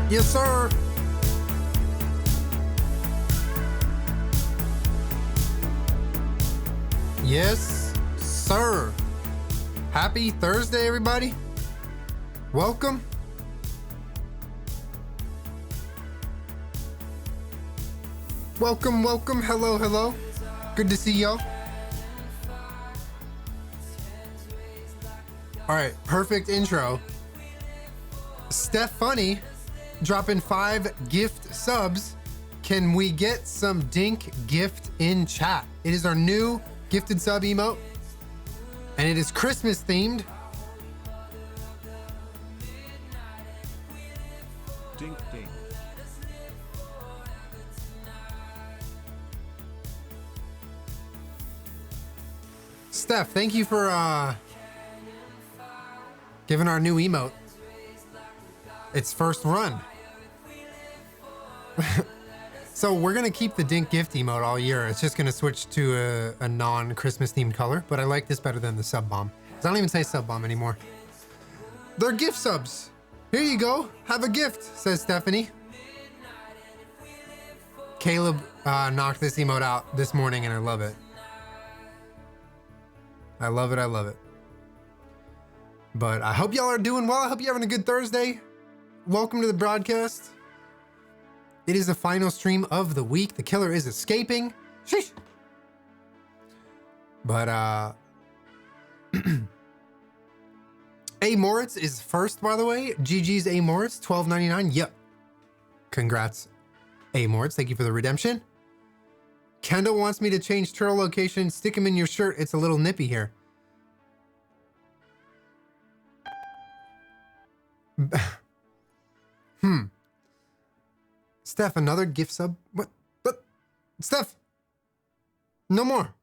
Yes, sir. Yes, sir. Happy Thursday, everybody. Welcome. Welcome, welcome. Hello, hello. Good to see y'all. All right, perfect intro. Steph Funny dropping 5 gift subs. Can we get some Dink gift in chat? It is our new gifted sub emote, and it is Christmas themed. Dink dink. Steph, thank you for giving our new emote its first run. So we're gonna keep the Dink gift emote all year. It's just gonna switch to a non-Christmas themed color, but I like this better than the sub bomb. I don't even say sub bomb anymore. They're gift subs. Here you go. Have a gift, says Stephanie. Caleb knocked this emote out this morning, and I love it. I love it. I love it. But I hope y'all are doing well. I hope you're having a good Thursday. Welcome to the broadcast. It is the final stream of the week. The killer is escaping. Sheesh. But A Moritz is first, by the way. GG's A Moritz, $12.99. Yep. Congrats, A Moritz. Thank you for the redemption. Kendall wants me to change turtle location. Stick him in your shirt. It's a little nippy here. Steph, another gift sub? What? Steph! No more.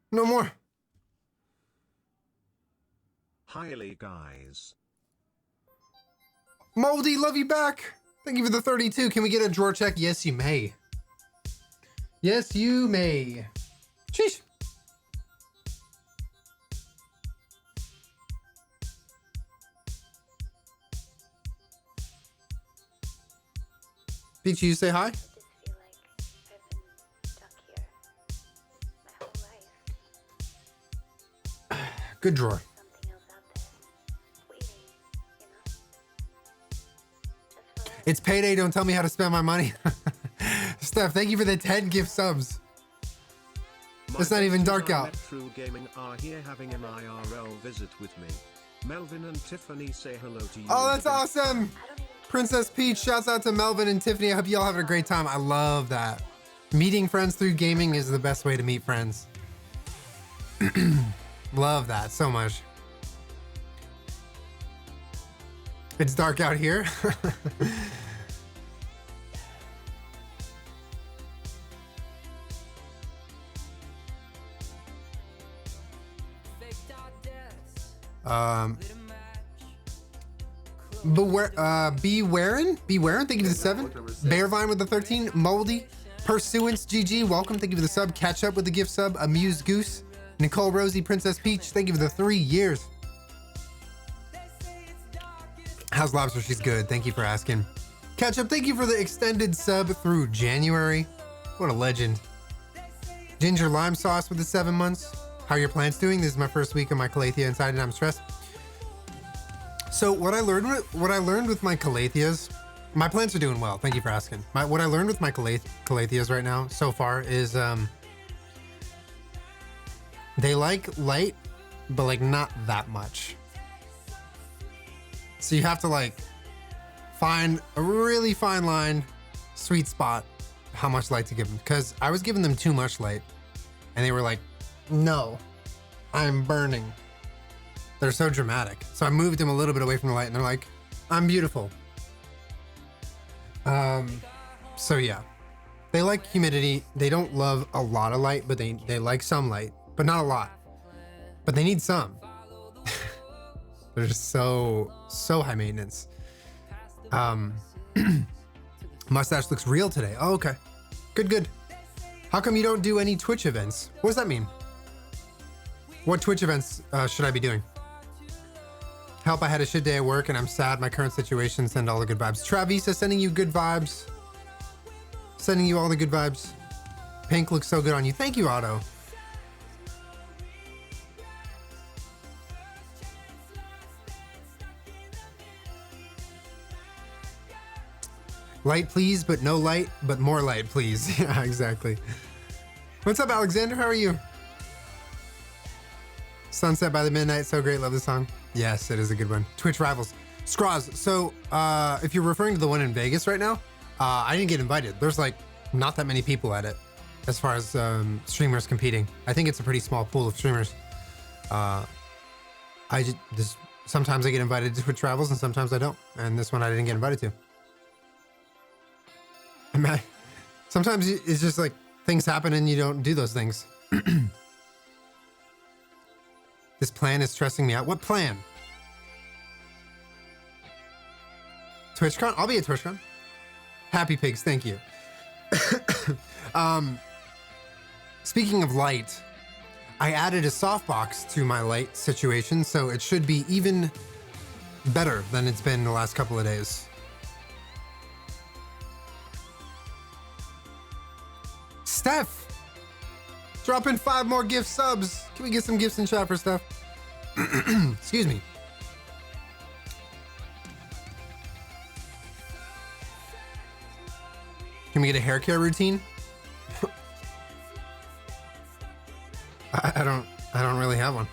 No more. Highly, guys. Moldy, love you back. Thank you for the 32. Can we get a drawer check? Yes, you may. Yes, you may. Sheesh. Peachy, you say hi? I just feel like I've been stuck here my whole life. Good drawer. Something else out there, waiting, you know? Just for that. It's payday. Don't tell me how to spend my money. Steph, thank you for the 10 gift subs. It's not even dark I out. met through gaming are here having an IRL visit with me. Melvin and Tiffany say hello to you. Oh, that's awesome. I don't even Princess Peach, shouts out to Melvin and Tiffany. I hope y'all having a great time. I love that. Meeting friends through gaming is the best way to meet friends. Love that so much. It's dark out here. B Warren, thank you for the 7. Bearvine with the 13. Moldy, Pursuance, GG, welcome. Thank you for the sub. Catch up with the gift sub. Amused Goose, Nicole Rosie, Princess Peach, thank you for the 3 years. How's Lobster? She's good. Thank you for asking. Catch up, thank you for the extended sub through January. What a legend. Ginger Lime Sauce with the 7 months. How are your plants doing? This is my first week of my Calathea inside and I'm stressed. So what I learned with my Calatheas, my plants are doing well. Thank you for asking. What I learned with my Calatheas right now so far is they like light, but like not that much. So you have to like find a really fine line, sweet spot, how much light to give them. Because I was giving them too much light, and they were like, "No, I'm burning." They're so dramatic. So I moved them a little bit away from the light, and they're like, "I'm beautiful." So yeah, they like humidity. They don't love a lot of light, but they like some light, but not a lot. But they need some. They're just so high maintenance. Mustache looks real today. Oh, okay. Good. How come you don't do any Twitch events? What does that mean? What Twitch events should I be doing? Help, I had a shit day at work and I'm sad. My current situation, send all the good vibes. Travisa, sending you good vibes. Sending you all the good vibes. Pink looks so good on you. Thank you, Otto. Light, please, but no light, but more light, please. Yeah, exactly. What's up, Alexander? How are you? Sunset by the Midnight, so great. Love the song. Yes, it is a good one. Twitch Rivals. Scroz, so if you're referring to the one in Vegas right now, I didn't get invited. There's like not that many people at it as far as streamers competing. I think it's a pretty small pool of streamers. Sometimes I get invited to Twitch Travels and sometimes I don't. And this one I didn't get invited to. Sometimes it's just like things happen and you don't do those things. This plan is stressing me out. What plan? TwitchCon? I'll be at TwitchCon. Happy Pigs, thank you. Speaking of light, I added a softbox to my light situation, so it should be even better than it's been the last couple of days. Steph, drop in 5 more gift subs. Can we get some gifts in chat for Steph? Excuse me. Can we get a hair care routine? I don't really have one.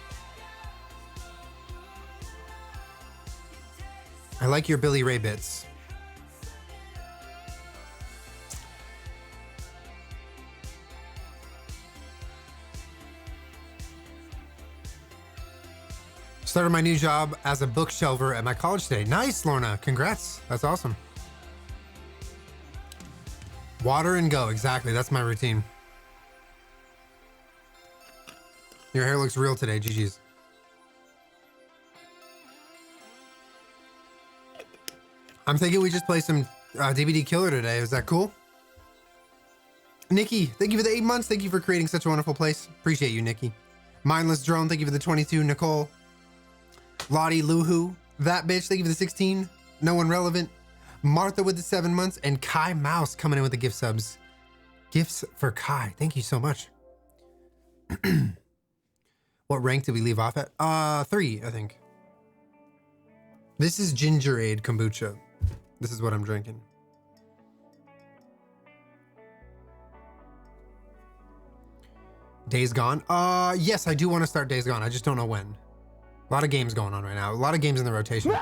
I like your Billy Ray bits. Started my new job as a bookshelver at my college today. Nice, Lorna. Congrats. That's awesome. Water and go. Exactly. That's my routine. Your hair looks real today. GG's. I'm thinking we just play some DVD Killer today. Is that cool? Nikki, thank you for the 8 months. Thank you for creating such a wonderful place. Appreciate you, Nikki. Mindless Drone, thank you for the 22. Nicole. Lottie Luhu, that bitch, thank you for the 16. No one relevant. Martha with the 7 months, and Kai Mouse coming in with the gift subs. Gifts for Kai. Thank you so much. What rank did we leave off at? 3, I think. This is Gingerade Kombucha. This is what I'm drinking. Days Gone? Yes, I do want to start Days Gone. I just don't know when. A lot of games going on right now. A lot of games in the rotation.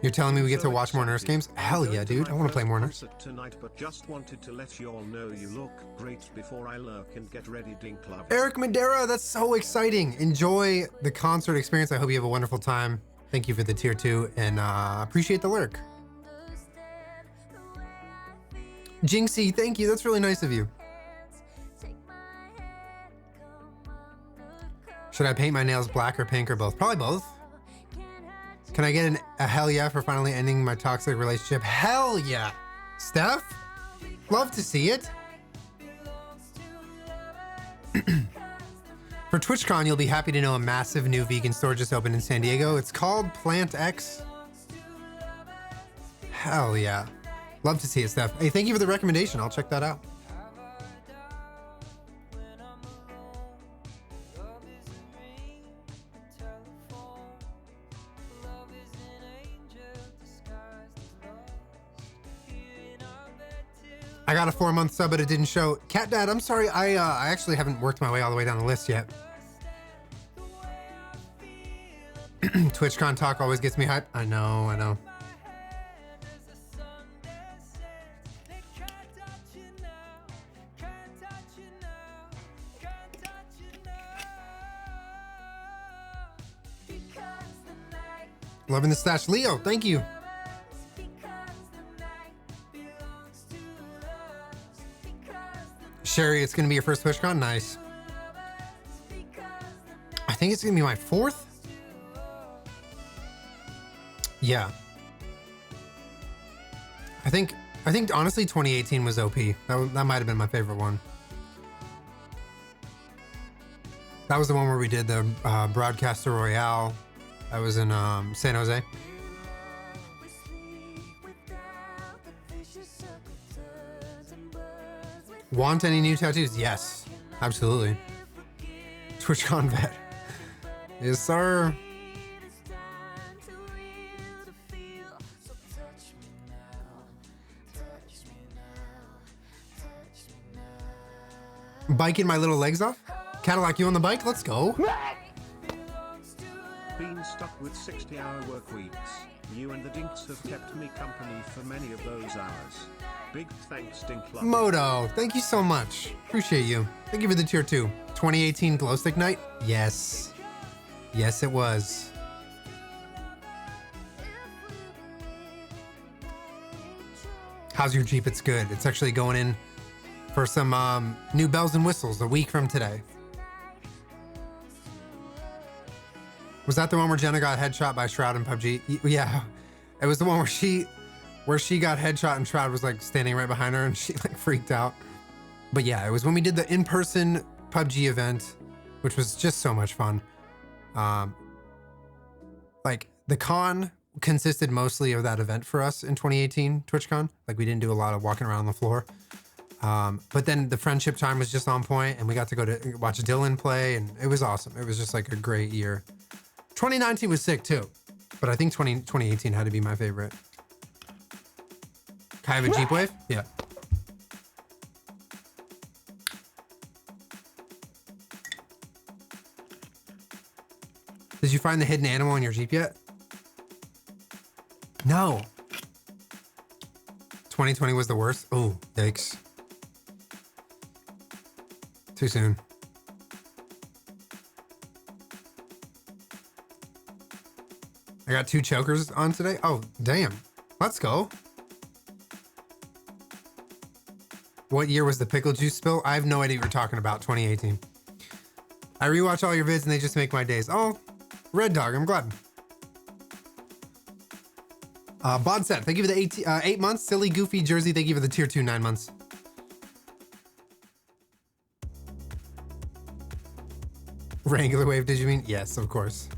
You're telling me we get to watch more Nurse games? Hell yeah, dude. I want to play more Nurse. Tonight, but just wanted to let you all know you look great before I lurk and get ready, Dink Love. Eric Madera, that's so exciting. Enjoy the concert experience. I hope you have a wonderful time. Thank you for the tier 2 and appreciate the lurk. Jinxie, thank you. That's really nice of you. Should I paint my nails black or pink or both? Probably both. Can I get a hell yeah for finally ending my toxic relationship? Hell yeah. Steph? Love to see it. For TwitchCon, you'll be happy to know a massive new vegan store just opened in San Diego. It's called Plant X. Hell yeah. Love to see it, Steph. Hey, thank you for the recommendation. I'll check that out. I got a 4-month sub, but it didn't show. Cat Dad, I'm sorry. I actually haven't worked my way all the way down the list yet. TwitchCon talk always gets me hyped. I know. Loving the stash. Leo, thank you. Sherry, it's gonna be your first TwitchCon? Nice. I think it's gonna be my 4th. Yeah. I think honestly 2018 was OP. That might have been my favorite one. That was the one where we did the Broadcaster Royale. I was in San Jose. Want any new tattoos? Yes, absolutely. TwitchCon vet. Yes, sir. Biking my little legs off? Cadillac, you on the bike? Let's go. Been stuck with 60-hour work weeks. You and the Dinks have kept me company for many of those hours. Big thanks, Dinkluck. Moto, thank you so much. Appreciate you. Thank you for the tier 2. 2018 glow stick night? Yes. Yes, it was. How's your Jeep? It's good. It's actually going in for some new bells and whistles a week from today. Was that the one where Jenna got headshot by Shroud in PUBG? Yeah, it was the one where she got headshot and Shroud was like standing right behind her and she like freaked out. But yeah, it was when we did the in-person PUBG event, which was just so much fun. Like the con consisted mostly of that event for us in 2018 TwitchCon. Like we didn't do a lot of walking around on the floor. But then the friendship time was just on point and we got to go to watch Dylan play and it was awesome. It was just like a great year. 2019 was sick too, but I think 2018 had to be my favorite. Can I have a Jeep Wave? Yeah. Did you find the hidden animal in your Jeep yet? No. 2020 was the worst? Oh, yikes. Too soon. I got 2 chokers on today. Oh, damn. Let's go. What year was the pickle juice spill? I have no idea what you're talking about. 2018. I rewatch all your vids and they just make my days. Oh, Red Dog, I'm glad. Bodset, thank you for the 8 months. Silly Goofy Jersey, thank you for the tier 2 9 months. Wrangler Wave, did you mean? Yes, of course.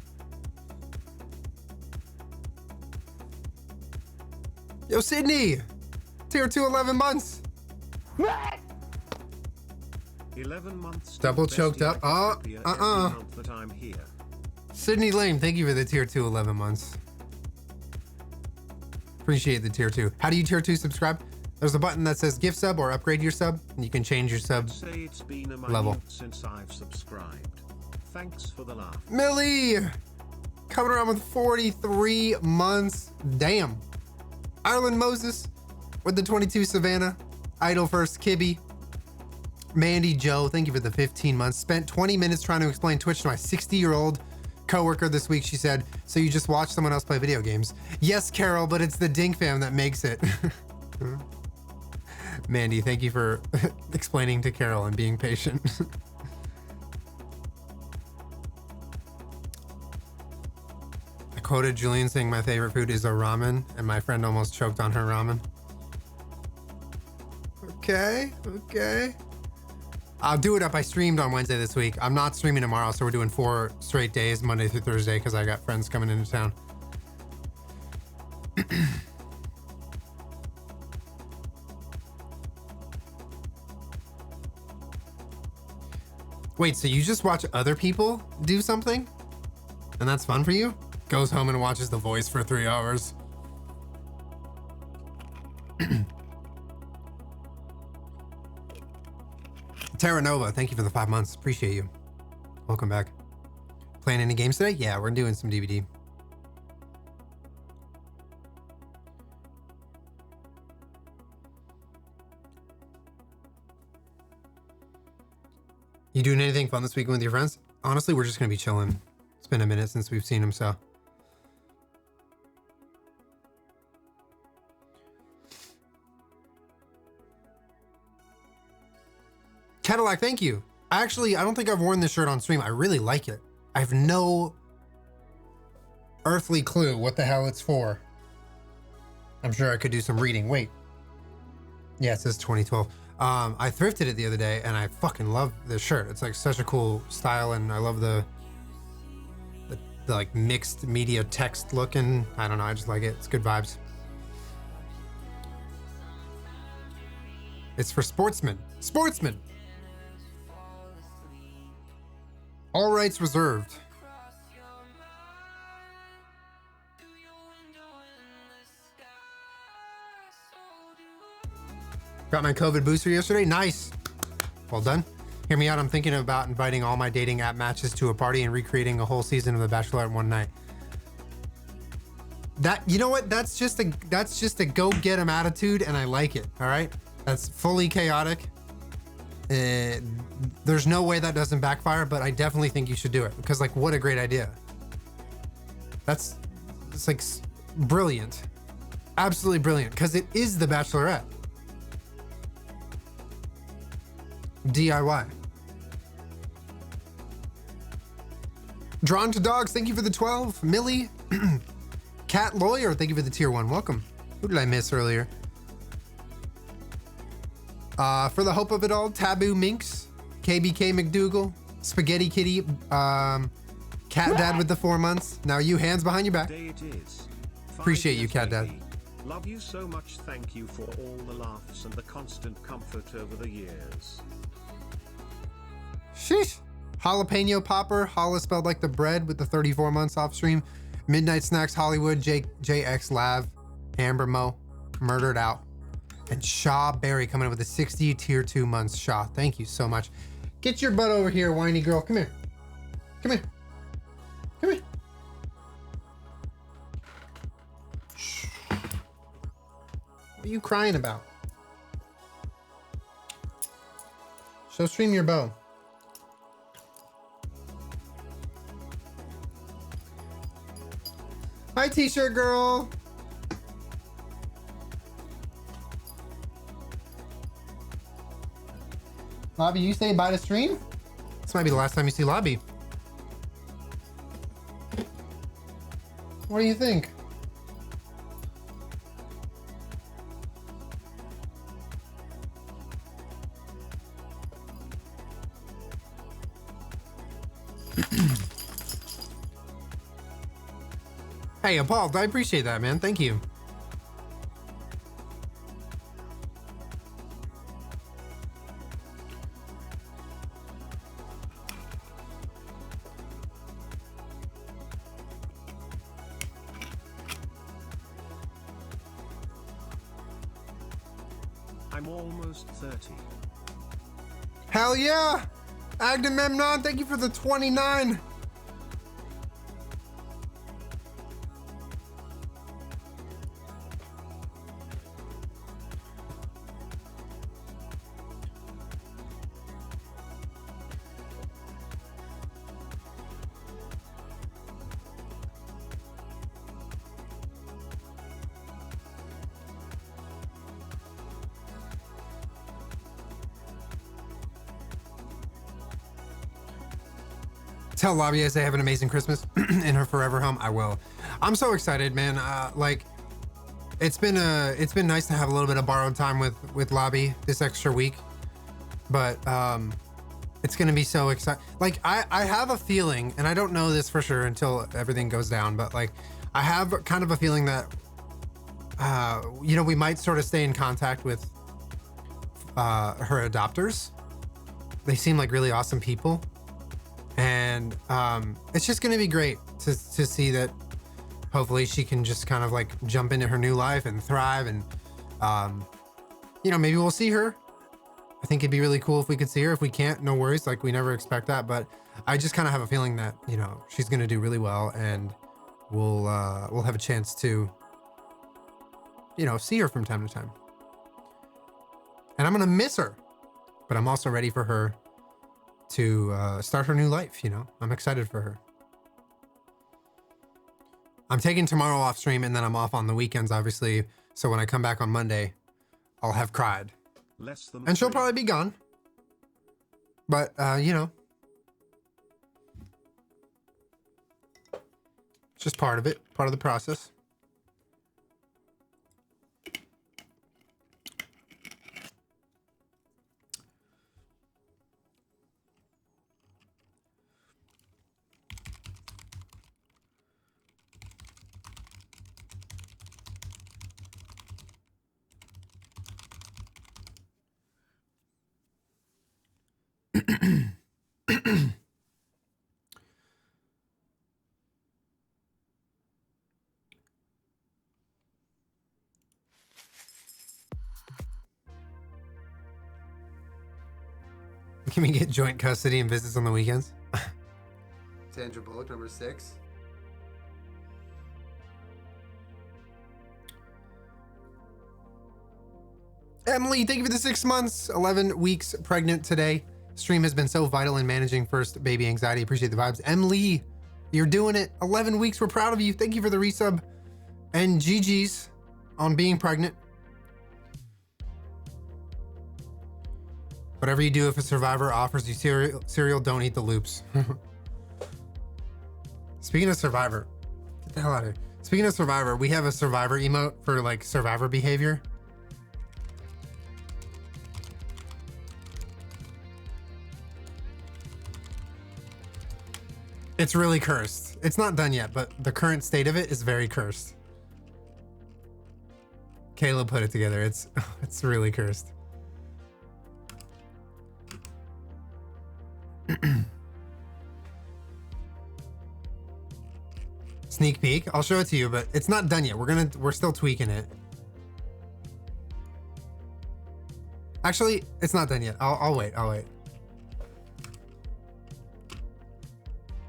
Yo, Sydney! Tier 2 11 months. 11 months. Double choked up. That I'm here. Sydney Lame, thank you for the tier 2 11 months. Appreciate the tier 2. How do you tier 2 subscribe? There's a button that says gift sub or upgrade your sub, and you can change your sub Say it's been a level. minute since I've subscribed. Thanks for the laugh. Millie! Coming around with 43 months. Damn. Ireland Moses with the 22 Savannah. Idle First Kibby. Mandy Joe, thank you for the 15 months. Spent 20 minutes trying to explain Twitch to my 60-year-old coworker this week. She said, so you just watch someone else play video games? Yes, Carol, but it's the Dink fam that makes it. Mandy, thank you for explaining to Carol and being patient. I quoted Julian saying my favorite food is a ramen, and my friend almost choked on her ramen. Okay, okay. I'll do it up. I streamed on Wednesday this week. I'm not streaming tomorrow, so we're doing 4 straight days, Monday through Thursday, because I got friends coming into town. Wait, so you just watch other people do something? And that's fun for you? Goes home and watches The Voice for 3 hours. Terra Nova, thank you for the 5 months. Appreciate you. Welcome back. Playing any games today? Yeah, we're doing some DVD. You doing anything fun this weekend with your friends? Honestly, we're just gonna be chilling. It's been a minute since we've seen them, so. Cadillac, thank you. I don't think I've worn this shirt on stream. I really like it. I have no earthly clue what the hell it's for. I'm sure I could do some reading. Wait. Yeah, it says 2012. I thrifted it the other day and I fucking love this shirt. It's like such a cool style and I love the the like mixed media text looking. I don't know. I just like it. It's good vibes. It's for sportsmen. Sportsmen. All rights reserved. Got my COVID booster yesterday. Nice. Well done. Hear me out. I'm thinking about inviting all my dating app matches to a party and recreating a whole season of The Bachelor in one night. That, you know what? That's just a go get 'em attitude, and I like it. All right. That's fully chaotic. There's no way that doesn't backfire, but I definitely think you should do it because, like, what a great idea. It's like brilliant, absolutely brilliant, because it is The Bachelorette. DIY. Drawn to Dogs, thank you for the 12. Millie. Cat Lawyer, thank you for the tier 1. Welcome. Who did I miss earlier? For the hope of it all, Taboo Minx, KBK McDougal, Spaghetti Kitty, Cat Dad with the 4 months. Now you, hands behind your back. Day it is. Appreciate you, Cat Dad. Baby. Love you so much. Thank you for all the laughs and the constant comfort over the years. Sheesh. Jalapeno Popper, Holla spelled like the bread with the 34 months off stream. Midnight Snacks Hollywood, JX Lav, Amber Mo, Murdered Out, and Shaw Berry coming in with a 60 tier 2 months. Shaw, thank you so much. Get your butt over here, whiny girl. Come here. Come here. Come here. Shh. What are you crying about? Show stream your bow. Hi, t-shirt girl. Lobby, you staying by the stream? This might be the last time you see Lobby. What do you think? Hey, Paul, I appreciate that, man. Thank you. I'm almost 30. Hell yeah! Agdamemnon, thank you for the 29. Tell Lobby I say have an amazing Christmas in her forever home. I will. I'm so excited, man. Like, it's been nice to have a little bit of borrowed time with Lobby this extra week, but it's gonna be so exciting. Like, I have a feeling, and I don't know this for sure until everything goes down, but like, I have kind of a feeling that you know, we might sort of stay in contact with her adopters. They seem like really awesome people. And it's just going to be great to see that hopefully she can just kind of like jump into her new life and thrive. And, you know, maybe we'll see her. I think it'd be really cool if we could see her. If we can't, no worries. Like, we never expect that. But I just kind of have a feeling that, you know, she's going to do really well, and we'll have a chance to, you know, see her from time to time. And I'm going to miss her, but I'm also ready for her to start her new life. You know, I'm excited for her. I'm taking tomorrow off stream, and then I'm off on the weekends, obviously. So when I come back on Monday, I'll have cried. And she'll probably be gone. But, you know, it's just part of it, part of the process. Can we get joint custody and visits on the weekends? Sandra Bullock, number 6. Emily, thank you for the 6 months. 11 weeks pregnant today. Stream has been so vital in managing first baby anxiety. Appreciate the vibes. Emily, you're doing it. 11 weeks. We're proud of you. Thank you for the resub. And GG's on being pregnant. Whatever you do, if a survivor offers you cereal, don't eat the loops. Speaking of survivor, get the hell out of here. Speaking of survivor, we have a survivor emote for like survivor behavior. It's really cursed. It's not done yet, but the current state of it is very cursed. Kayla put it together. It's really cursed. Sneak peek. I'll show it to you, but it's not done yet. We're still tweaking it. Actually, it's not done yet. I'll wait.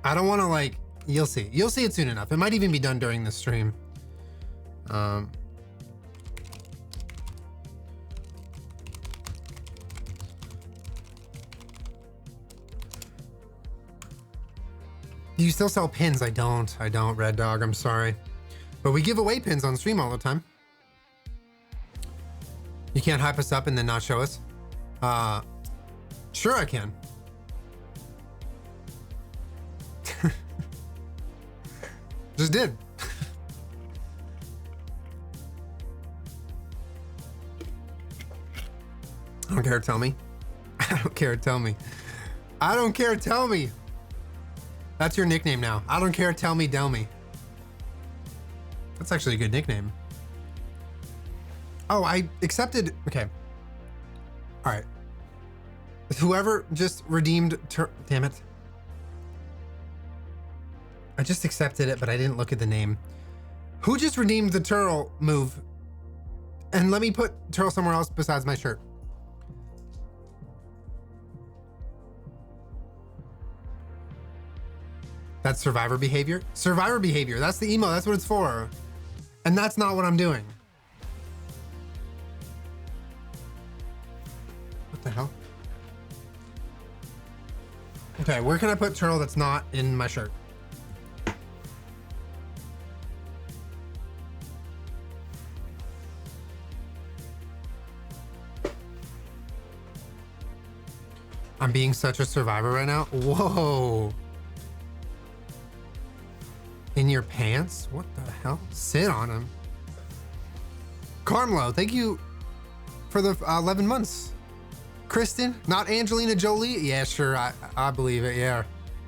I don't want to like, you'll see it soon enough. It might even be done during the stream. Do you still sell pins? I don't, Red Dog. I'm sorry. But we give away pins on stream all the time. You can't hype us up and then not show us? Sure I can. Just did. I don't care, tell me. I don't care, tell me. I don't care, tell me. That's your nickname now. I don't care, tell me, Delmy. That's actually a good nickname. Oh, I accepted. Okay. All right. Whoever just redeemed, damn it. I just accepted it, but I didn't look at the name. Who just redeemed the Turl move? And let me put Turl somewhere else besides my shirt. That's survivor behavior? Survivor behavior. That's the emo. That's what it's for. And that's not what I'm doing. What the hell? Okay, where can I put Turtle that's not in my shirt? I'm being such a survivor right now. Whoa. In your pants? What the hell? Sit on him. Carmelo, thank you for the 11 months. Kristen, not Angelina Jolie? Yeah, sure, I believe it, yeah.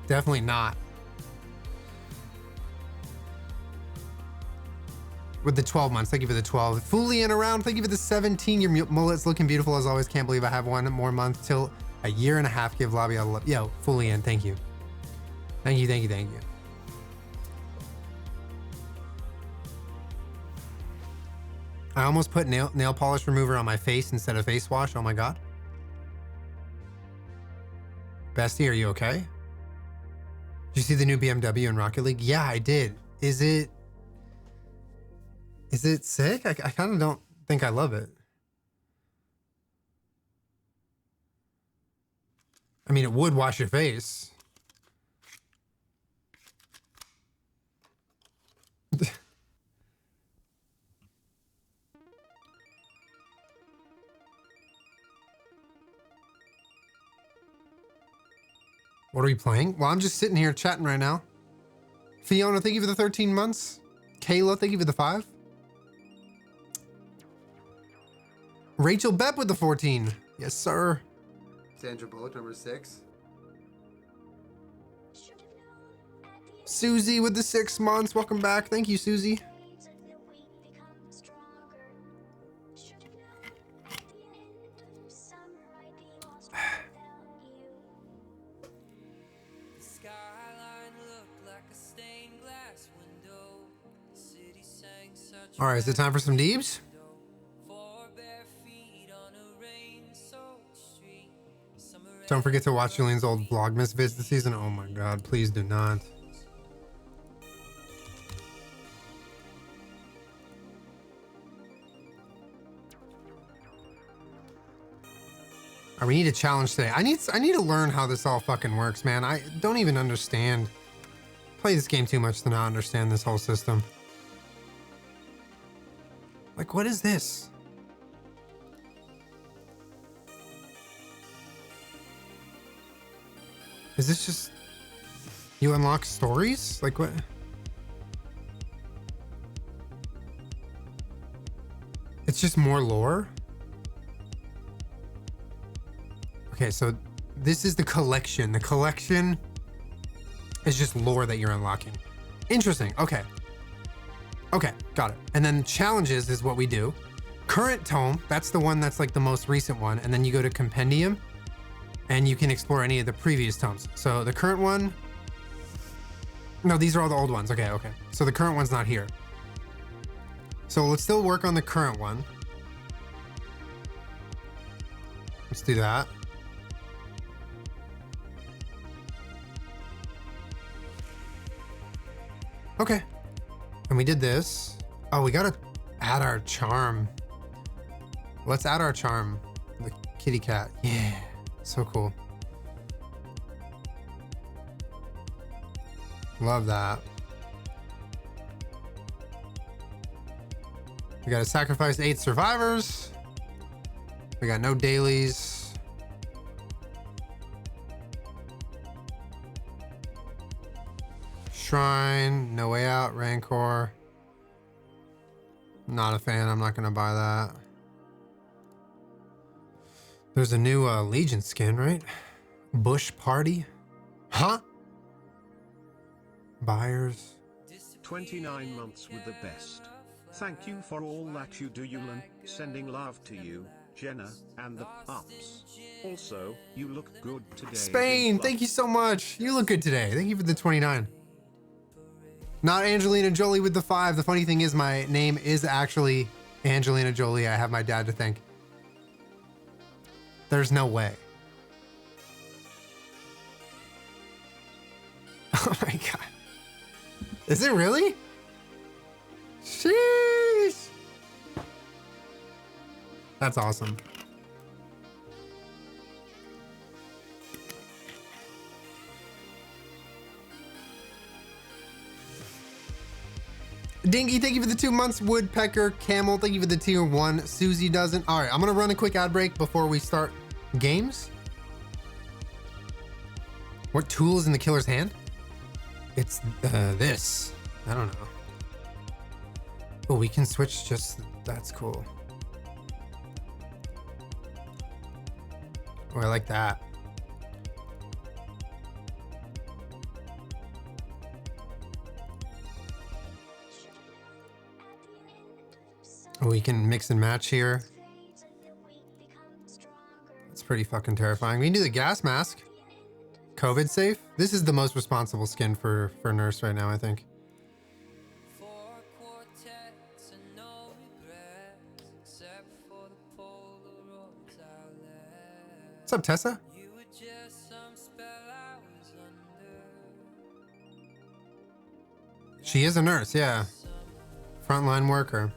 Definitely not. With the 12 months, thank you for the 12. Fully in around, thank you for the 17. Your mullet's looking beautiful as always. Can't believe I have one more month till a year and a half. Give lobby a love. Yo, fully in, thank you. Thank you, thank you, thank you. I almost put nail polish remover on my face instead of face wash. Oh my God. Bestie, are you okay? Did you see the new BMW in Rocket League? Yeah, I did. Is it sick? I kind of don't think I love it. I mean, it would wash your face. What are we playing? Well, I'm just sitting here chatting right now. Fiona, thank you for the 13 months. Kayla, thank you for the 5. Rachel Bepp with the 14. Yes, sir. Sandra Bullock, number 6. Susie with the 6 months. Welcome back. Thank you, Susie. All right, is it time for some Deebs? Don't forget to watch Julian's old Vlogmas vids this season. Oh my god, please do not. We need a challenge today. I need to learn how this all fucking works, man. I don't even understand. Play this game too much to not understand this whole system. Like, what is this? Is this just you unlock stories? Like what? It's just more lore? Okay, so this is the collection. The collection is just lore that you're unlocking. Interesting. Okay. Okay, got it. And then challenges is what we do. Current tome, that's the one that's like the most recent one. And then you go to compendium and you can explore any of the previous tomes. So the current one, no, these are all the old ones. Okay, okay. So the current one's not here. So let's still work on the current one. Let's do that. Okay. And we did this. Oh, we gotta add our charm. Let's add our charm. The kitty cat. Yeah. So cool. Love that. We gotta sacrifice 8 survivors. We got no dailies. Shrine, No Way Out, Rancor. Not a fan. I'm not gonna buy that. There's a new Legion skin, right? Bush Party? Huh? Buyers. 29 months with the best. Thank you for all that you do, Yulan. Sending love to you, Jenna, and the pups. Also, you look good today. Spain, thank you so much. You look good today. Thank you for the 29. Not Angelina Jolie with the 5. The funny thing is my name is actually Angelina Jolie. I have my dad to thank. There's no way. Oh my god. Is it really? Sheesh. That's awesome. Dingy, thank you for the 2 months. Woodpecker, Camel, thank you for the tier 1. Susie doesn't. All right, I'm gonna run a quick ad break before we start games. What tool is in the killer's hand? It's this. I don't know. Oh, we can switch just, that's cool. Oh, I like that. Oh, we can mix and match here. It's pretty fucking terrifying. We can do the gas mask. COVID safe. This is the most responsible skin for Nurse right now, I think. What's up, Tessa? She is a nurse, yeah. Frontline worker.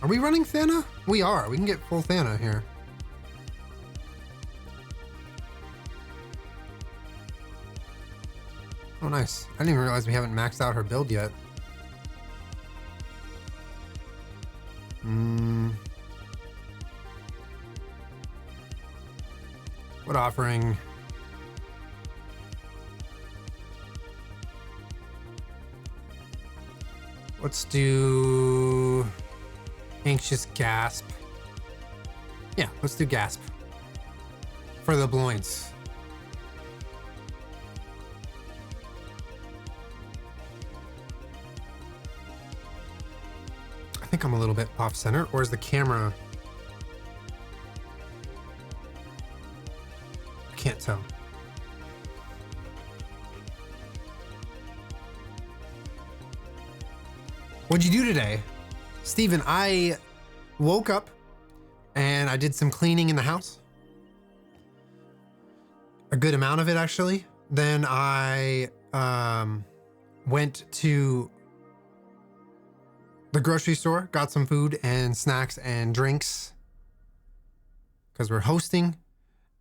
Are we running Thana? We are. We can get full Thana here. Oh, nice. I didn't even realize we haven't maxed out her build yet. What offering? Let's do Anxious gasp. Yeah, let's do gasp. For the Bloins. I think I'm a little bit off center, or is the camera? I can't tell. What'd you do today? Steven, I woke up and I did some cleaning in the house. A good amount of it, actually. Then I went to the grocery store, got some food and snacks and drinks because we're hosting.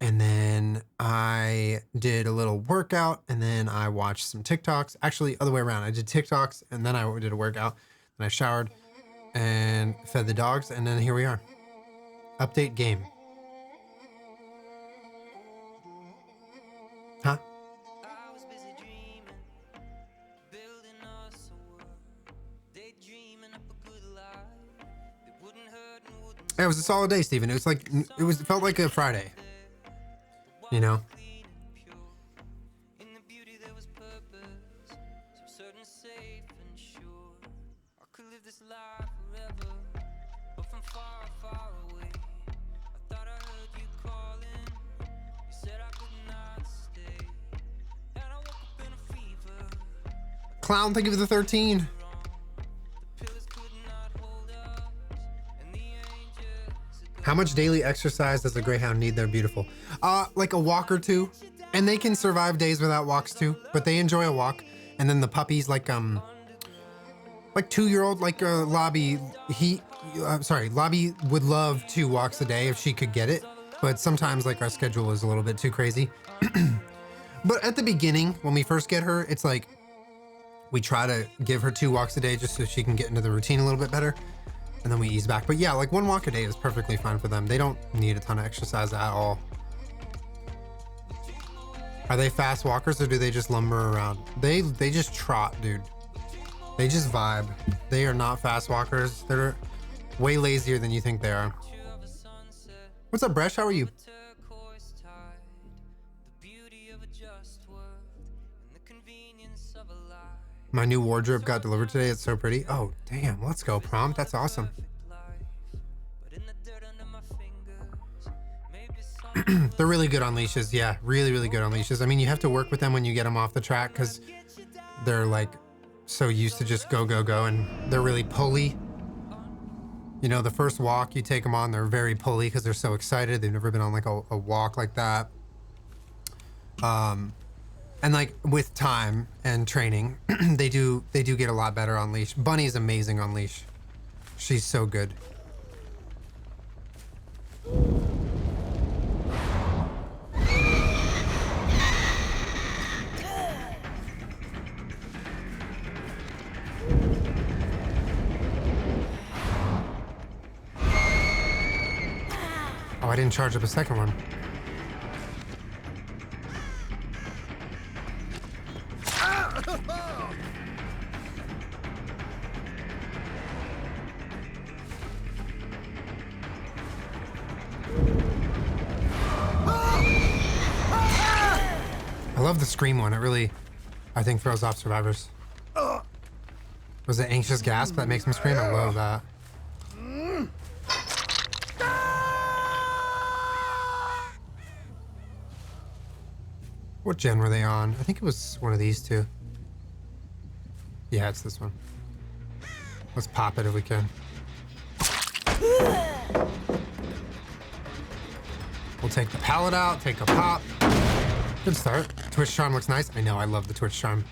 And then I did a little workout, and then I watched some TikToks. Actually, other way around. I did TikToks, and then I did a workout, and I showered and fed the dogs, and then here we are. Update game. Huh? It was a solid day, Steven. It was like, it felt like a Friday. You know? Clown, thank you for the 13. How much daily exercise does a greyhound need? They're beautiful. Like a walk or two. And they can survive days without walks too, but they enjoy a walk. And then the puppies, like 2-year-old, like Lobby, Lobby would love 2 walks a day if she could get it. But sometimes like our schedule is a little bit too crazy. But at the beginning, when we first get her, it's like, we try to give her 2 walks a day just so she can get into the routine a little bit better. And then we ease back. But yeah, like 1 walk a day is perfectly fine for them. They don't need a ton of exercise at all. Are they fast walkers or do they just lumber around? They just trot, dude. They just vibe. They are not fast walkers. They're way lazier than you think they are. What's up, Bresh? How are you? My new wardrobe got delivered today. It's so pretty. Oh, damn. Let's go, Prom. That's awesome. They're really good on leashes. Yeah, really, really good on leashes. I mean, you have to work with them when you get them off the track because they're like so used to just go, go, go. And they're really pulley. You know, the first walk you take them on, they're very pulley because they're so excited. They've never been on like a walk like that. And like with time and training, they do get a lot better on leash. Bunny's amazing on leash. She's so good. Oh, I didn't charge up a second one. I love the scream one. It really, I think, throws off survivors. Was it anxious gasp that makes them scream? I love that. What gen were they on? I think it was one of these two. Yeah, it's this one. Let's pop it if we can. We'll take the pallet out, take a pop. Good start. Twitch charm looks nice. I know, I love the Twitch charm.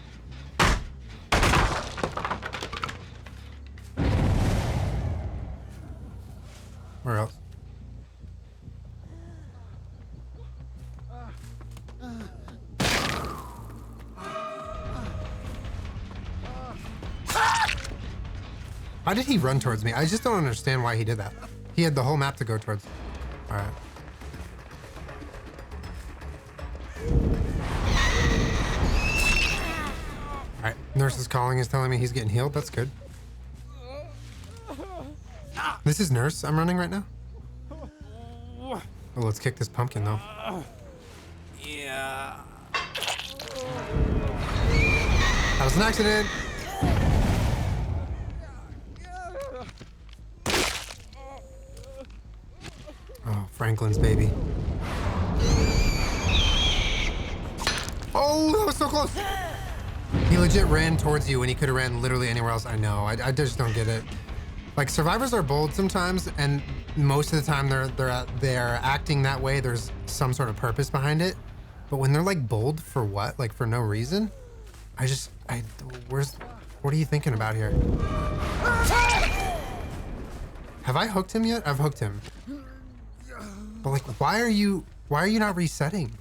Where else? Why did he run towards me? I just don't understand why he did that. He had the whole map to go towards. All right. All right, nurse is calling, is telling me he's getting healed. That's good. This is Nurse I'm running right now? Oh, let's kick this pumpkin though. Yeah. That was an accident. Oh, Franklin's baby. Oh, that was so close. He legit ran towards you when he could have ran literally anywhere else. I know. I just don't get it. Like, survivors are bold sometimes, and most of the time they're acting that way. There's some sort of purpose behind it. But when they're like bold for what? Like for no reason? What are you thinking about here? Have I hooked him yet? I've hooked him. But like, why are you not resetting?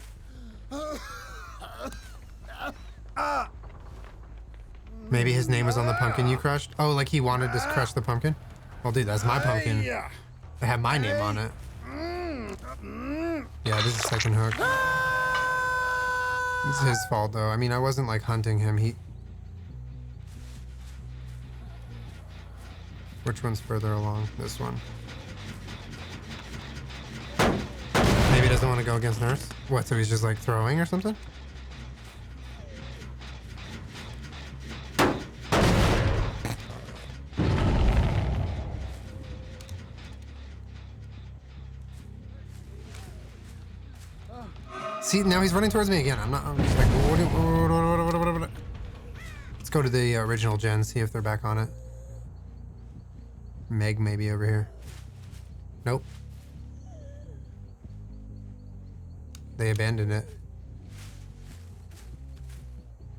Maybe his name was on the pumpkin you crushed? Oh, like he wanted to crush the pumpkin? Well, dude, that's my pumpkin. I have my name on it. Yeah, this is second hook. It's his fault, though. I mean, I wasn't like hunting him. Which one's further along? This one. Maybe he doesn't want to go against Nurse? What, so he's just like throwing or something? See, now he's running towards me again. I'm just like, what? Let's go to the original gen, see if they're back on it. Meg maybe over here. Nope. They abandoned it.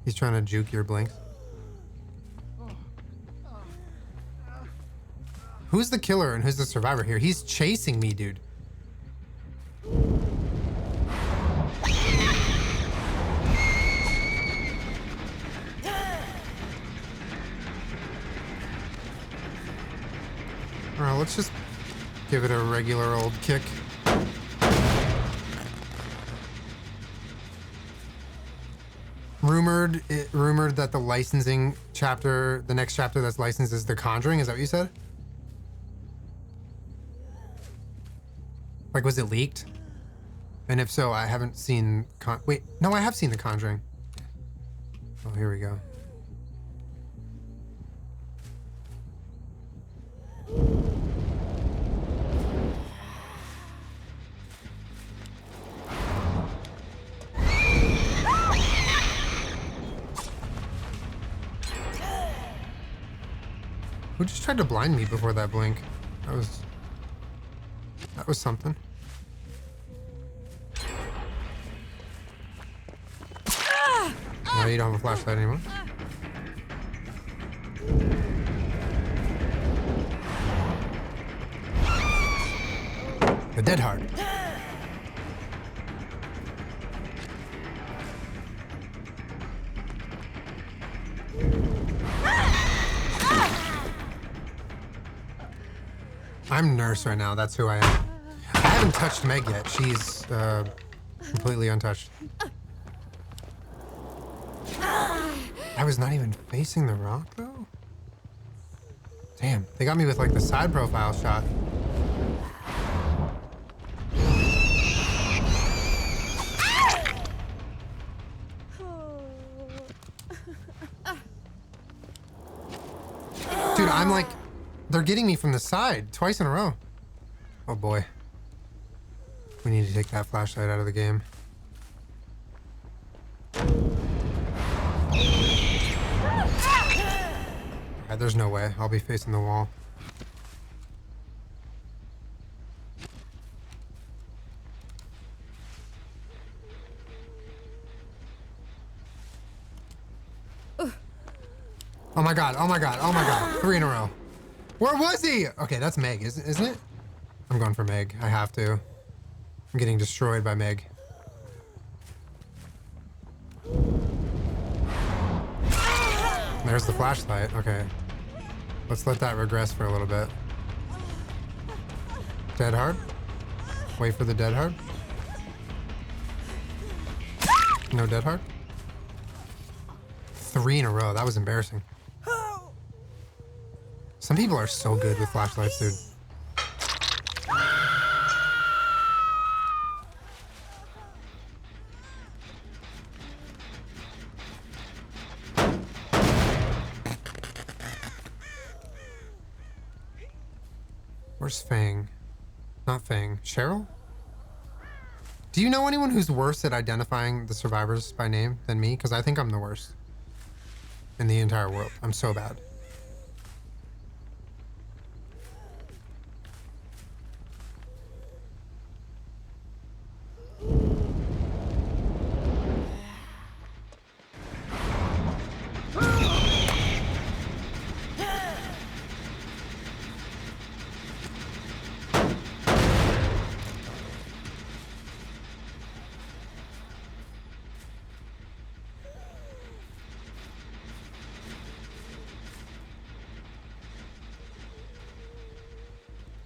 He's trying to juke your blinks. Who's the killer and who's the survivor here? He's chasing me, dude. Alright, let's just give it a regular old kick. Rumored that the licensing chapter, the next chapter that's licensed is The Conjuring. Is that what you said? Like, was it leaked? And if so, I haven't seen wait, no, I have seen The Conjuring. Oh, here we go. Who just tried to blind me before that blink? That was something. Now you don't have a flashlight anymore. The dead heart. I'm Nurse right now, that's who I am. I haven't touched Meg yet. She's completely untouched. I was not even facing the rock though? Damn, they got me with like the side profile shot. Dude, I'm like, they're getting me from the side twice in a row. Oh boy. We need to take that flashlight out of the game. There's no way. I'll be facing the wall. Oh my god, oh my god, oh my god. 3 in a row. Where was he? Okay, that's Meg, isn't it? I'm going for Meg. I have to. I'm getting destroyed by Meg. There's the flashlight. Okay. Let's let that regress for a little bit. Dead hard. Wait for the dead hard. No dead hard. 3 in a row. That was embarrassing. Some people are so good with flashlights, dude. Where's Fang? Not Fang. Cheryl? Do you know anyone who's worse at identifying the survivors by name than me? Because I think I'm the worst in the entire world. I'm so bad.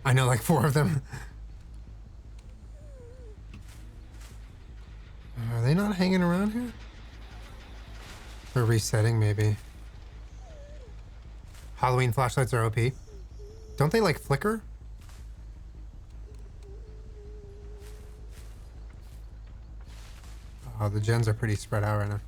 I know like 4 of them. Are they not hanging around here? They're resetting maybe. Halloween flashlights are OP. Don't they like flicker? Oh, the gens are pretty spread out right now.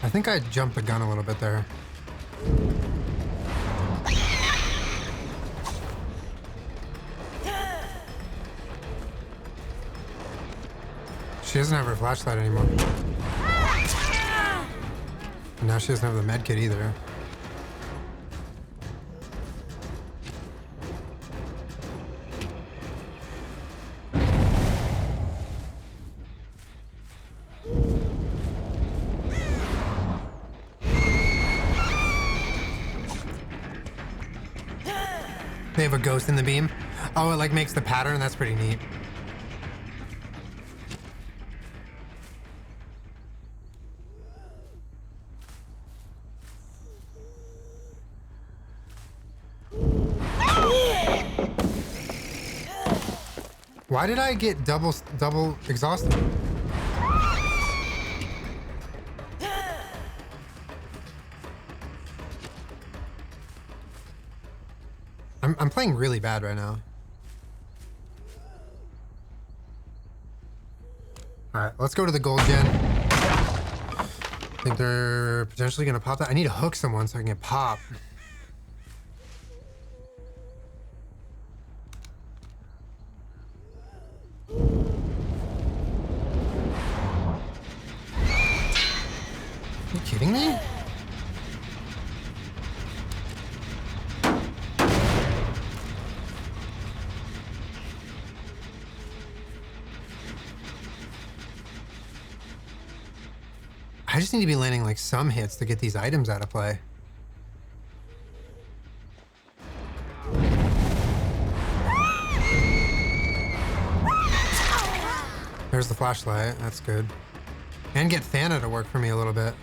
I think I jumped the gun a little bit there. She doesn't have her flashlight anymore. And now she doesn't have the med kit either. They have a ghost in the beam. Oh, it like makes the pattern. That's pretty neat. Why did I get double exhausted? I'm playing really bad right now. All right, let's go to the gold gen. I think they're potentially gonna pop that. I need to hook someone so I can get pop. Are you kidding me? I just need to be landing like some hits to get these items out of play. There's the flashlight. That's good. And get Thana to work for me a little bit.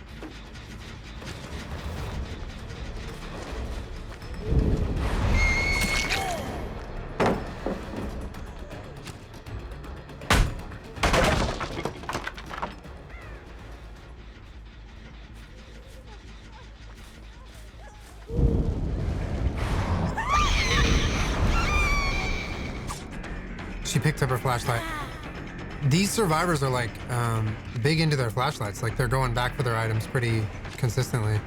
She picked up her flashlight. These survivors are like big into their flashlights. Like they're going back for their items pretty consistently.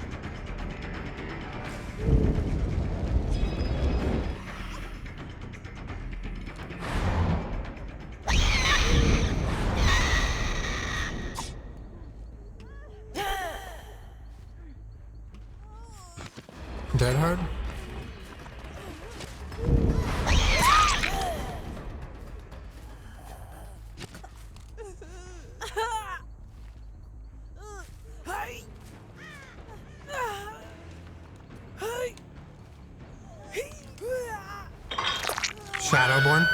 Dead hard? Shadowborn.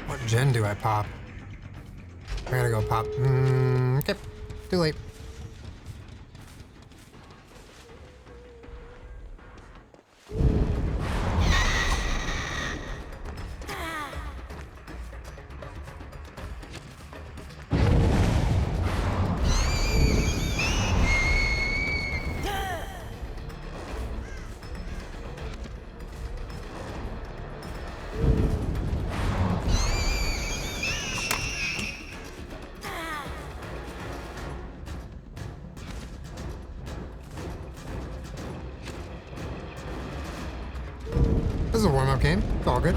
What gen do I pop? I gotta go pop. Okay, too late. is a warm-up game. It's all good.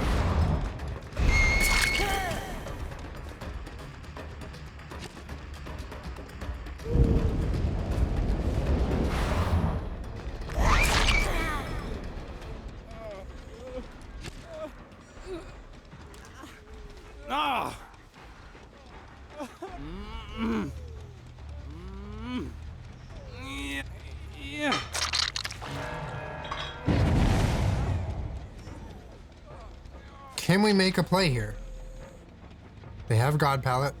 Can we make a play here? They have God Palette.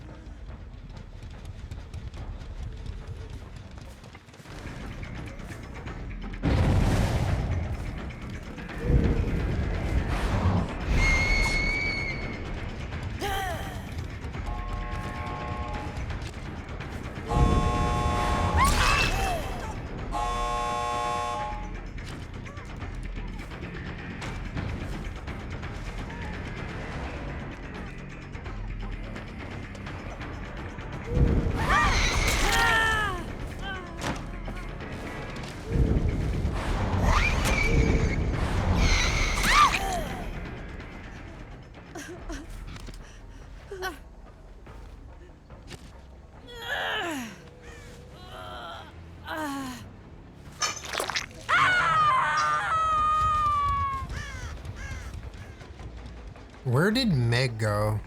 Where did Meg go?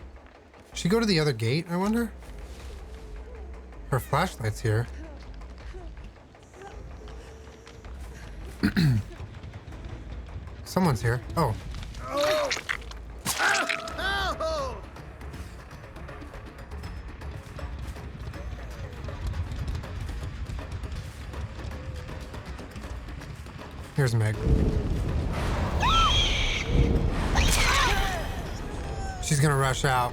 She go to the other gate, I wonder? Her flashlight's here. Someone's here. Oh. Here's Meg. She's gonna rush out.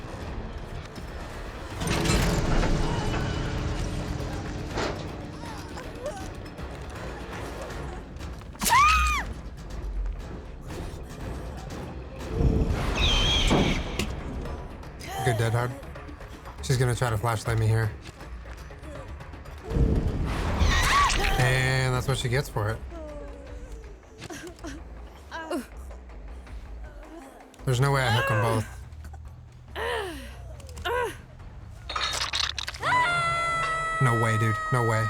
Good dead hard. She's gonna try to flashlight me here. And that's what she gets for it. There's no way I hook them both. No way, dude. No way.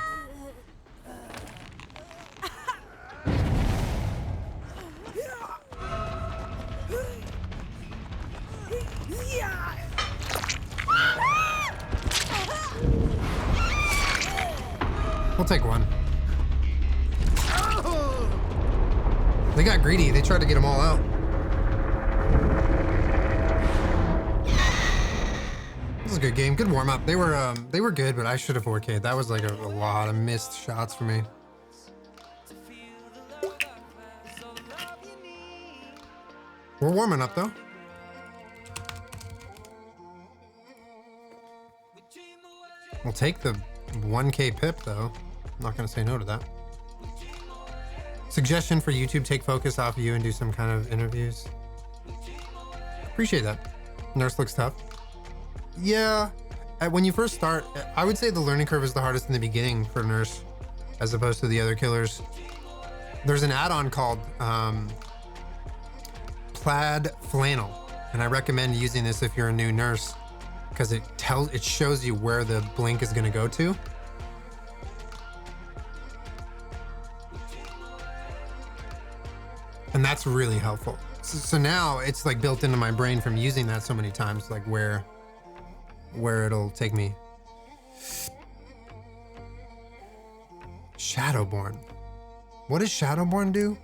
We'll take one. They got greedy. They tried to get them all out. This is a good game. Good warm up. They were good, but I should have 4K'd. That was like a lot of missed shots for me. We're warming up though. We'll take the 1K pip though. I'm not gonna say no to that. Suggestion for YouTube: take focus off of you and do some kind of interviews. Appreciate that. Nurse looks tough. Yeah, when you first start, I would say the learning curve is the hardest in the beginning for Nurse, as opposed to the other killers. There's an add-on called Plaid Flannel, and I recommend using this if you're a new Nurse, because it shows you where the blink is going to go to. And that's really helpful. So now it's like built into my brain from using that so many times, like where it'll take me. Shadowborn. What does Shadowborn do?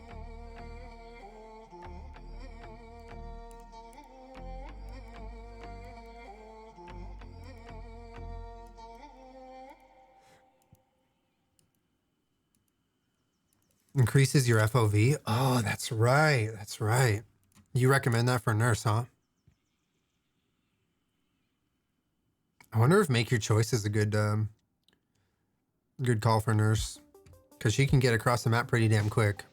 Increases your FOV? Oh, that's right. That's right. You recommend that for Nurse, huh? I wonder if Make Your Choice is a good good call for Nurse, because she can get across the map pretty damn quick.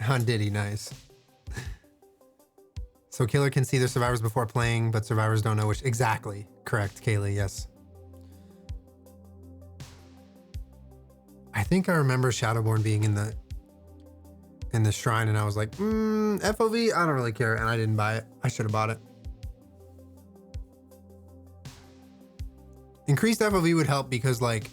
On Diddy, nice. So killer can see their survivors before playing, but survivors don't know which. Exactly. Correct, Kaylee, yes. I think I remember Shadowborn being in in the shrine, and I was like, FOV, I don't really care, and I didn't buy it. I should have bought it. Increased FOV would help because like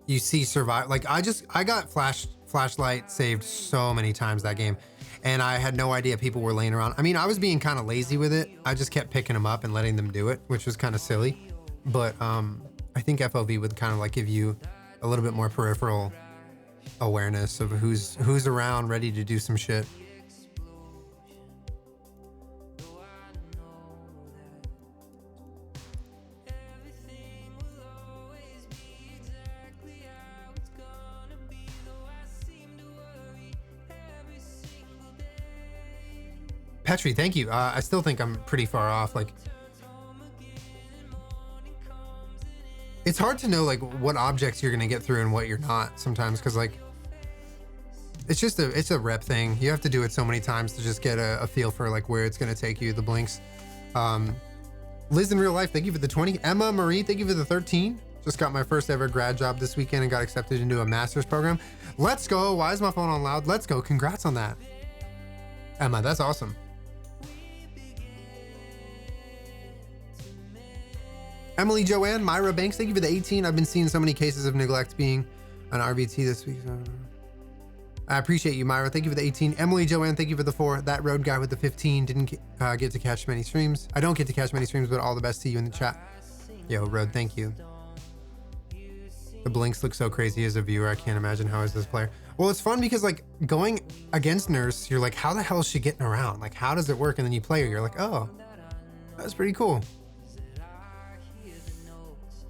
you see survive. Like I got flashlight saved so many times that game, and I had no idea people were laying around. I mean, I was being kind of lazy with it. I just kept picking them up and letting them do it, which was kind of silly. But I think FOV would kind of like give you a little bit more peripheral awareness of who's around, ready to do some shit. Petri, thank you. I still think I'm pretty far off. Like, it's hard to know like what objects you're gonna get through and what you're not sometimes, because like it's a rep thing. You have to do it so many times to just get a feel for like where it's gonna take you. The blinks. Liz in real life, thank you for the 20. Emma Marie, thank you for the 13. Just got my first ever grad job this weekend and got accepted into a master's program. Let's go. Why is my phone on loud? Let's go. Congrats on that, Emma. That's awesome. Emily Joanne, Myra Banks, thank you for the 18. I've been seeing so many cases of neglect being an RVT this week. I appreciate you, Myra. Thank you for the 18. Emily Joanne, thank you for the 4. That road guy with the 15 didn't get to catch many streams. I don't get to catch many streams, but all the best to you in the chat. Yo, Road, thank you. The blinks look so crazy as a viewer. I can't imagine how is this player. Well, it's fun because like going against Nurse, you're like, how the hell is she getting around? Like, how does it work? And then you play her, you're like, oh, that's pretty cool.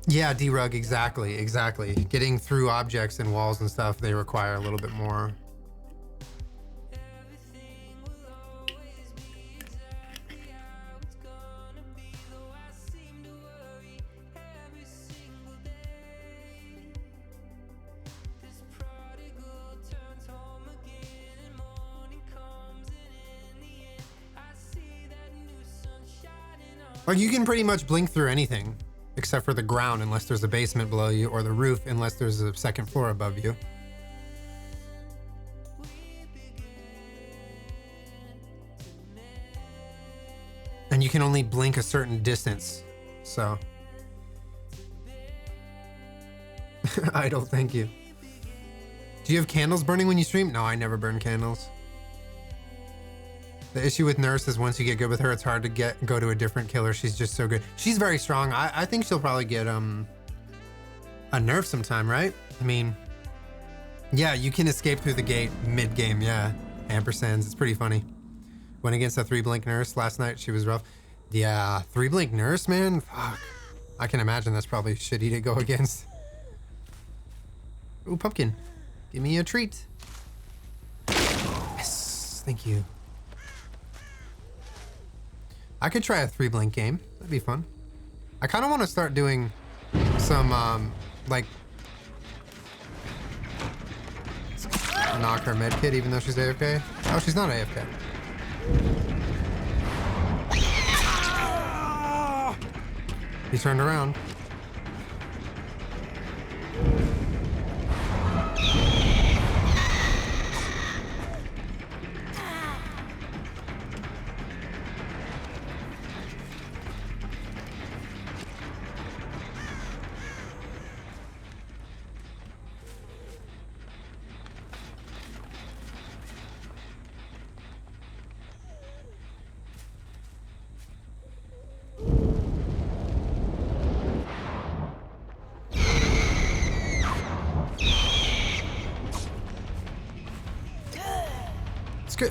Yeah, D-Rug, exactly. Getting through objects and walls and stuff, they require a little bit more. Like you can pretty much blink through anything. Except for the ground, unless there's a basement below you, or the roof, unless there's a second floor above you. And you can only blink a certain distance, so. Idle, thank you. Do you have candles burning when you stream? No, I never burn candles. The issue with Nurse is once you get good with her, it's hard to go to a different killer. She's just so good. She's very strong. I think she'll probably get a nerf sometime, right? I mean, yeah, you can escape through the gate mid-game, yeah. Ampersands, it's pretty funny. Went against a 3-blink Nurse last night. She was rough. Yeah, 3-blink Nurse, man? Fuck. I can imagine that's probably shitty to go against. Ooh, pumpkin. Give me a treat. Yes, thank you. I could try a 3-blink game. That'd be fun. I kind of want to start doing some, like, knock her med kit even though she's AFK. Oh, she's not AFK. He turned around.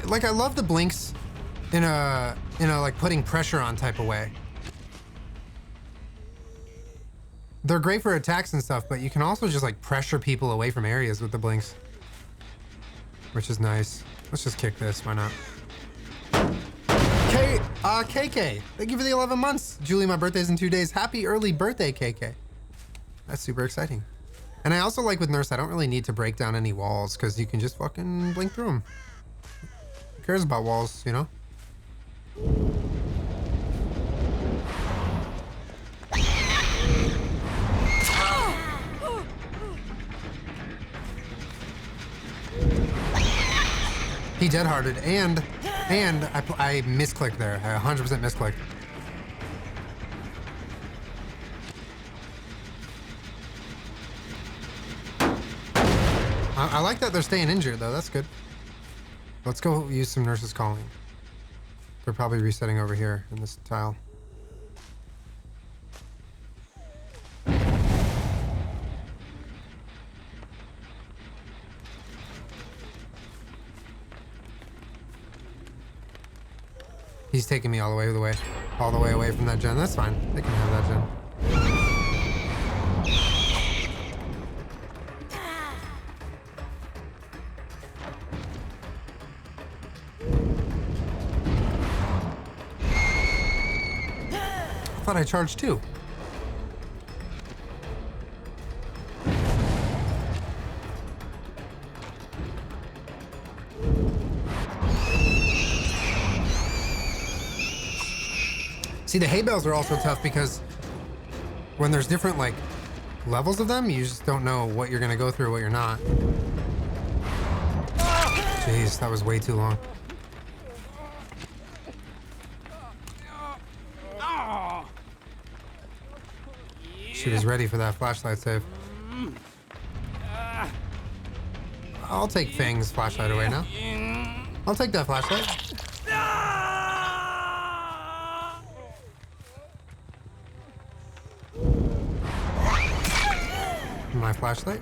Like, I love the blinks in a like putting pressure on type of way. They're great for attacks and stuff, but you can also just like pressure people away from areas with the blinks, which is nice. Let's just kick this. Why not? KK, thank you for the 11 months. Julie, my birthday's in 2 days. Happy early birthday, KK. That's super exciting. And I also like with Nurse, I don't really need to break down any walls because you can just fucking blink through them. Who cares about walls, you know? He dead-hearted, and I misclicked there. I 100% misclicked. I like that they're staying injured, though. That's good. Let's go use some nurses calling. They're probably resetting over here in this tile. He's taking me all the way away from that gen. That's fine. They can have that gen. I thought I charged too. See, the hay bales are also tough because when there's different like levels of them, you just don't know what you're gonna go through, what you're not. Jeez, that was way too long. She was ready for that flashlight save. I'll take Fang's flashlight away now. I'll take that flashlight. My flashlight.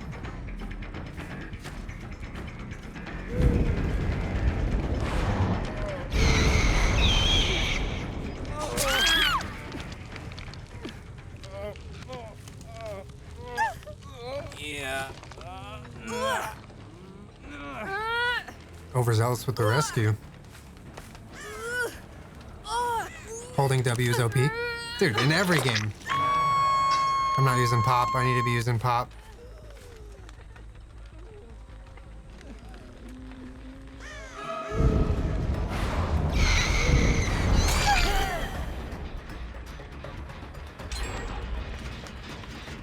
Overzealous with the rescue. Holding W is OP. Dude, in every game. I'm not using pop. I need to be using pop.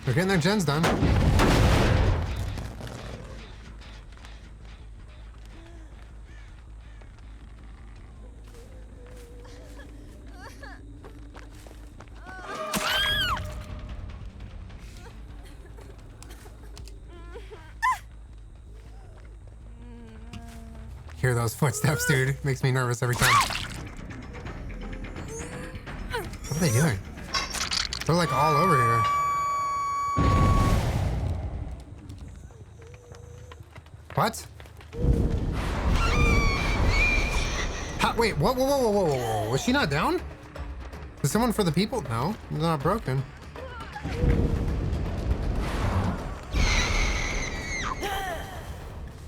They're getting their gens done. Hear those footsteps, dude. Makes me nervous every time. What are they doing? They're like all over here. What? Wait, what? Whoa. Was she not down? Is someone for the people? No, they're not broken.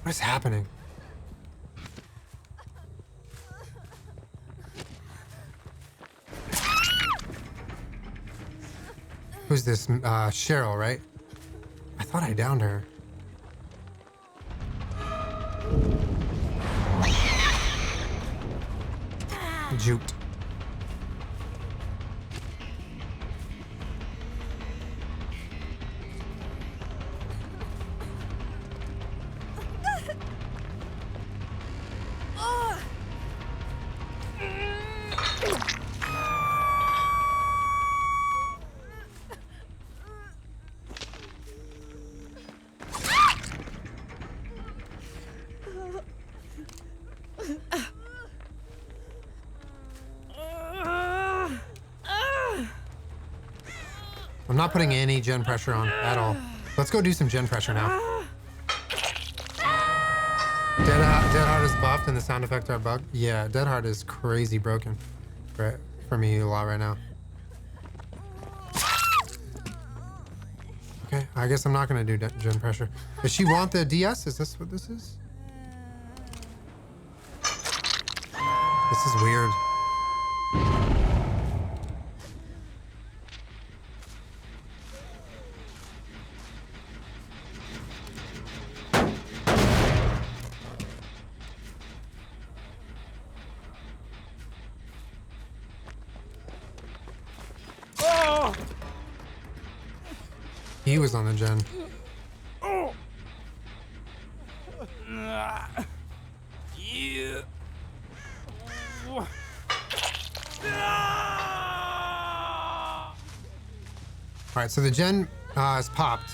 What is happening? Who's this? Cheryl, right? I thought I downed her. Juked. I'm not putting any gen pressure on at all. Let's go do some gen pressure now. Dead Heart is buffed and the sound effects are bugged. Yeah, Dead Heart is crazy broken for me a lot right now. Okay, I guess I'm not gonna do gen pressure. Does she want the DS? Is this what this is? This is weird. He was on the gen. Yeah. right, so the gen is popped.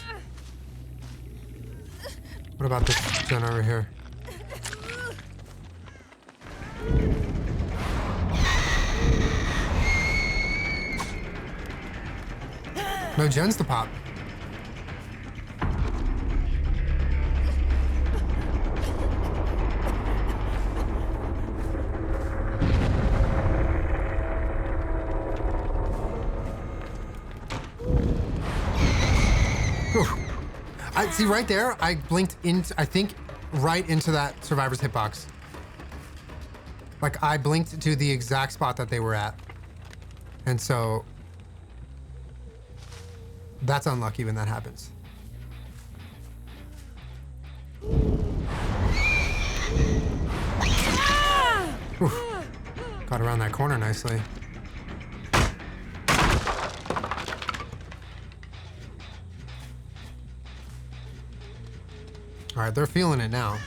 What about this gen over here? No gens to pop. I see right there. I blinked into, I think, right into that survivor's hitbox. Like I blinked to the exact spot that they were at, and so that's unlucky when that happens. Oof. Got around that corner nicely. All right, they're feeling it now.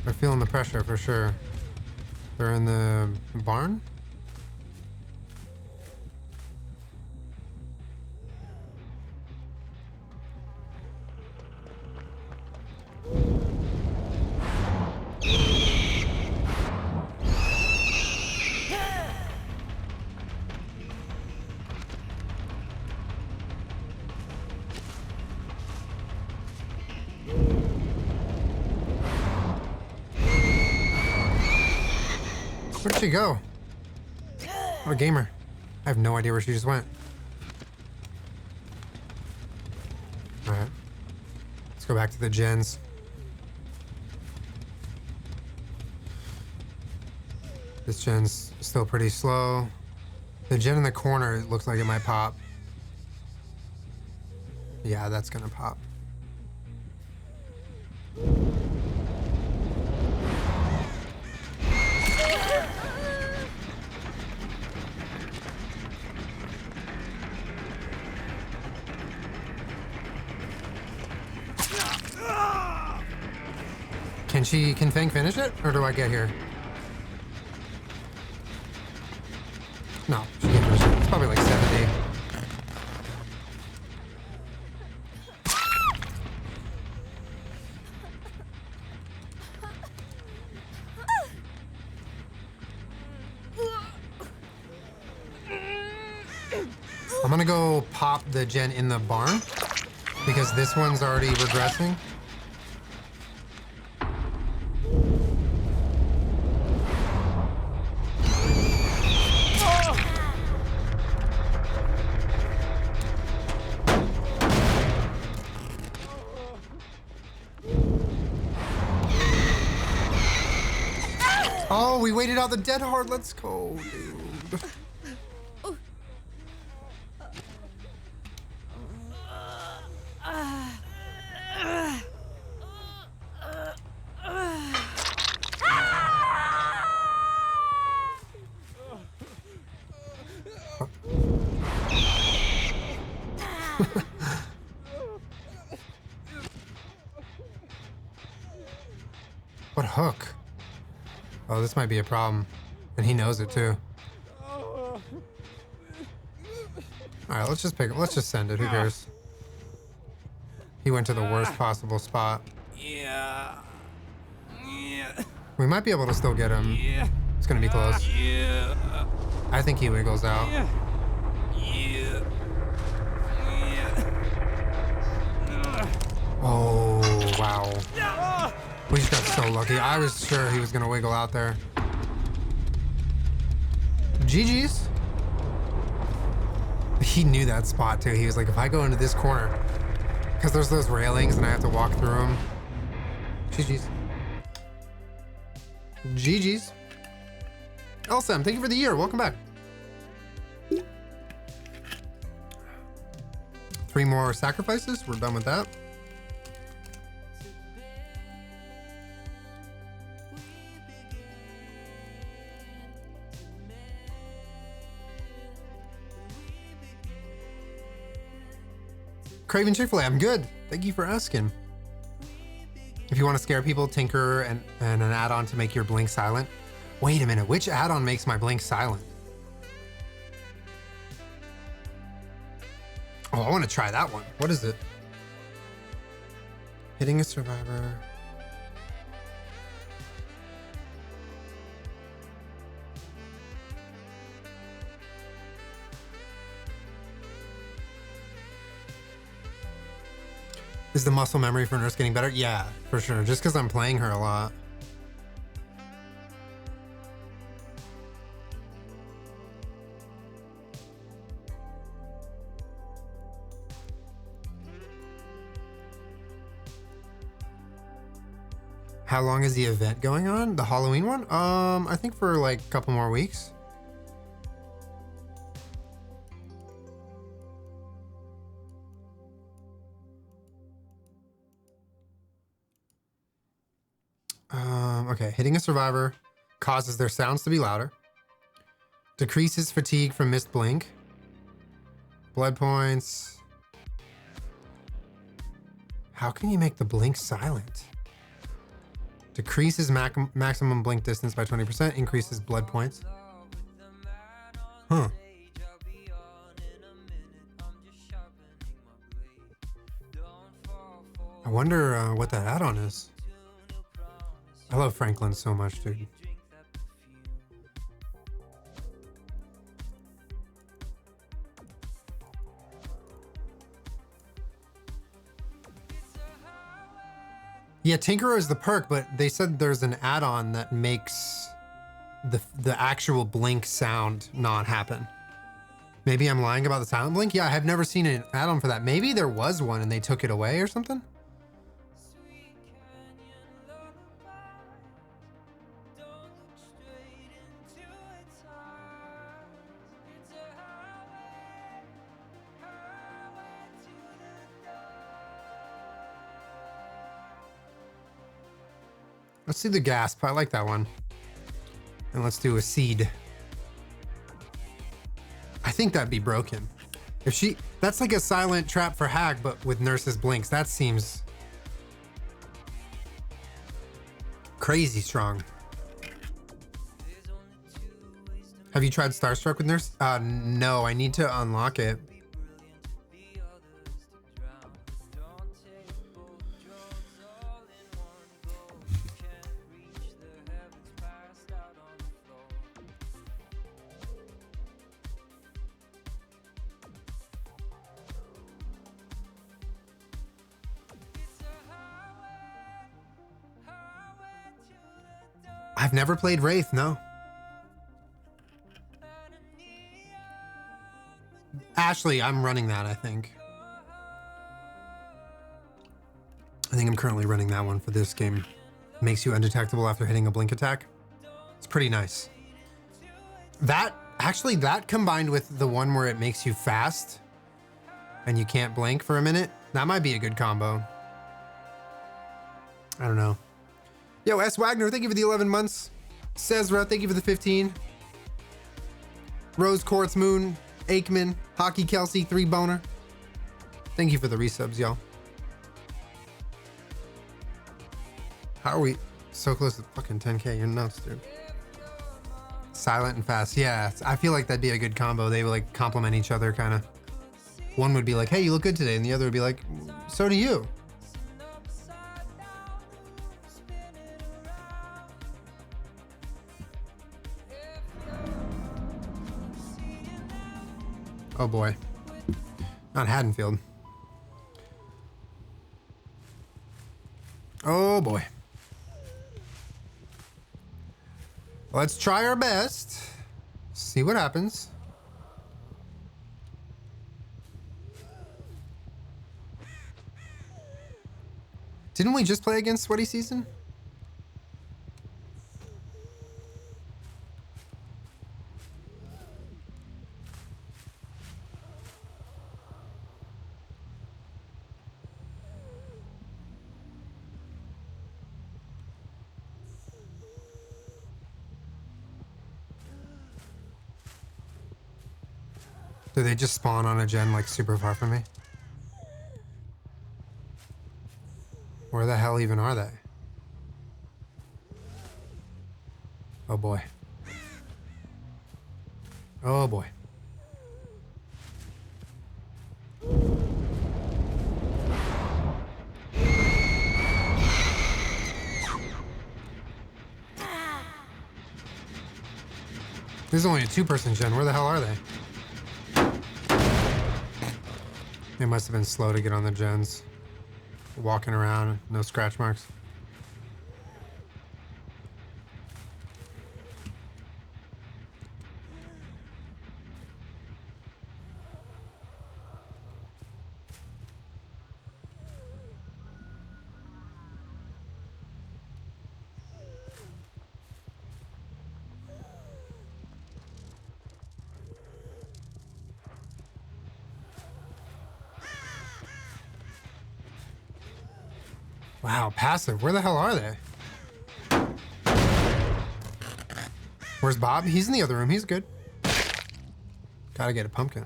They're feeling the pressure for sure. They're in the barn? Where'd she go? What a gamer. I have no idea where she just went. Alright. Let's go back to the gens. This gen's still pretty slow. The gen in the corner looks like it might pop. Yeah, that's gonna pop. Can Fang finish it, or do I get here? No, she can't finish it. It's probably like 70. I'm gonna go pop the gen in the barn because this one's already regressing. Oh, we waited out the dead hard. Let's go, dude. What hook? Oh, this might be a problem. And he knows it too. Alright, let's just pick it. Let's just send it. Who cares? He went to the worst possible spot. Yeah. We might be able to still get him. Yeah. It's gonna be close. Yeah. I think he wiggles out. Yeah. Oh, wow. We just got so lucky. I was sure he was gonna wiggle out there. GG's. He knew that spot too. He was like, if I go into this corner, because there's those railings and I have to walk through them. GG's. GG's. Elsem, thank you for the year. Welcome back. 3 more sacrifices. We're done with that. Craven Chick-fil-A, I'm good. Thank you for asking. If you want to scare people, Tinker and an add-on to make your blink silent. Wait a minute, which add-on makes my blink silent? Oh, I want to try that one. What is it? Hitting a survivor. Is the muscle memory for Nurse getting better? Yeah, for sure. Just because I'm playing her a lot. How long is the event going on? The Halloween one? I think for like a couple more weeks. Okay, hitting a survivor causes their sounds to be louder. Decreases fatigue from missed blink. Blood points. How can you make the blink silent? Decreases maximum blink distance by 20%, increases blood points. Huh. I wonder what that add-on is. I love Franklin so much, dude. Yeah, Tinkerer is the perk, but they said there's an add-on that makes the actual blink sound not happen. Maybe I'm lying about the silent blink? Yeah, I have never seen an add-on for that. Maybe there was one and they took it away or something? Let's do the gasp. I like that one. And let's do a seed. I think that'd be broken. If she, that's like a silent trap for Hag, but with Nurse's blinks. That seems crazy strong. Have you tried Starstruck with Nurse? No, I need to unlock it. I've never played Wraith, no. Ashley, I'm running that, I think. I think I'm currently running that one for this game. Makes you undetectable after hitting a blink attack. It's pretty nice. That, actually, that combined with the one where it makes you fast and you can't blink for a minute, that might be a good combo. I don't know. Yo, S. Wagner, thank you for the 11 months. Cezra, thank you for the 15. Rose Quartz Moon, Aikman, Hockey Kelsey, 3 boner. Thank you for the resubs, y'all. How are we so close to fucking 10K? You're nuts, dude. Silent and fast. Yeah, I feel like that'd be a good combo. They would like complement each other, kind of. One would be like, hey, you look good today. And the other would be like, so do you. Oh boy. Not Haddonfield. Oh boy. Let's try our best. See what happens. Didn't we just play against Sweaty Season? Do they just spawn on a gen like super far from me? Where the hell even are they? Oh boy. Oh boy. This is only a 2-person gen. Where the hell are they? They must have been slow to get on the gens. Walking around, no scratch marks. Wow, passive. Where the hell are they? Where's Bob? He's in the other room. He's good. Gotta get a pumpkin.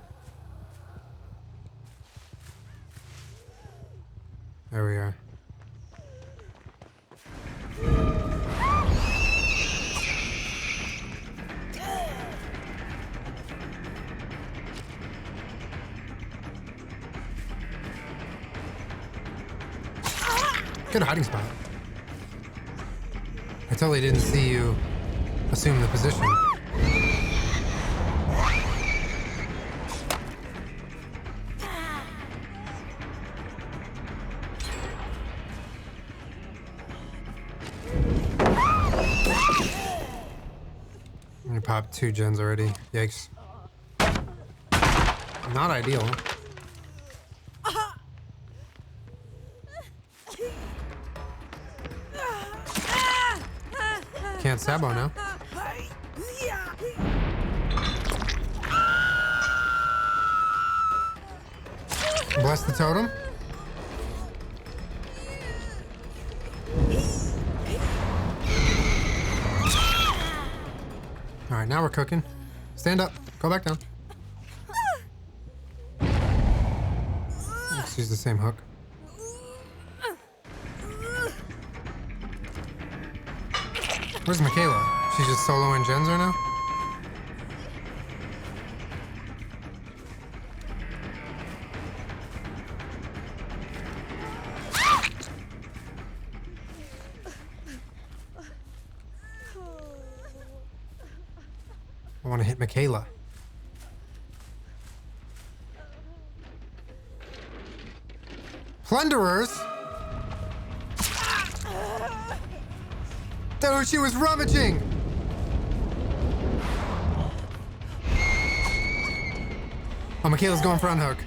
There we are. Good hiding spot. I totally didn't see you assume the position. You popped 2 gens already. Yikes. Not ideal. Can't Sabo now. Bless the totem. All right, now we're cooking. Stand up. Go back down. Let's use the same hook. Where's Michaela? She's just soloing gens right now? I want to hit Michaela. Plunderers? Dude, she was rummaging! Oh, Michaela's going for unhook.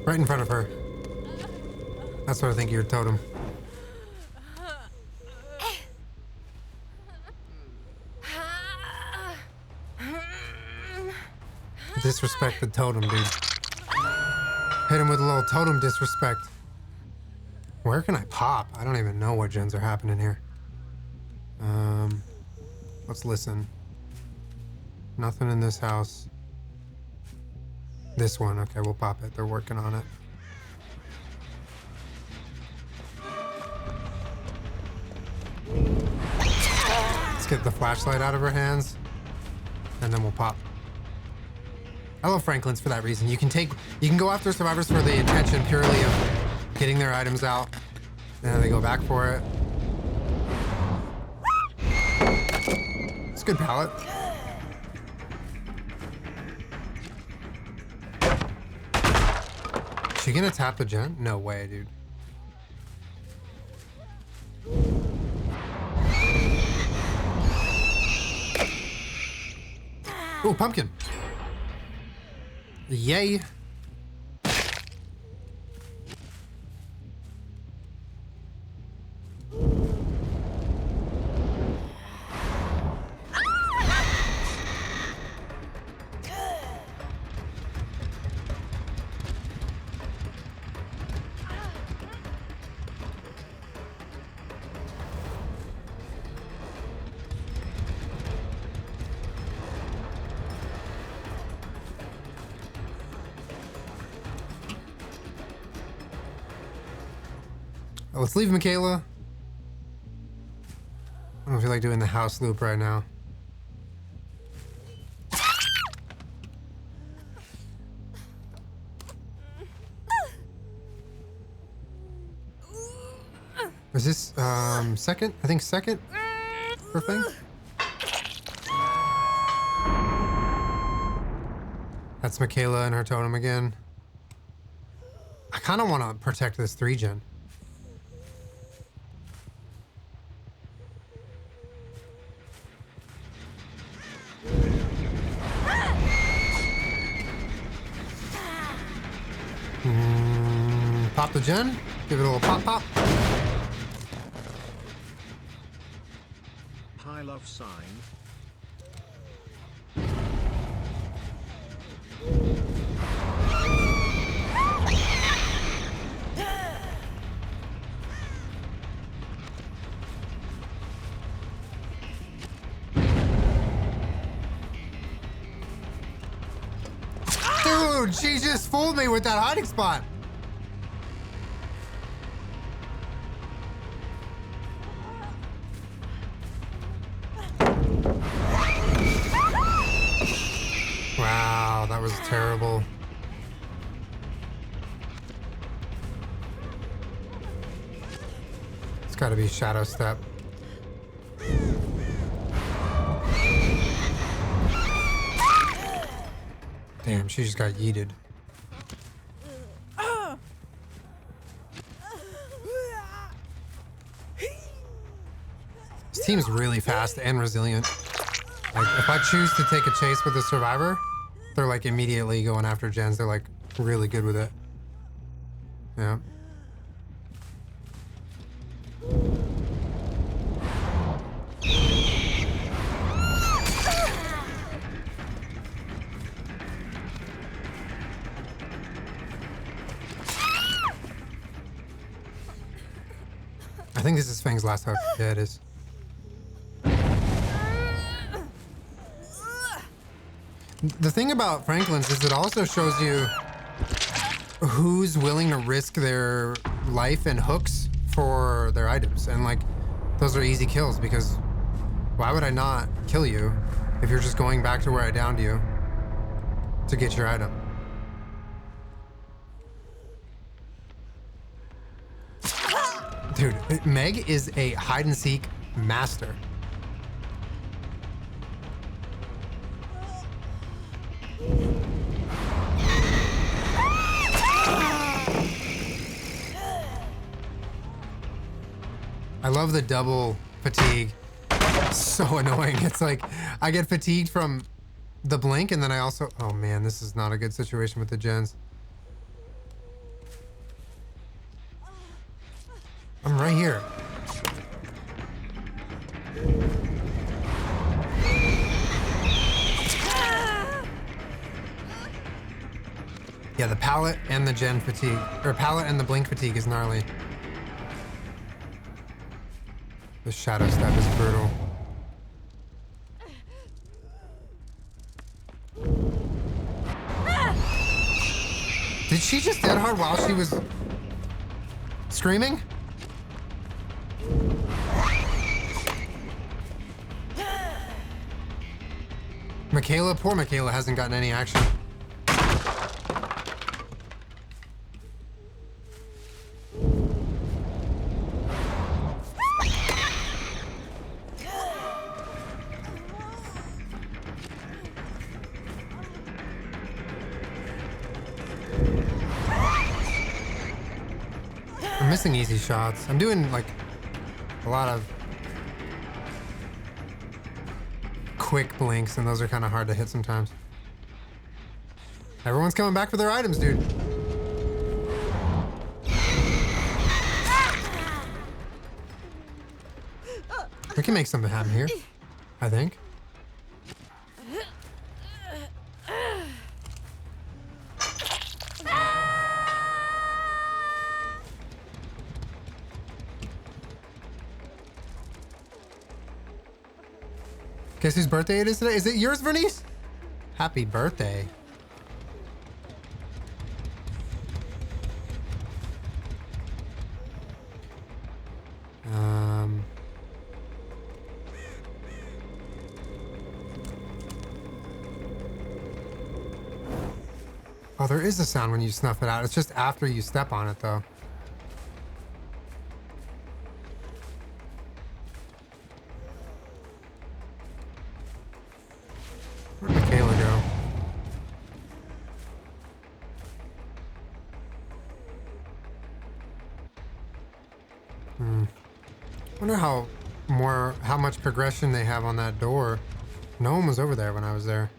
Right in front of her. That's what I think of your totem. Disrespect the totem, dude. Hit him with a little totem disrespect. Where can I pop? I don't even know what gens are happening here. Let's listen. Nothing in this house. This one, okay, we'll pop it. They're working on it. Let's get the flashlight out of her hands, and then we'll pop. I love Franklin's for that reason. You can go after survivors for the intention purely of getting their items out, and then they go back for it. It's a good palette. She gonna tap the gen? No way, dude. Ooh, pumpkin. Yay. Let's leave Michaela. I don't feel like doing the house loop right now. Is this second? I think second for thing. That's Michaela and her totem again. I kind of want to protect this 3-gen. Pop the gen. Give it a little pop pop. High love sign. Dude, she just fooled me with that hiding spot. Wow, that was terrible. It's got to be Shadow Step. Damn, she just got yeeted. This team's really fast and resilient. Like, if I choose to take a chase with a survivor, they're like immediately going after gens. They're like really good with it. Yeah. I think this is Fang's last hook. Yeah, it is. The thing about Franklin's is it also shows you who's willing to risk their life and hooks for their items. And like, those are easy kills because why would I not kill you if you're just going back to where I downed you to get your item? Dude, Meg is a hide and seek master. I love the double fatigue. So annoying. It's like I get fatigued from the blink and then I also, oh man, this is not a good situation with the gens. I'm right here. Yeah, the pallet and the gen fatigue, or pallet and the blink fatigue is gnarly. The shadow step is brutal. Did she just dead hard while she was screaming? Michaela, poor Michaela hasn't gotten any action. I'm missing easy shots. I'm doing like a lot of quick blinks and those are kind of hard to hit sometimes. Everyone's coming back for their items, dude. We can make something happen here, I think. Guess whose birthday it is today? Is it yours, Vernice? Happy birthday. there is a sound when you snuff it out. It's just after you step on it, though. Where'd Michaela go? Wonder how much progression they have on that door. No one was over there when I was there.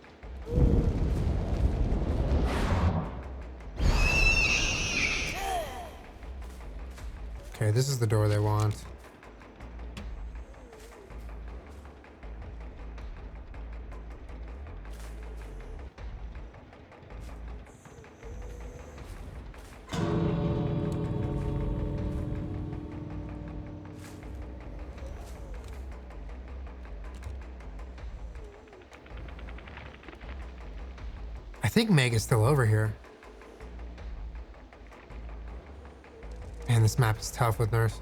Okay, this is the door they want. I think Meg is still over here. Man, this map is tough with Nurse.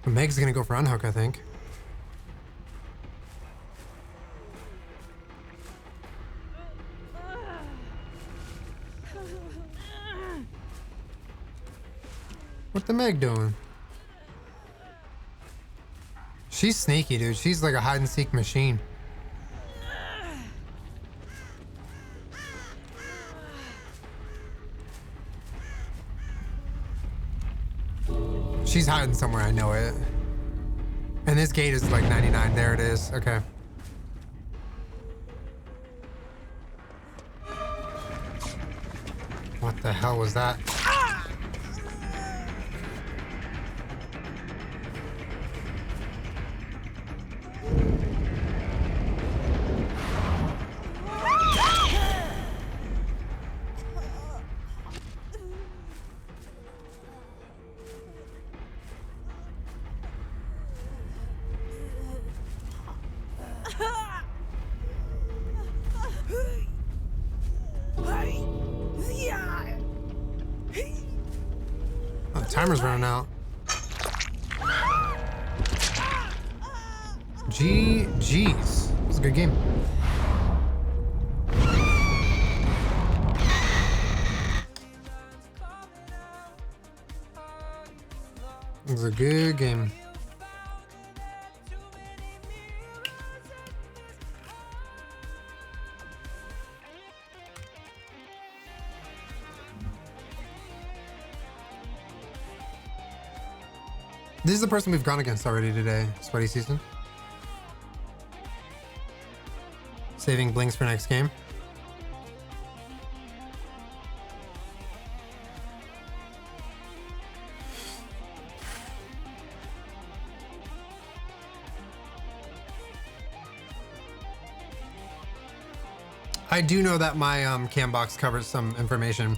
Meg's gonna go for unhook, I think. What the Meg doing? She's sneaky, dude. She's like a hide and seek machine. She's hiding somewhere, I know it. And this gate is like 99. There it is. Okay. What the hell was that? Timer's running out. GG's. It was a good game. It was a good game. This is the person we've gone against already today, Sweaty Season. Saving blinks for next game. I do know that my cam box covers some information.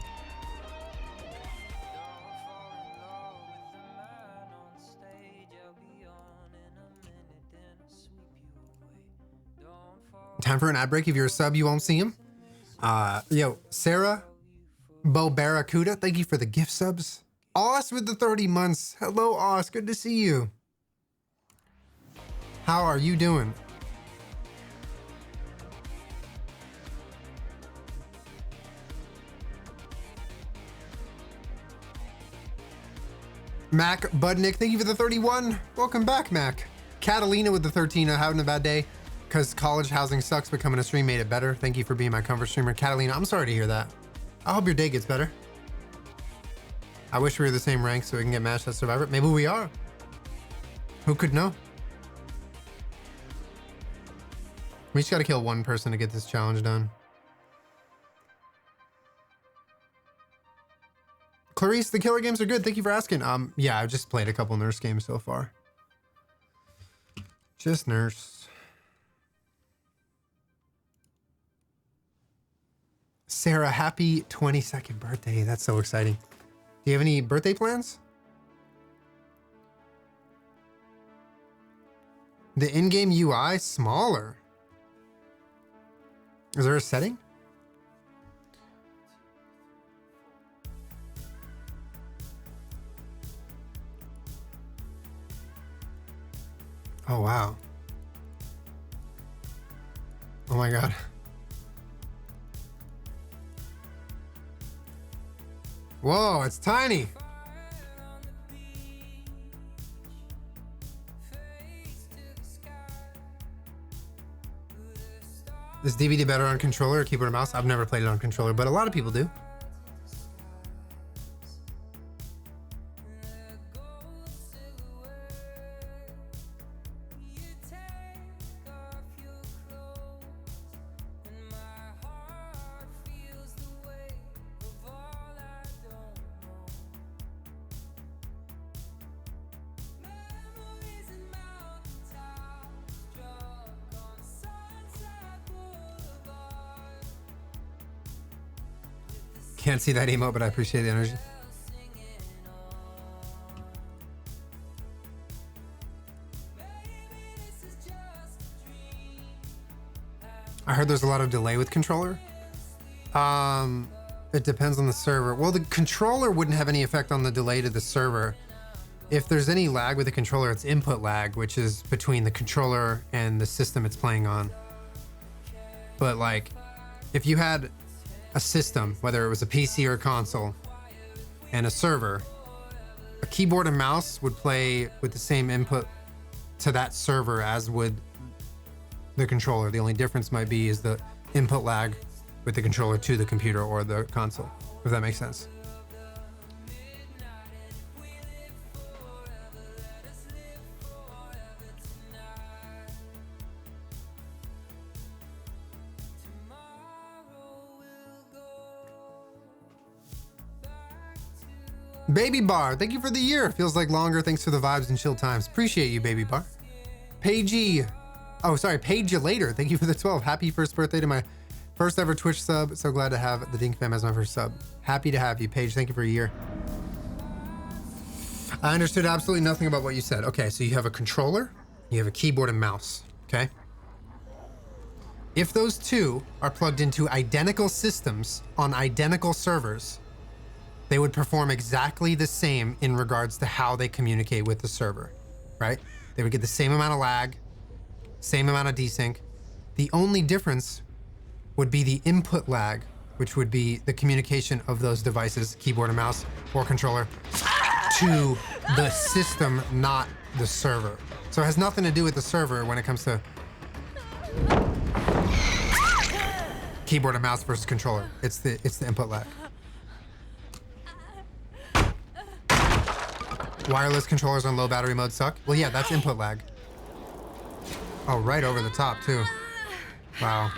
Time for an ad break. If you're a sub, you won't see him. Yo, Sarah Bobaracuda, thank you for the gift subs. Os with the 30 months. Hello, Os. Good to see you. How are you doing? Mac Budnick, thank you for the 31. Welcome back, Mac. Catalina with the 13. Having a bad day because college housing sucks. Becoming a stream made it better. Thank you for being my comfort streamer. Catalina, I'm sorry to hear that. I hope your day gets better. I wish we were the same rank so we can get matched at Survivor. Maybe we are. Who could know? We just gotta kill one person to get this challenge done. Clarice, the killer games are good. Thank you for asking. Yeah, I've just played a couple nurse games so far. Just nurse. Sarah, happy 22nd birthday. That's so exciting. Do you have any birthday plans? The in-game UI smaller. Is there a setting? Oh, wow. Oh my God. Whoa, it's tiny. Is DVD better on controller or keyboard and mouse? I've never played it on controller, but a lot of people do. Can't see that emote, but I appreciate the energy. I heard there's a lot of delay with controller. It depends on the server. Well, the controller wouldn't have any effect on the delay to the server. If there's any lag with the controller, it's input lag, which is between the controller and the system it's playing on. But like, if you had a system, whether it was a PC or a console, and a server, a keyboard and mouse would play with the same input to that server as would the controller. The only difference might be is the input lag with the controller to the computer or the console, if that makes sense. Baby Bar, thank you for the year. Feels like longer. Thanks for the vibes and chill times. Appreciate you, Baby Bar. Paige you later. Thank you for the 12. Happy first birthday to my first ever Twitch sub. So glad to have the Dink Fam as my first sub. Happy to have you, Paige. Thank you for a year. I understood absolutely nothing about what you said. Okay, so you have a controller, you have a keyboard and mouse, okay? If those two are plugged into identical systems on identical servers, they would perform exactly the same in regards to how they communicate with the server, right? They would get the same amount of lag, same amount of desync. The only difference would be the input lag, which would be the communication of those devices, keyboard and mouse or controller, to the system, not the server. So it has nothing to do with the server when it comes to keyboard and mouse versus controller. It's the input lag. Wireless controllers on low battery mode suck. Well, yeah, that's input lag. Oh, right over the top too. Wow.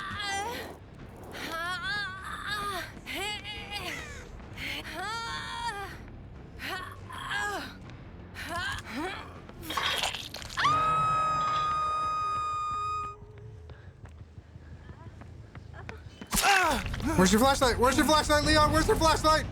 Where's your flashlight? Where's your flashlight, Leon? Where's your flashlight?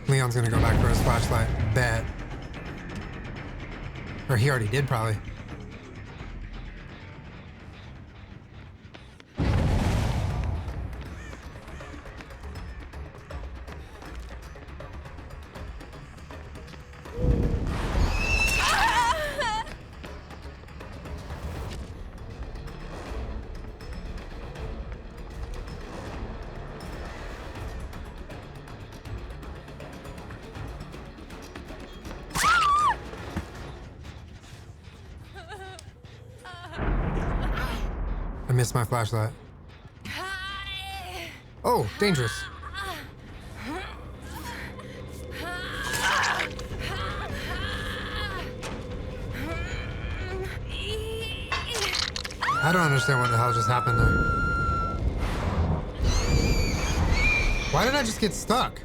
Leon's gonna go back for his flashlight. Bet. Or he already did, probably. missed my flashlight. Oh, dangerous. I don't understand what the hell just happened there. Why did I just get stuck?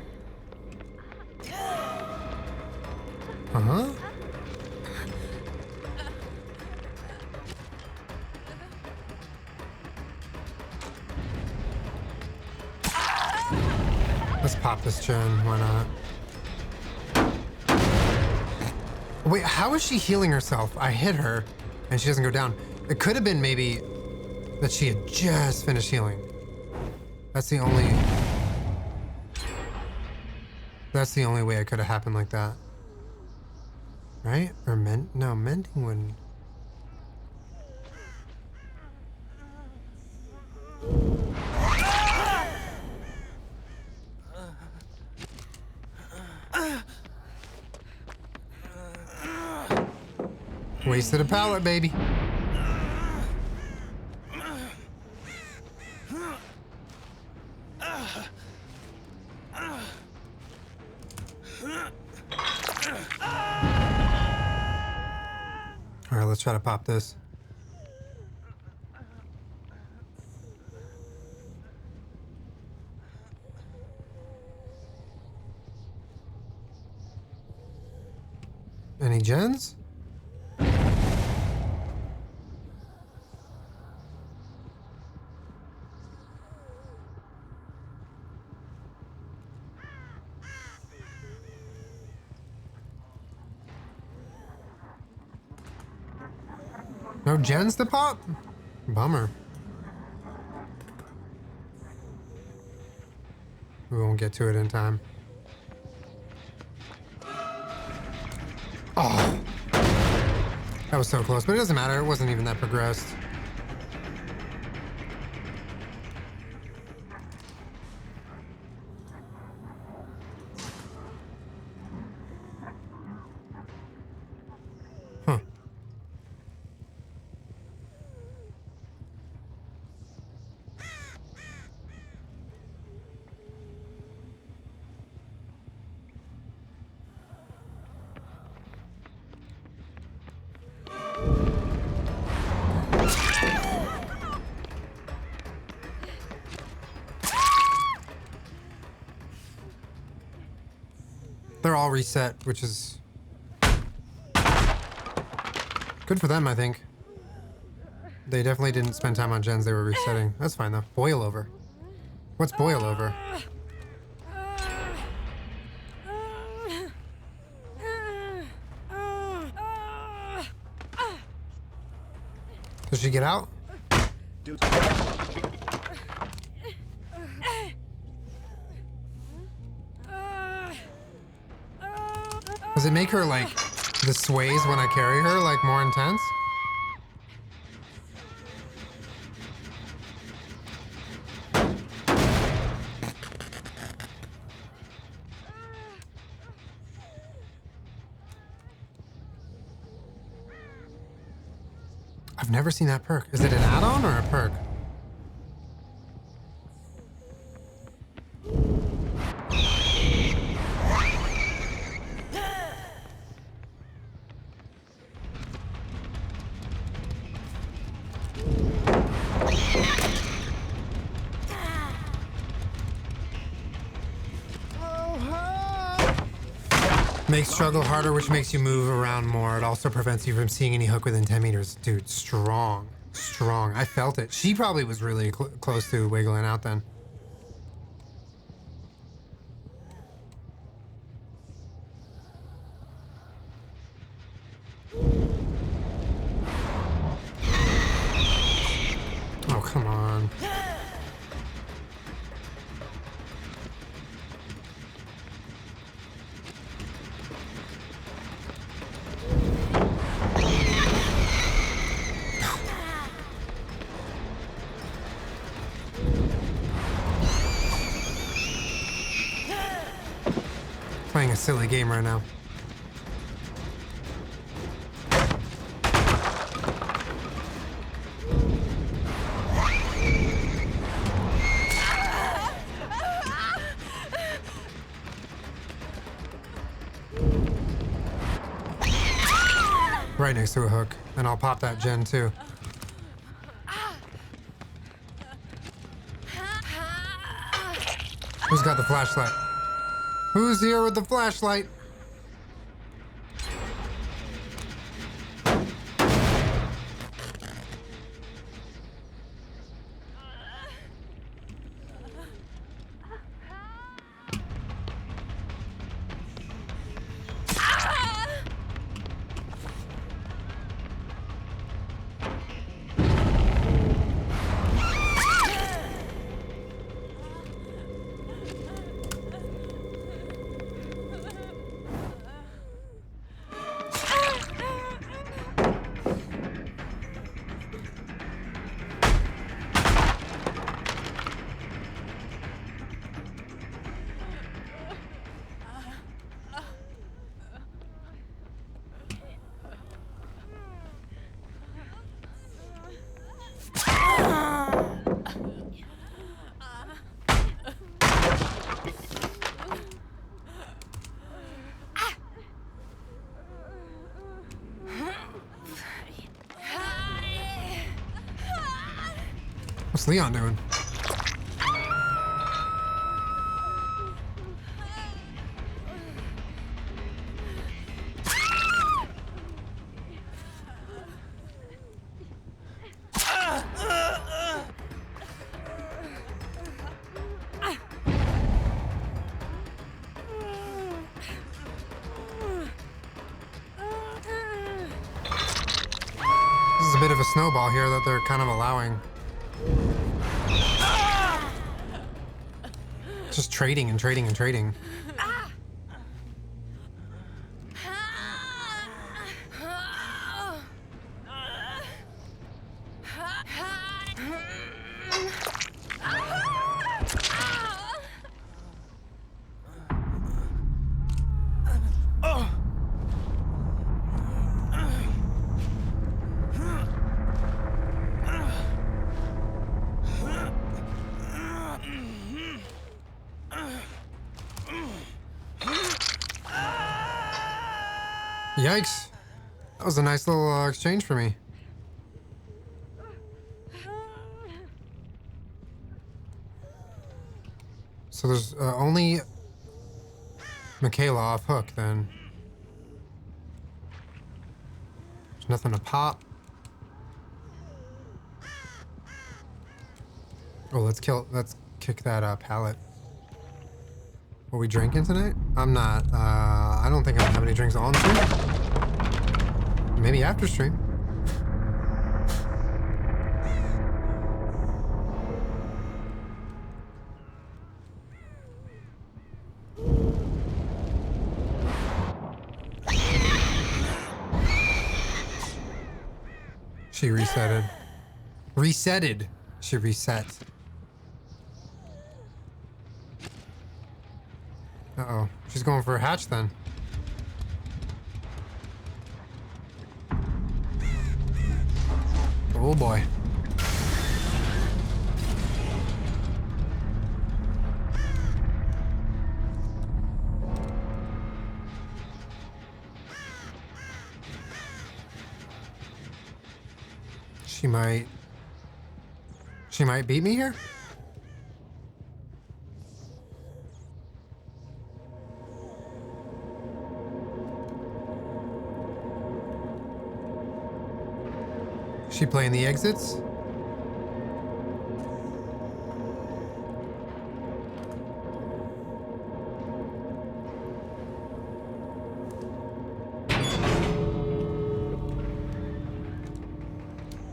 Uh-huh. Let's pop this chin, why not? Wait, how is she healing herself? I hit her and she doesn't go down. It could have been maybe that she had just finished healing. That's the only way it could have happened like that. Right? Or no, mending wouldn't. Wasted a pallet, baby. All right, let's try to pop this. Any gens? No gens to pop? Bummer. We won't get to it in time. Oh. That was so close, but it doesn't matter. It wasn't even that progressed. Huh. They're all reset, which is good for them, I think. They definitely didn't spend time on gens they were resetting. That's fine though. Boil over. What's boil over? Does she get out? Does it make her like the sways when I carry her like more intense? I've never seen that perk. Is it an add-on or a perk? Makes struggle harder, which makes you move around more. It also prevents you from seeing any hook within 10 meters. Dude, strong. Strong. I felt it. She probably was really close to wiggling out then. Oh, come on. Playing a silly game right now. right next to a hook, and I'll pop that gen too. Who's got the flashlight? Who's here with the flashlight? What's Leon doing? This is a bit of a snowball here that they're kind of allowing. Just trading and trading and trading. Yikes. That was a nice little exchange for me. So there's only Michaela off hook then. There's nothing to pop. Oh, let's kick that pallet. Are we drinking tonight? I'm not. I don't think I have any drinks on stream. Maybe after stream. She resetted. Resetted. She reset. Uh-oh. She's going for a hatch then. Oh boy. She might beat me here? She playing the exits?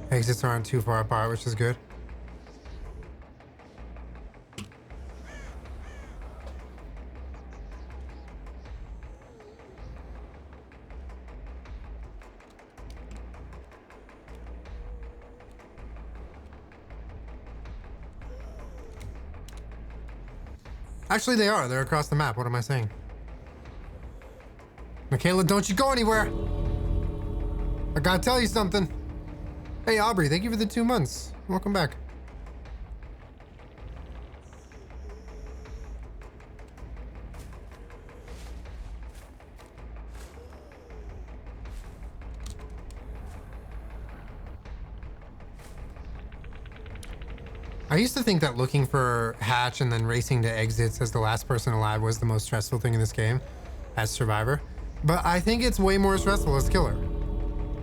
Exits aren't too far apart, which is good. Actually, they are. They're across the map. What am I saying? Michaela, don't you go anywhere! I gotta tell you something. Hey, Aubrey, thank you for the 2 months. Welcome back. I used to think that looking for hatch and then racing to exits as the last person alive was the most stressful thing in this game as survivor. But I think it's way more stressful as killer.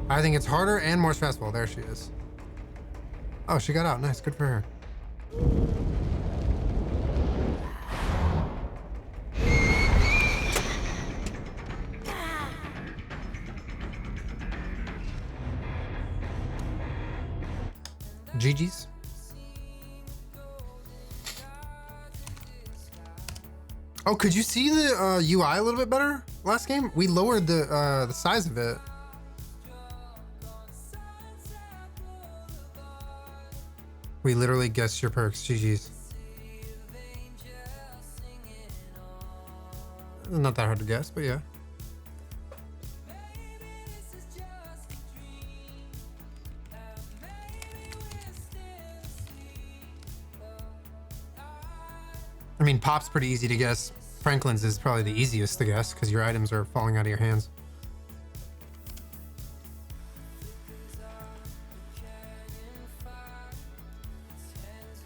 I think it's harder and more stressful. There she is. Oh, she got out. Nice. Good for her. GG's. Oh, could you see the UI a little bit better last game? We lowered the size of it. We literally guessed your perks. GG's. Not that hard to guess, but yeah. I mean, Pop's pretty easy to guess. Franklin's is probably the easiest to guess because your items are falling out of your hands.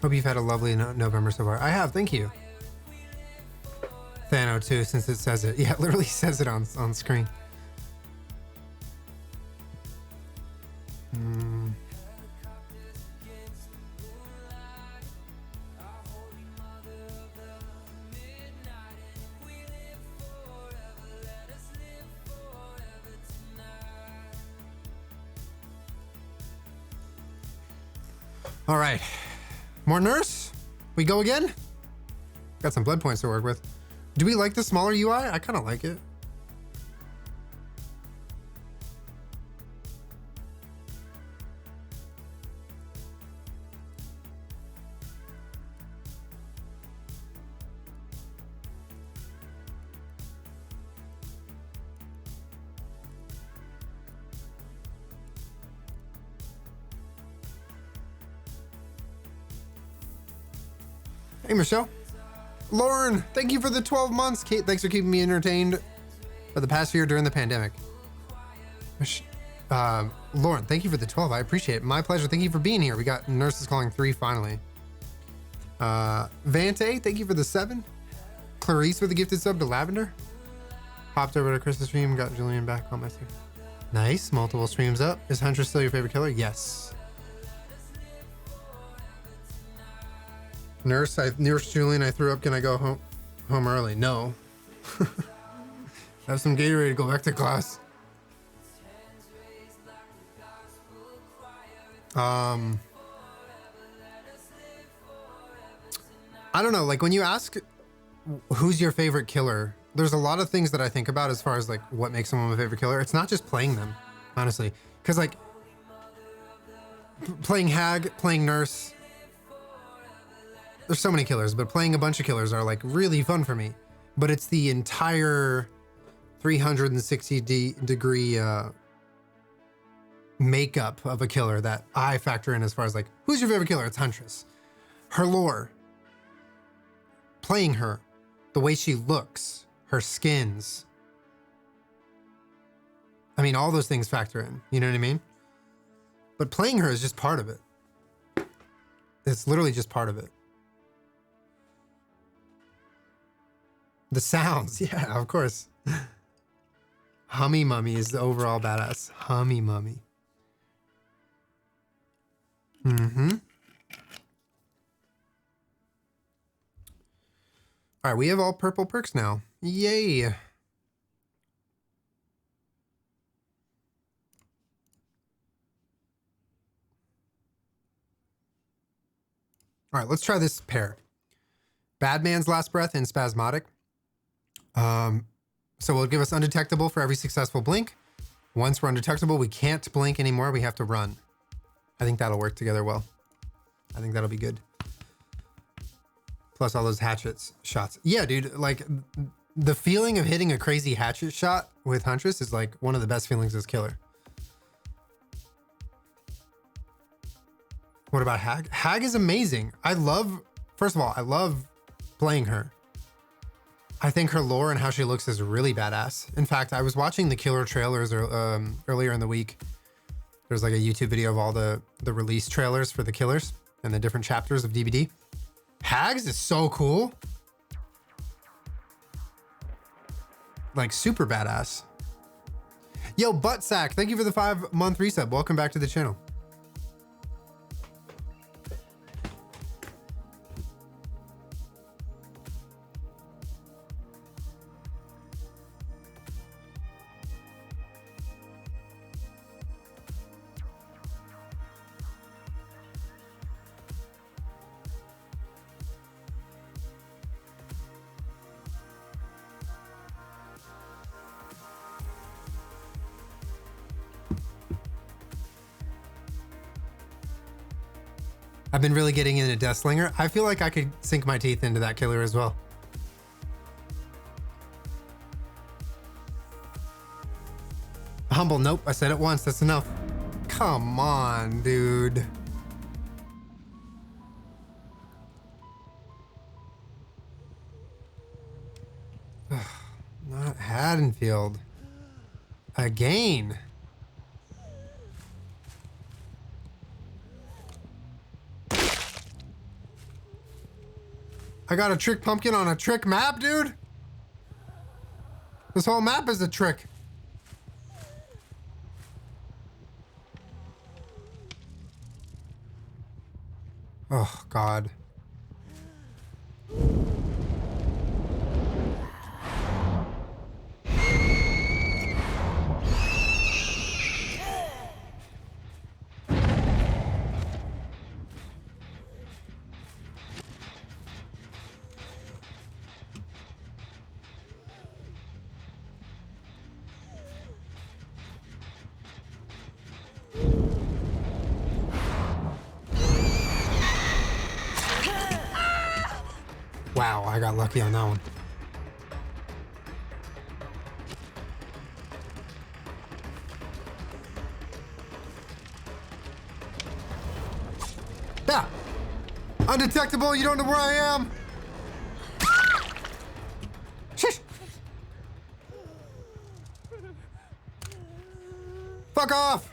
Hope you've had a lovely November so far. I have, thank you. Thano too, since it says it. Yeah, it literally says it on screen. All right, more nurse. We go again. Got some blood points to work with. Do we like the smaller UI? I kind of like it. Hey, Michelle. Lauren, thank you for the 12 months. Kate, thanks for keeping me entertained for the past year during the pandemic. Lauren, thank you for the 12. I appreciate it. My pleasure. Thank you for being here. We got Nurses Calling 3 finally. Vante, thank you for the 7. Clarice with a gifted sub to Lavender. Hopped over to Chris's stream, got Julian back on my stream. Nice. Multiple streams up. Is Huntress still your favorite killer? Yes. Nurse Julian, I threw up. Can I go home early? No. Have some Gatorade to go back to class. I don't know. Like when you ask who's your favorite killer, there's a lot of things that I think about as far as like what makes someone my favorite killer. It's not just playing them, honestly. Because like playing Hag, playing Nurse, there's so many killers, but playing a bunch of killers are like really fun for me. But it's the entire 360 degree makeup of a killer that I factor in as far as like, who's your favorite killer? It's Huntress. Her lore, playing her, the way she looks, her skins. I mean, all those things factor in, you know what I mean? But playing her is just part of it. It's literally just part of it. The sounds, yeah, of course. Hummy Mummy is the overall badass. Hummy Mummy. Mm-hmm. All right, we have all purple perks now. Yay. All right, let's try this pair. Badman's Last Breath and Spasmodic. So it'll give us undetectable for every successful blink. Once we're undetectable, we can't blink anymore. We have to run. I think that'll work together well. I think that'll be good. Plus all those hatchet shots. Yeah, dude, like the feeling of hitting a crazy hatchet shot with Huntress is like one of the best feelings as killer. What about Hag? Hag is amazing. First of all, I love playing her. I think her lore and how she looks is really badass. In fact, I was watching the killer trailers earlier in the week. There's like a YouTube video of all the release trailers for the killers. and the different chapters of DBD. Hags is so cool. Like super badass. Yo, Buttsack, thank you for the 5-month resub. Welcome back to the channel. I've been really getting into Deathslinger. I feel like I could sink my teeth into that killer as well. Humble, nope. I said it once. That's enough. Come on, dude. Not Haddonfield. Again. I got a trick pumpkin on a trick map, dude. This whole map is a trick. Oh, God. Wow, I got lucky on that one. Yeah. Undetectable, you don't know where I am. Shush. Fuck off.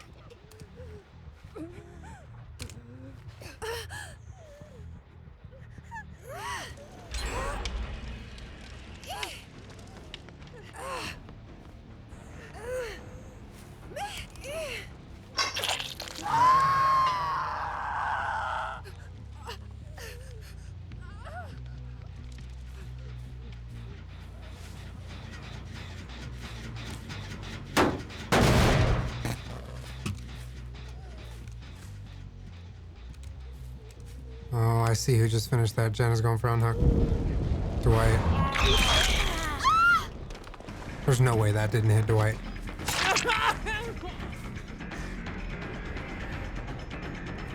Oh, I see who just finished that. Jen is going for unhook. Dwight. There's no way that didn't hit Dwight.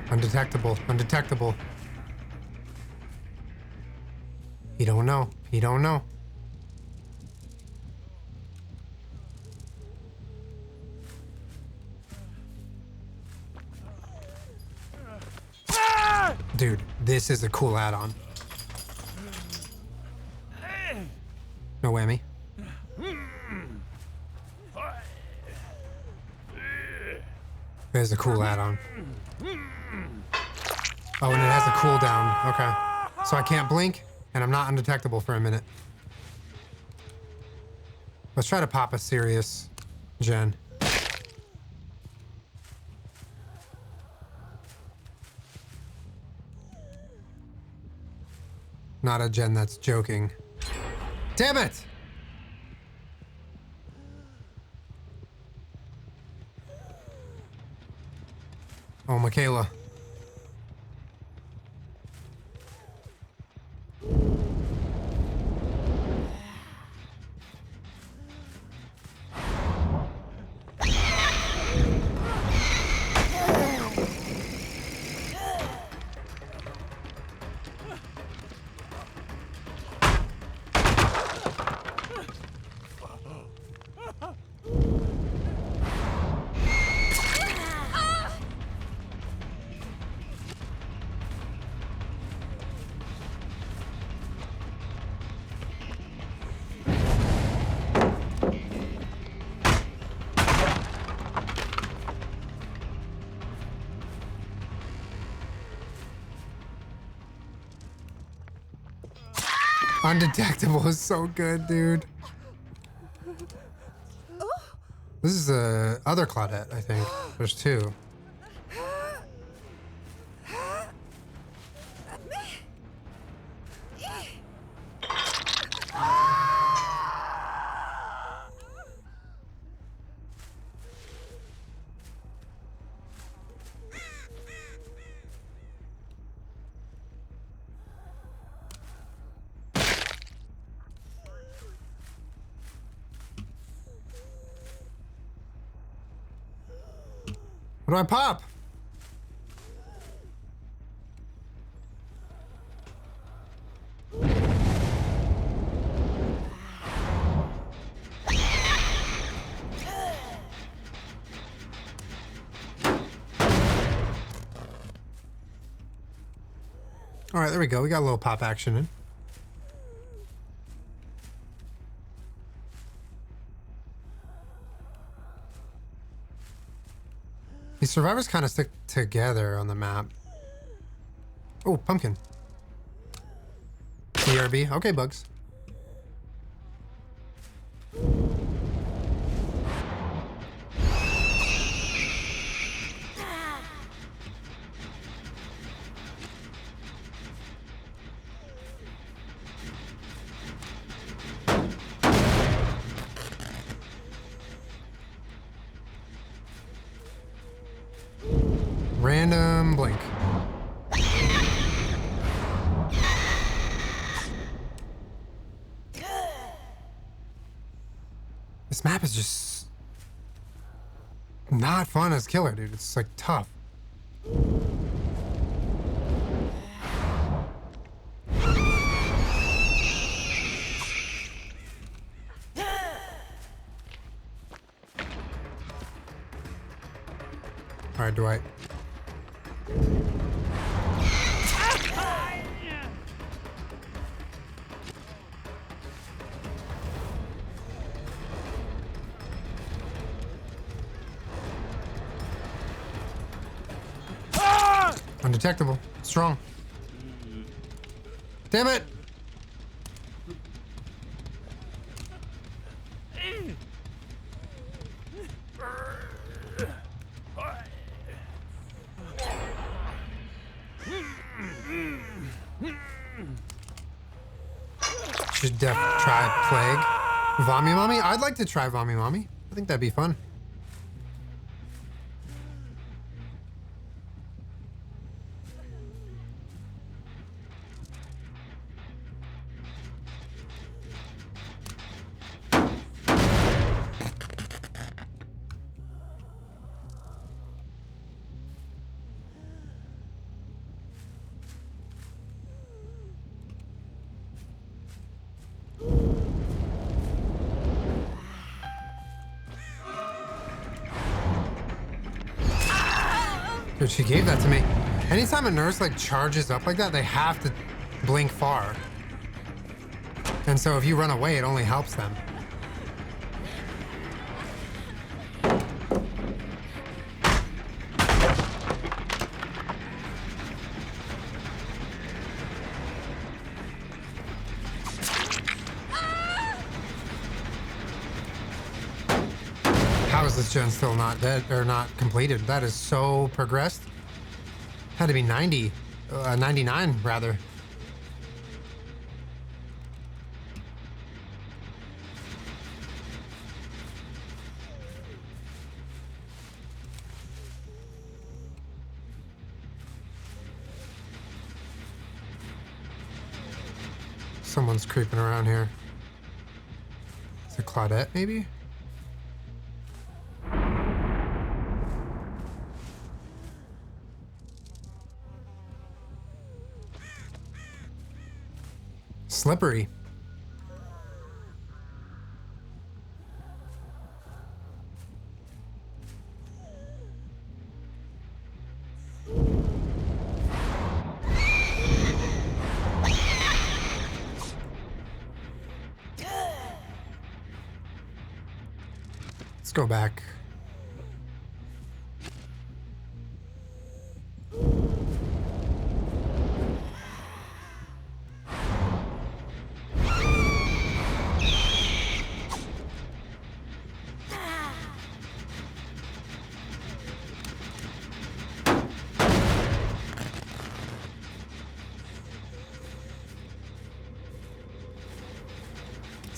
Undetectable. Undetectable. He don't know. He don't know. Dude, this is a cool add-on. No whammy. There's a cool add-on. Oh, and it has a cooldown. Okay. So I can't blink, and I'm not undetectable for a minute. Let's try to pop a serious Jen. Not a Jen that's joking. Damn it! Oh, Michaela. Undetectable is so good, dude. This is the other Claudette, I think. There's two. What do I pop? All right, there we go. We got a little pop action in. These survivors kind of stick together on the map. Oh, pumpkin. BRB. Okay, bugs. Random blink. This map is just not fun as killer, dude. It's like tough. All right, Dwight. Undetectable. Strong. Damn it! Should try Plague. Vommy Mommy? I'd like to try Vommy Mommy. I think that'd be fun. Dude, she gave that to me. Anytime a nurse like charges up like that, they have to blink far. And so if you run away, it only helps them. How is this gen still not dead or not completed? That is so progressed. Had to be 90, 99 rather. Someone's creeping around here. Is it Claudette maybe? Slippery. Let's go back.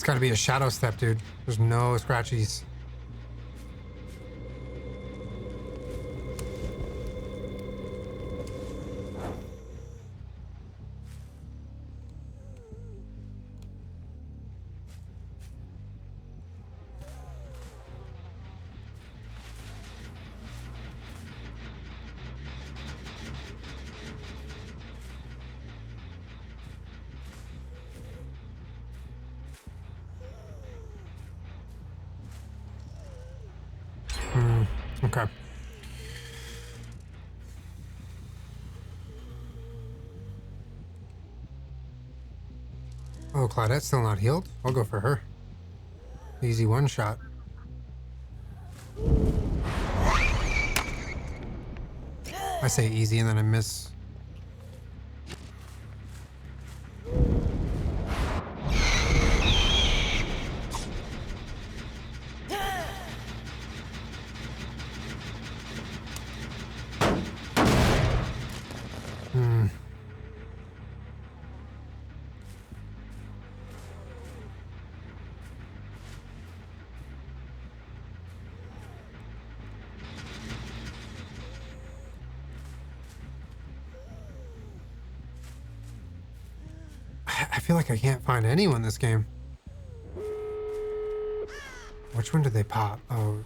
got to be a shadow step, dude. There's no scratchies. Okay. Oh, Claudette's still not healed? I'll go for her. Easy one shot. I say easy and then I miss. I feel like I can't find anyone this game. Which one did they pop? Oh.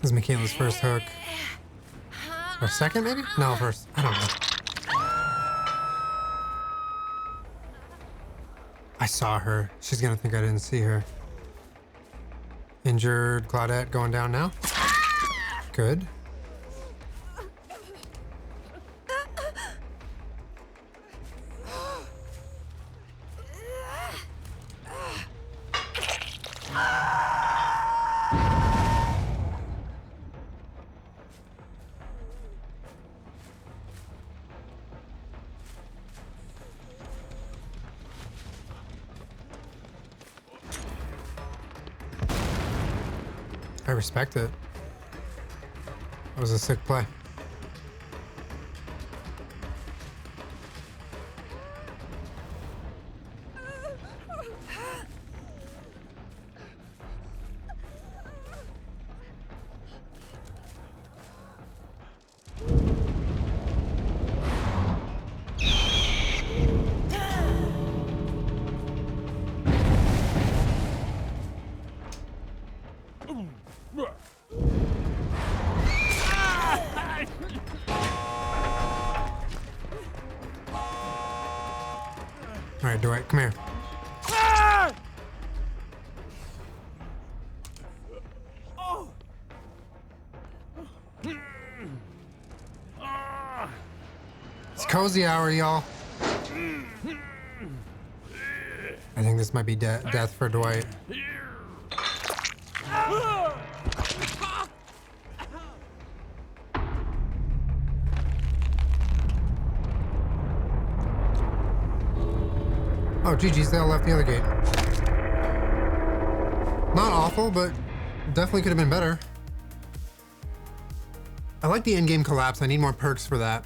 This is Michaela's first hook. Or second, maybe? No, first. I don't know. I saw her. She's gonna think I didn't see her. Injured Claudette going down now. Good. I respect it. That was a sick play. All right, Dwight, come here. It's cozy hour, y'all. I think this might be death for Dwight. Oh, GG's, they all left the other gate. Not awful, but definitely could have been better. I like the in-game collapse. I need more perks for that.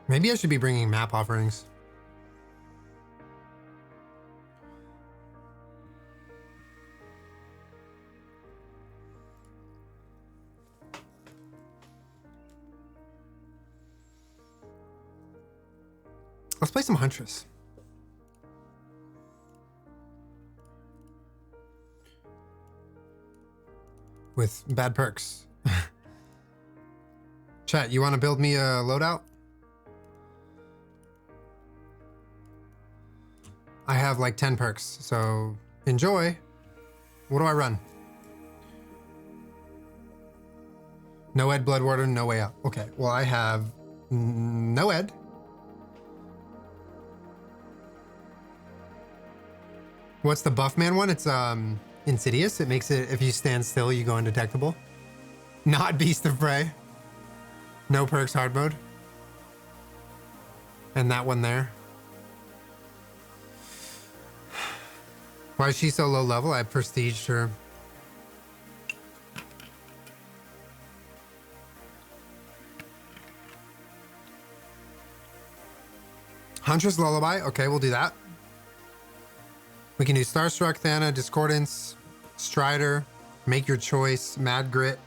Maybe I should be bringing map offerings. Let's play some Huntress. with bad perks. Chat, you want to build me a loadout? I have like 10 perks, so enjoy. What do I run? No Ed, Blood Warden, no way out. Okay, well I have no Ed. What's the buff man one? It's Insidious. It makes it, if you stand still, you go undetectable. Not Beast of Prey. No perks hard mode. And that one there. Why is she so low level? I prestiged her. Huntress Lullaby. Okay, we'll do that. We can do Starstruck, Thana, Discordance, Strider, Make Your Choice, Mad Grit,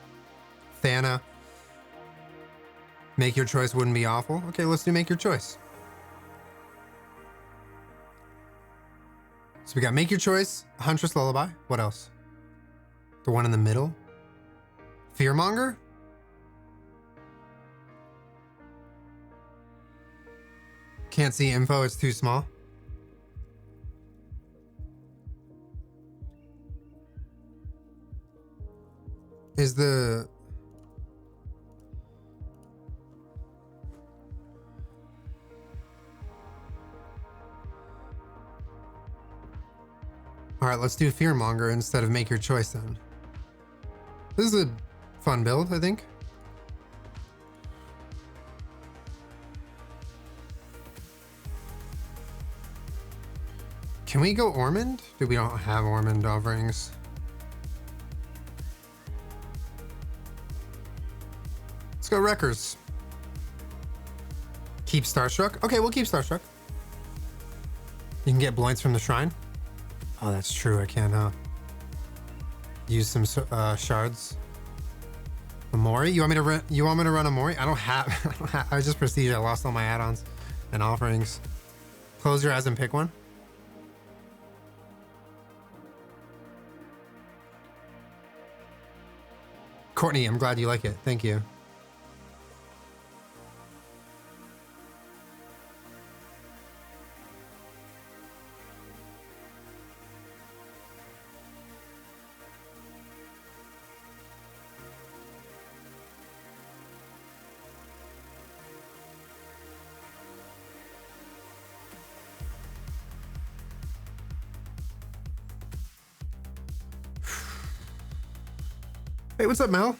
Thana. Make Your Choice wouldn't be awful. Okay, let's do Make Your Choice. So we got Make Your Choice, Huntress Lullaby. What else? The one in the middle? Fearmonger? Can't see info, it's too small. Is the... All right, let's do Fearmonger instead of Make Your Choice then. This is a fun build, I think. Can we go Ormond? We don't have Ormond offerings. Let's go Wreckers. Keep Starstruck. Okay, we'll keep Starstruck. You can get Bloints from the Shrine. Oh, that's true. I can use some shards. Amori? You want me to run? You want me to run Amori? I don't have. I just prestige. I lost all my add-ons and offerings. Close your eyes and pick one. Courtney, I'm glad you like it. Thank you. Hey, what's up, Mel?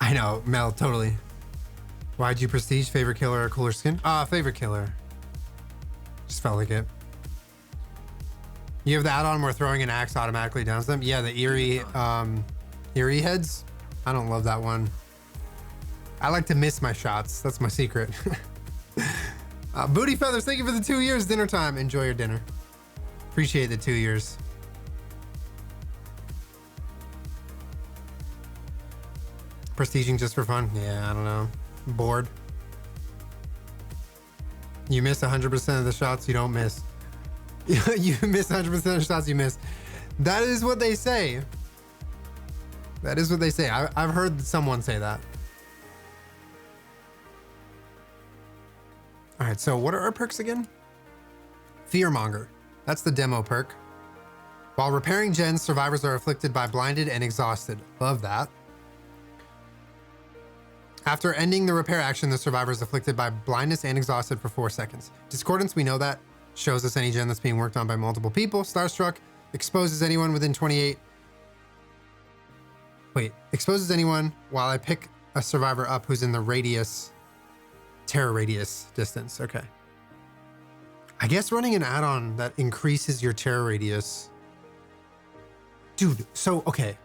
I know, Mel, totally. Why'd you prestige? Favorite killer or cooler skin? Favorite killer. Just felt like it. You have the add-on where throwing an axe automatically downs them? Yeah, the eerie heads. I don't love that one. I like to miss my shots. That's my secret. Booty Feathers, thank you for the 2 years. Dinner time. Enjoy your dinner. Appreciate the 2 years. Prestiging just for fun? Yeah, I don't know. Bored. You miss 100% of the shots you don't miss. You miss 100% of the shots you miss. That is what they say. That is what they say. I've heard someone say that. All right, so what are our perks again? Fearmonger. That's the demo perk. While repairing gens, survivors are afflicted by blinded and exhausted. Love that. After ending the repair action, the survivor is afflicted by blindness and exhausted for 4 seconds. Discordance, we know that. Shows us any gen that's being worked on by multiple people. Starstruck exposes anyone within 28. Wait, exposes anyone while I pick a survivor up who's in the radius, terror radius distance. Okay. I guess running an add-on that increases your terror radius. Dude, so, okay.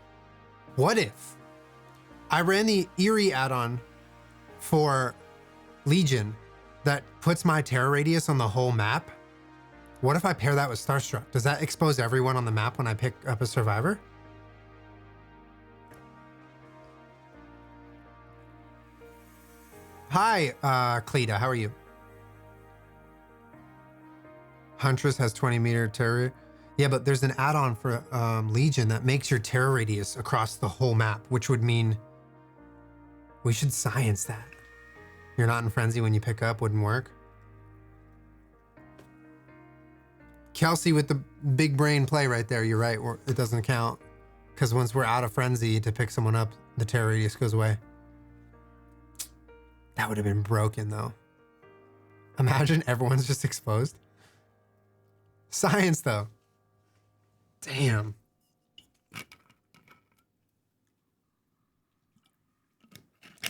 What if I ran the Eerie add-on for Legion that puts my terror radius on the whole map? What if I pair that with Starstruck? Does that expose everyone on the map when I pick up a survivor? Hi, Cleta, how are you? Huntress has 20-meter terror. Yeah, but there's an add-on for Legion that makes your terror radius across the whole map, which would mean we should science that. You're not in frenzy when you pick up wouldn't work. Kelsey with the big brain play right there. You're right. It doesn't count because once we're out of frenzy to pick someone up, the terror radius goes away. That would have been broken though. Imagine everyone's just exposed. Science though. Damn.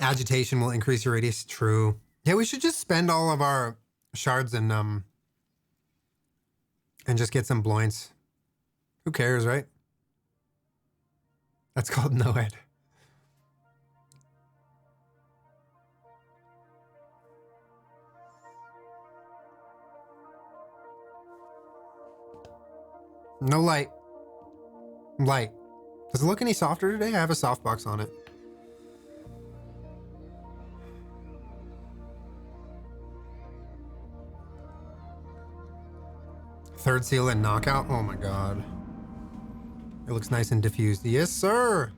Agitation will increase your radius. True. Yeah, we should just spend all of our shards and just get some bloints. Who cares, right? That's called no head. No light. Light. Does it look any softer today? I have a softbox on it. Third seal and knockout. Oh my god. It looks nice and diffused. Yes, sir.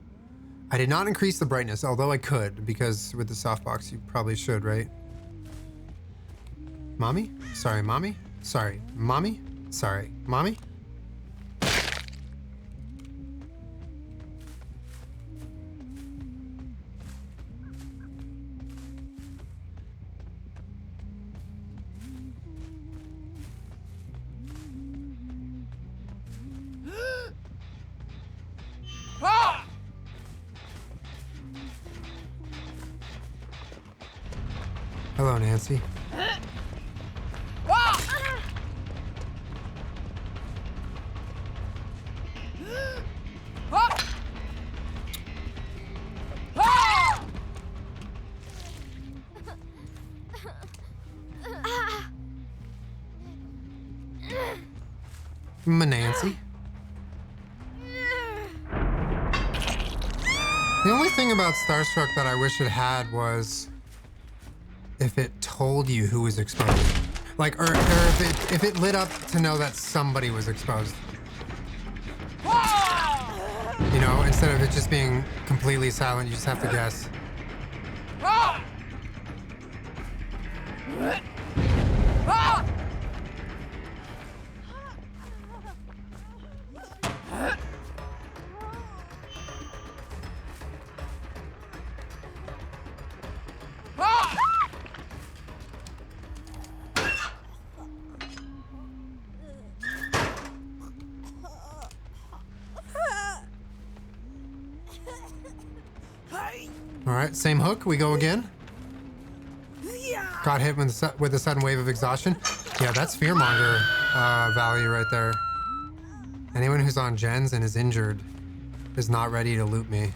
I did not increase the brightness, although I could, because with the softbox, you probably should, right? Mommy? Sorry, mommy? Sorry, mommy? Sorry, mommy? Hello, Nancy. Nancy. The only thing about Starstruck that I wish it had was if it told you who was exposed. Like, or if it lit up to know that somebody was exposed. You know, instead of it just being completely silent, you just have to guess. All right, same hook. We go again. Got hit with a sudden wave of exhaustion. Yeah, that's Fearmonger value right there. Anyone who's on gens and is injured is not ready to loot me.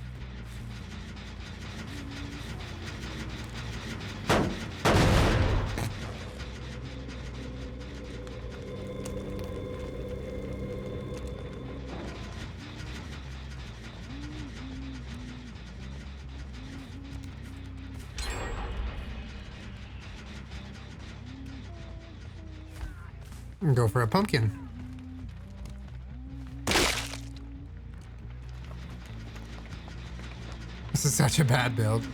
Go for a pumpkin. This is such a bad build.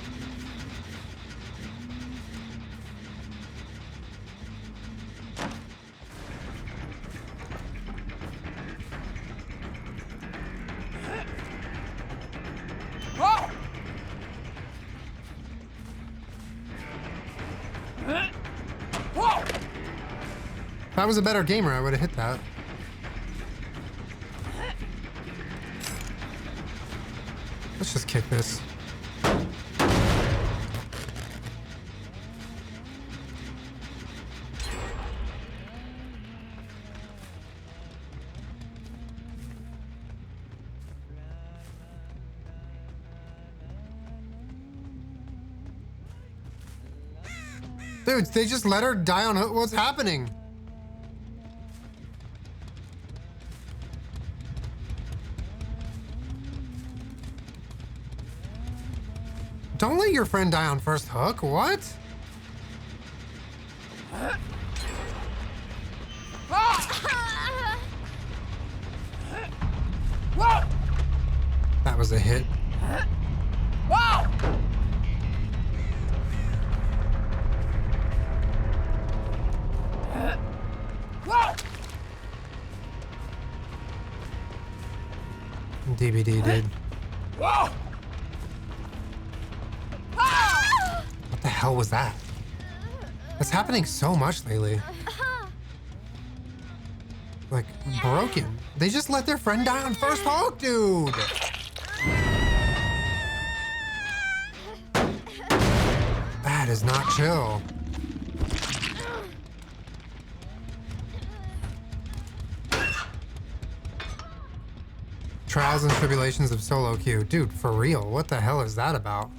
If I was a better gamer, I would have hit that. Let's just kick this. Dude, they just let her die on hook. What's happening? Don't let your friend die on first hook. What? was a hit. DBD did. What the hell was that? That's happening so much lately. Like, broken. They just let their friend die on first poke, dude! That is not chill. Trials and Tribulations of Solo Q. Dude, for real, what the hell is that about?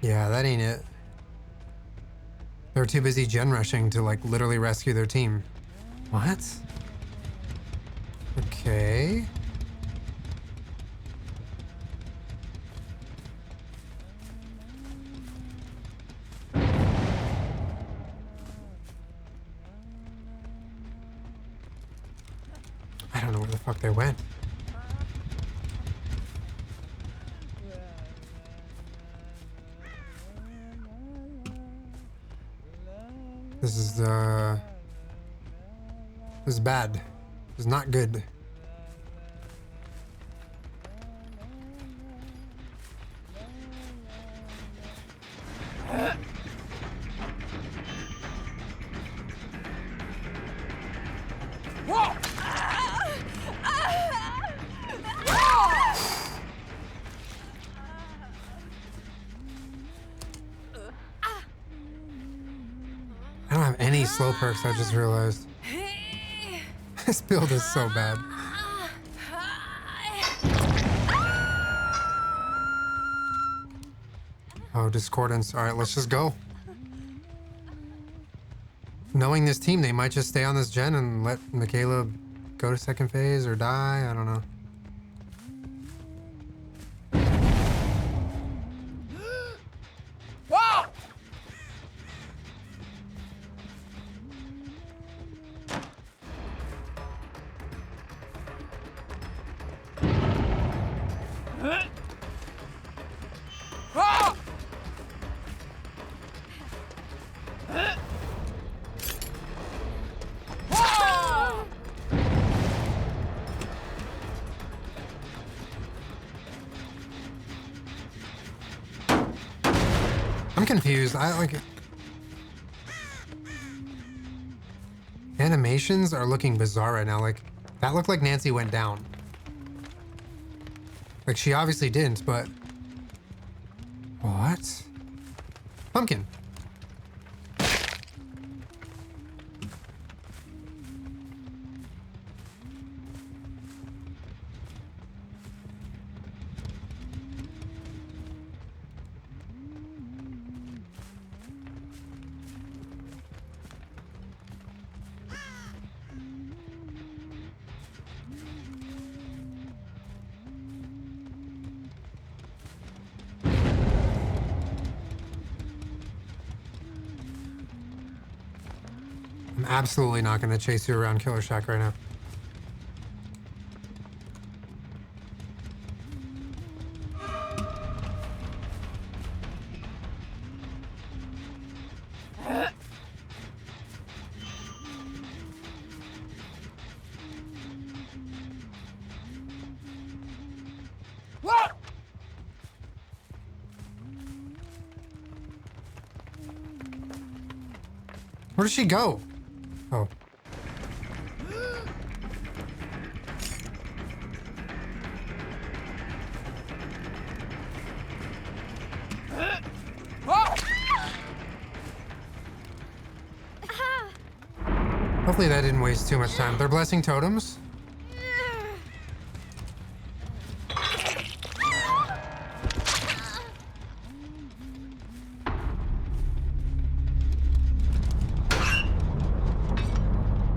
Yeah, that ain't it. They're too busy gen rushing to like literally rescue their team. What? Okay. I don't know where the fuck they went. This is bad. This is not good. I don't have any slow perks, I just realized. This build is so bad. Oh, Discordance. Alright, let's just go. Knowing this team, they might just stay on this gen and let Michaela go to second phase or die. I don't know. I'm confused. I like it. Animations are looking bizarre right now. Like, that looked like Nancy went down. Like, she obviously didn't, but... What? Pumpkin. I'm absolutely not going to chase you around Killer Shack right now. Where did she go? Oh. Hopefully that didn't waste too much time. They're blessing totems.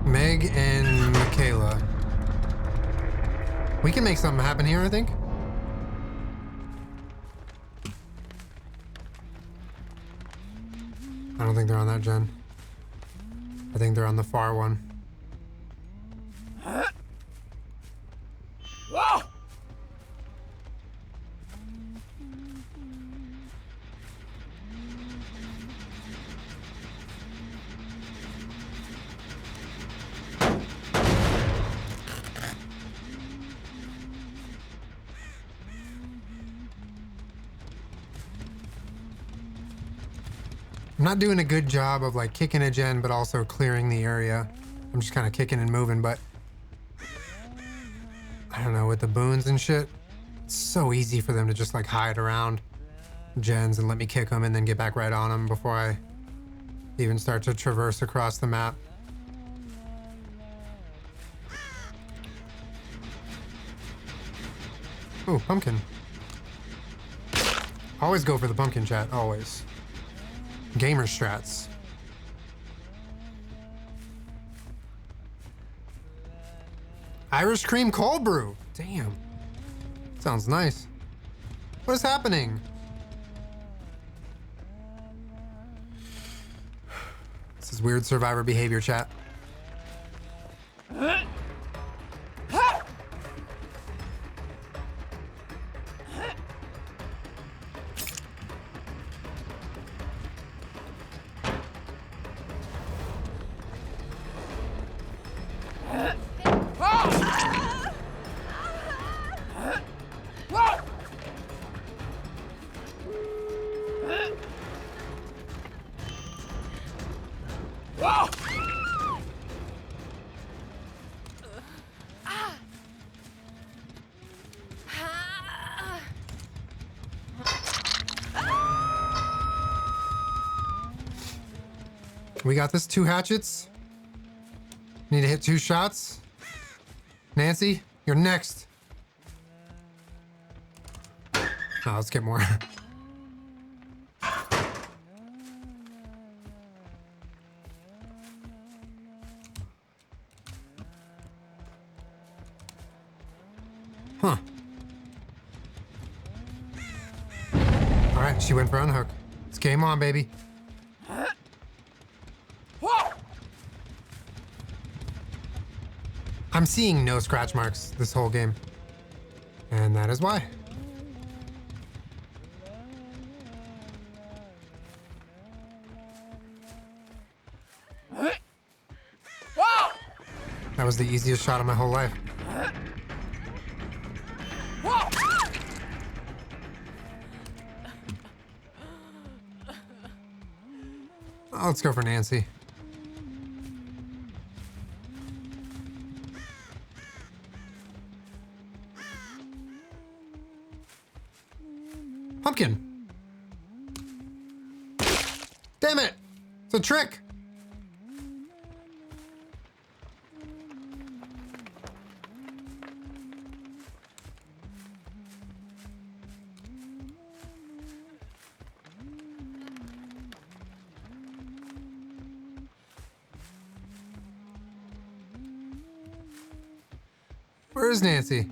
Meg and Michaela. We can make something happen here, I think. I don't think they're on that gen. I think they're on the far one. I'm not doing a good job of like kicking a gen, but also clearing the area. I'm just kind of kicking and moving, but I don't know, with the boons and shit, it's so easy for them to just like hide around gens and let me kick them and then get back right on them before I even start to traverse across the map. Ooh, pumpkin. Always go for the pumpkin, chat, always. Gamer strats. Irish cream cold brew. Damn. Sounds nice. What is happening? This is weird survivor behavior, chat. We got this, 2 hatchets. Need to hit 2 shots. Nancy, you're next. Oh, let's get more. Huh. All right, she went for unhook. It's game on, baby. I'm seeing no scratch marks this whole game. And that is why. That was the easiest shot of my whole life. Oh, let's go for Nancy. Pumpkin. Damn it! It's a trick! Where is Nancy?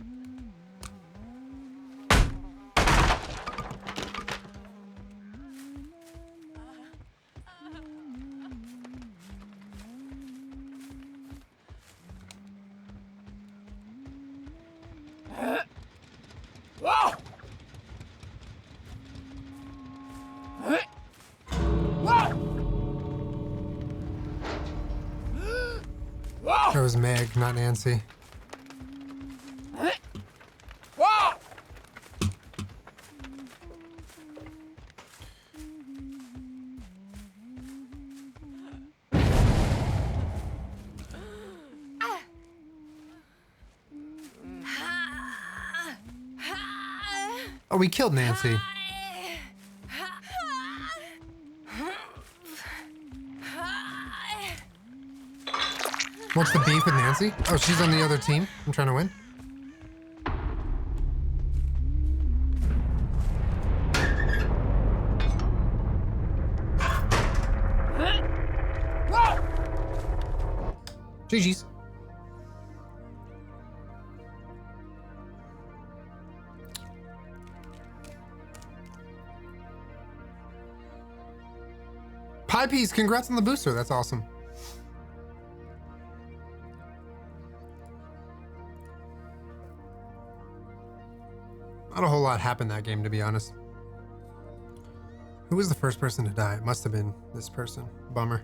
That was Meg, not Nancy. Oh, we killed Nancy. What's the beef with Nancy? Oh, she's on the other team. I'm trying to win. GG's. Pie Piece, congrats on the booster. That's awesome. Not a whole lot happened that game, to be honest. Who was the first person to die? It must have been this person. Bummer.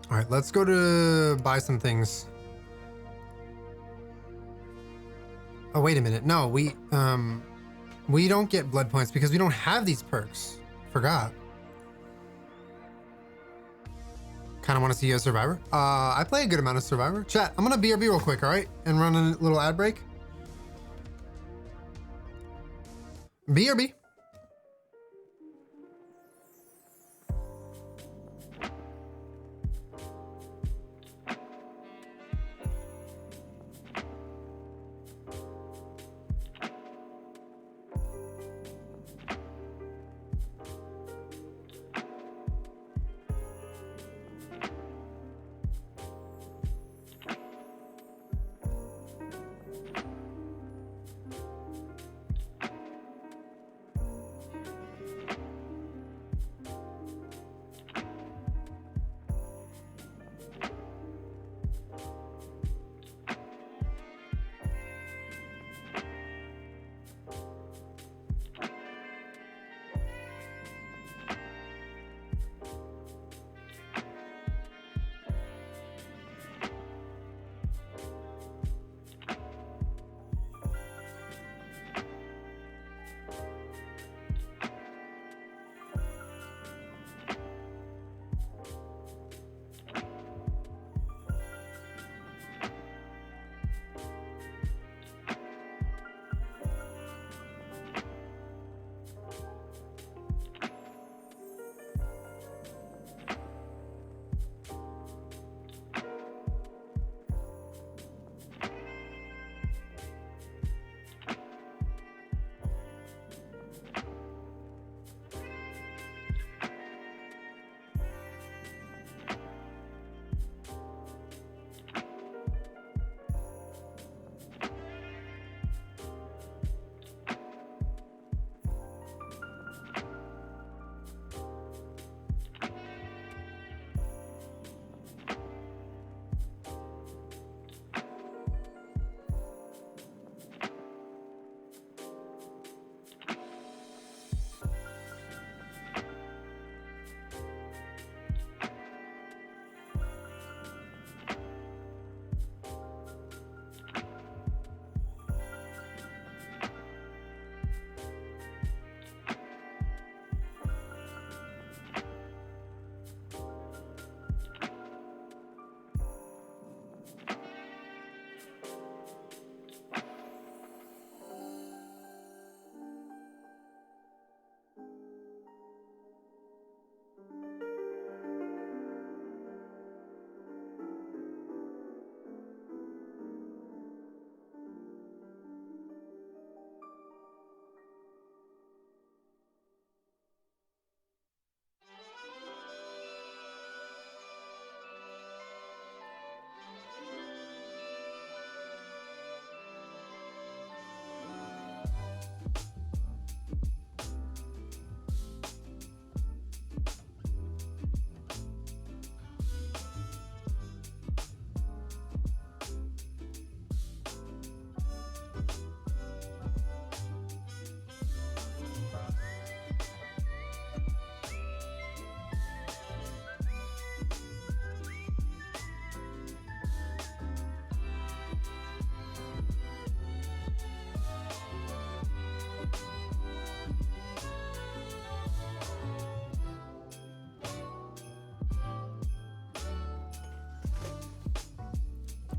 All right, let's go to buy some things. Oh, wait a minute. No, we don't get blood points because we don't have these perks. Forgot. Kind of want to see you as Survivor. I play a good amount of Survivor. Chat, I'm gonna BRB real quick, all right? And run a little ad break. BRB.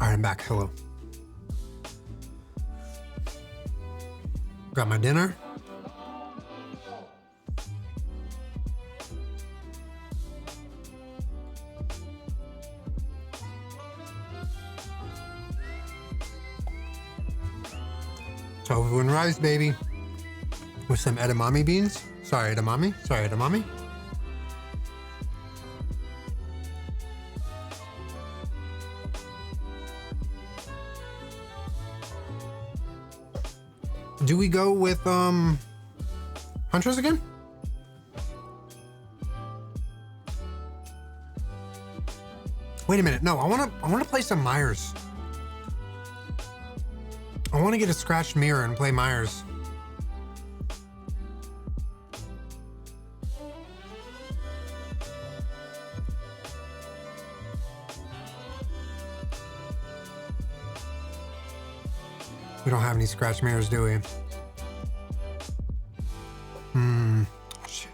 All right, I'm back. Hello. Got my dinner. Tofu and rice, baby. With some edamame beans. Sorry, edamame. Sorry, edamame. Do we go with Huntress again? Wait a minute. No, I wanna play some Myers. I wanna get a scratched mirror and play Myers. We don't have any scratch mirrors, do we? Shit.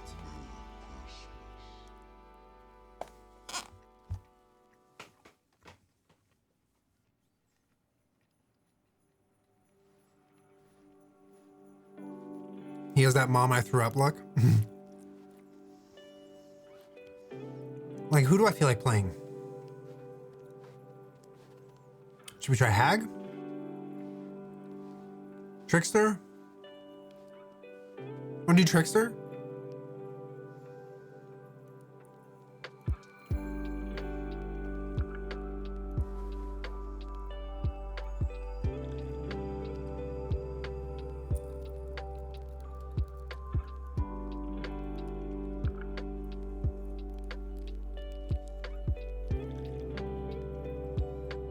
He has that mom I threw up luck. Like, who do I feel like playing? Should we try Hag? Trickster? Wanna do Trickster?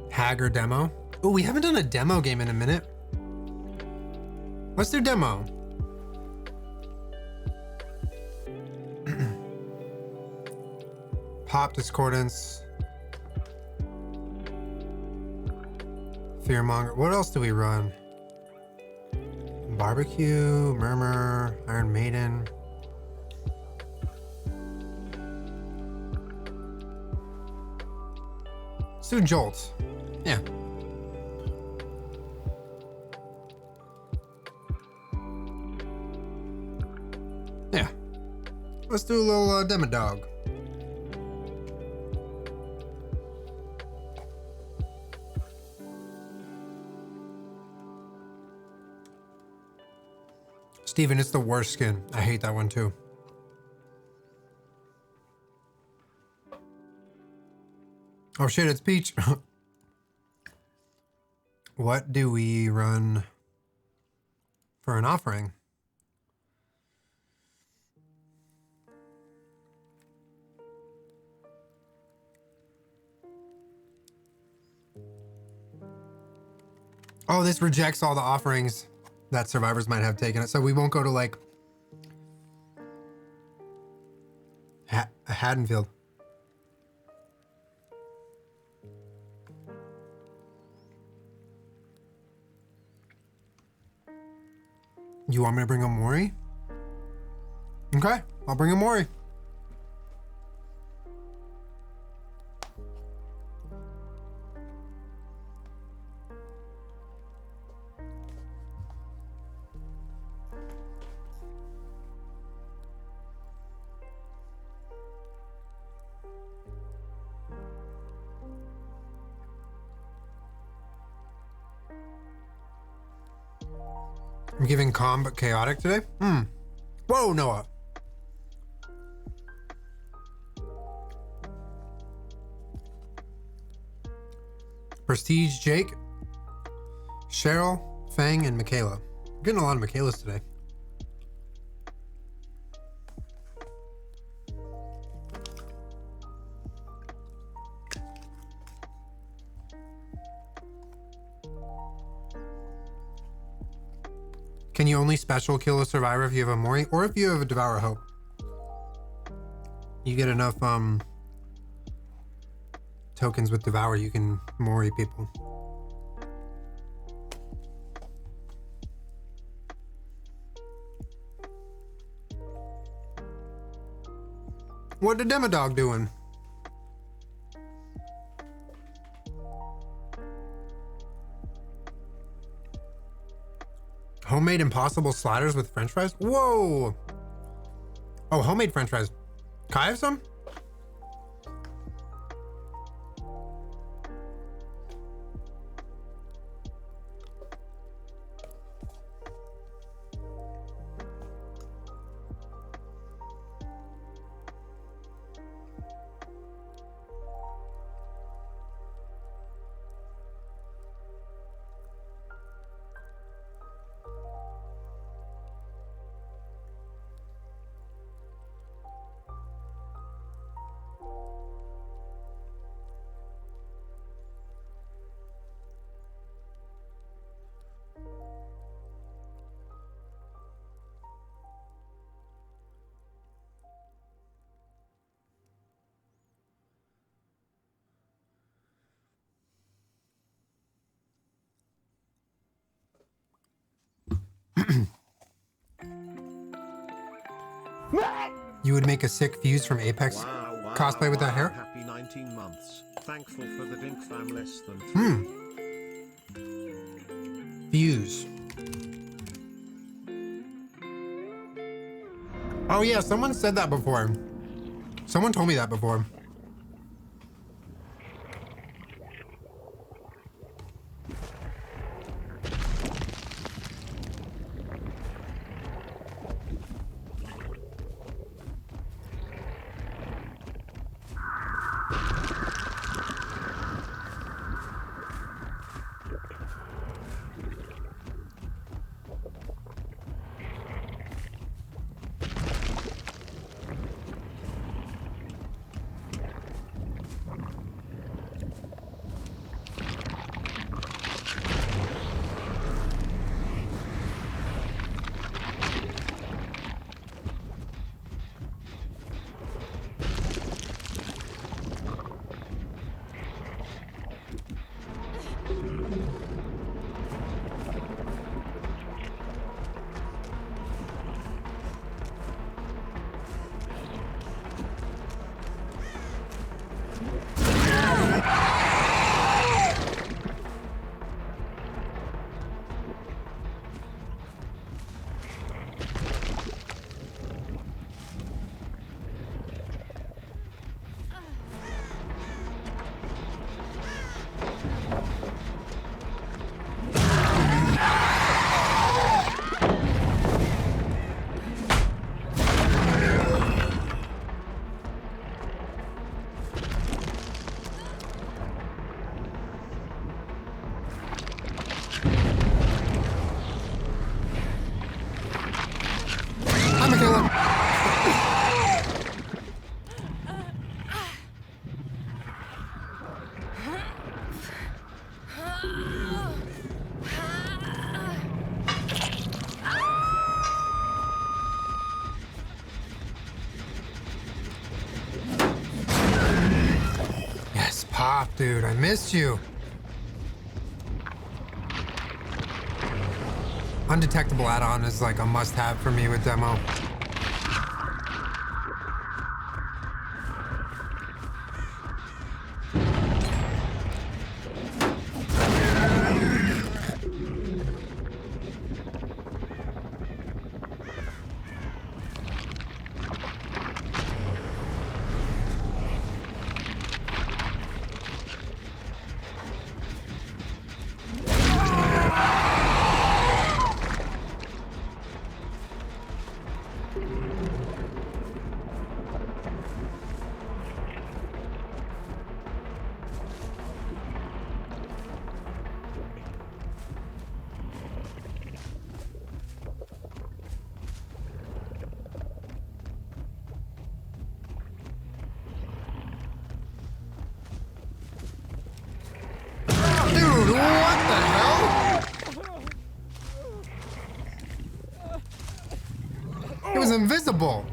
Hag or demo? Oh, we haven't done a demo game in a minute. Let's do demo. Pop, Discordance. Fearmonger. What else do we run? Barbecue, Murmur, Iron Maiden. Let's do Jolt. Yeah. Yeah. Let's do a little demo dog. Steven, it's the worst skin. I hate that one too. Oh shit, it's Peach. What do we run for an offering? Oh, this rejects all the offerings that survivors might have taken it. So we won't go to like Haddonfield. You want me to bring a Mori? Okay, I'll bring a Mori. I'm giving calm but chaotic today. Whoa, Noah. Prestige, Jake, Cheryl, Fang, and Michaela. I'm getting a lot of Michaelas today. Can you only special kill a survivor if you have a Mori or if you have a Devour Hope? You get enough tokens with Devour, you can Mori people. What the Demodog doing? Homemade impossible sliders with french fries? Whoa! Oh, homemade french fries. Can I have some? You would make a sick Fuse from Apex Wow, cosplay with that hair? Happy 19 months. Thankful for the Dink fam less than 3. Fuse. Oh yeah, someone said that before. Someone told me that before. Hi, Michaela. Yes, Pop, dude, I missed you. Undetectable add-on is like a must-have for me with demo. Dude, what the hell? It was invisible.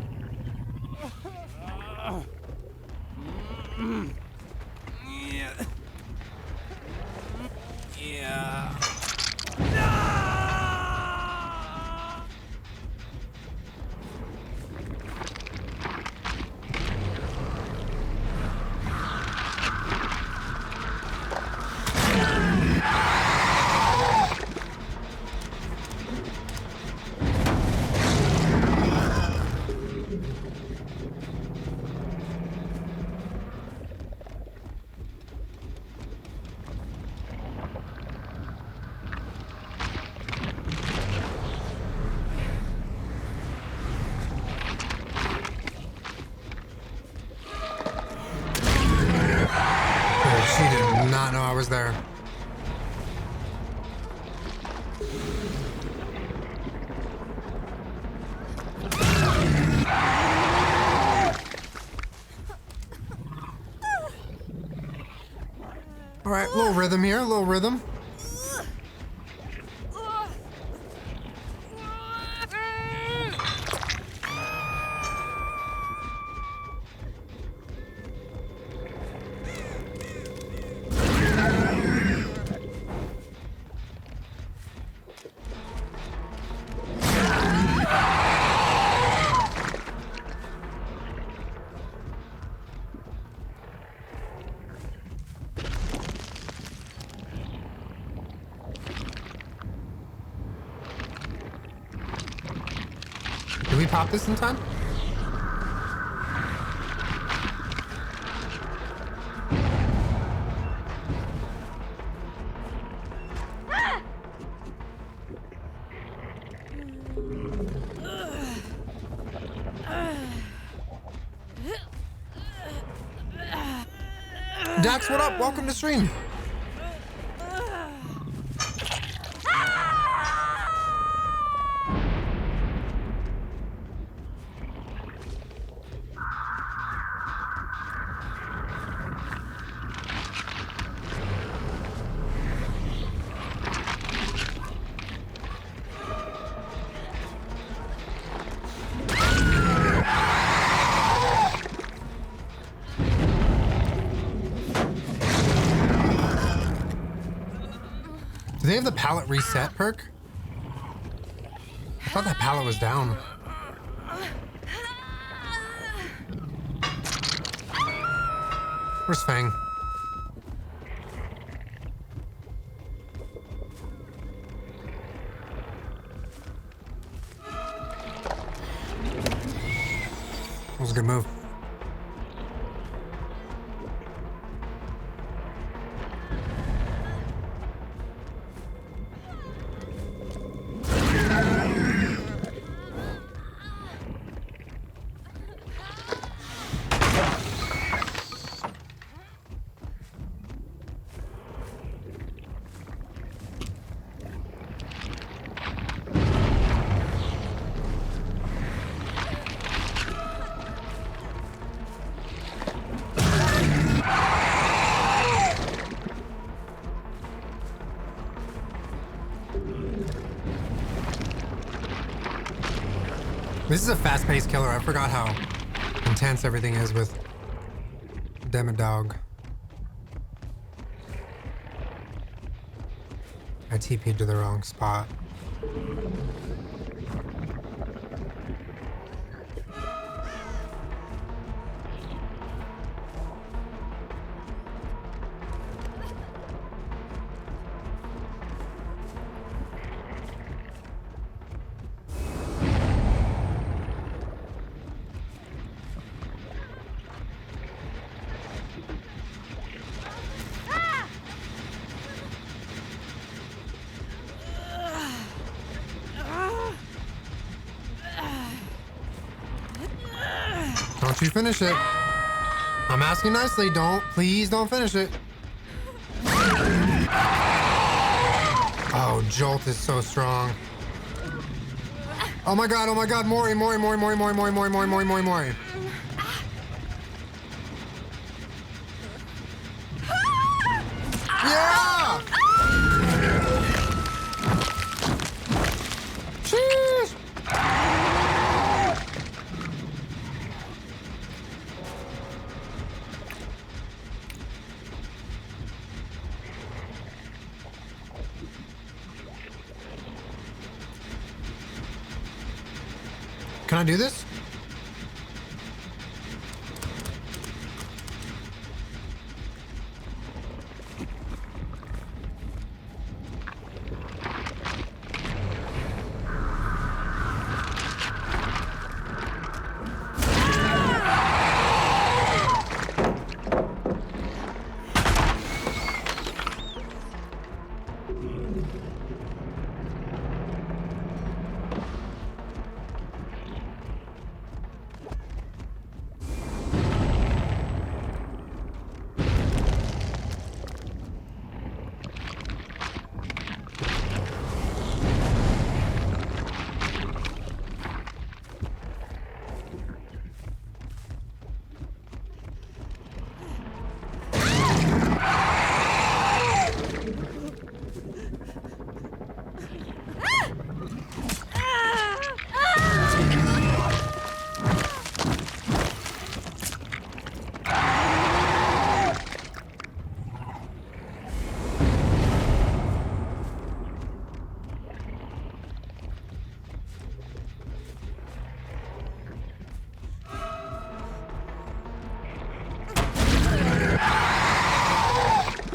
She did not know I was there. All right, little rhythm here, a little rhythm. we pop this in time? Dax, what up? Welcome to stream. Do they have the pallet reset perk? I thought that pallet was down. Where's Fang? That was a good move. This is a fast-paced killer. I forgot how intense everything is with Demodog. I TP'd to the wrong spot. Don't you finish it. I'm asking nicely. Please don't finish it. Oh, Jolt is so strong. Oh my god, Mori. Yeah! Cheers! Can I do this?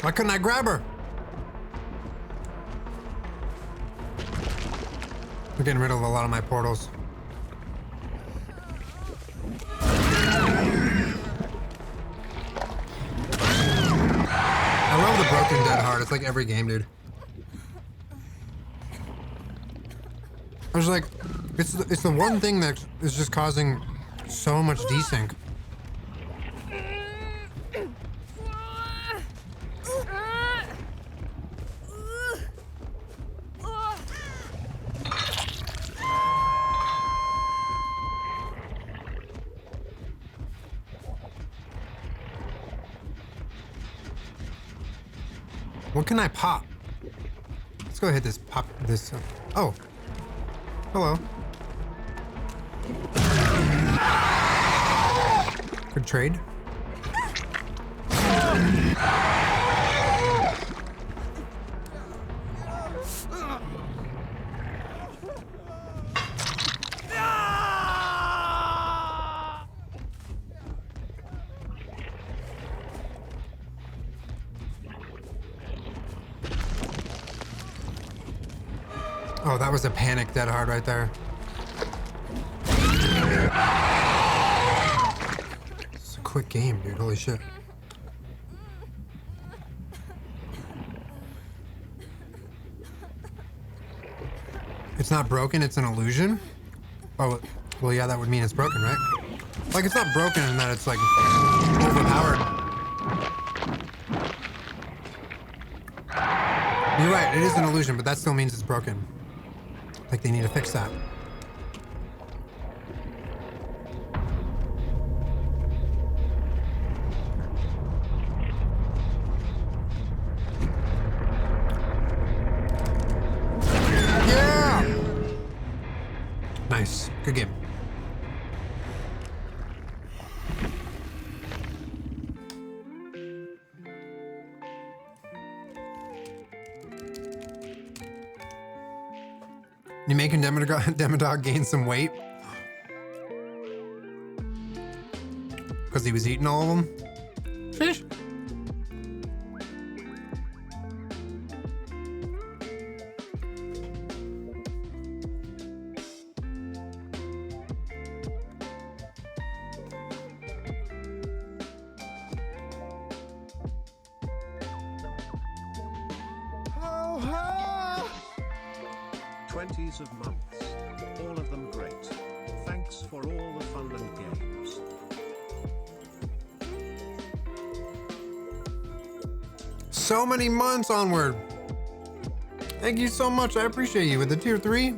Why couldn't I grab her? I'm getting rid of a lot of my portals. broken dead hard. It's like every game, dude. I was like, it's the one thing that is just causing so much desync. What can I pop? Let's go hit this pop this. Oh. Hello. Good trade. Oh, that was a panic dead hard right there. It's a quick game, dude. Holy shit. It's not broken, it's an illusion? Oh, well, yeah, that would mean it's broken, right? Like, it's not broken in that it's, like, overpowered. You're right, it is an illusion, but that still means it's broken. Like, they need to fix that. Yeah! Nice. Good game. You making Demodog gain some weight? Because he was eating all of them? Fish. Ho ho! 20s of months. All of them great. Thanks for all the fun and games. So many months onward. Thank you so much. I appreciate you with the tier 3.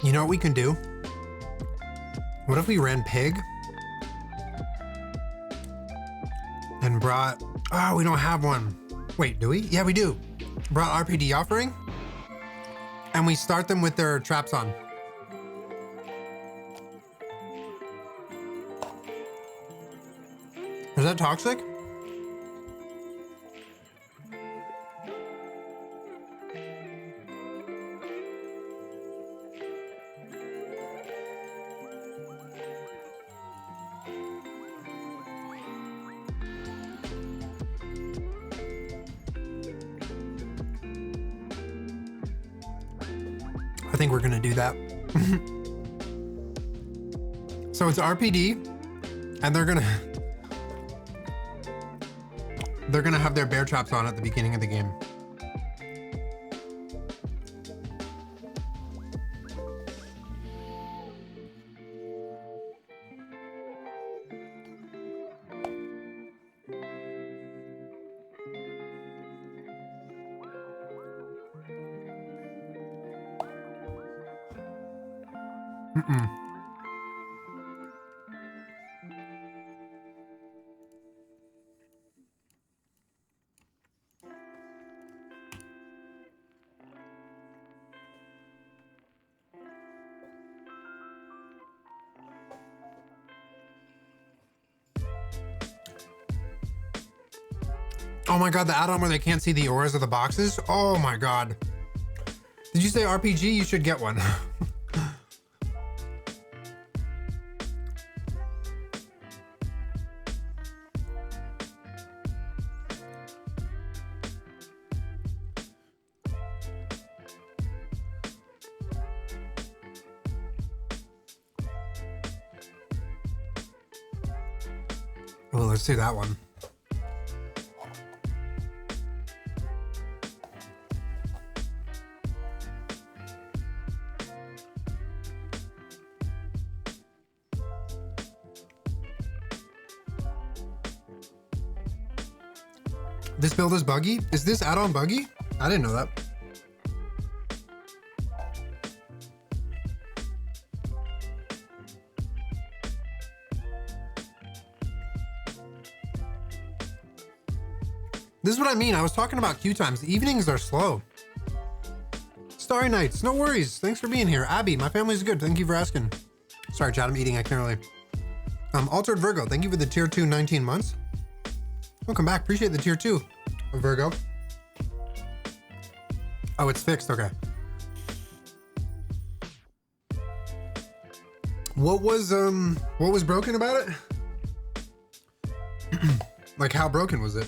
You know what we can do? What if we ran Pig? And brought... Oh, we don't have one. Wait, do we? Yeah, we do. Brought RPD offering? And we start them with their traps on. Is that toxic? I think we're gonna do that. So it's RPD, and they're gonna have their bear traps on at the beginning of the game. Mm-mm. Oh my god, the add-on where they can't see the auras of the boxes? Oh my god. Did you say RPG? You should get one. Oh, let's do that one. This build is buggy? Is this add-on buggy? I didn't know that. This is what I mean. I was talking about queue times. The evenings are slow. Starry Nights, no worries. Thanks for being here. Abby, my family's good. Thank you for asking. Sorry, chat, I'm eating. I can't really. Altered Virgo, thank you for the tier 2 19 months. Welcome back. Appreciate the tier 2, Virgo. Oh, it's fixed. Okay. What was broken about it? Like, how broken was it?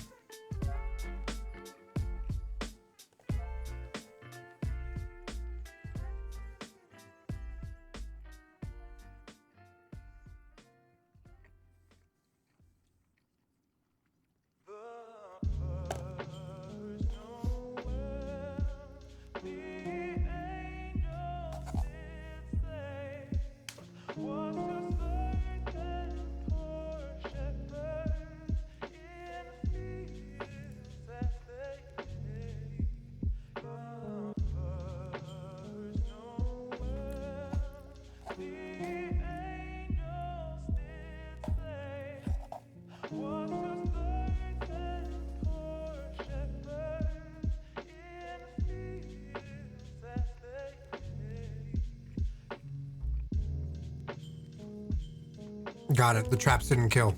Got it. The traps didn't kill.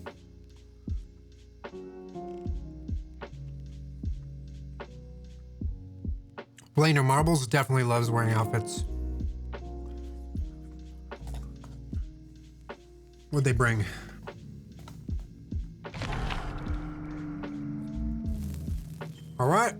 Blainer Marbles definitely loves wearing outfits. What'd they bring? All right.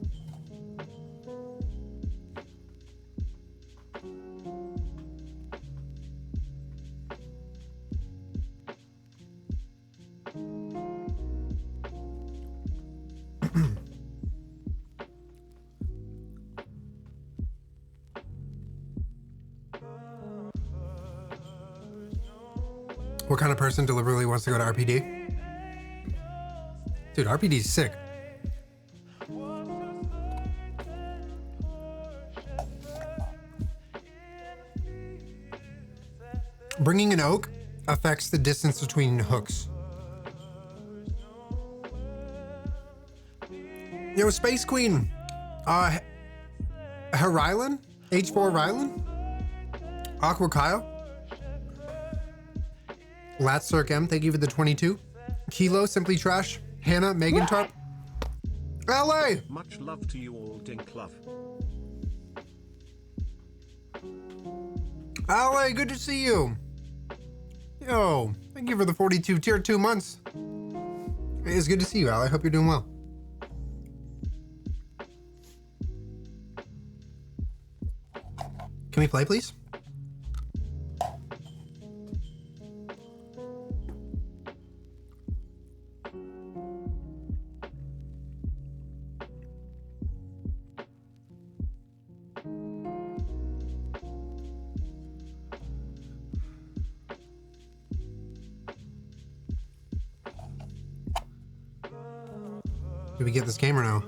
What kind of person deliberately wants to go to RPD? Dude, RPD's sick. Bringing an oak affects the distance between hooks. Yo, Space Queen. Rylan? H4 Rylan? Aqua Kyle? Latsurk M, thank you for the 22. Kilo, Simply Trash. Hannah, Megan Tarp. LA! Much love to you all, Dink Love. LA, good to see you. Yo, thank you for the 42 tier 2 months. It's good to see you, Al. I hope you're doing well. Can we play, please? Did we get this game or no?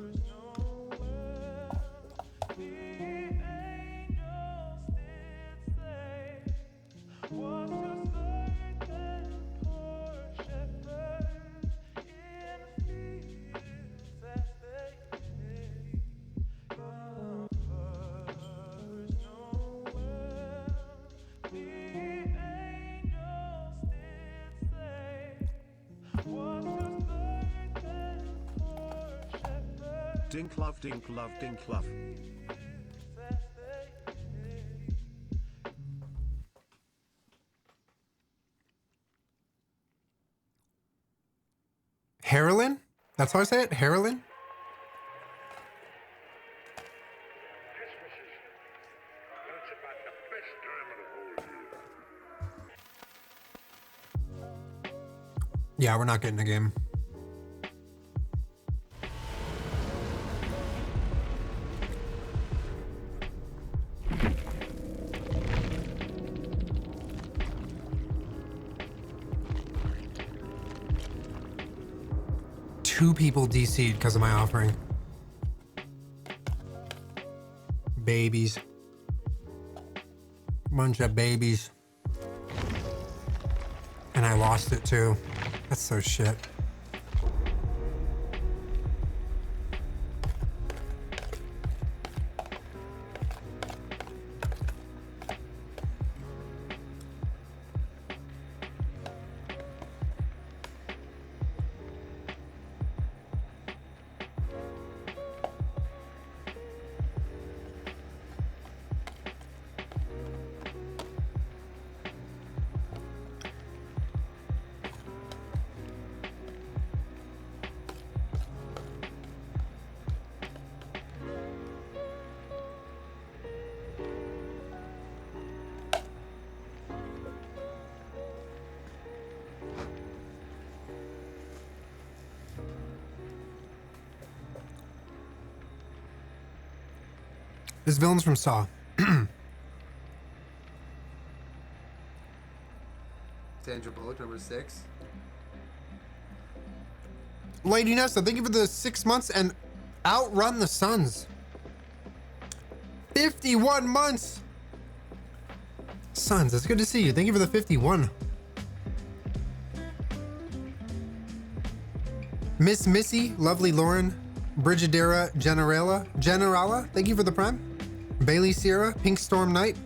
dink love dink love dink love. Heroin? That's how I say it? Heroin? Yeah, we're not getting a game. Two people DC'd because of my offering. Babies. Bunch of babies. And I lost it too. That's so shit. This villain's from Saw. Sandra Bullock, number 6. Lady Nesta, thank you for the 6 months and Outrun the Suns. 51 months. Suns, it's good to see you. Thank you for the 51. Miss Missy, lovely Lauren, Brigidera Generala, thank you for the prime. Bailey Sierra, Pink Storm Knight.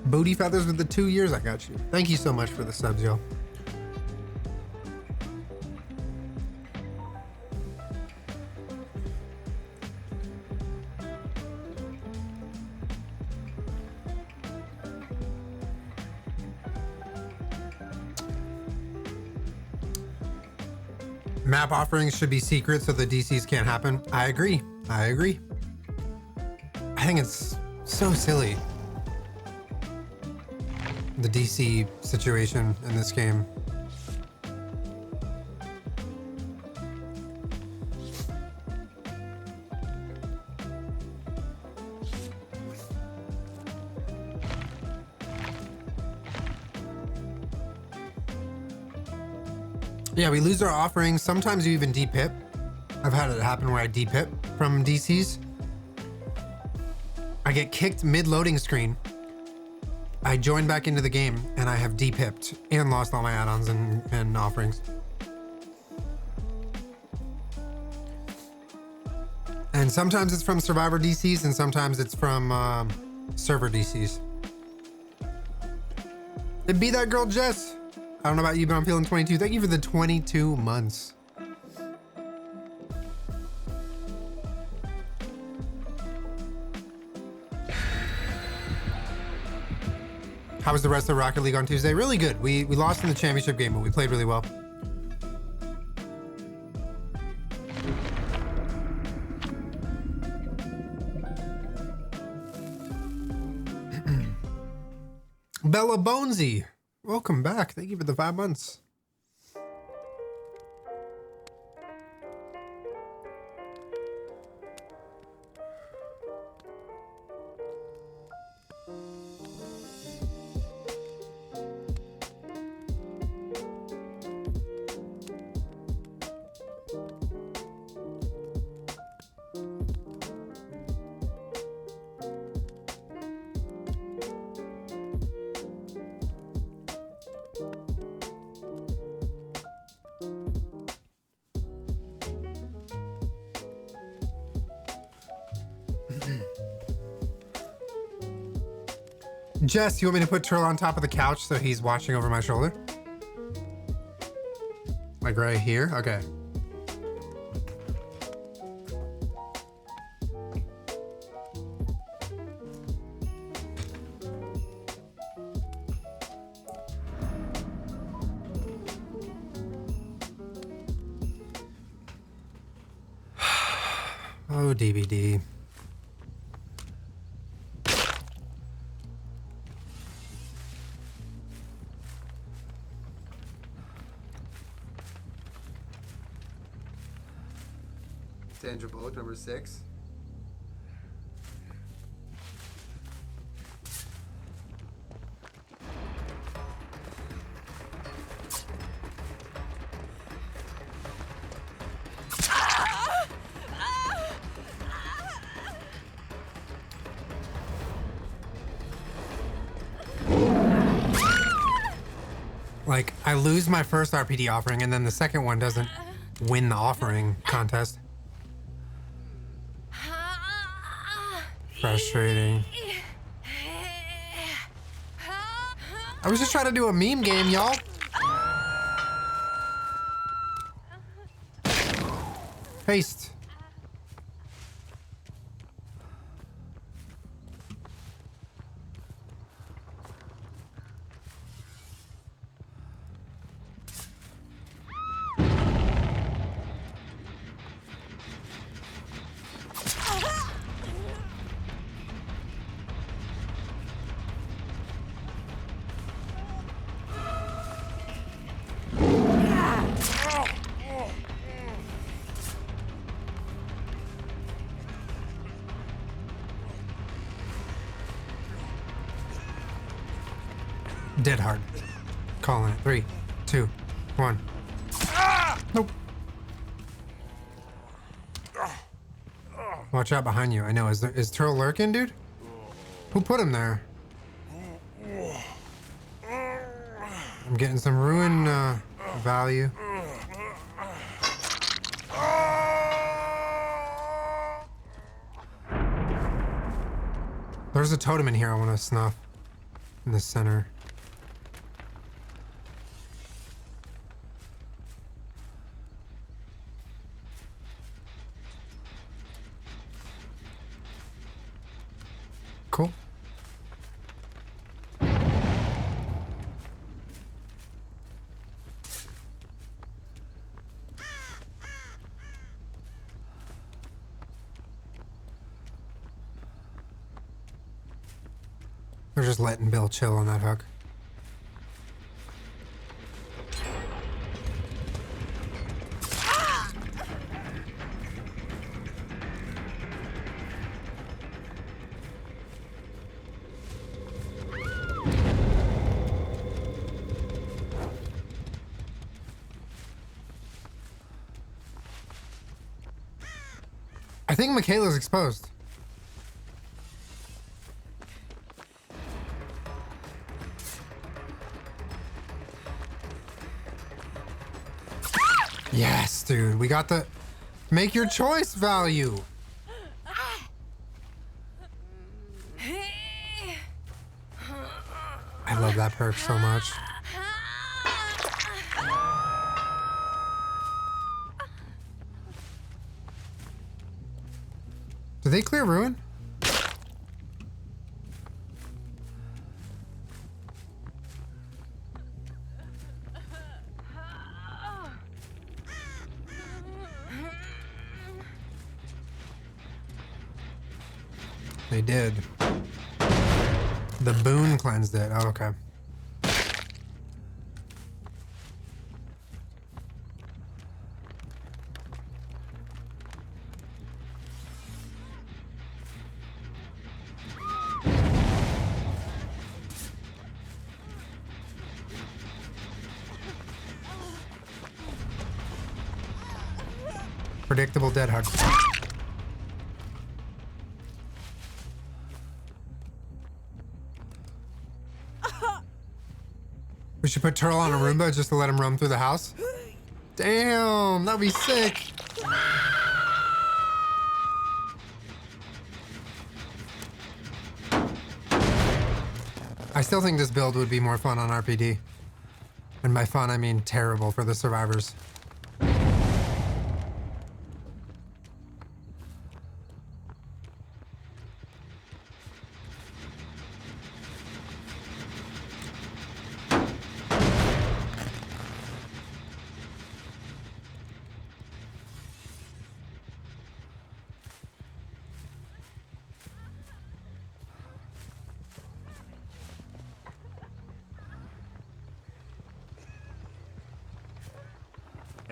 Booty Feathers with the 2 years, I got you. Thank you so much for the subs, y'all. Map offerings should be secret so the DCs can't happen. I agree. I agree. I think it's so silly. The DC situation in this game. Yeah, we lose our offerings. Sometimes you even depip. I've had it happen where I depip from DCs. I get kicked mid-loading screen. I join back into the game and I have depipped and lost all my add-ons and offerings. And sometimes it's from Survivor DCs and sometimes it's from server DCs. It'd be that girl Jess. I don't know about you, but I'm feeling 22. Thank you for the 22 months. How was the rest of Rocket League on Tuesday? Really good. We lost in the championship game, but we played really well. Bella Bonesy, welcome back. Thank you for the 5 months. Jess, you want me to put Turl on top of the couch so he's watching over my shoulder? Like right here? Okay. Oh, DBD. Sandra Bullock, number 6. Like, I lose my first RPD offering, and then the second one doesn't win the offering contest. Frustrating. I was just trying to do a meme game, y'all. Paste. Dead hard. Calling it. 3, 2, 1. Nope. Watch out behind you. I know. Is Turl lurking, dude? Who put him there? I'm getting some ruin value. There's a totem in here I want to snuff. In the center. Cool. They're just letting Bill chill on that hook. I think Michaela's exposed. Yes, dude. We got the make your choice value. I love that perk so much. Did they clear ruin? They did. The boon cleansed it. Oh, okay. Predictable dead hug. We should put Turl on a Roomba just to let him roam through the house. Damn, that'd be sick. I still think this build would be more fun on RPD. And by fun, I mean terrible for the survivors.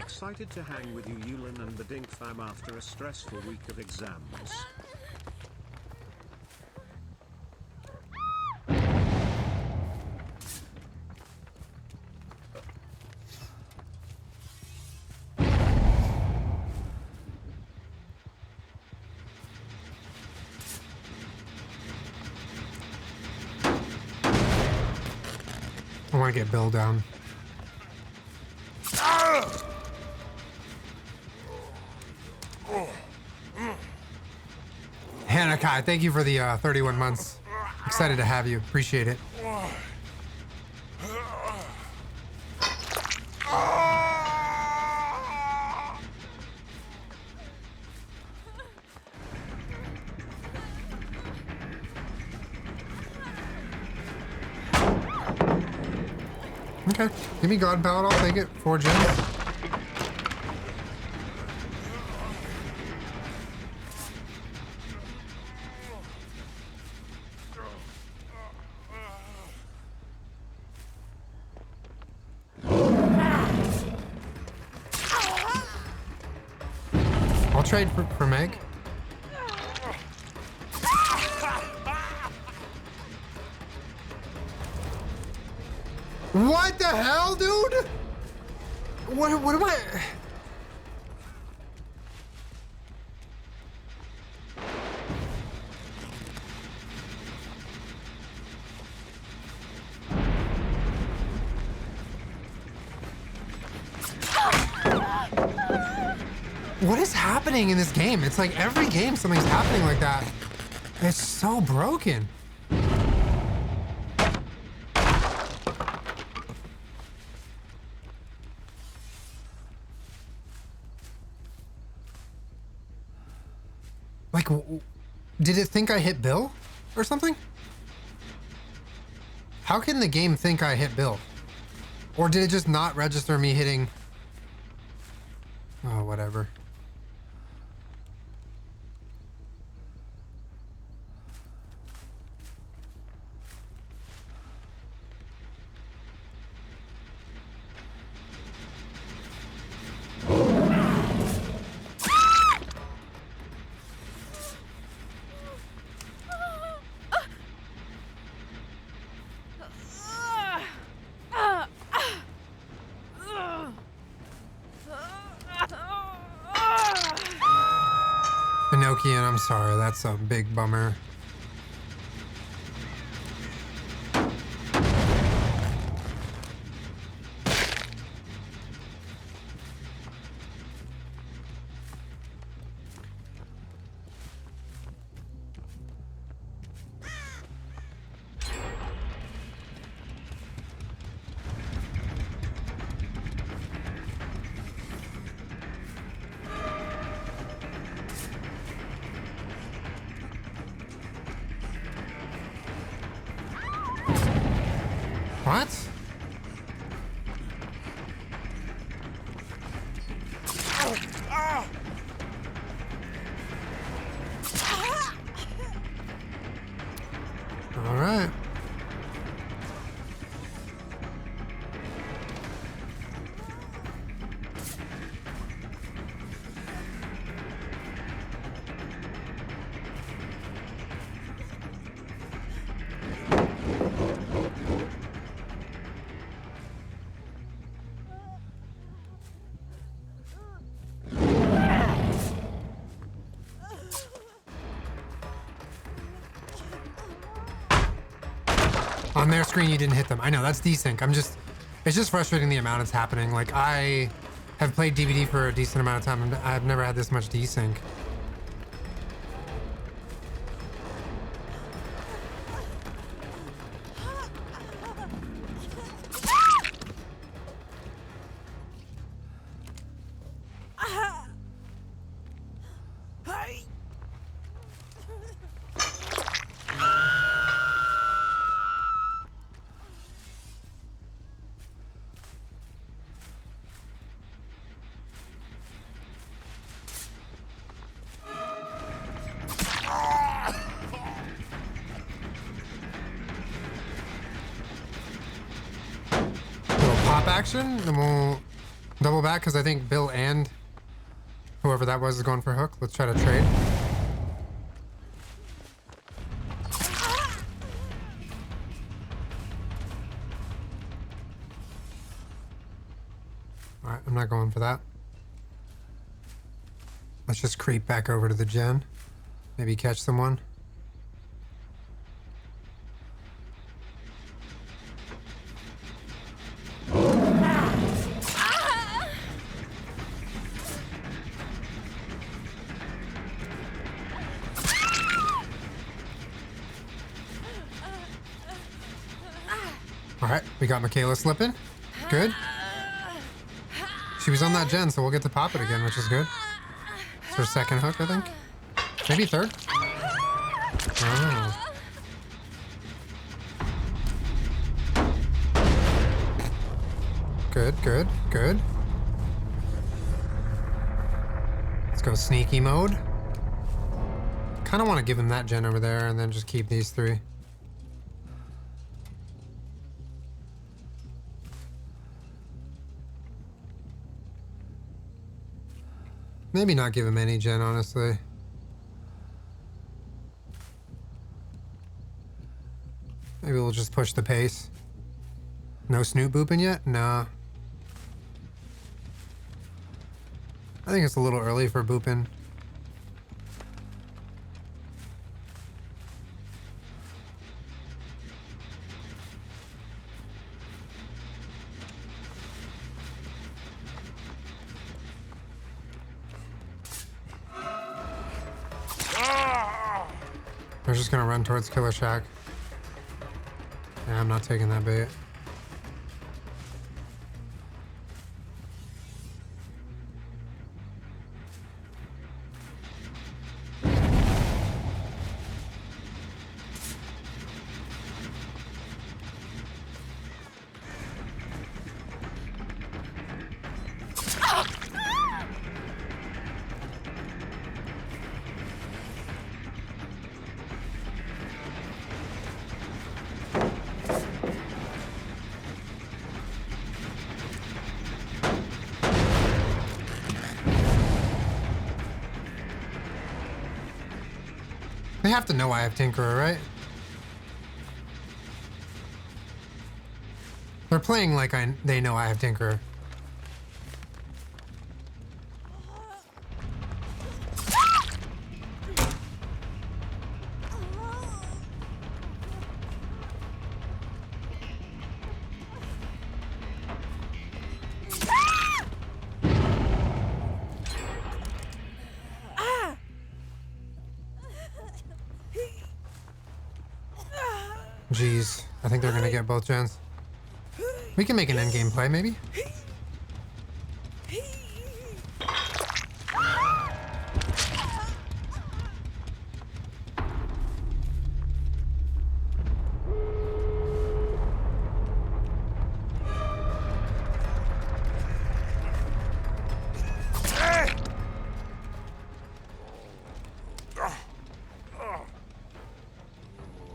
Excited to hang with you, Yulin and the Dink fam after a stressful week of exams. I want to get Bill down. Hanakai, thank you for the 31 months. Excited to have you. Appreciate it. Okay, give me God Pallet, I'll take it. 4 gems. I'll trade for Meg. What the hell, dude? What am I? What is happening in this game? It's like every game something's happening like that. It's so broken. Like, did it think I hit Bill or something? How can the game think I hit Bill? Or did it just not register me hitting? Oh, whatever. Pinocchio, I'm sorry, that's a big bummer. What? All right. On their screen, you didn't hit them. I know, that's desync. It's just frustrating the amount it's happening. Like, I have played DVD for a decent amount of time, and I've never had this much desync. Little pop action, and we'll Double back because I think Bill and whoever that was is going for hook. Let's try to trade. All right, I'm not going for that. Let's just creep back over to the gen. Maybe catch someone. All right, we got Michaela slipping. Good. She was on that gen, so we'll get to pop it again, which is good. It's her second hook, I think. Maybe third. Oh. Good, good, good. Let's go sneaky mode. Kind of want to give him that gen over there and then just keep these three. Maybe not give him any gen, honestly. Maybe we'll just push the pace. No Snoop booping yet? Nah. I think it's a little early for booping. They're just gonna run towards Killer Shack. Yeah, I'm not taking that bait. They have to know I have Tinkerer, right? They're playing like they know I have Tinkerer. Jeez, I think they're gonna get both gens. We can make an endgame play, maybe?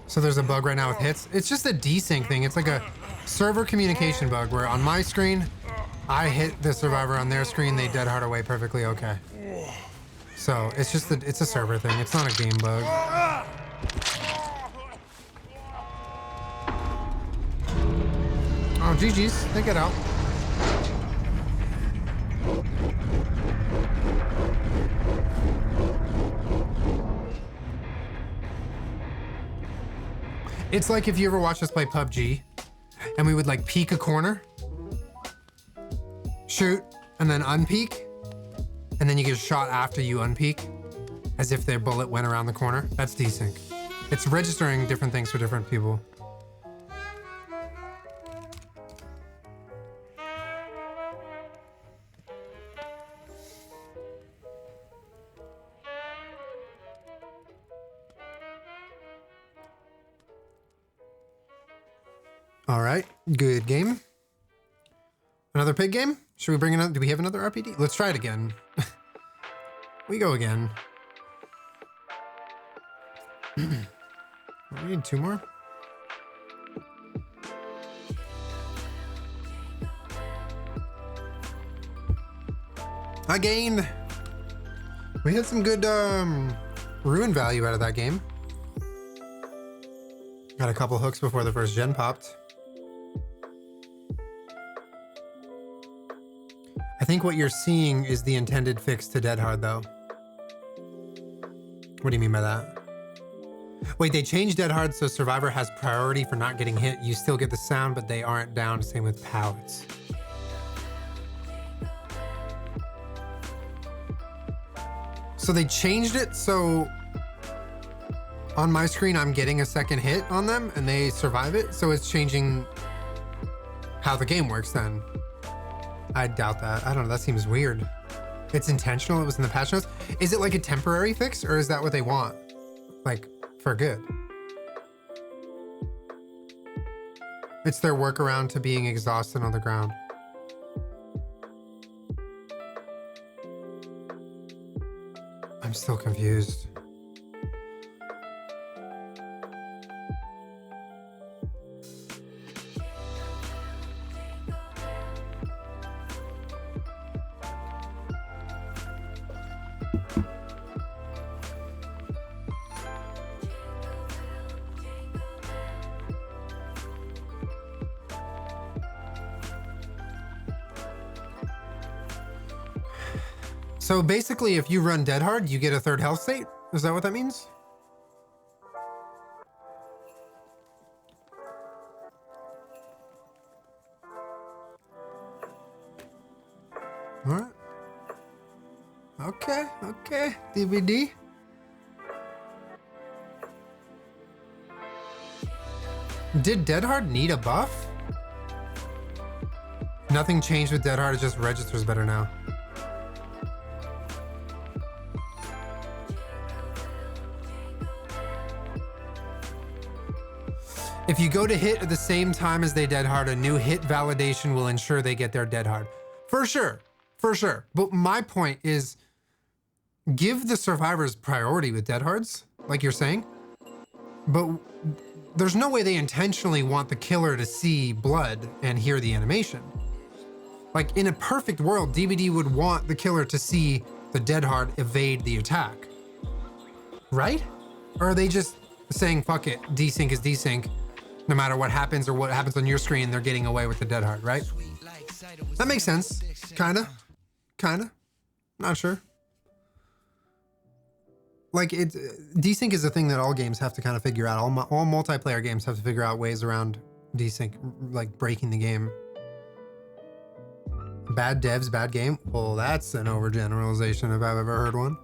So there's a bug right now with hits. It's just a desync thing. It's like a server communication bug where on my screen, I hit the survivor, on their screen, they dead hard away perfectly okay. So it's just it's a server thing. It's not a game bug. Oh, GG's. They get out. It's like if you ever watched us play PUBG and we would like peek a corner, shoot, and then unpeek, and then you get shot after you unpeek as if their bullet went around the corner. That's desync. It's registering different things for different people. All right, good game. Another pig game? Should we bring another? Do we have another RPD? Let's try it again. We go again. We need two more. Again, we had some good ruin value out of that game. Got a couple hooks before the first gen popped. I think what you're seeing is the intended fix to Dead Hard, though. What do you mean by that? Wait, they changed Dead Hard so Survivor has priority for not getting hit. You still get the sound, but they aren't down. Same with pallets. So they changed it so on my screen I'm getting a second hit on them and they survive it. So it's changing how the game works then. I doubt that. I don't know. That seems weird. It's intentional. It was in the patch notes. Is it like a temporary fix or is that what they want? Like for good? It's their workaround to being exhausted on the ground. I'm still confused. So basically, if you run Dead Hard, you get a third health state? Is that what that means? All right. Okay, DVD. Did Dead Hard need a buff? Nothing changed with Dead Hard, it just registers better now. If you go to hit at the same time as they Dead Hard, a new hit validation will ensure they get their Dead Hard. For sure. But my point is, give the survivors priority with Dead Hards, like you're saying. But there's no way they intentionally want the killer to see blood and hear the animation. Like in a perfect world, DBD would want the killer to see the Dead Hard evade the attack. Right? Or are they just saying, fuck it, desync is desync. No matter what happens or what happens on your screen, they're getting away with the Dead Hard, right? That makes sense. Kinda. Not sure. Like desync is a thing that all games have to kind of figure out. All multiplayer games have to figure out ways around desync, like breaking the game. Bad devs, bad game. Well, that's an overgeneralization if I've ever heard one.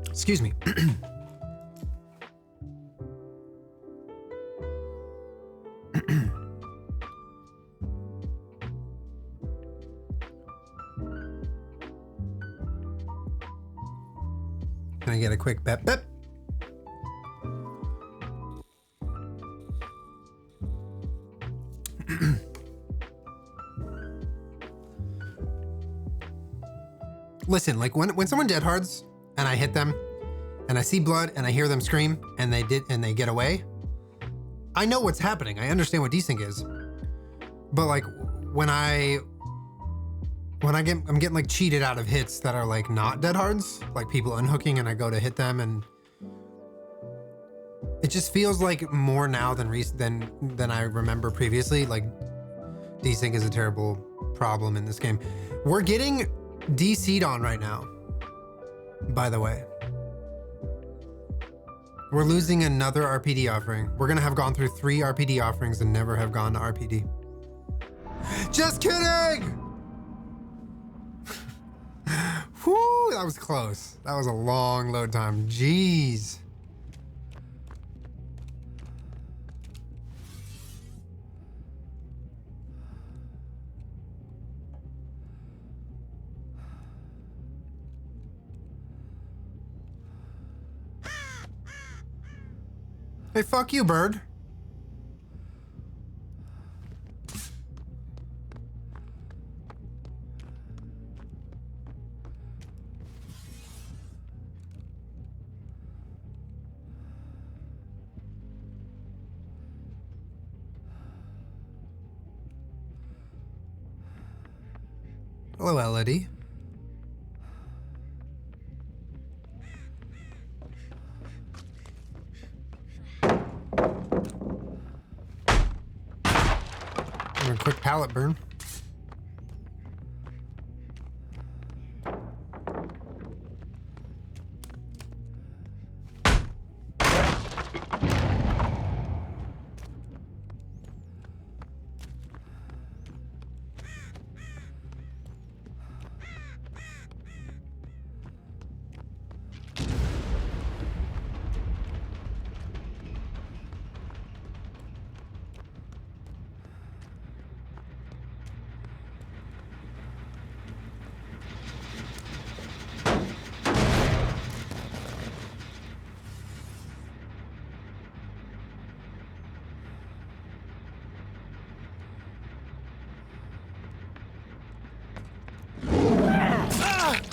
Excuse me. Can I get a quick bep bep? Listen, like when someone Dead Hards and I hit them and I see blood and I hear them scream and they get away, I know what's happening. I understand what desync is. But like I'm getting like cheated out of hits that are like not Dead Hards, like people unhooking and I go to hit them and it just feels like more now than I remember previously. Like desync is a terrible problem in this game. We're getting DC'd on right now, by the way. We're losing another RPD offering. We're gonna have gone through 3 RPD offerings and never have gone to RPD. Just kidding! Whew, that was close. That was a long load time. Jeez. Hey, fuck you, bird. Hello, Elodie. A quick pallet burn.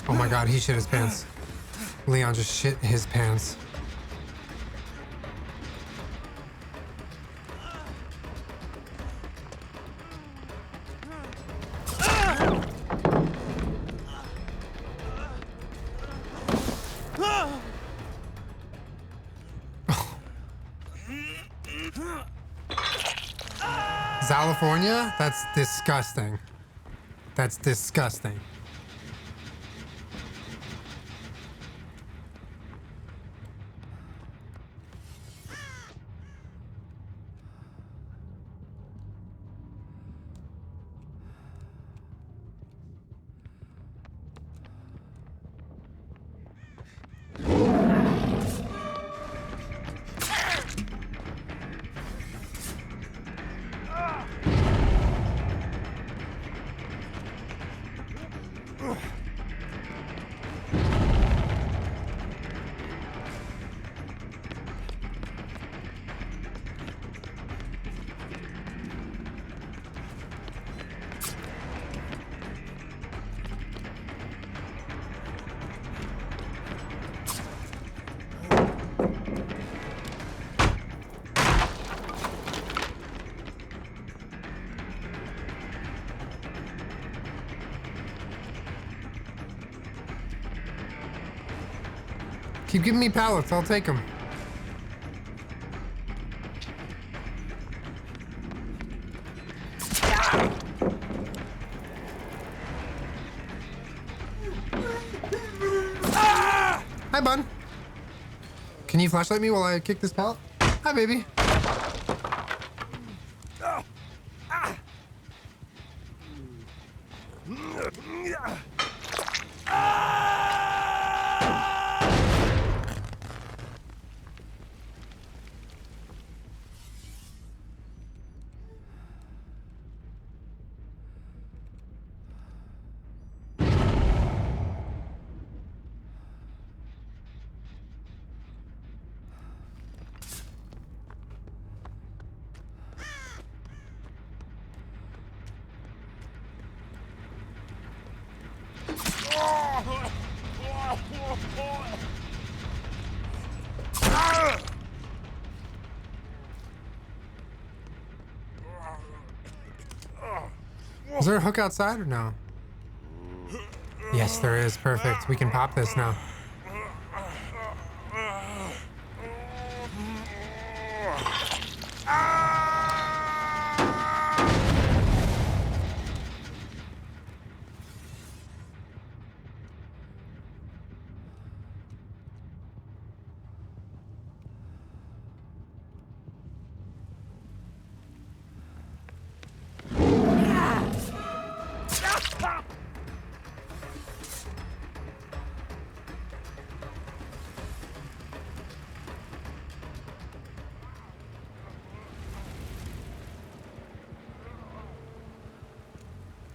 Oh my god, he shit his pants. Leon just shit his pants. California? That's disgusting. That's disgusting. Keep giving me pallets, I'll take them. Hi, bud. Can you flashlight me while I kick this pallet? Hi, baby. Is there a hook outside or no? Yes, there is. Perfect. We can pop this now.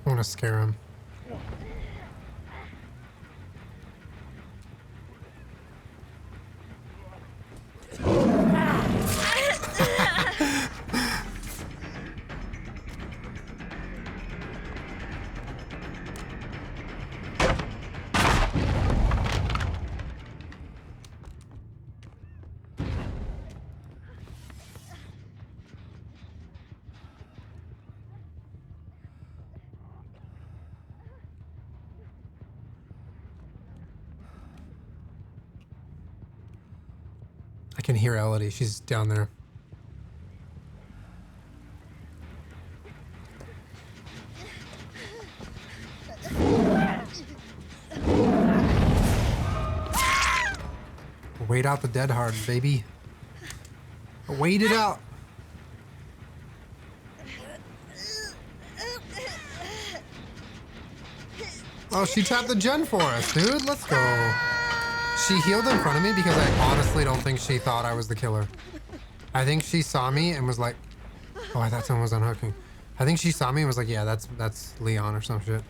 I want to scare him. can hear Elodie. She's down there. Wait out the dead hard, baby. Wait it out. Oh, she tapped the gen for us, dude. Let's go. She healed in front of me because I honestly don't think she thought I was the killer. I think she saw me and was like, oh, I thought someone was unhooking. I think she saw me and was like, yeah, that's Leon or some shit.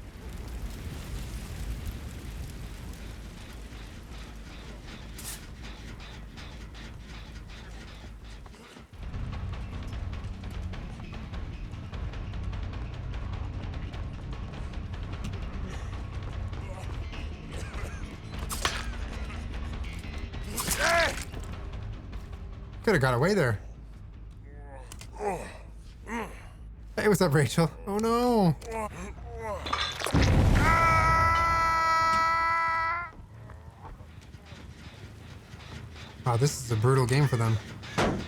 Could have got away there. Hey, what's up, Rachel? Oh no. Wow, this is a brutal game for them.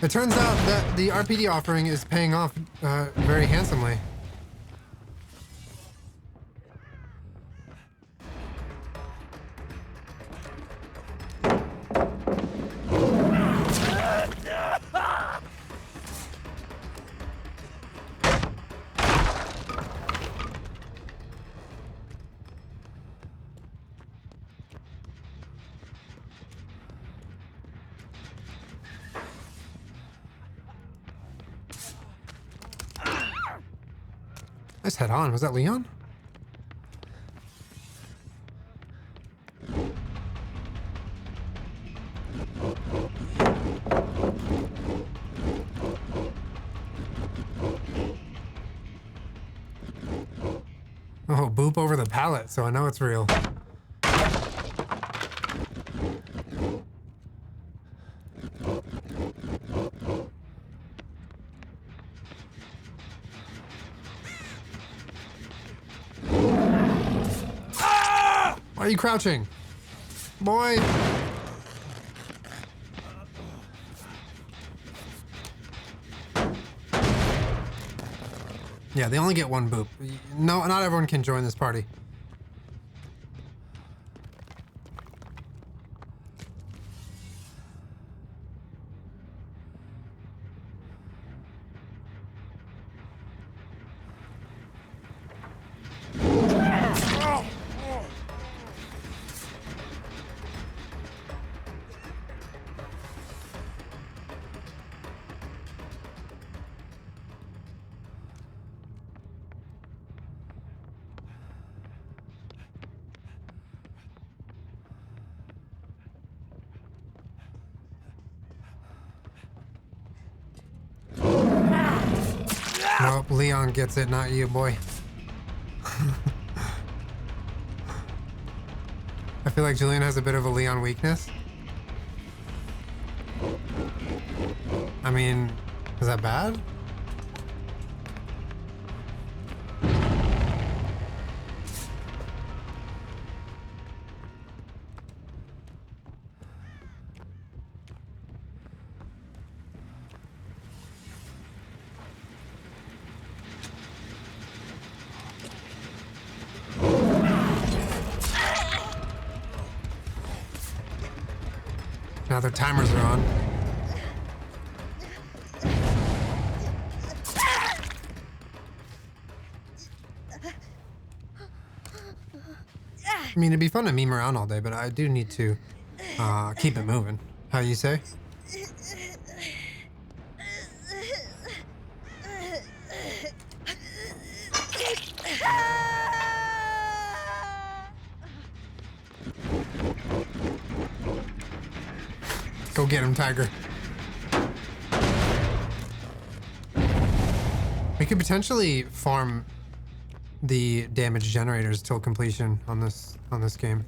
It turns out that the RPD offering is paying off very handsomely. Nice head on. Was that Leon? Oh, boop over the pallet, so I know it's real. Why are you crouching? Boy! Yeah, they only get one boop. No, not everyone can join this party. Nope, Leon gets it, not you, boy. I feel like Julian has a bit of a Leon weakness. I mean, is that bad? Now their timers are on. I mean, it'd be fun to meme around all day, but I do need to keep it moving. How you say? Go get him, Tiger. We could potentially farm the damage generators till completion on this game.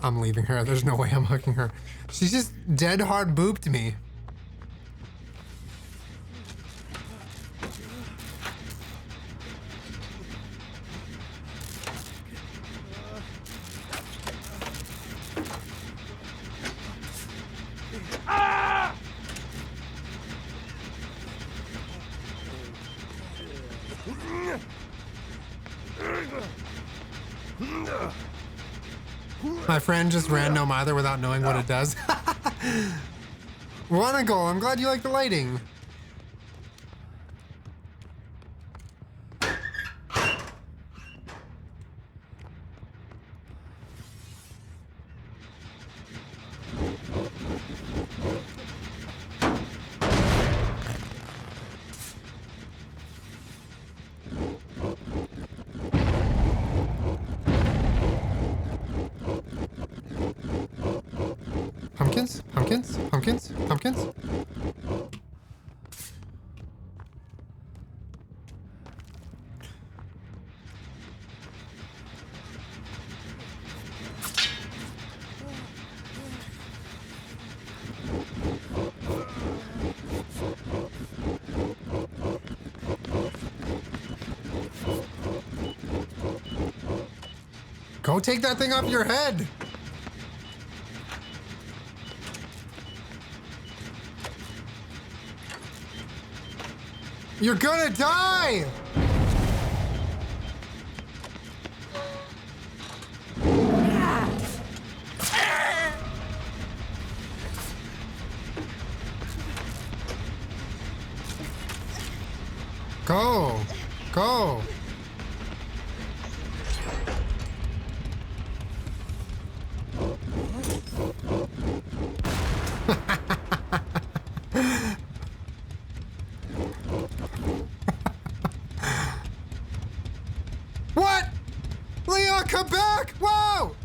I'm leaving her. There's no way I'm hooking her. She's just dead hard booped me. My friend just ran no mither without knowing what it does. Wanagle, I'm glad you like the lighting. Pumpkins? Pumpkins? Pumpkins? Pumpkins? Go take that thing off your head! You're gonna die! Go! Go! What? Leon, come back! Whoa!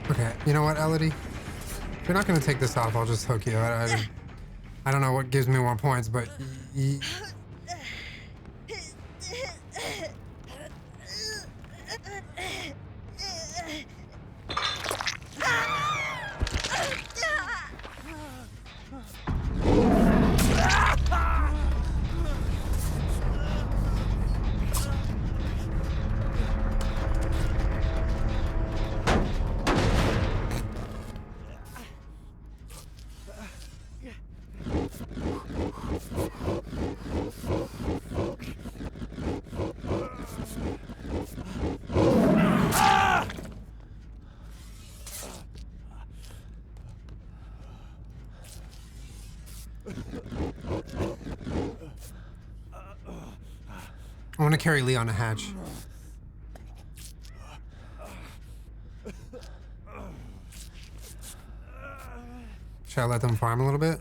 Okay, you know what, Elodie? If you're not gonna take this off, I'll just hook you. I don't know what gives me more points, but I want to carry Leon a hatch. Should I let them farm a little bit?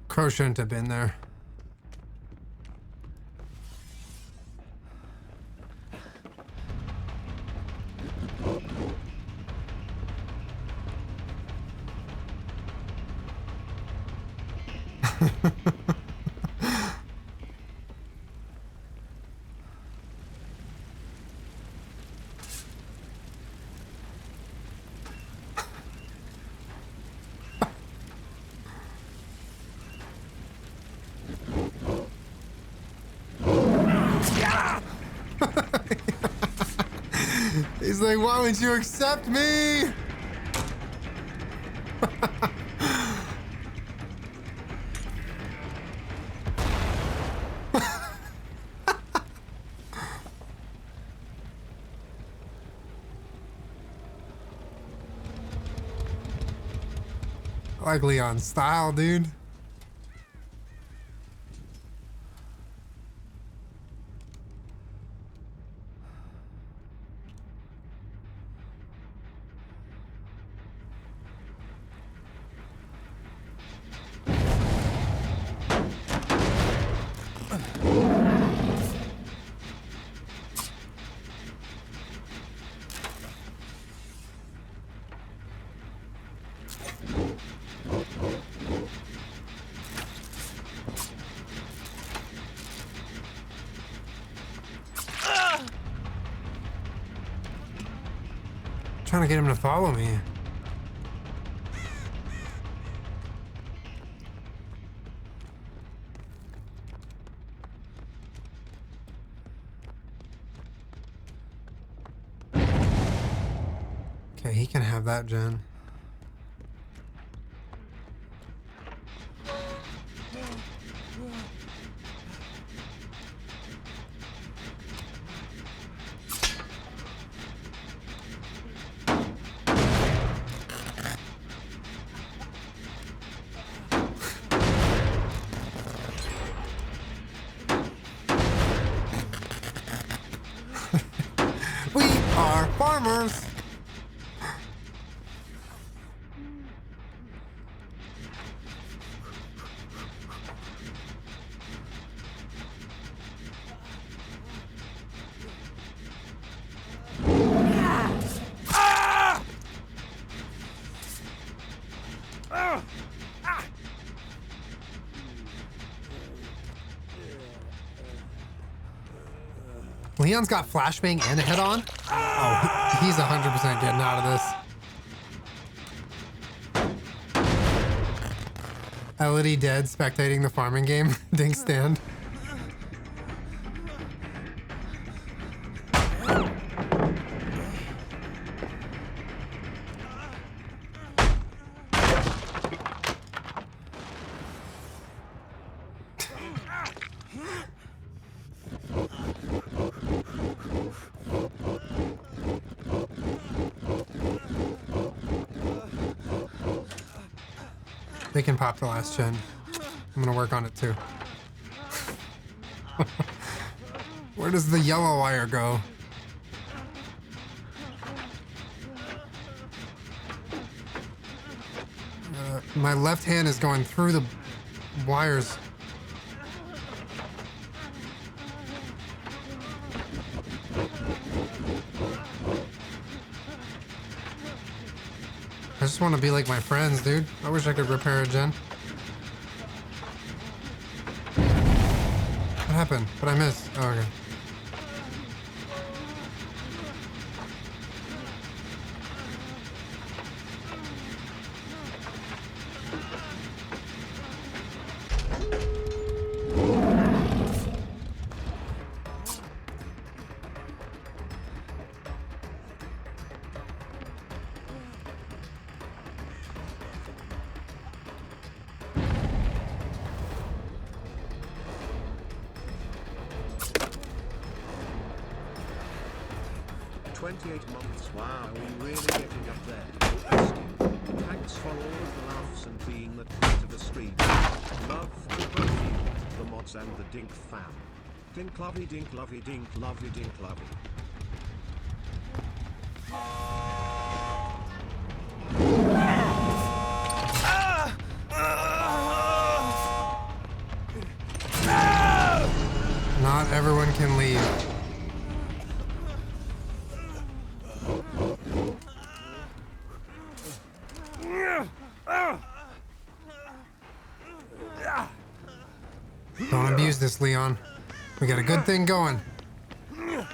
Crow shouldn't have been there. He's like, why wouldn't you accept me? I like Leon's style, dude. Trying to get him to follow me. Okay, he can have that, Jen. We are farmers. Leon's got flashbang and a head on. Oh, he's 100% getting out of this. Elodie dead spectating the farming game. Dink stand. They can pop the last gen. I'm gonna work on it too. Where does the yellow wire go? My left hand is going through the wires. I just want to be like my friends, dude. I wish I could repair a gen. What happened? What I miss? Oh, okay. Wow, we really getting up there. Thanks for all of the laughs and being the cream to the street. Love to both you, the mods and the Dink fam. Dink lovey, dink lovey, dink lovey, dink lovey. Not everyone can leave. Don't abuse this, Leon. We got a good thing going. You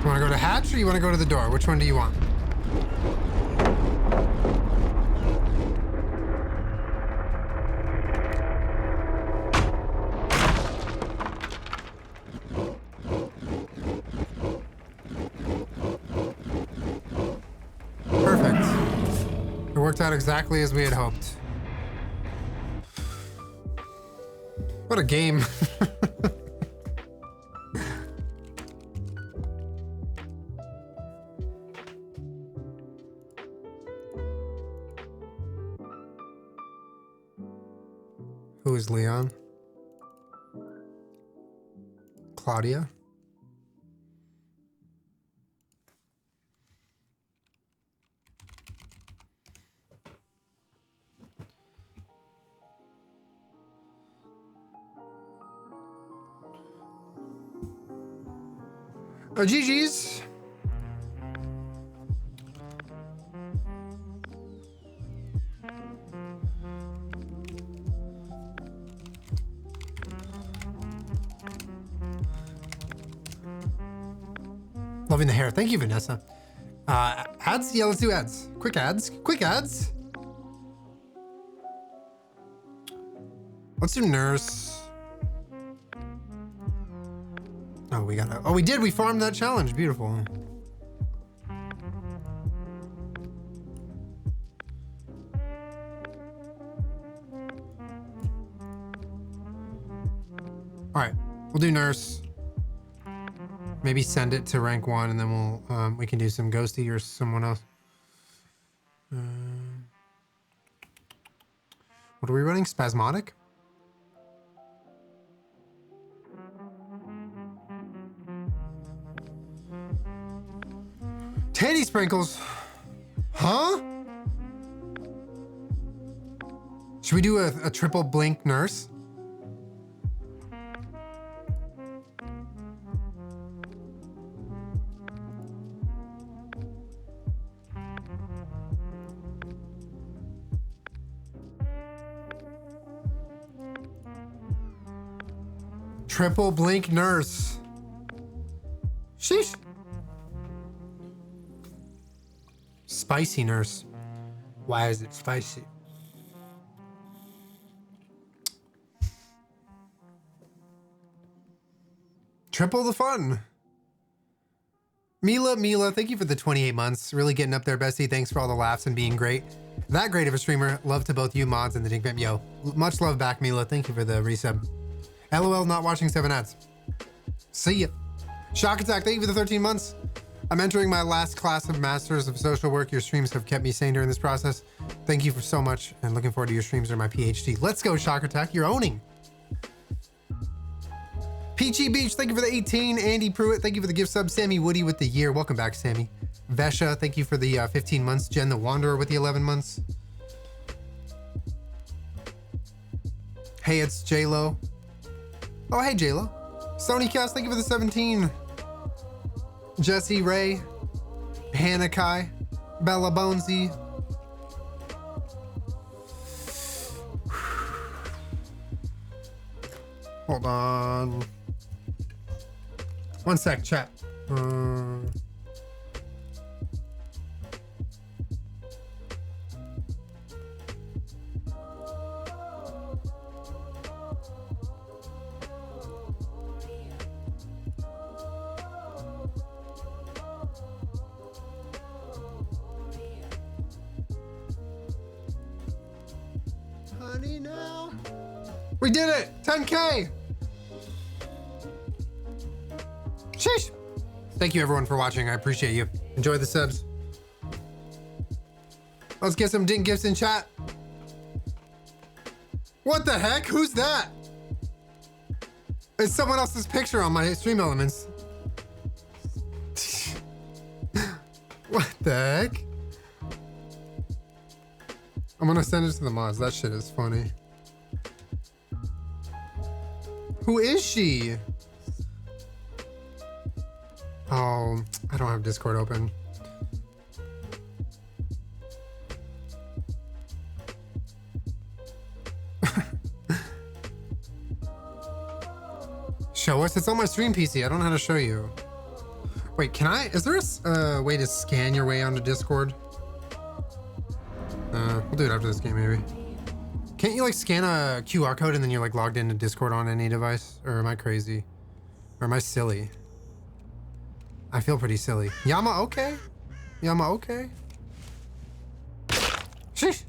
want to go to hatch or you want to go to the door? Which one do you want? worked out exactly as we had hoped. What a game. Who is Leon? Claudia? Oh, GG's. Loving the hair. Thank you, Vanessa. Ads? Yeah, let's do ads. Quick ads. Quick ads. Let's do nurse. Oh, we gotta. Oh, we did. We farmed that challenge. Beautiful. All right, we'll do nurse. Maybe send it to rank 1, and then we'll we can do some ghosty or someone else. What are we running? Spasmodic? Teddy sprinkles. Huh? Should we do a triple blink nurse? Triple blink nurse. Sheesh. Spicy nurse. Why is it spicy? Triple the fun. Mila, thank you for the 28 months. Really getting up there, bestie. Thanks for all the laughs and being great. That great of a streamer. Love to both you mods and the Dink Fam. Yo, much love back, Mila. Thank you for the resub. LOL, not watching 7 ads. See ya. Shock Attack, thank you for the 13 months. I'm entering my last class of Masters of Social Work. Your streams have kept me sane during this process. Thank you for so much, and looking forward to your streams or my PhD. Let's go, Shock Attack. You're owning. Peachy Beach, thank you for the 18. Andy Pruitt, thank you for the gift sub. Sammy Woody with the year. Welcome back, Sammy. Vesha, thank you for the 15 months. Jen the Wanderer with the 11 months. Hey, it's J-Lo. Oh, hey, J-Lo. Sony Cast, thank you for the 17. Jesse Ray. Hannah Kai. Bella Bonesy. Hold on. One sec, chat. Honey, now. We did it! 10K! Sheesh! Thank you everyone for watching. I appreciate you. Enjoy the subs. Let's get some Dink gifts in chat. What the heck? Who's that? It's someone else's picture on my stream elements. What the heck? I'm gonna send it to the mods. That shit is funny. Who is she? Oh, I don't have Discord open. Show us? It's on my stream PC. I don't know how to show you. Wait, can I? Is there a way to scan your way onto Discord? We'll do it after this game, maybe. Can't you like scan a QR code and then you're like logged into Discord on any device? Or am I crazy? Or am I silly? I feel pretty silly. Yama, okay. Yama, okay. Sheesh.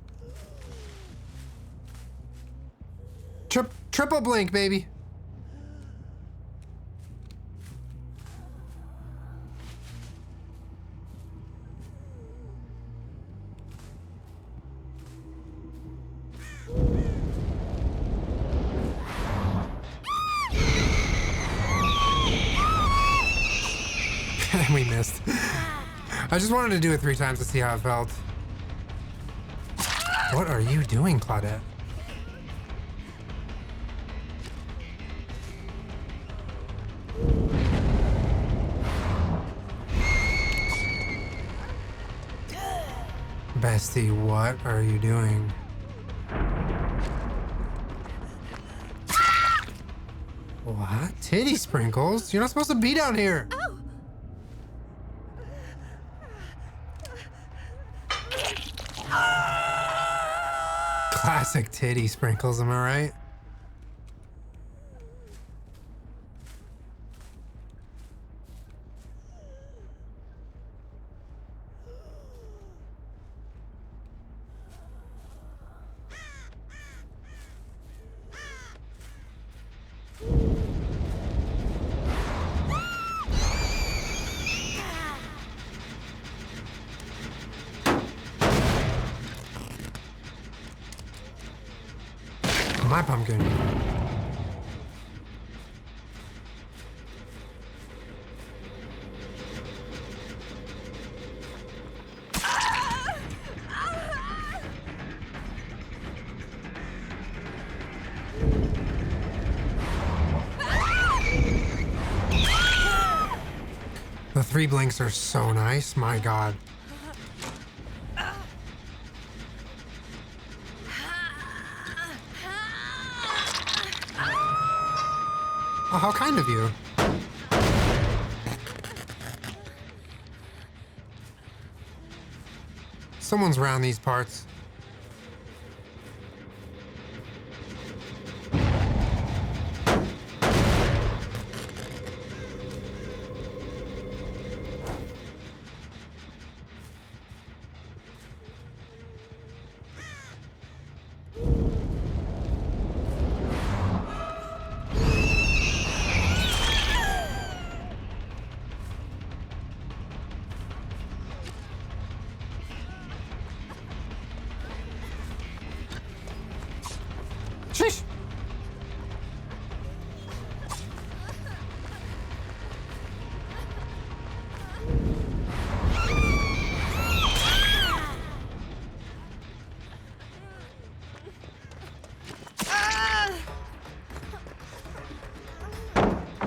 Triple blink, baby. We missed. I just wanted to do it 3 times to see how it felt. What are you doing, Claudette? Bestie, what are you doing? What? Titty sprinkles? You're not supposed to be down here. Classic titty sprinkles, am I right? My pumpkin. The 3 blinks are so nice, my god. Oh, how kind of you. Someone's around these parts. Sheesh.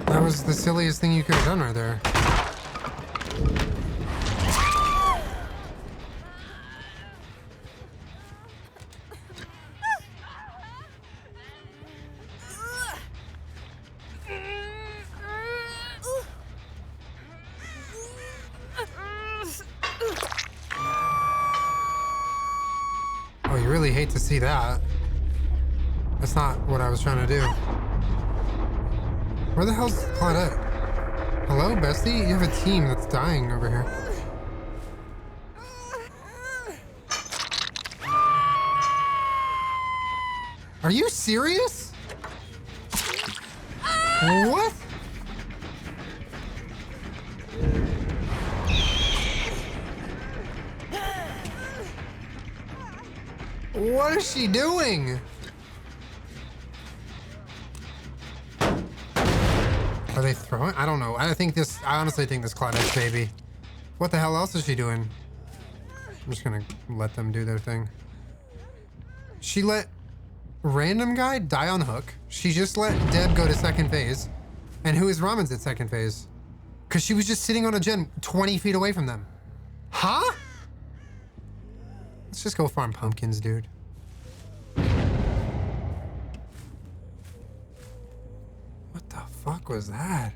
That was the silliest thing you could have done right there. Oh, you really hate to see that. That's not what I was trying to do. Where the hell's Claudette? Hello, bestie? You have a team that's dying over here. Are you serious? What? What is she doing? Are they throwing? I don't know. I honestly think this Claudette's baby. What the hell else is she doing? I'm just gonna let them do their thing. She let random guy die on hook. She just let Deb go to second phase. And who is Ramon's at second phase? Because she was just sitting on a gen 20 feet away from them. Huh? Let's just go farm pumpkins, dude. What the fuck was that?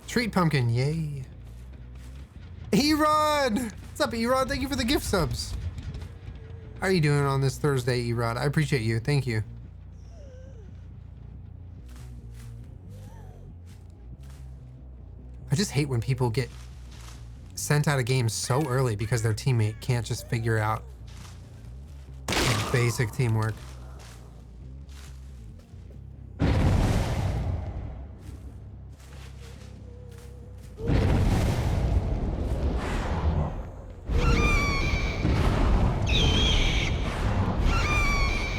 Treat pumpkin, yay. Erod! What's up, Erod? Thank you for the gift subs. How are you doing on this Thursday, Erod? I appreciate you. Thank you. I just hate when people get sent out of games so early because their teammate can't just figure out basic teamwork.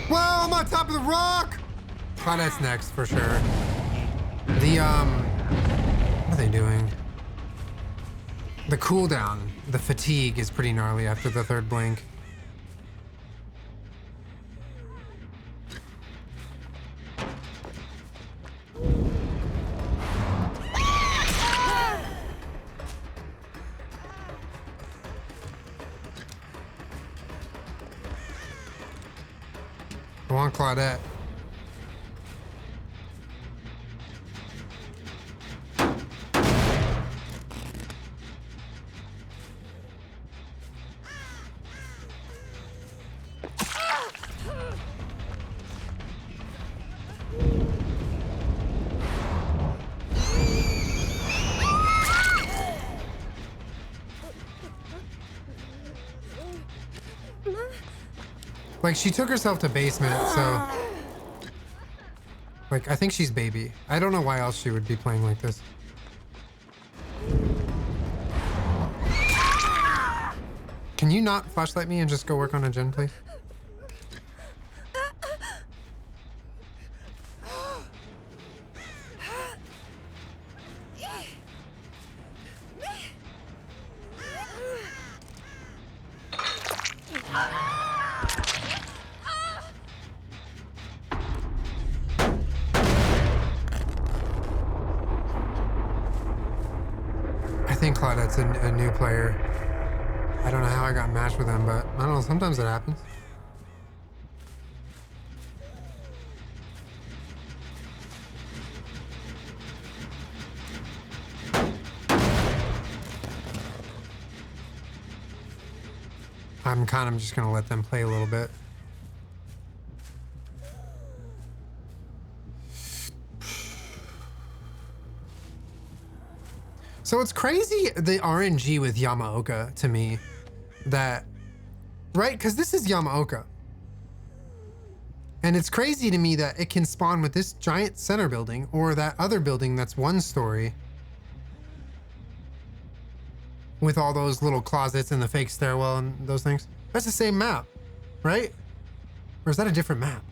Whoa, I'm on top of the rock! Claudette's next for sure. The, what are they doing? The cooldown, the fatigue is pretty gnarly after the third blink. I want Claudette. Like, she took herself to basement, so... Like, I think she's baby. I don't know why else she would be playing like this. Can you not flashlight me and just go work on a gen, please? I think Claudette's a new player. I don't know how I got matched with them, but I don't know, sometimes it happens. I'm kind of just gonna let them play a little bit. So it's crazy, the RNG with Yamaoka to me, that, right? Because this is Yamaoka. And it's crazy to me that it can spawn with this giant center building or that other building that's one story with all those little closets and the fake stairwell and those things. That's the same map, right? Or is that a different map?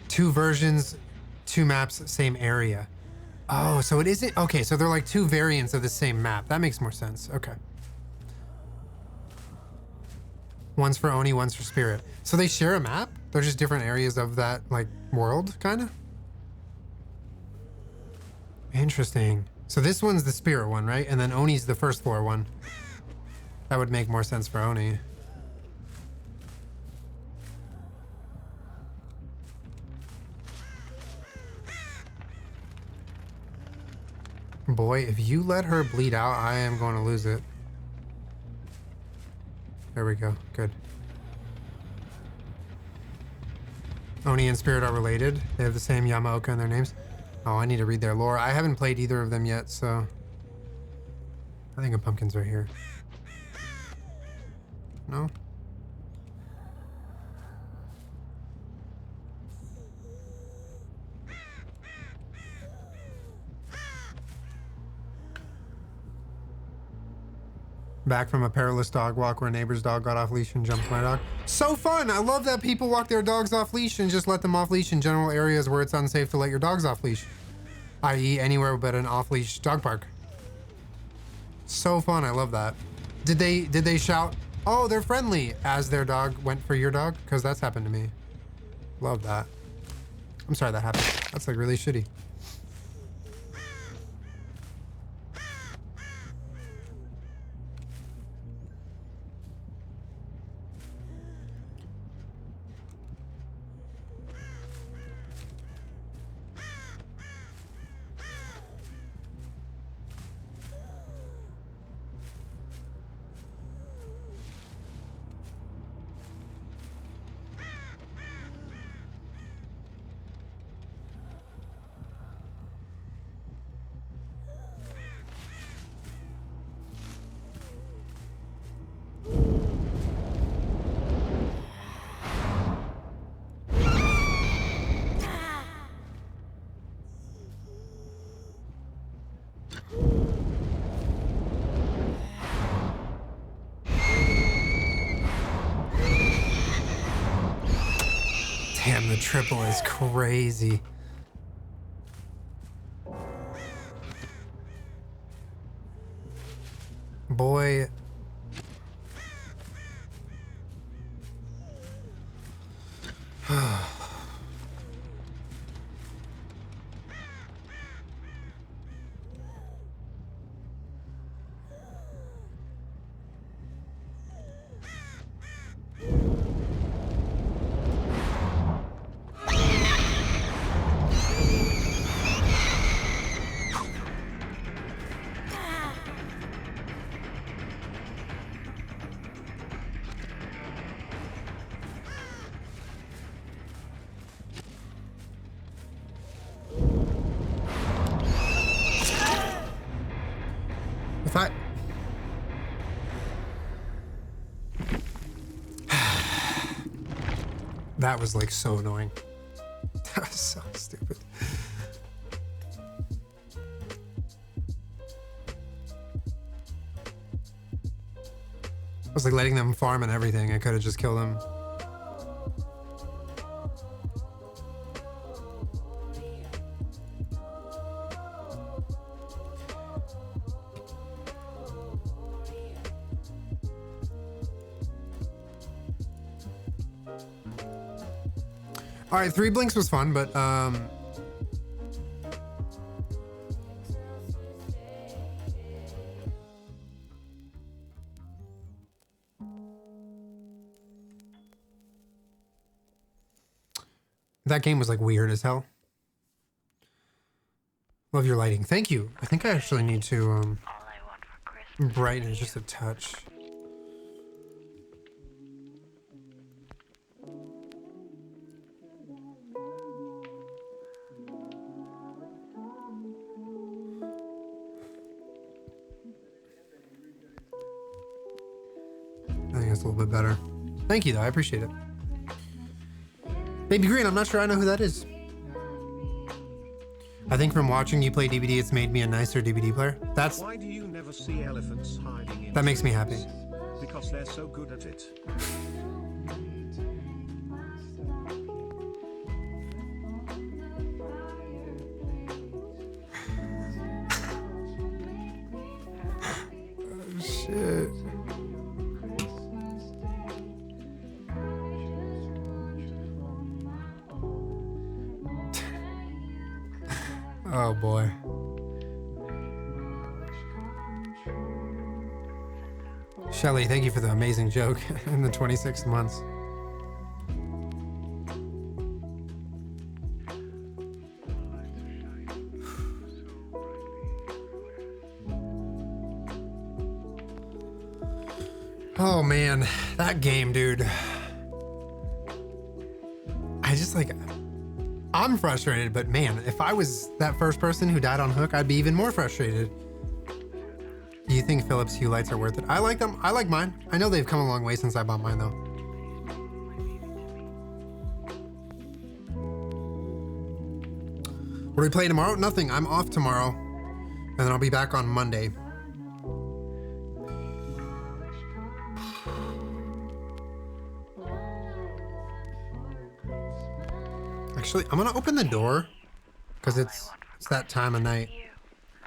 Two versions, two maps, same area. Oh, so it isn't, okay, so they're like two variants of the same map. That makes more sense, okay. One's for Oni, one's for Spirit. So they share a map? They're just different areas of that, like, world, kinda? Interesting. So this one's the Spirit one, right? And then Oni's the first floor one. That would make more sense for Oni. Boy, if you let her bleed out, I am going to lose it. There we go. Good. Oni and Spirit are related. They have the same Yamaoka in their names. Oh, I need to read their lore. I haven't played either of them yet, so... I think a pumpkin's right here. No? Back from a perilous dog walk where a neighbor's dog got off leash and jumped my dog. So fun! I love that people walk their dogs off leash and just let them off leash in general areas where it's unsafe to let your dogs off leash. I.e. anywhere but an off leash dog park. So fun, I love that. Did they shout, oh, they're friendly, as their dog went for your dog? Because that's happened to me. Love that. I'm sorry that happened. That's like really shitty. the triple is crazy. Boy. If I... That was like so annoying. That was so stupid. I was like letting them farm and everything. I could have just killed them. All right, 3 Blinks was fun, but that game was like weird as hell. Love your lighting. Thank you. I think I actually need to brighten it just a touch. I think it's a little bit better. Thank you though, I appreciate it. Baby Green, I'm not sure I know who that is. I think from watching you play DBD, it's made me a nicer DBD player. That's... Why do you never see elephants hiding in That makes me happy. trees? Because they're so good at it. Oh, shit. Oh boy. Shelly, thank you for the amazing joke in the 26 months. Oh man, that game, dude. I just like, I'm frustrated, but man, if I was that first person who died on Hook, I'd be even more frustrated. Do you think Philips Hue lights are worth it? I like them. I like mine. I know they've come a long way since I bought mine though. What are we playing tomorrow? Nothing. I'm off tomorrow. And then I'll be back on Monday. Actually, I'm gonna open the door because it's that time of night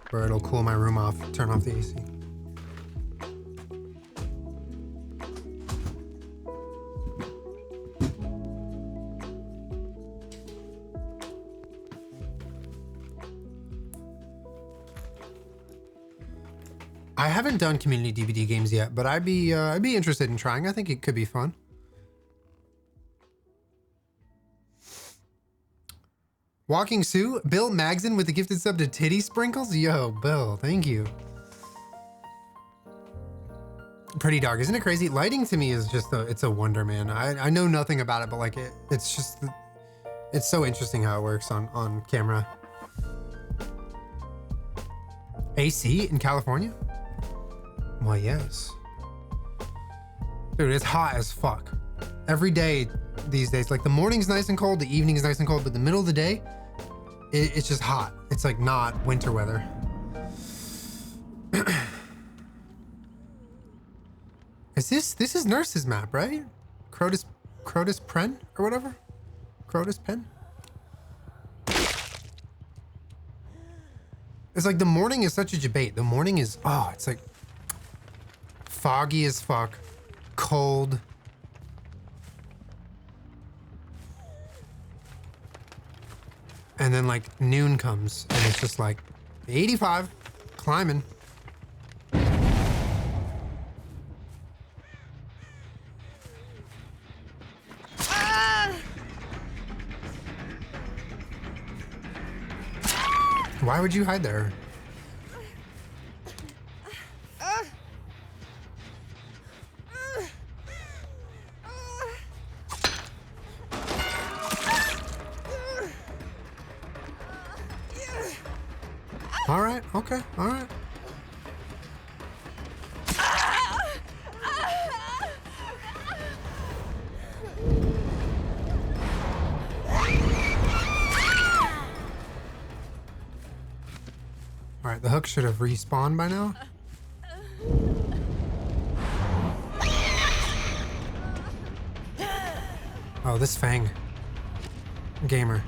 where it'll cool my room off, turn off the AC. I haven't done community DVD games yet, but I'd be interested in trying. I think it could be fun. Walking Sue, Bill Magson with the gifted sub to Titty Sprinkles. Yo, Bill, thank you. Pretty dark, isn't it crazy? Lighting to me is just it's a wonder, man. I know nothing about it, but like it's just, it's so interesting how it works on camera. AC in California? Well, yes. Dude, it's hot as fuck. Every day these days, like the morning's nice and cold, the evening's nice and cold, but the middle of the day, it's just hot. It's like not winter weather. This is Nurse's map, right? Crotus Pren or whatever? Crotus pen? It's like the morning is such a debate. The morning is, oh, it's like foggy as fuck, cold. And then like noon comes and it's just like 85, climbing. Why would you hide there? All right, okay, all right. All right, the hook should have respawned by now. Oh, this Fang gamer.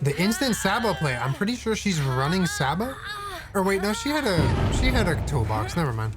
The instant Sabo play. I'm pretty sure she's running Sabo. Or wait, no, she had a toolbox. Never mind.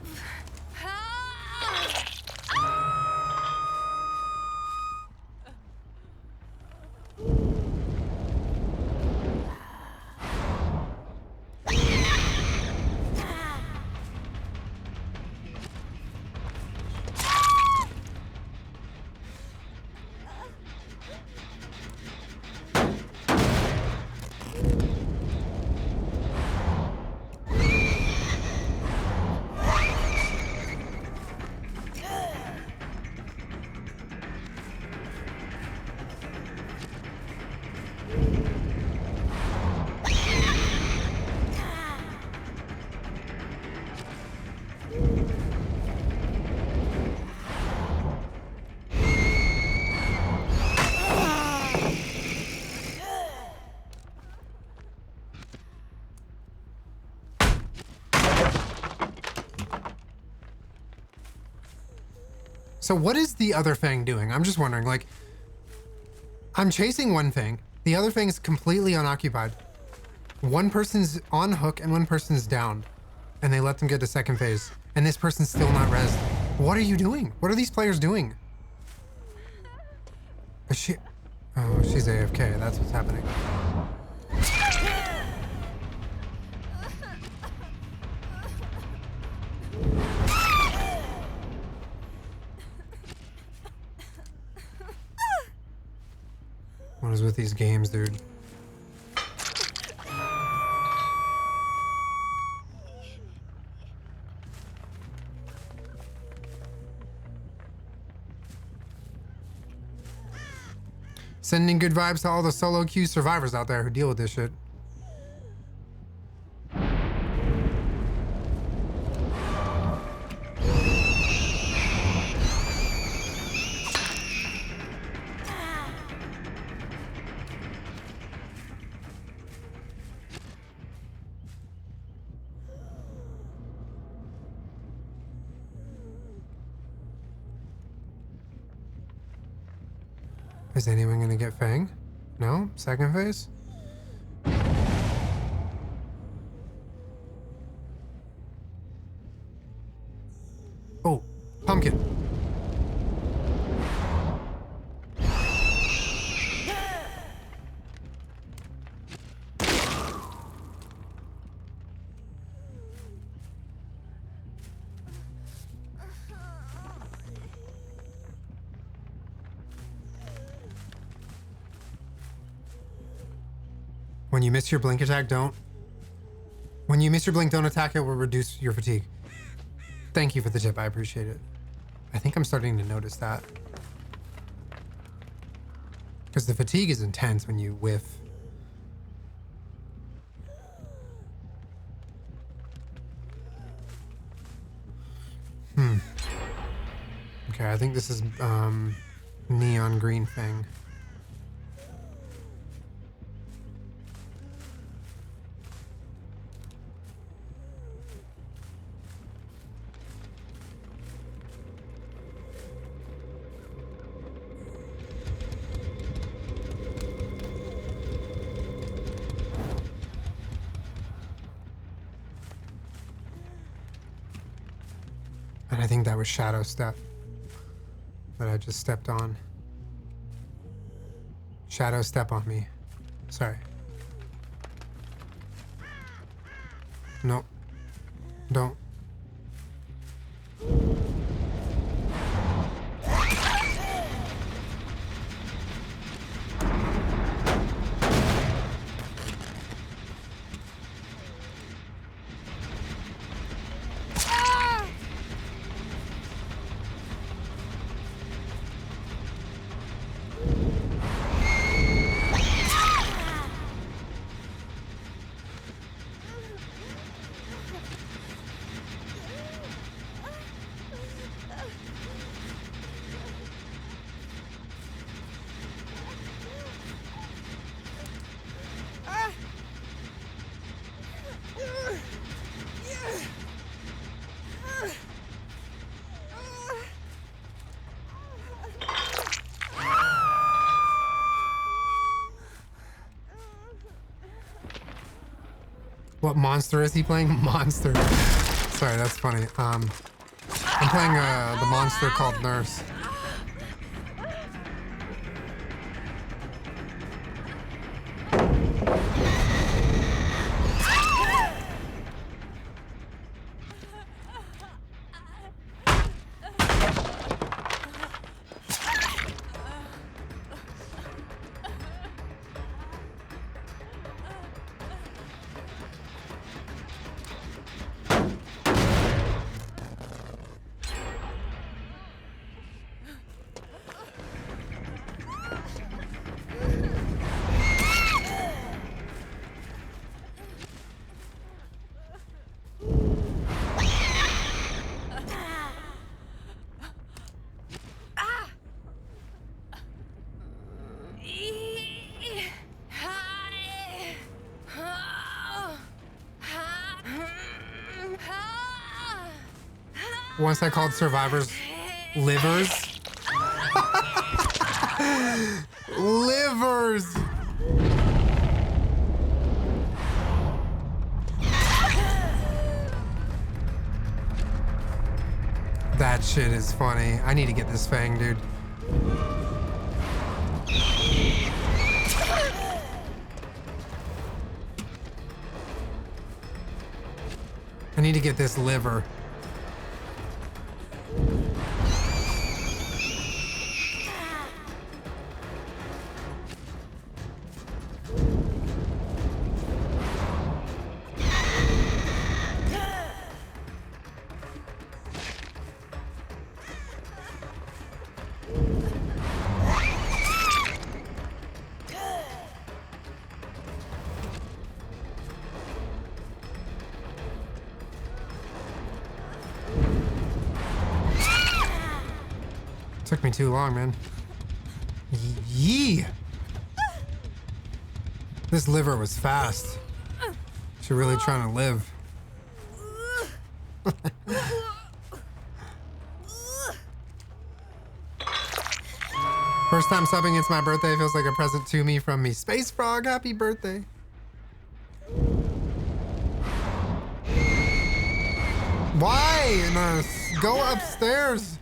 So what is the other Fang doing? I'm just wondering, like, I'm chasing one Fang. The other Fang is completely unoccupied. One person's on hook and one person's down. And they let them get to second phase. And this person's still not rezzed. What are you doing? What are these players doing? Is she... Oh, she's AFK. That's what's happening. What is with these games, dude? Sending good vibes to all the solo queue survivors out there who deal with this shit. Is anyone gonna get Fang? No? Second phase? Oh, pumpkin. When you miss your blink attack, don't. When you miss your blink, don't attack. It will reduce your fatigue. Thank you for the tip. I appreciate it. I think I'm starting to notice that. Because the fatigue is intense when you whiff. Okay, I think this is neon green thing. And I think that was Shadow Step that I just stepped on. Shadow Step on me. Sorry. No. Don't. What monster is he playing? Monster. Sorry, that's funny. I'm playing the monster called Nurse. Once I called survivors livers. Livers! That shit is funny. I need to get this fang, dude. I need to get this liver. Took me too long, man. Yee! This liver was fast. She's really trying to live. First time subbing, it's my birthday. Feels like a present to me from me. Space Frog, happy birthday. Why? Nurse? Go upstairs.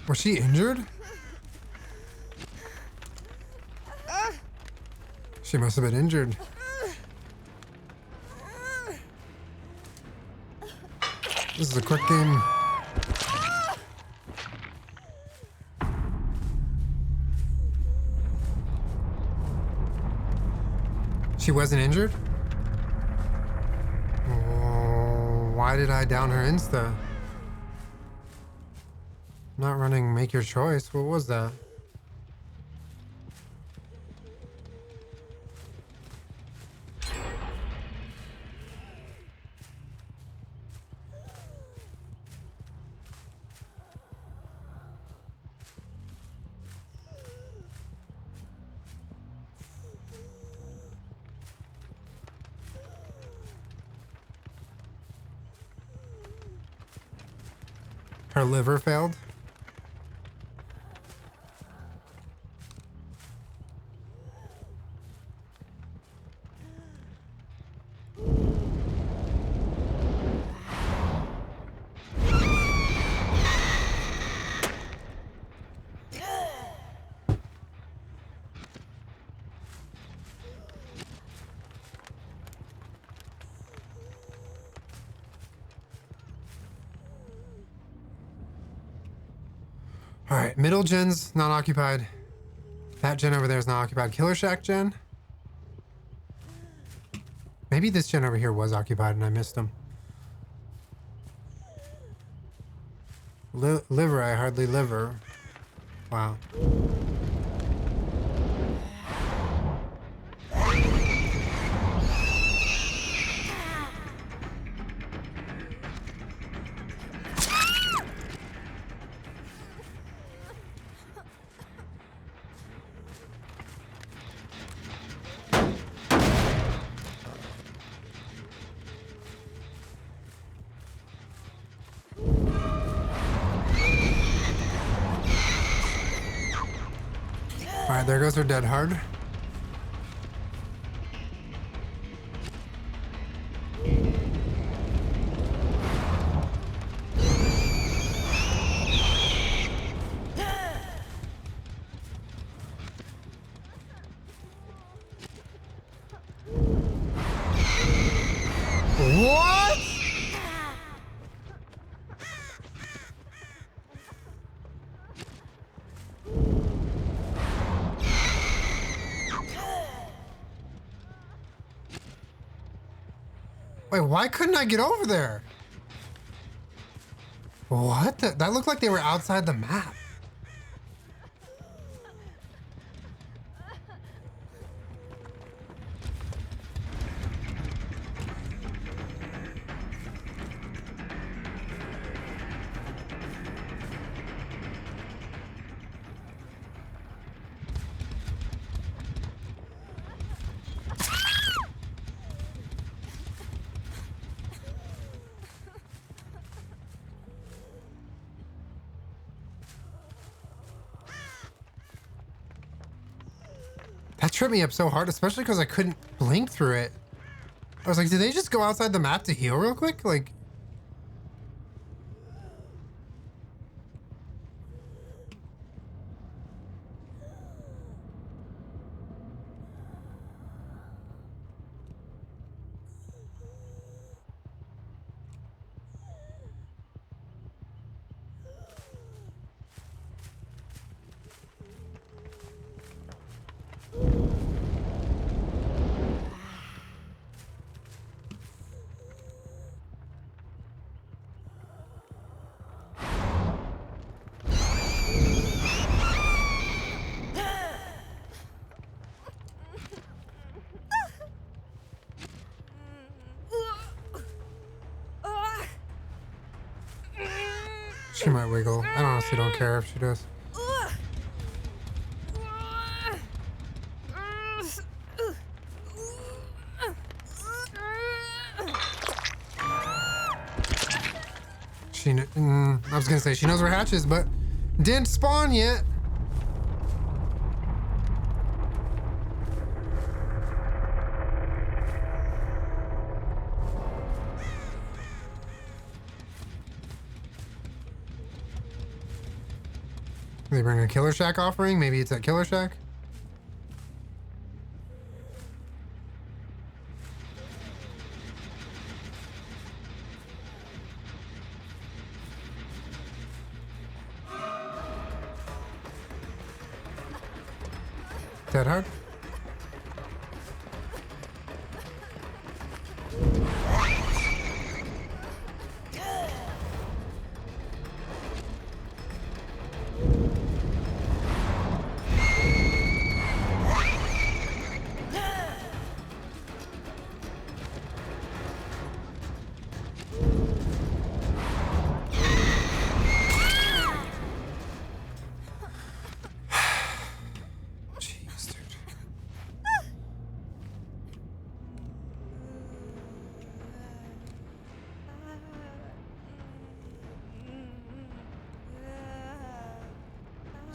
Was she injured? She must have been injured. This is a quick game. She wasn't injured? Oh, why did I down her insta? Not running make your choice. What was that? Her liver failed? All right, middle gen's not occupied. That gen over there is not occupied. Killer Shack gen. Maybe this gen over here was occupied and I missed him. Liver, I hardly liver. Wow. All right, there goes her dead hard. What? Wait, why couldn't I get over there? What? That looked like they were outside the map. That tripped me up so hard, especially because I couldn't blink through it. I was like, did they just go outside the map to heal real quick? Like... She might wiggle. I honestly don't care if she does. I was gonna say she knows where Hatch is, but didn't spawn yet. They bring a Killer Shack offering? Maybe it's at Killer Shack? Dead hard?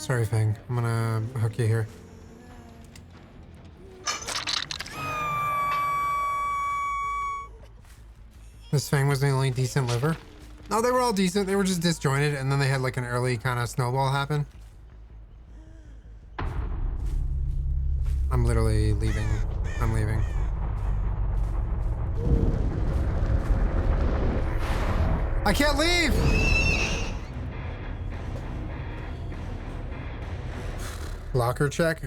Sorry, Fang. I'm gonna hook you here. This Fang was the only decent liver. No, they were all decent. They were just disjointed, and then they had like an early kind of snowball happen. I'm literally leaving. I'm leaving. I can't leave! Locker check.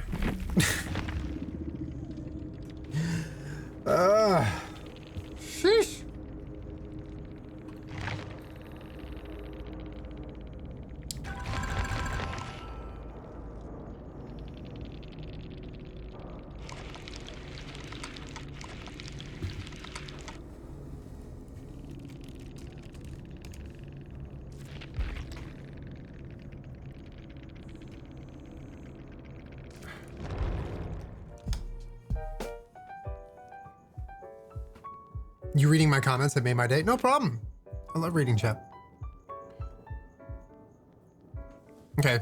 Sheesh. You reading my comments that made my day? No problem. I love reading chat. Okay.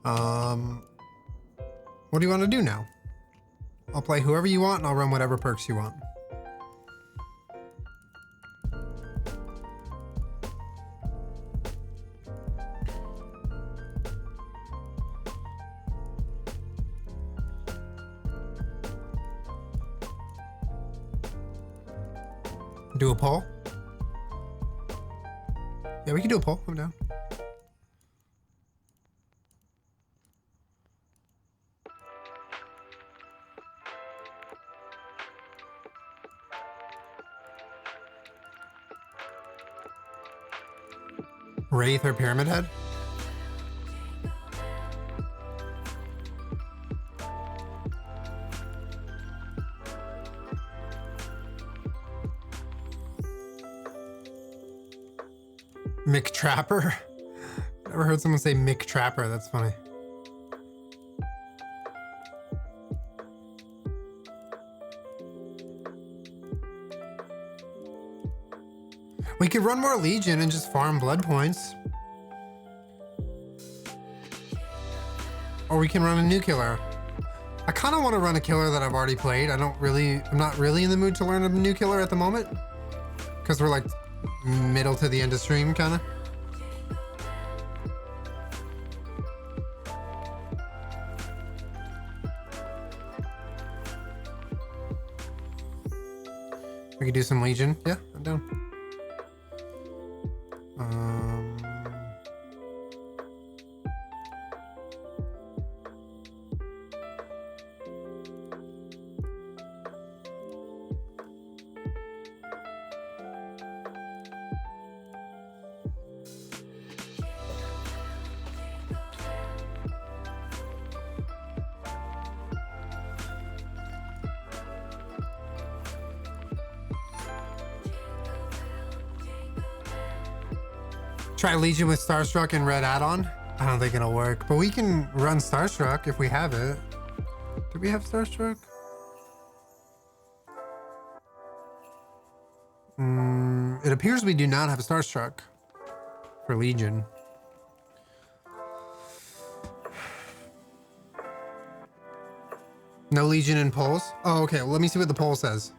What do you want to do now? I'll play whoever you want and I'll run whatever perks you want. Do a poll? Yeah, we can do a poll. I'm down. Wraith or Pyramid Head? Mick Trapper? Never heard someone say Mick Trapper. That's funny. We could run more Legion and just farm blood points. Or we can run a new killer. I kind of want to run a killer that I've already played. I'm not really in the mood to learn a new killer at the moment. Because we're like middle to the end of stream, kind of. We could do some Legion. Yeah, I'm down. Try Legion with Starstruck and Red add-on? I don't think it'll work, but we can run Starstruck if we have it. Do we have Starstruck? It appears we do not have a Starstruck for Legion. No Legion in polls? Oh, okay. Well, let me see what the poll says.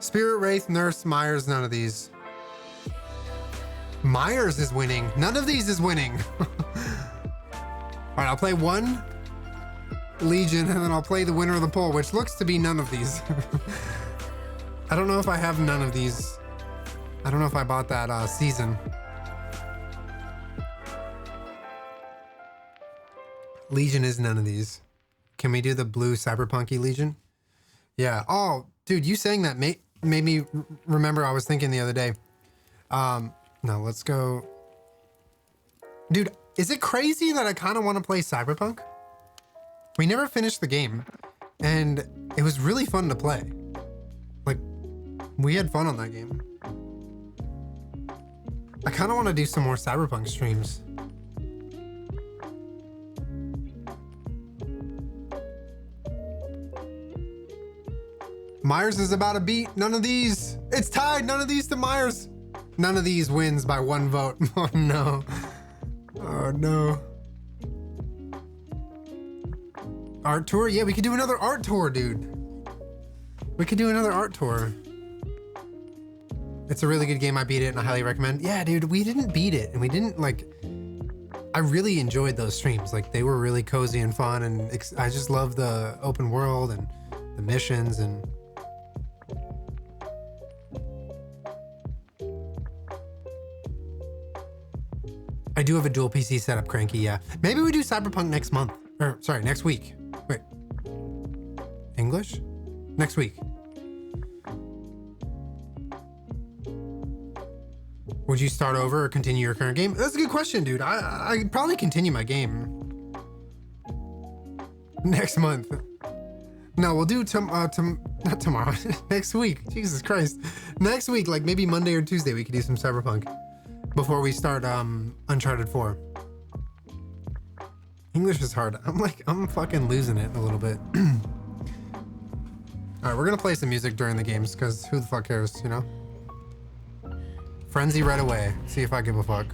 Spirit, Wraith, Nurse, Myers, none of these. Myers is winning. None of these is winning. All right, I'll play one Legion and then I'll play the winner of the poll, which looks to be none of these. I don't know if I have none of these. I don't know if I bought that season. Legion is none of these. Can we do the blue cyberpunky Legion? Yeah. Oh, dude, you saying that made me remember I was thinking the other day. No, let's go. Dude, is it crazy that I kind of want to play Cyberpunk? We never finished the game, and it was really fun to play. Like, we had fun on that game. I kind of want to do some more Cyberpunk streams. Myers is about a beat. None of these. It's tied. None of these to Myers. None of these wins by 1 vote. Oh no. Oh no. Art tour? Yeah, we could do another art tour, dude. We could do another art tour. It's a really good game. I beat it and I highly recommend. Yeah, dude, we didn't beat it and we didn't like, I really enjoyed those streams. Like they were really cozy and fun and I just love the open world and the missions and I do have a dual PC setup, Cranky, yeah. Maybe we do Cyberpunk next month. Or, sorry, next week. Wait. English? Next week. Would you start over or continue your current game? That's a good question, dude. I'd probably continue my game. Next month. No, we'll do not tomorrow. Next week. Jesus Christ. Next week, like maybe Monday or Tuesday, we could do some Cyberpunk. Before we start Uncharted 4. English is hard. I'm fucking losing it a little bit. Alright, we're gonna play some music during the games because who the fuck cares, you know? Frenzy right away. See if I give a fuck.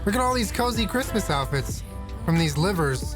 Look at all these cozy Christmas outfits from these livers.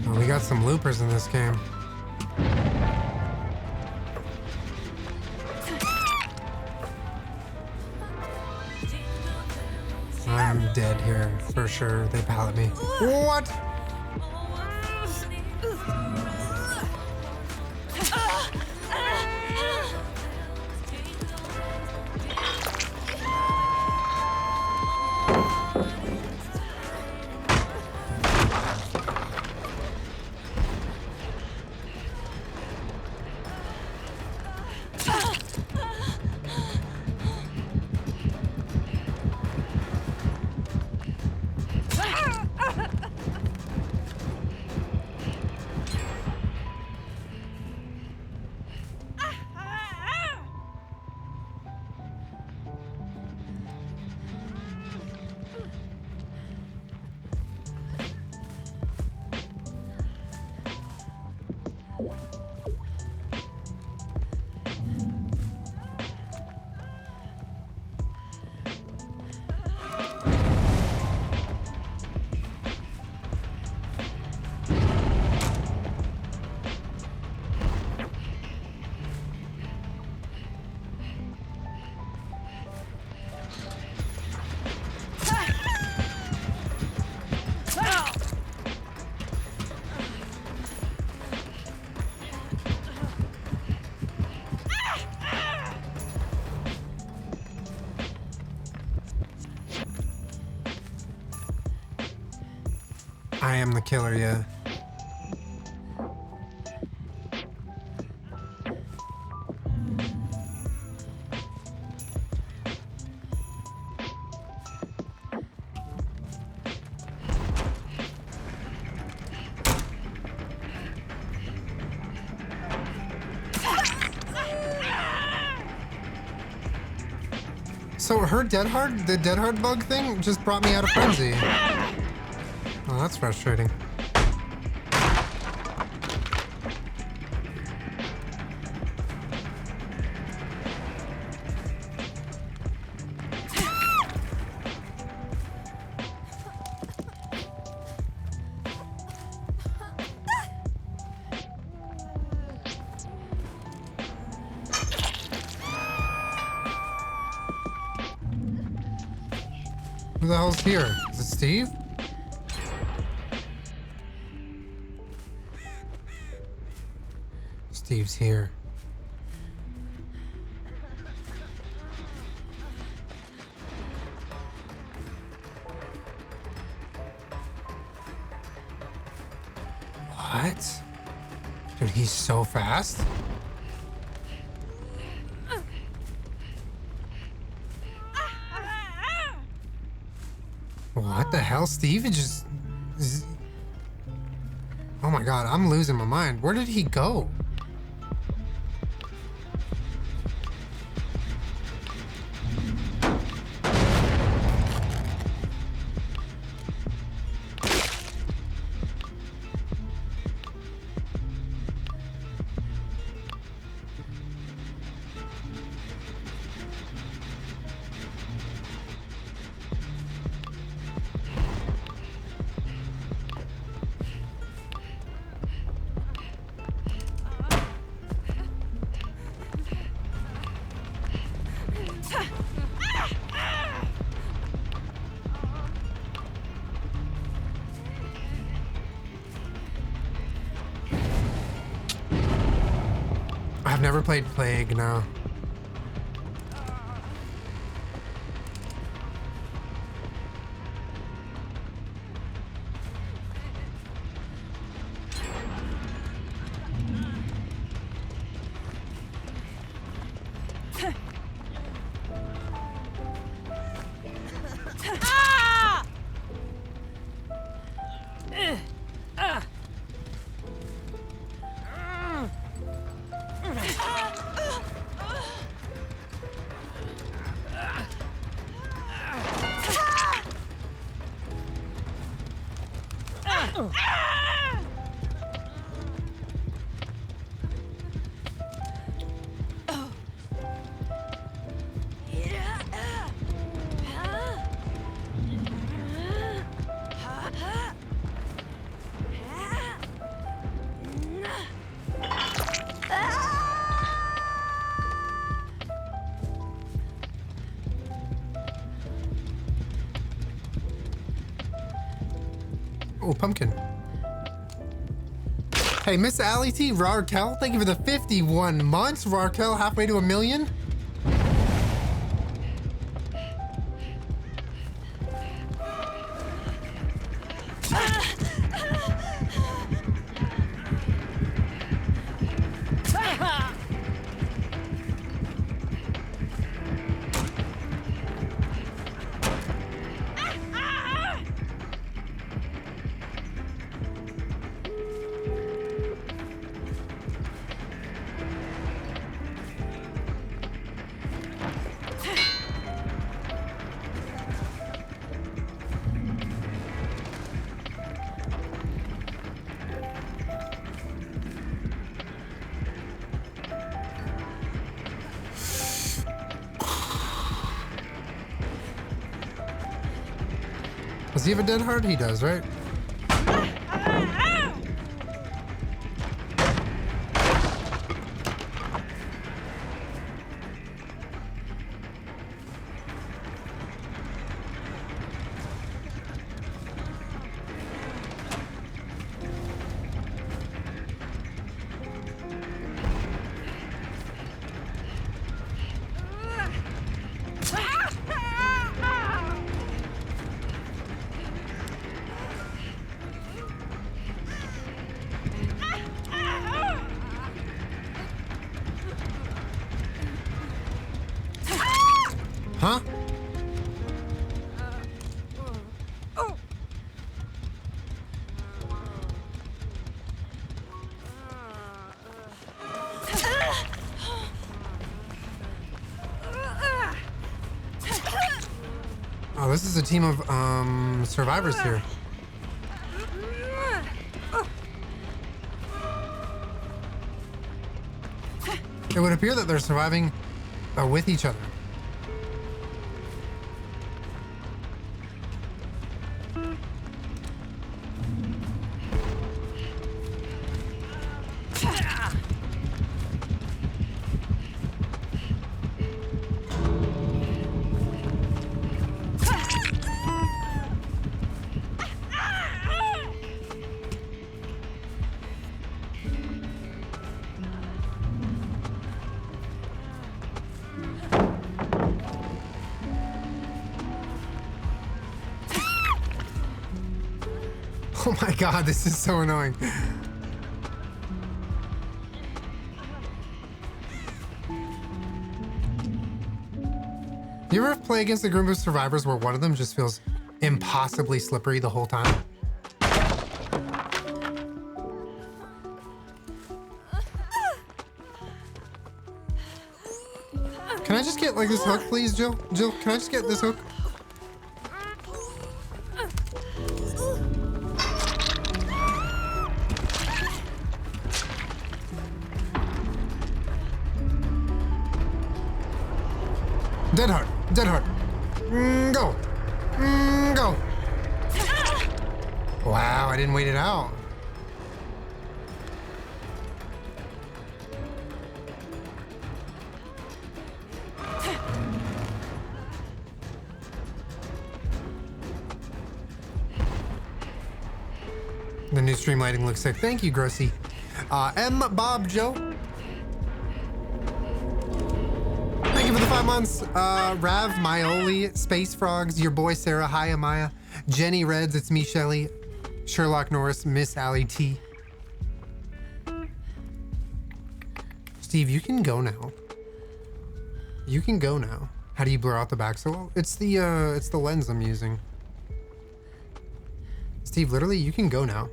Oh, we got some loopers in this game. I'm dead here for sure. They pallet me. What? I am the killer, yeah. So her dead hard, the dead hard bug thing just brought me out of frenzy. Oh, that's frustrating. Who the hell's here? Is it Steve? Steve's here. What? Dude, he's so fast. What the hell? Steve is... Oh my god, I'm losing my mind. Where did he go? I've never played Plague, no. Oh, pumpkin. Hey, Miss Allie T, Raquel, thank you for the 51 months. Raquel, halfway to 1,000,000. Does he have a dead heart? He does, right? Huh? Oh, this is a team of survivors here. It would appear that they're surviving with each other. Oh my god, this is so annoying. You ever play against a group of survivors where one of them just feels impossibly slippery the whole time? Can I just get like this hook, please, Jill? Jill, can I just get this hook? Dead hard, dead hard. Go. Go. Wow, I didn't wait it out. The new stream lighting looks sick. Thank you, Grossy. M. Bob Joe. Thank you for the 5 months. Rav, Myoli, Space Frogs, your boy Sarah, hi Amaya, Jenny Reds, it's me, Shelly, Sherlock Norris, Miss Allie T. Steve, you can go now. You can go now. How do you blur out the back so well? It's the lens I'm using. Steve, literally, you can go now.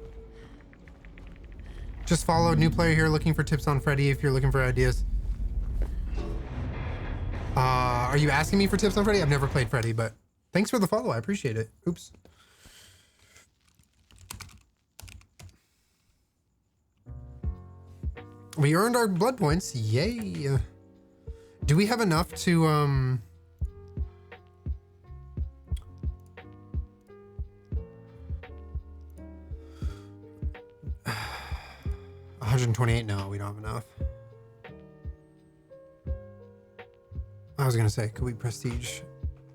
Just follow new player here looking for tips on Freddy if you're looking for ideas. Are you asking me for tips on Freddy? I've never played Freddy, but thanks for the follow. I appreciate it. Oops. We earned our blood points. Yay. Do we have enough to, 128? No, we don't have enough. I was gonna say, could we prestige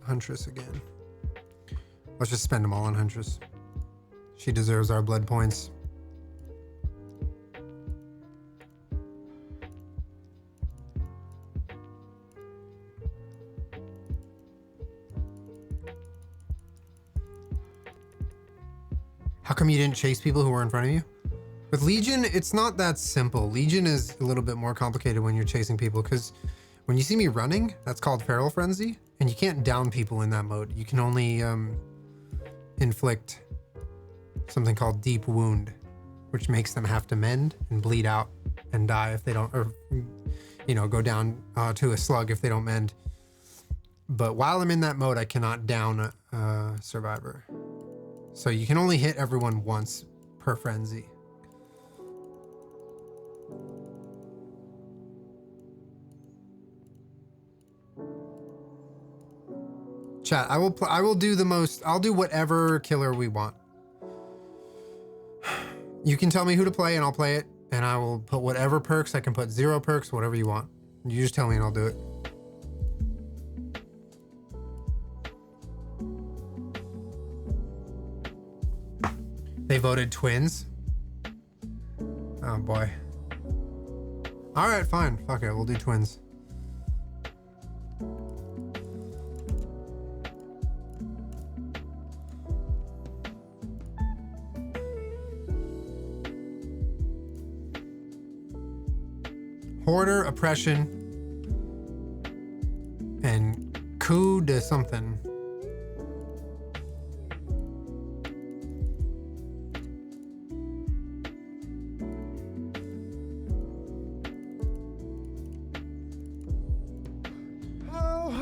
Huntress again? Let's just spend them all on Huntress. She deserves our blood points. How come you didn't chase people who were in front of you? With Legion, it's not that simple. Legion is a little bit more complicated when you're chasing people, because when you see me running, that's called Feral Frenzy, and you can't down people in that mode. You can only inflict something called Deep Wound, which makes them have to mend and bleed out and die if they don't, or, you know, go down to a slug if they don't mend. But while I'm in that mode, I cannot down a survivor. So you can only hit everyone once per frenzy. Chat, I will do the most, I'll do whatever killer we want. You can tell me who to play and I'll play it, and I will put whatever perks. I can put 0 perks, whatever you want. You just tell me and I'll do it. They voted twins. Oh boy. All right, fine. Fuck it, we'll do twins. Hoarder, oppression, and coup de something.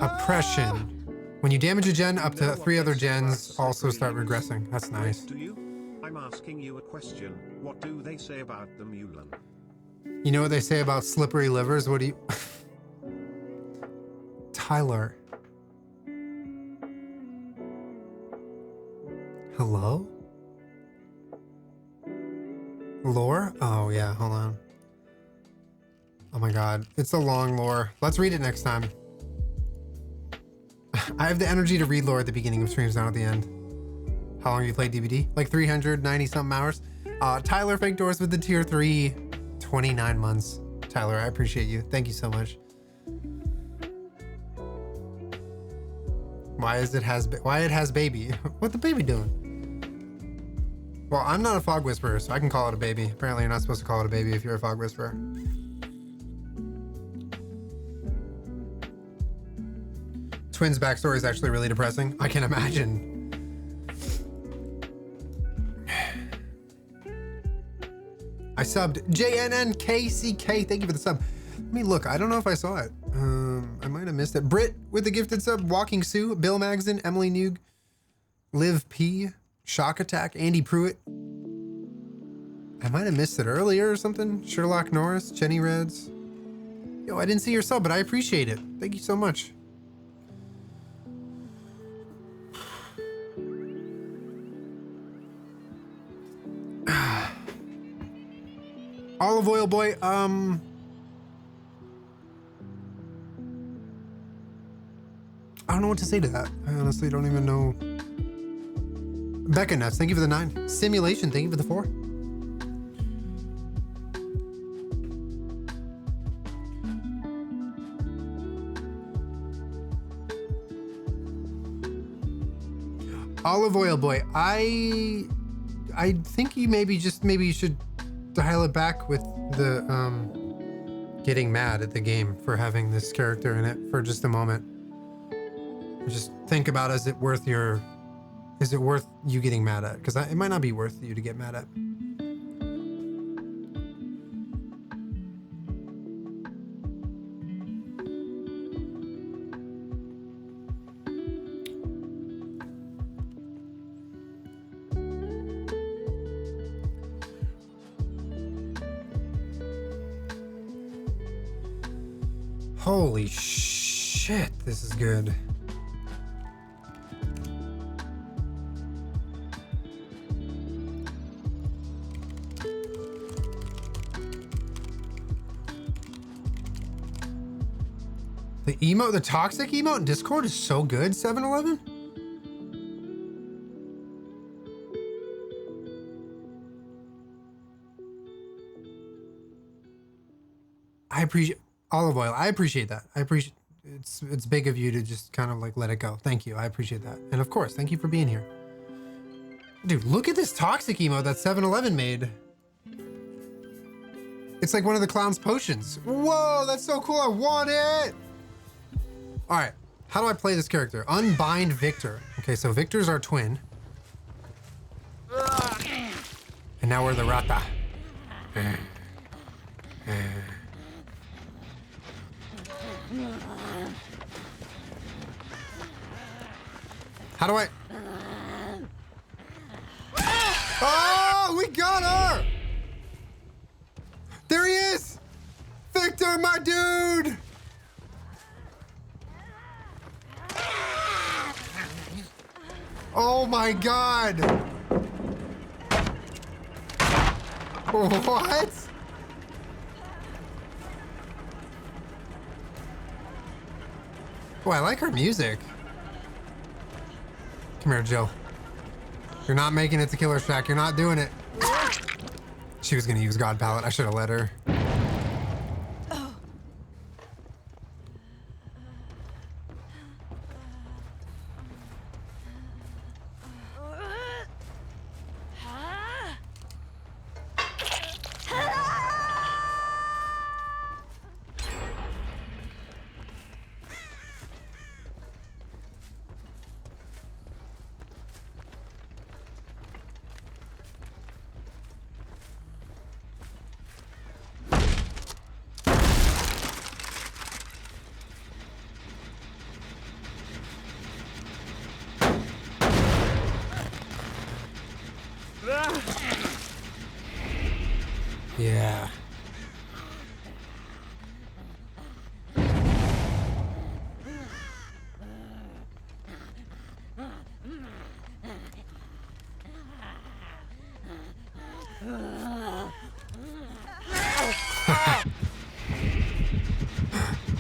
Oppression. When you damage a gen, up You know to what 3 they other say about gens also start slippery regressing. That's nice. Do you? I'm asking you a question. What do they say about the Mulan? You know what they say about slippery livers? What do you... Tyler. Hello? Lore? Oh, yeah, hold on. Oh my god. It's a long lore. Let's read it next time. I have the energy to read lore at the beginning of streams, not at the end. How long have you played DBD? Like 390 something hours. Tyler Fake Doors with the tier 3, 29 months. Tyler, I appreciate you. Thank you so much. Why it has baby? What the baby doing? Well, I'm not a fog whisperer, so I can call it a baby. Apparently you're not supposed to call it a baby if you're a fog whisperer. Twins' backstory is actually really depressing. I can imagine. I subbed JNNKCK. Thank you for the sub. Let me look. I don't know if I saw it. I might have missed it. Britt with the gifted sub. Walking Sue. Bill Magson. Emily Nug. Liv P. Shock Attack. Andy Pruitt. I might have missed it earlier or something. Sherlock Norris. Jenny Reds. Yo, I didn't see your sub, but I appreciate it. Thank you so much. Olive Oil Boy, I don't know what to say to that. I honestly don't even know. Becca Nuts, thank you for the 9. Simulation, thank you for the 4. Olive Oil Boy, I think you maybe you should dial it back with the getting mad at the game for having this character in it for just a moment. Just think about, is it worth you getting mad at? Because it might not be worth you to get mad at. Holy shit, this is good. The toxic emote in Discord is so good, 7-Eleven? I appreciate Olive Oil. I appreciate that. It's big of you to just kind of like let it go. Thank you. I appreciate that. And of course, thank you for being here. Dude, look at this toxic emote that 7-Eleven made. It's like one of the clown's potions. Whoa, that's so cool. I want it. All right, how do I play this character? Unbind Victor. Okay, so Victor's our twin. And now we're the Rata. How do I? Oh, we got her! There he is! Victor, my dude! Oh my god! What? Oh, I like her music. Come here, Jill. You're not making it to Killer Shack. You're not doing it. She was gonna use God Palette. I should have let her. Yeah.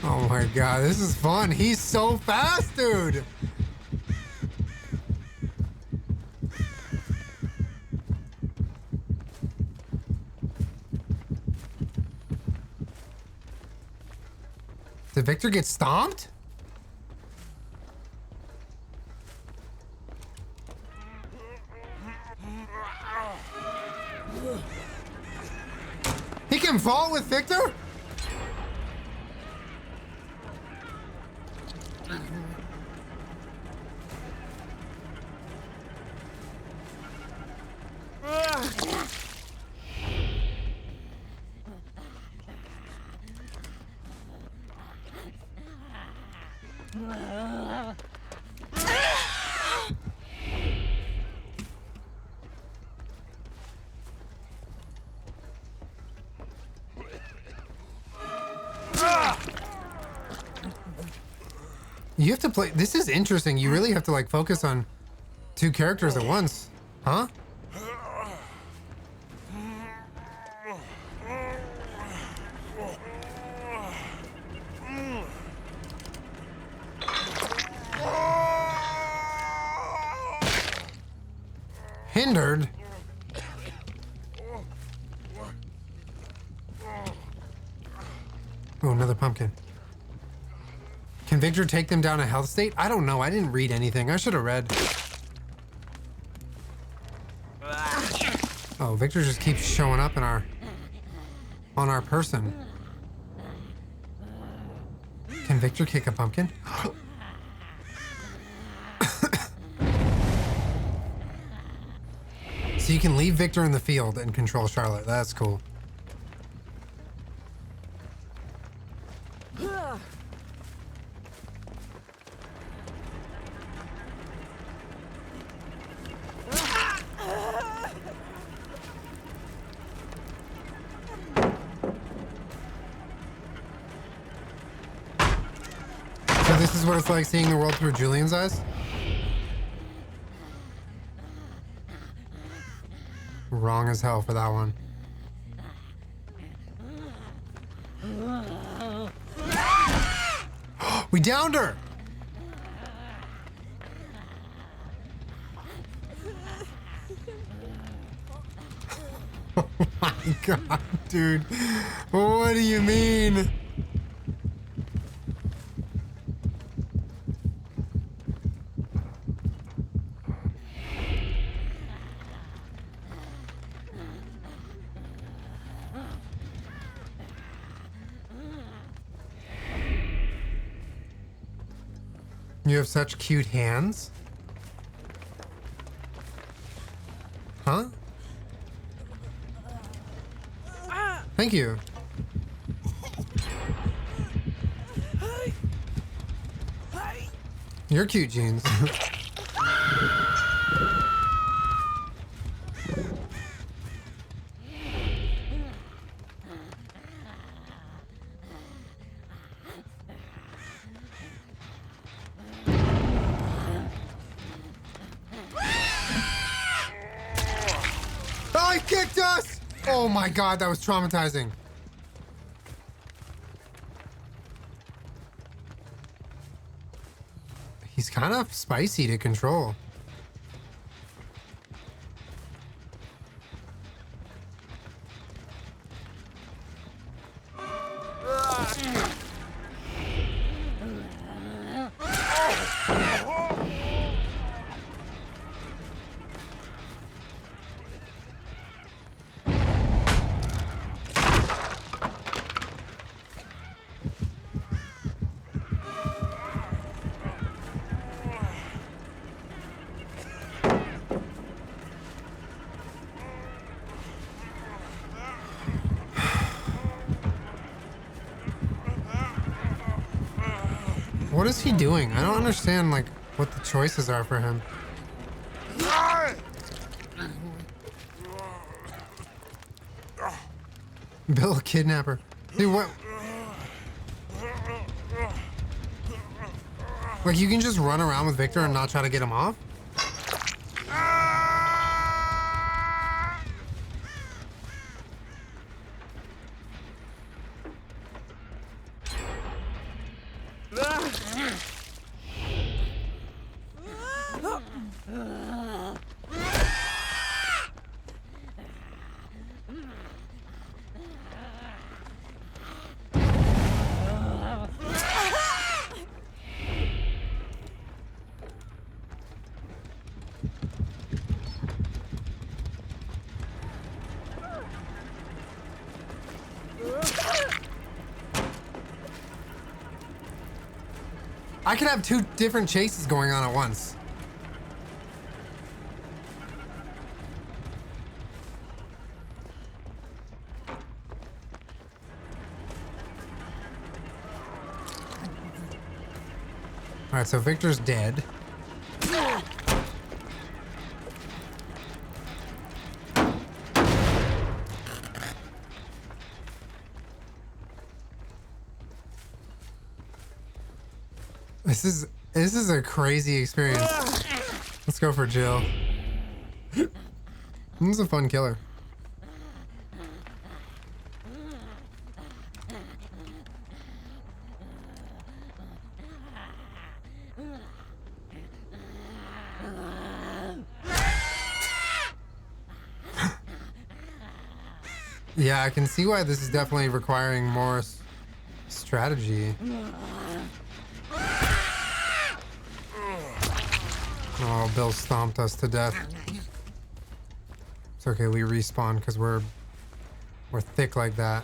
Oh my god, this is fun. He's so fast, dude. Did Victor get stomped? He can fall with Victor? You have to play. This is interesting. You really have to like focus on two characters at once, huh? Hindered? Oh, another pumpkin. Can Victor take them down a health state? I don't know. I didn't read anything. I should have read. Oh, Victor just keeps showing up in on our person. Can Victor kick a pumpkin? So you can leave Victor in the field and control Charlotte. That's cool. So this is what it's like seeing the world through Julian's eyes? Wrong as hell for that one. We downed her! Oh my god, dude. What do you mean? You have such cute hands. Huh? Thank you. You're cute, Jeans. Oh, he kicked us! Oh my god, that was traumatizing. He's kind of spicy to control. What is he doing? I don't understand, like, what the choices are for him. Bill kidnapper. Dude, what? Like, you can just run around with Victor and not try to get him off? I could have two different chases going on at once. All right, so Victor's dead. This is a crazy experience. Let's go for Jill. This is a fun killer. Yeah, I can see why this is definitely requiring more strategy. Oh, Bill stomped us to death. It's okay, we respawn because we're thick like that.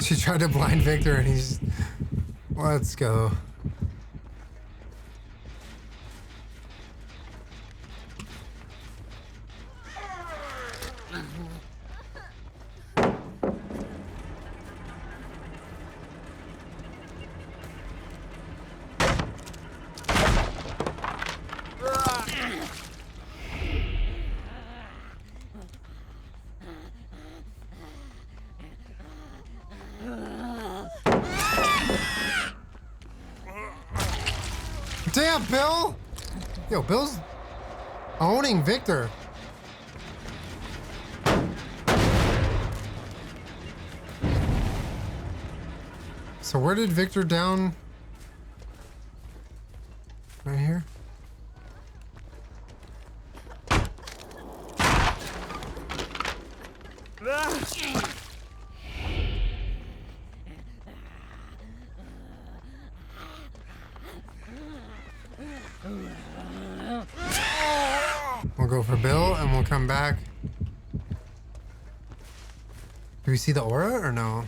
She tried to blind Victor and he's... Let's go. Damn, Bill! Yo, Bill's owning Victor. So where did Victor down? Right here? We'll go for Bill and we'll come back. Do we see the aura or no?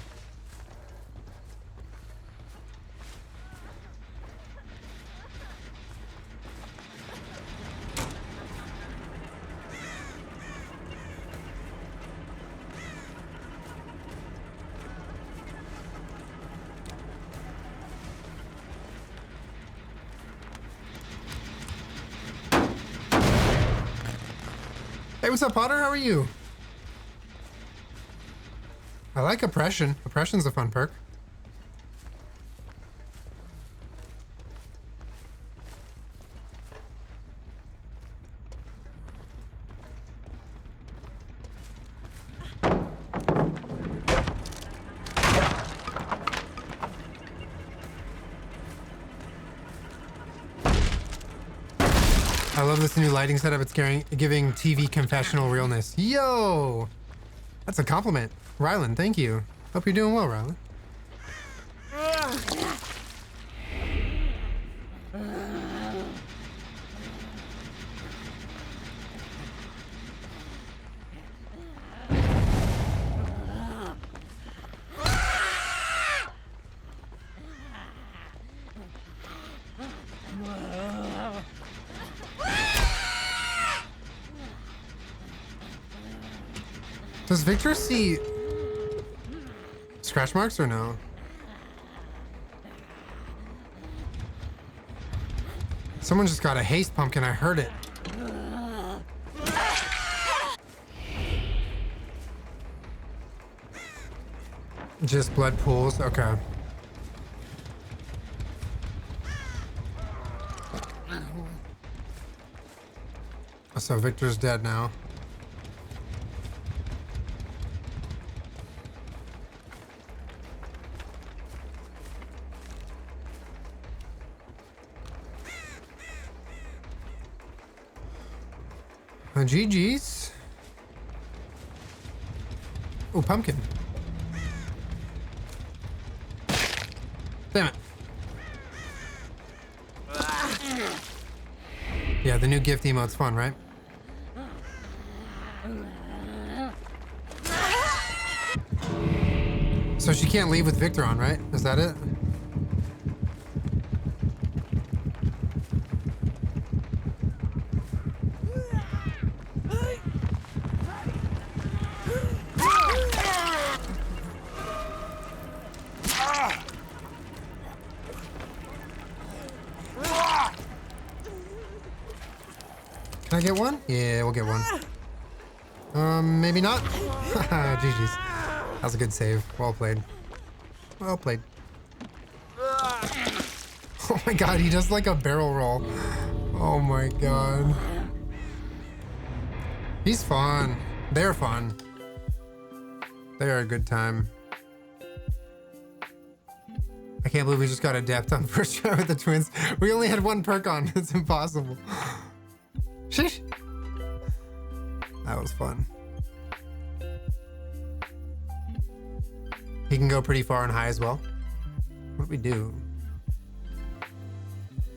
Hey, what's up, Potter? How are you? I like oppression. Oppression's a fun perk. I love this new lighting setup. It's giving TV confessional realness. Yo! That's a compliment. Rylan, thank you. Hope you're doing well, Rylan. Does Victor see scratch marks or no? Someone just got a haste pumpkin. I heard it. Just blood pools. Okay. So Victor's dead now. GG's. Oh, pumpkin. Damn it. Yeah, the new gift emote's fun, right? So she can't leave with Victor on, right? Is that it? Can I get one? Yeah, we'll get one. Maybe not. GG's. That was a good save. Well played. Well played. Oh my god, he does like a barrel roll. Oh my god. He's fun. They're fun. They are a good time. I can't believe we just got adept on first try with the twins. We only had one perk on. It's impossible. Sheesh. That was fun. He can go pretty far and high as well. What did we do?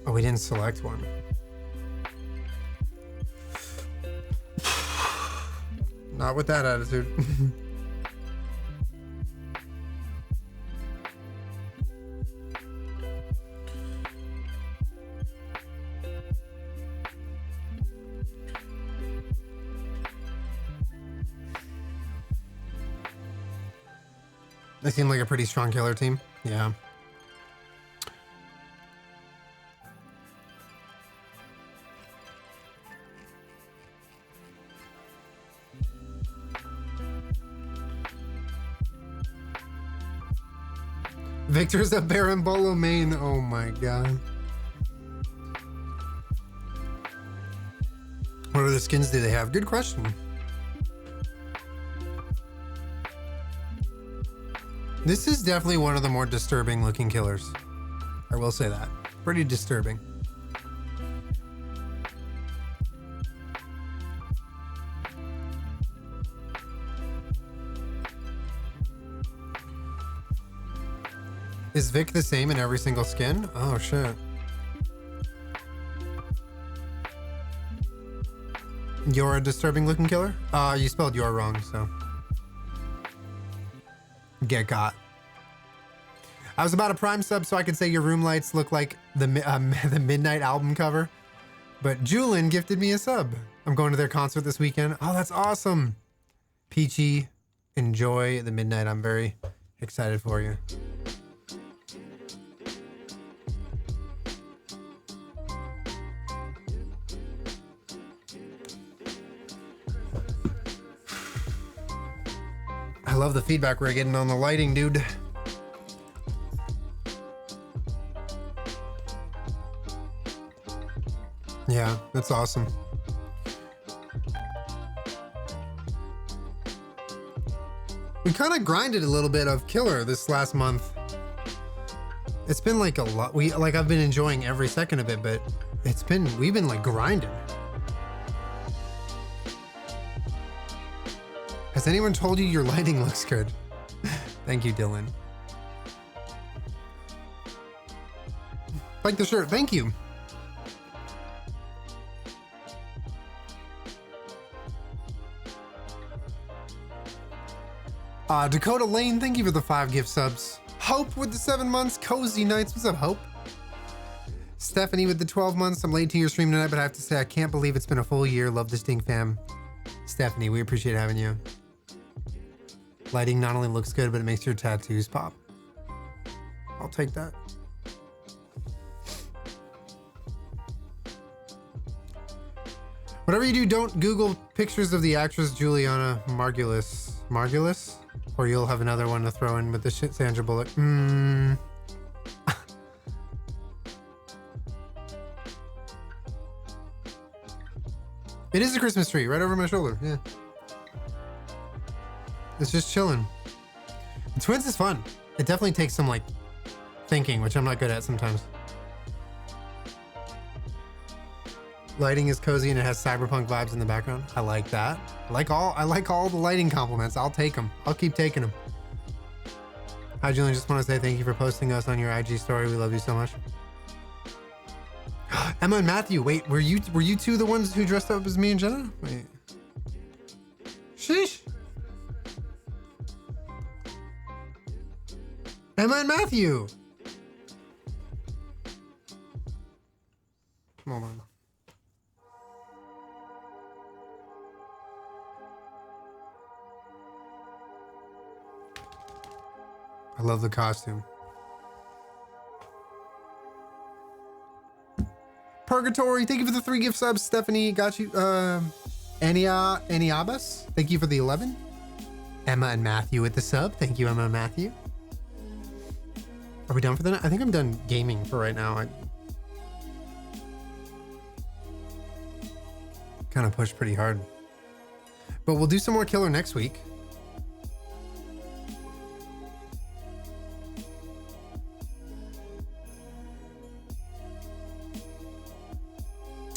Oh, we didn't select one. Not with that attitude. They seem like a pretty strong killer team. Yeah. Victor's a Barambolo main. Oh my god. What other skins do they have? Good question. This is definitely one of the more disturbing looking killers. I will say that. Pretty disturbing. Is Vic the same in every single skin? Oh shit. You're a disturbing looking killer? You spelled "you're" wrong, so. Get got. I was about a Prime sub so I could say your room lights look like the Midnight album cover. But Julin gifted me a sub. I'm going to their concert this weekend. Oh, that's awesome. Peachy, enjoy the Midnight. I'm very excited for you. I love the feedback we're getting on the lighting, dude. Yeah, that's awesome. We kind of grinded a little bit of killer this last month. It's been like a lot. I've been enjoying every second of it, but we've been like grinding. Has anyone told you your lighting looks good? Thank you, Dylan. Like the shirt, thank you. Dakota Lane, thank you for the 5 gift subs. Hope with the 7 months. Cozy Nights, what's up, Hope? Stephanie with the 12 months. I'm late to your stream tonight, but I have to say I can't believe it's been a full year. Love this Dink fam. Stephanie, we appreciate having you. Lighting not only looks good, but it makes your tattoos pop. I'll take that. Whatever you do, don't Google pictures of the actress Juliana Margulis. Margulis? Or you'll have another one to throw in with the shit Sandra Bullock. It is a Christmas tree right over my shoulder. Yeah. It's just chilling. The Twins is fun. It definitely takes some like thinking, which I'm not good at sometimes. Lighting is cozy and it has cyberpunk vibes in the background. I like that. I like all the lighting compliments. I'll take them. I'll keep taking them. Hi Julian, just want to say thank you for posting us on your IG story. We love you so much. Emma and Matthew, wait, were you two the ones who dressed up as me and Jenna? Wait. Sheesh. Emma and Matthew. Hold on. I love the costume. Purgatory, thank you for the 3 gift subs. Stephanie, got you. Eniabas, thank you for the 11. Emma and Matthew with the sub. Thank you, Emma and Matthew. Are we done for the night? I think I'm done gaming for right now. I kind of pushed pretty hard. But we'll do some more killer next week.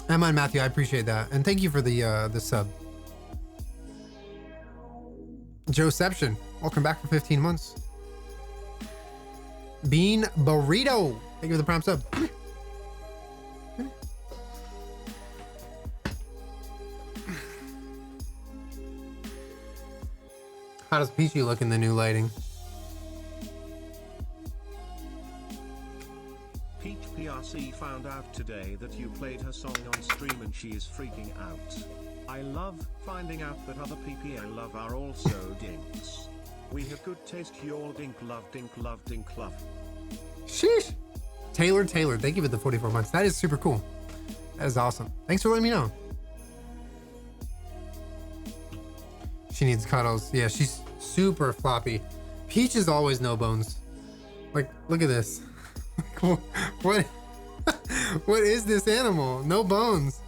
Emma and Matthew, I appreciate that. And thank you for the sub. Joeception, welcome back for 15 months. Bean Burrito, thank you for the prime sub. Come here. Come here. How does Peachy look in the new lighting? Peach PRC found out today that you played her song on stream and she is freaking out. I love finding out that other PP I love are also dinks. We have good taste, y'all. Dink love, dink love, dink love. Sheesh. Taylor, thank you for the 44 months. That is super cool. That is awesome. Thanks for letting me know. She needs cuddles. Yeah, she's super floppy. Peach is always no bones. Like, look at this. What? What is this animal? No bones.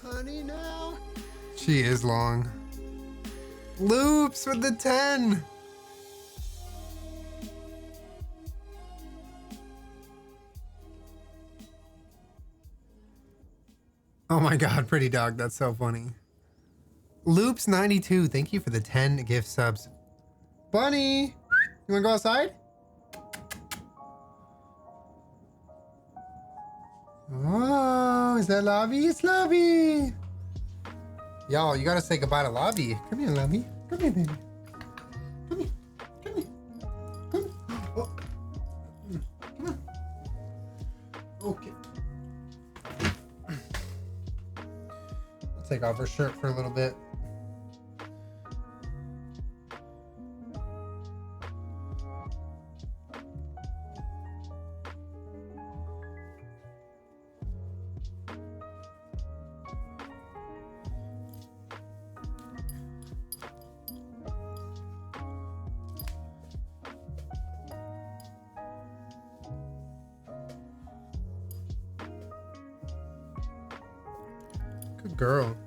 Honey, now. She is long. Loops with the 10. Oh my God, pretty dog. That's so funny. Loops 92. Thank you for the 10 gift subs. Bunny, you wanna go outside? Oh, is that Lobby? It's Lobby. Y'all, you gotta say goodbye to Lobby. Come here, Lobby. Come here, baby. Come here. Come here. Come here. Oh. Come on. Okay. I'll take off her shirt for a little bit. Good girl.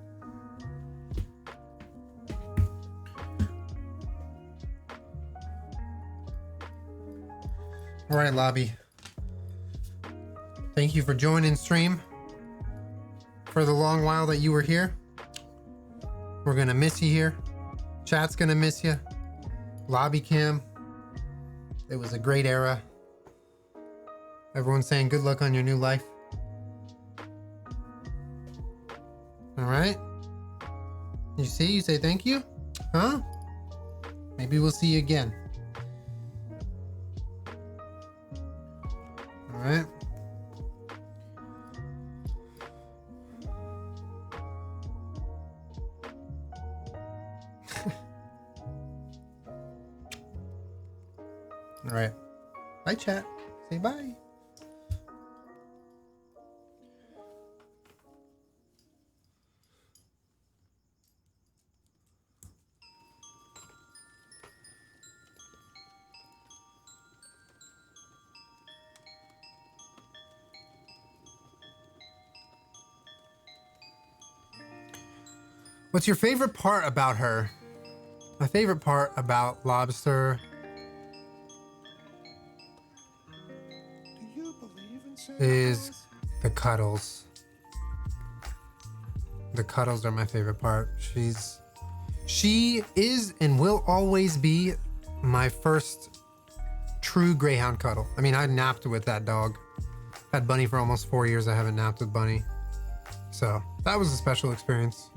All right, Lobby. Thank you for joining stream. For the long while that you were here. We're gonna miss you here. Chat's gonna miss you. Lobby Cam. It was a great era. Everyone's saying good luck on your new life. All right. You see, you say thank you? Huh? Maybe we'll see you again. All right. All right. Bye, chat. Say bye. What's your favorite part about her? My favorite part about Lobster Do you believe in Santa is Claus? the cuddles. The cuddles are my favorite part. She is and will always be my first true greyhound cuddle. I mean, I napped with that dog. Had Bunny for almost 4 years. I haven't napped with Bunny. So that was a special experience.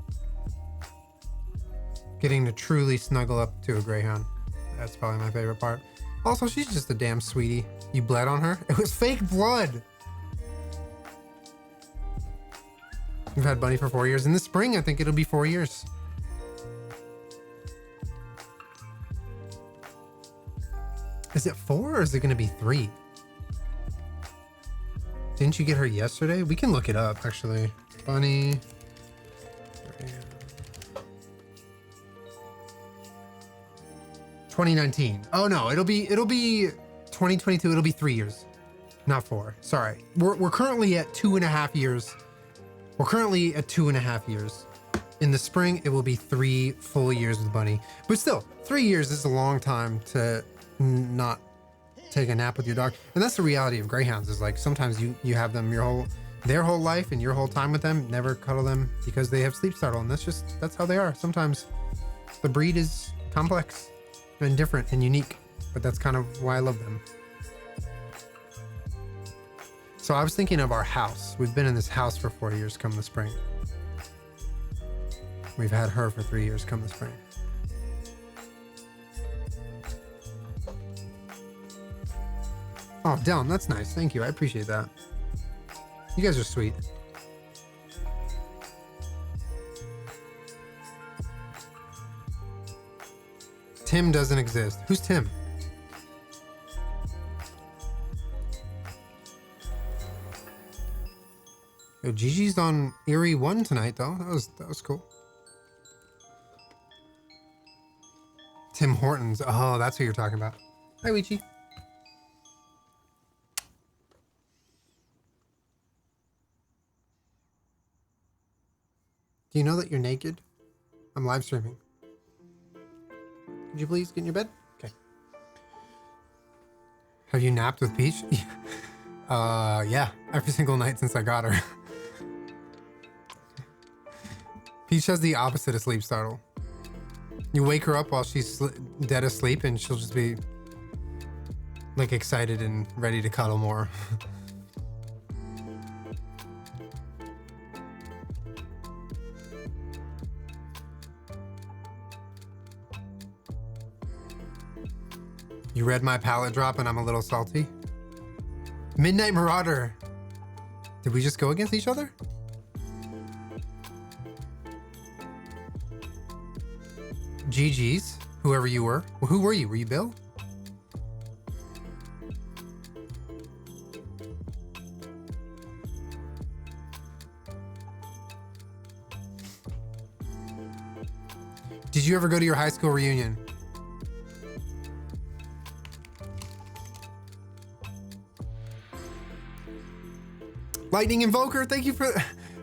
Getting to truly snuggle up to a greyhound. That's probably my favorite part. Also, she's just a damn sweetie. You bled on her? It was fake blood. We've had Bunny for 4 years. In the spring, I think it'll be 4 years. Is it 4 or is it going to be 3? Didn't you get her yesterday? We can look it up, actually. Bunny. 2019. Oh no, it'll be 2022. It'll be 3 years, not 4. Sorry. We're currently at 2.5 years. We're currently at 2.5 years. In the spring, it will be 3 full years with Bunny. But still, 3 years is a long time to not take a nap with your dog. And that's the reality of greyhounds. Is like sometimes you have them their whole life and your whole time with them, never cuddle them because they have sleep startle, and that's how they are. Sometimes the breed is complex and different and unique, but that's kind of why I love them. So I was thinking of our house. We've been in this house for 4 years come the spring. We've had her for 3 years come the spring. Oh, Dylan, that's nice. Thank you. I appreciate that. You guys are sweet. Tim doesn't exist. Who's Tim? Yo, Gigi's on Erie 1 tonight, though. That was cool. Tim Hortons. Oh, that's who you're talking about. Hi, Weechi. Do you know that you're naked? I'm live streaming. Could you please get in your bed? Okay. Have you napped with Peach? Yeah, every single night since I got her. Peach has the opposite of sleep startle. You wake her up while she's dead asleep and she'll just be like excited and ready to cuddle more. You read my palette drop and I'm a little salty. Midnight Marauder. Did we just go against each other? GG's, whoever you were. Well, who were you? Were you Bill? Did you ever go to your high school reunion? Lightning Invoker, thank you for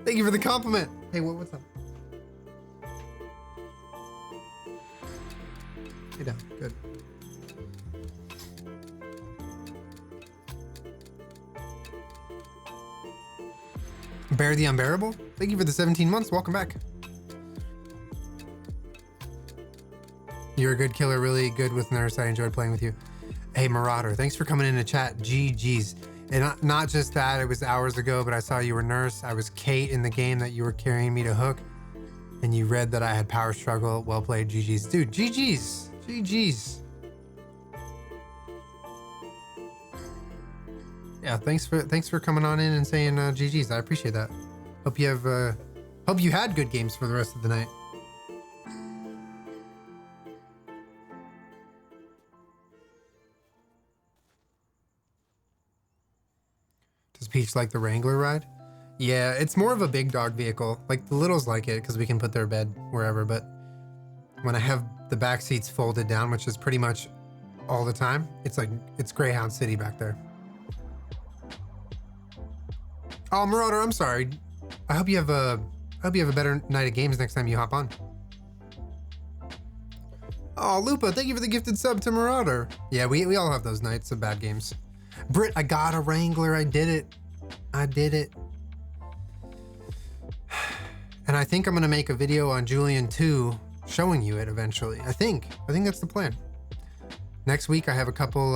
the compliment. Hey, what's up? Hey, down. Good. Bear the Unbearable, thank you for the 17 months. Welcome back. You're a good killer, really good with Nurse. I enjoyed playing with you. Hey, Marauder, thanks for coming in to chat. GG's. And not just that, it was hours ago, but I saw you were Nurse. I was Kate in the game that you were carrying me to Hook. And you read that I had Power Struggle. Well played, GG's. Dude, GG's. GG's. Yeah, thanks for coming on in and saying GG's. I appreciate that. Hope you had good games for the rest of the night. Does Peach like the Wrangler ride? Yeah, it's more of a big dog vehicle. Like the littles like it because we can put their bed wherever, but when I have the back seats folded down, which is pretty much all the time, it's Greyhound City back there. Oh, Marauder, I'm sorry. I hope you have a better night of games next time you hop on. Oh, Lupa, thank you for the gifted sub to Marauder. Yeah, we all have those nights of bad games. Britt, I got a Wrangler. I did it. And I think I'm gonna make a video on Julian 2 showing you it eventually. I think that's the plan. Next week I have a couple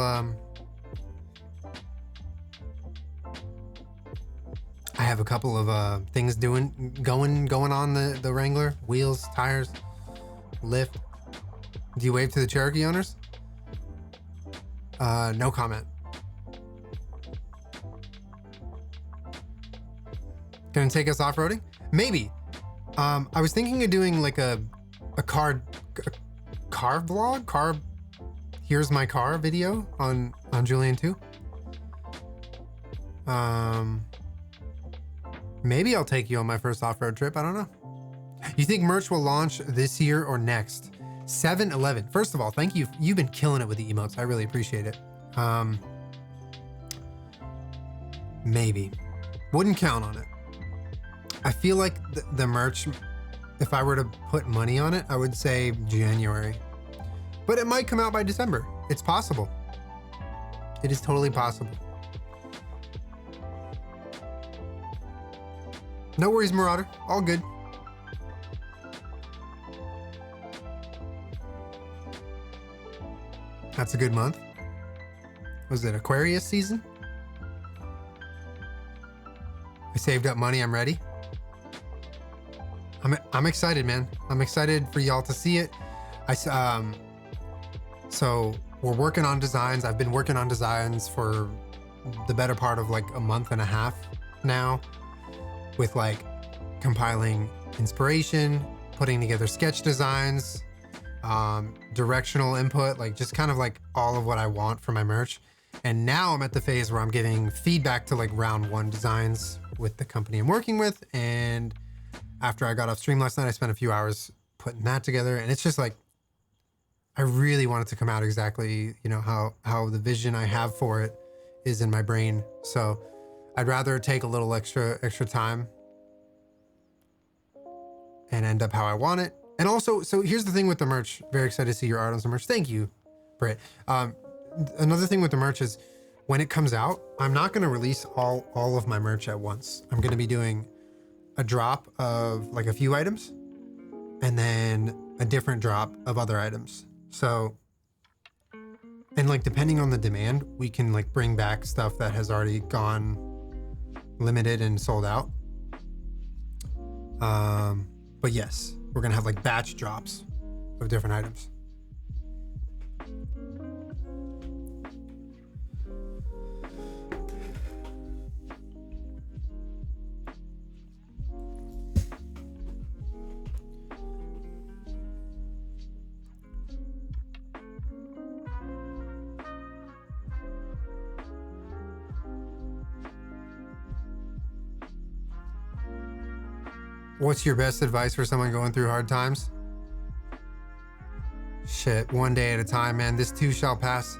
of things going on the Wrangler. Wheels, tires, lift. Do you wave to the Cherokee owners? No comment. Gonna take us off-roading? Maybe. I was thinking of doing like a car vlog, here's my car video on Julian 2. Maybe I'll take you on my first off-road trip. I don't know. You think merch will launch this year or next? 7-Eleven. First of all, thank you. You've been killing it with the emotes. I really appreciate it. Maybe. Wouldn't count on it. I feel like the merch, if I were to put money on it, I would say January. But it might come out by December. It's possible. It is totally possible. No worries, Marauder. All good. That's a good month. Was it Aquarius season? I saved up money. I'm ready. I'm excited, man. I'm excited for y'all to see it. So we're working on designs. I've been working on designs for the better part of like a month and a half now, with like compiling inspiration, putting together sketch designs, directional input, like just kind of like all of what I want for my merch. And now I'm at the phase where I'm giving feedback to like round 1 designs with the company I'm working with. And after I got off stream last night, I spent a few hours putting that together. And it's just like, I really want it to come out exactly, you know, how the vision I have for it is in my brain. So I'd rather take a little extra time and end up how I want it. And also, so here's the thing with the merch. Very excited to see your art on some merch. Thank you, Britt. Another thing with the merch is when it comes out, I'm not going to release all of my merch at once. I'm going to be doing a drop of like a few items and then a different drop of other items. So, and like depending on the demand, we can like bring back stuff that has already gone limited and sold out. But yes, we're gonna have like batch drops of different items. What's your best advice for someone going through hard times? Shit, one day at a time, man. This too shall pass.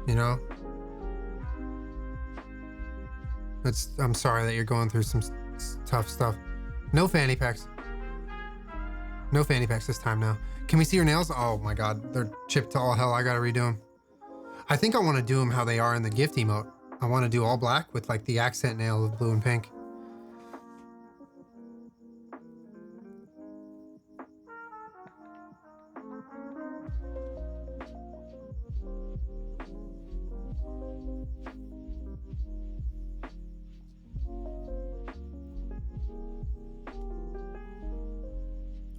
You know? I'm sorry that you're going through some tough stuff. No fanny packs. No fanny packs this time now. Can we see your nails? Oh my God, they're chipped to all hell. I gotta redo them. I think I want to do them how they are in the gift emote. I want to do all black with like the accent nail of blue and pink.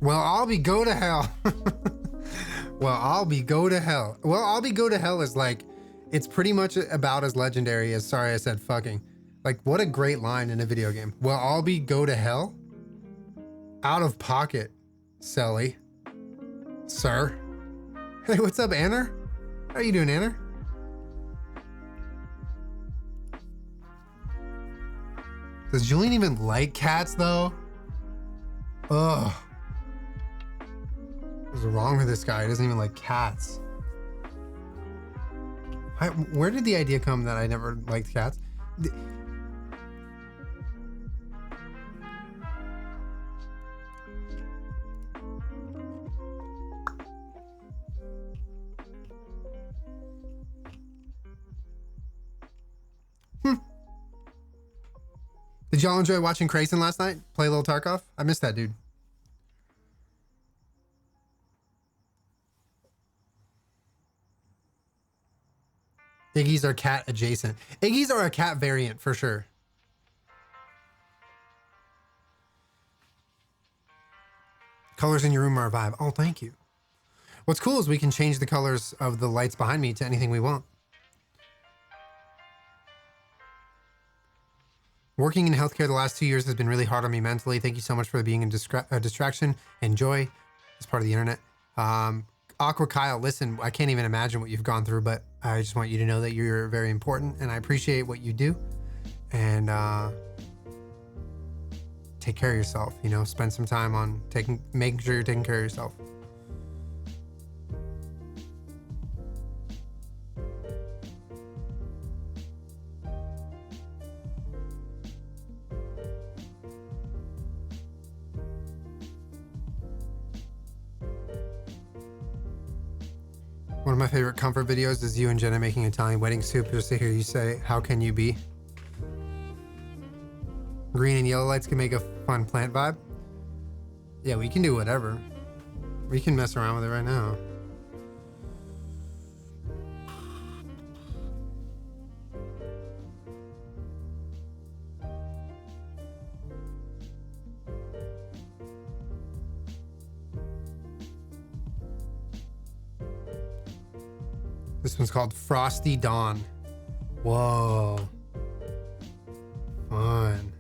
Well, I'll be go to hell. Well, I'll be go to hell. Well, I'll be go to hell is like, it's pretty much about as legendary as sorry I said fucking. Like, what a great line in a video game. Well, I'll be go to hell. Out of pocket, Selly. Sir. Hey, what's up, Anner? How you doing, Anner? Does Julian even like cats though? Ugh. What's wrong with this guy? He doesn't even like cats. Where did the idea come that I never liked cats? Did y'all enjoy watching Crayson last night? Play a little Tarkov? I missed that dude. Iggy's are cat adjacent. Iggy's are a cat variant for sure. Colors in your room are a vibe. Oh, thank you. What's cool is we can change the colors of the lights behind me to anything we want. Working in healthcare the last 2 years has been really hard on me mentally. Thank you so much for being a distraction and joy as part of the internet. Aqua Kyle, listen, I can't even imagine what you've gone through, but I just want you to know that you're very important and I appreciate what you do. And take care of yourself, you know, spend some time on making sure you're taking care of yourself. One of my favorite comfort videos is you and Jenna making Italian wedding soup just to hear you say, "How can you be?" Green and yellow lights can make a fun plant vibe. Yeah, we can do whatever. We can mess around with it right now. This one's called Frosty Dawn. Whoa. Fun.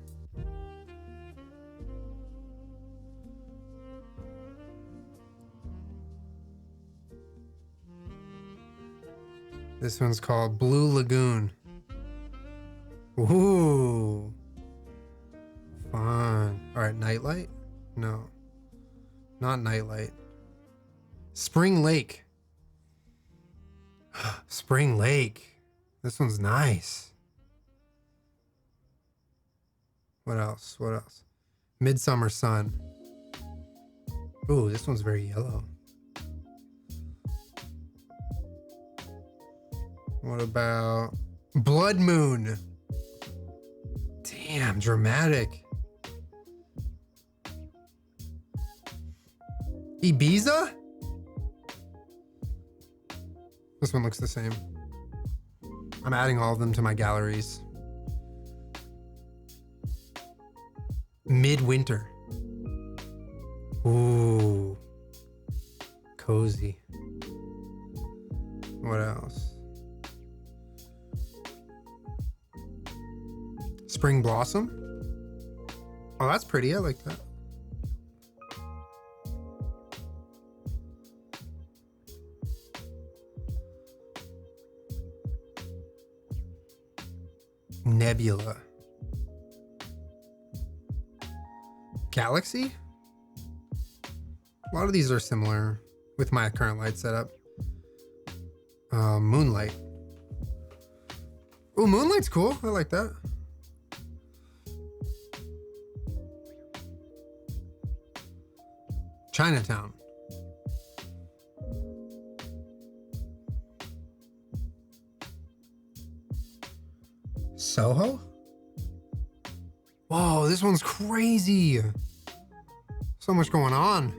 This one's called Blue Lagoon. Ooh. Fun. All right, Nightlight? No. Not Nightlight. Spring Lake. Spring Lake. This one's nice. What else? What else? Midsummer Sun. Ooh, this one's very yellow. What about Blood Moon? Damn, dramatic. Ibiza? This one looks the same. I'm adding all of them to my galleries. Midwinter. Ooh. Cozy. What else? Spring Blossom. Oh, that's pretty. I like that. Nebula. Galaxy? A lot of these are similar with my current light setup. Moonlight. Oh, Moonlight's cool. I like that. Chinatown. Soho? Whoa, this one's crazy. So much going on.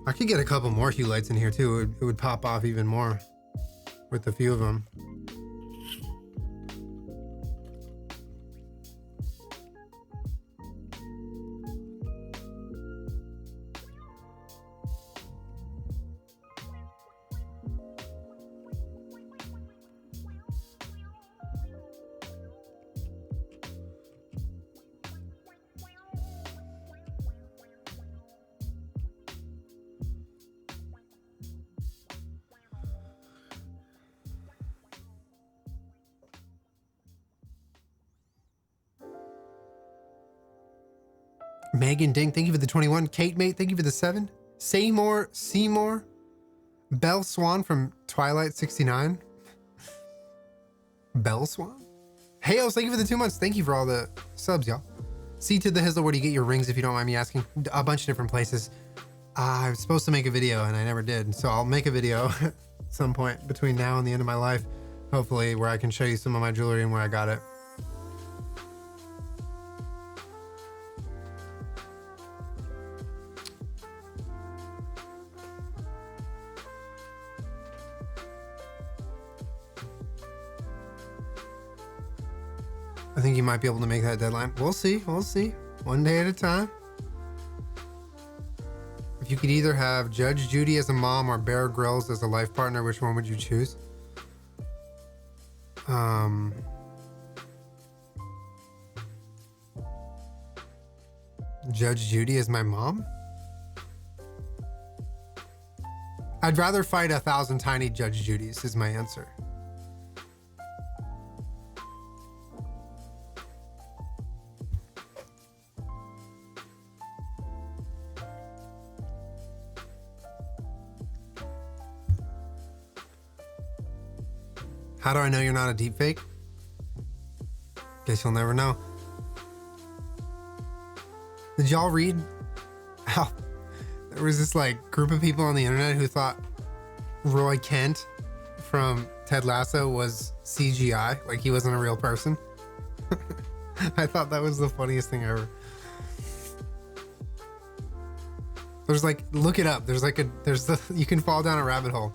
I could get a couple more hue lights in here too. It would pop off even more with a few of them. Megan Ding, thank you for the 21. Kate Mate, thank you for the 7. Seymour. Belle Swan from Twilight 69. Belle Swan? Hales, thank you for the 2 months. Thank you for all the subs, y'all. C to the Hizzle, where do you get your rings, if you don't mind me asking? A bunch of different places. I was supposed to make a video and I never did. So I'll make a video at some point between now and the end of my life, hopefully, where I can show you some of my jewelry and where I got it. I think you might be able to make that deadline. We'll see. We'll see. One day at a time. If you could either have Judge Judy as a mom or Bear Grylls as a life partner, which one would you choose? Judge Judy as my mom? I'd rather fight 1,000 tiny Judge Judys is my answer. How do I know you're not a deepfake? Guess you'll never know. Did y'all read how there was this like group of people on the internet who thought Roy Kent from Ted Lasso was CGI, like he wasn't a real person? I thought that was the funniest thing ever. There's like, look it up. You can fall down a rabbit hole.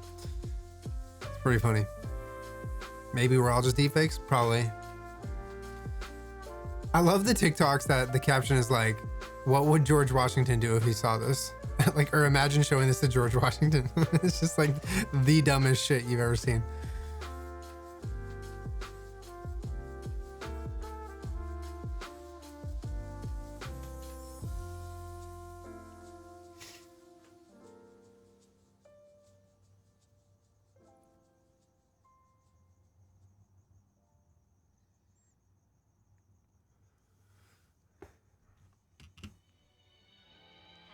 It's pretty funny. Maybe we're all just deepfakes? Probably. I love the TikToks that the caption is like, what would George Washington do if he saw this? Like, or imagine showing this to George Washington. It's just like the dumbest shit you've ever seen.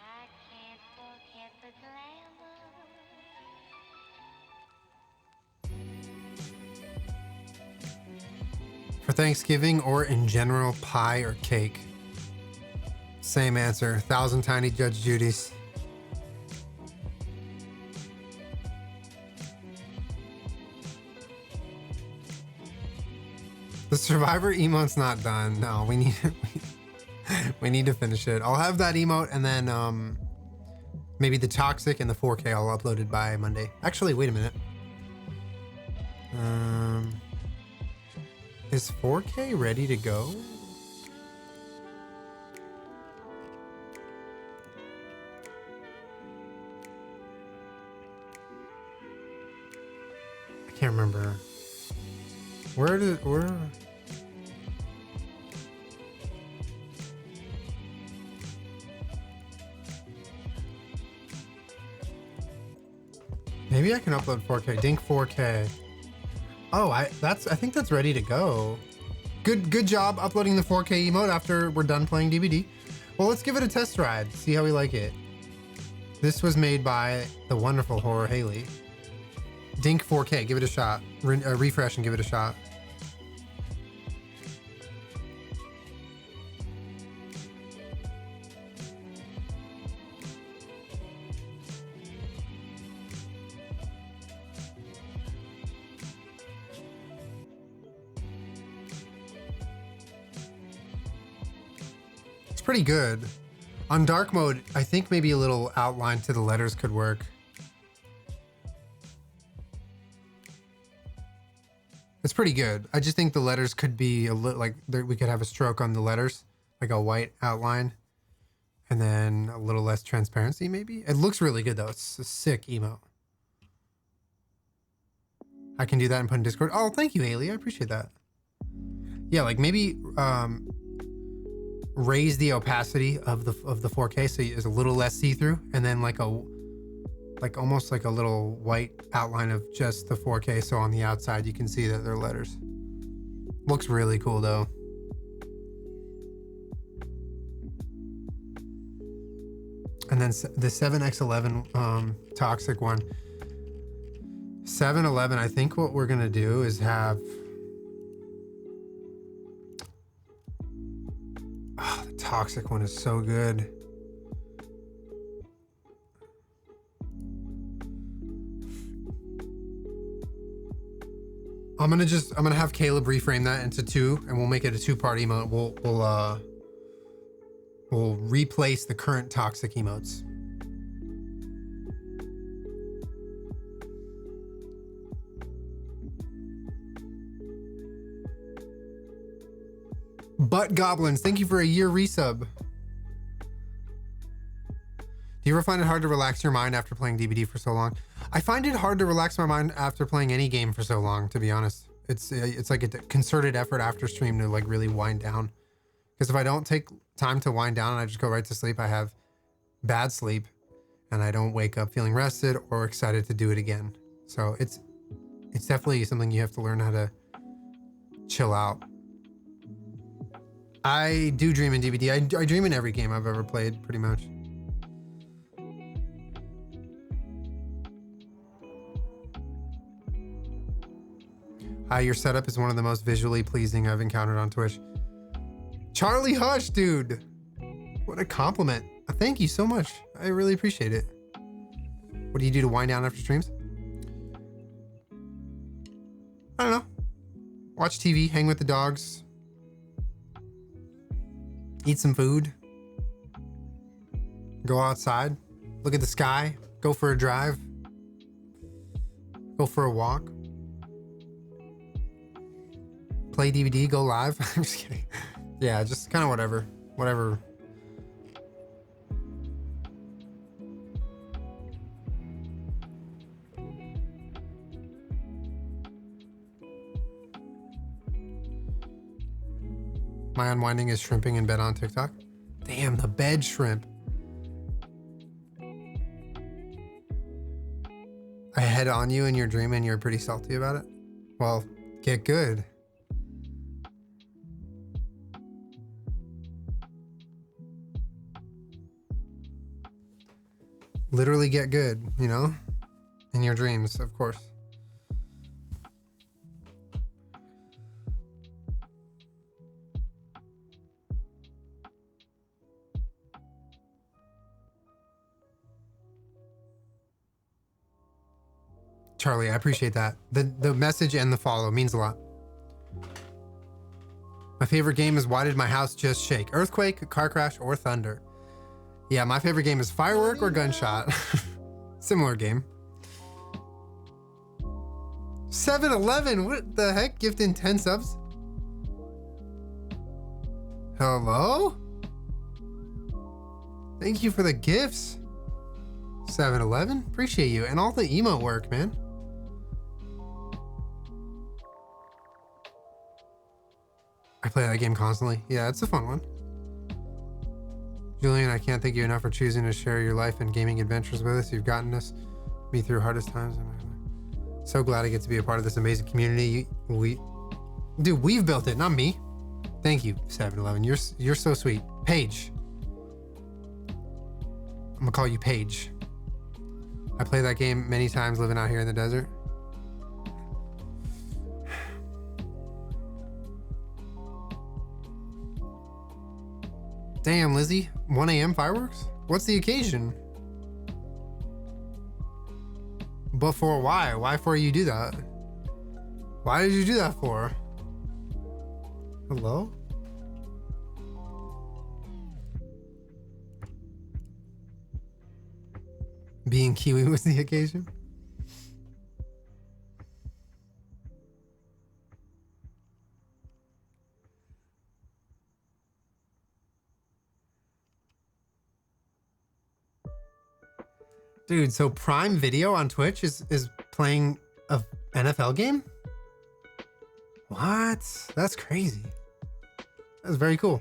I can't forget the glamour. For Thanksgiving or in general, pie or cake? Same answer. 1,000 tiny Judge Judys. The Survivor emote's not done. No, we need to finish it. I'll have that emote and then maybe the Toxic and the 4K I'll upload it by Monday. Actually, wait a minute. Is 4K ready to go? I can't remember. Where? Maybe I can upload 4K. Dink 4K. Oh, I think that's ready to go. Good job uploading the 4K emote after we're done playing DBD. Well, let's give it a test ride. See how we like it. This was made by the wonderful Horror Haley. Dink 4K. Give it a shot. Refresh and give it a shot. It's pretty good. On dark mode, I think maybe a little outline to the letters could work. It's pretty good. I just think the letters could be a little like we could have a stroke on the letters, like a white outline, and then a little less transparency maybe. It looks really good though. It's a sick emote. I can do that and put in Discord. Oh, thank you, Haley. I appreciate that. Yeah, like maybe raise the opacity of the 4K so it's a little less see-through, and then like almost like a little white outline of just the 4K, so on the outside you can see that they're letters. Looks really cool though. And then the 7x11 toxic one. 7-Eleven, I think what we're gonna do is have the toxic one is so good. I'm gonna have Caleb reframe that into 2 and we'll make it a 2-part emote. We'll replace the current toxic emotes. Butt Goblins, thank you for a year resub. Do you ever find it hard to relax your mind after playing DBD for so long? I find it hard to relax my mind after playing any game for so long, to be honest. It's like a concerted effort after stream to like really wind down. Because if I don't take time to wind down and I just go right to sleep, I have bad sleep and I don't wake up feeling rested or excited to do it again. So it's definitely something you have to learn how to chill out. I do dream in DBD. I dream in every game I've ever played, pretty much. Your setup is one of the most visually pleasing I've encountered on Twitch. Charlie Hush, dude. What a compliment. Thank you so much. I really appreciate it. What do you do to wind down after streams? I don't know. Watch TV, hang with the dogs. Eat some food. Go outside. Look at the sky. Go for a drive. Go for a walk. Play DVD, go live. I'm just kidding. Yeah, just kind of whatever. Whatever. My unwinding is shrimping in bed on TikTok. Damn, the bed shrimp. I head on you in your dream and you're pretty salty about it? Well, get good. Literally get good, you know? In your dreams, of course. Charlie, I appreciate that. The message and the follow means a lot. My favorite game is Why Did My House Just Shake? Earthquake, car crash, or thunder. Yeah, my favorite game is Firework or Gunshot. Similar game. 7-Eleven, what the heck? Gifting 10 subs? Hello? Thank you for the gifts. 7-Eleven, appreciate you. And all the emote work, man. I play that game constantly. Yeah, it's a fun one. Julian, I can't thank you enough for choosing to share your life and gaming adventures with us. You've gotten me through hardest times. I'm so glad I get to be a part of this amazing community. Dude, we've built it, not me. Thank you, 7-Eleven. You're so sweet. Paige. I'm gonna call you Paige. I play that game many times living out here in the desert. Damn, Lizzie. 1 a.m. fireworks? What's the occasion? But for why? Why for you do that? Why did you do that for? Hello? Being Kiwi was the occasion? Dude, so Prime Video on Twitch is playing a NFL game? What? That's crazy. That's very cool.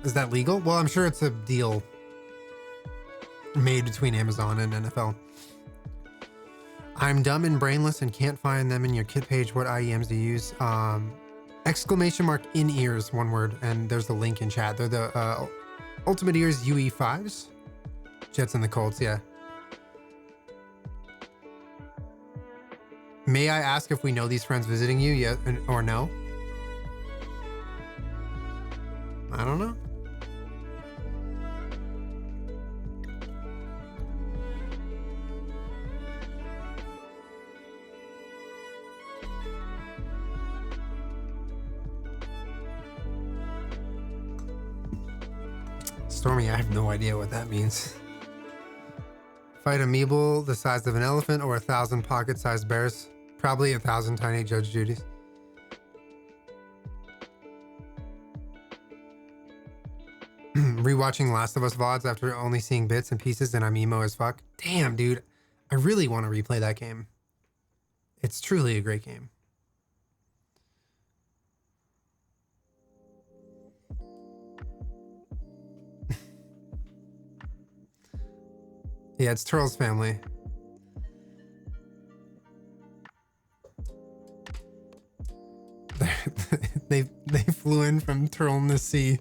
Is that legal? Well, I'm sure it's a deal made between Amazon and NFL. I'm dumb and brainless and can't find them in your kit page. What IEMs do you use? Exclamation mark in ears, one word, and there's the link in chat. They're the Ultimate Ears UE5s. Jets and the Colts, yeah. May I ask if we know these friends visiting you yet or no? I don't know. Stormy, I have no idea what that means. Fight a Meeble the size of an elephant or 1,000 pocket-sized bears. Probably 1,000 tiny Judge Judys. Rewatching Last of Us VODs after only seeing bits and pieces and I'm emo as fuck. Damn, dude. I really want to replay that game. It's truly a great game. Yeah, it's Turtle's family. They flew in from Turtle in the Sea.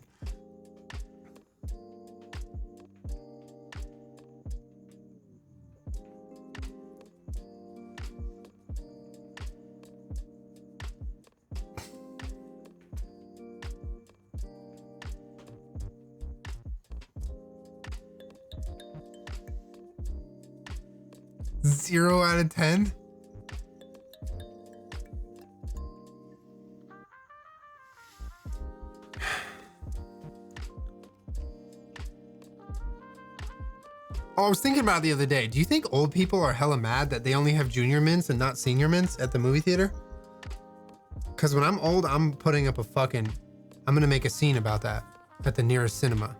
Zero out of 10? Oh, I was thinking about it the other day. Do you think old people are hella mad that they only have junior mints and not senior mints at the movie theater? Because when I'm old, I'm putting up I'm gonna make a scene about that at the nearest cinema.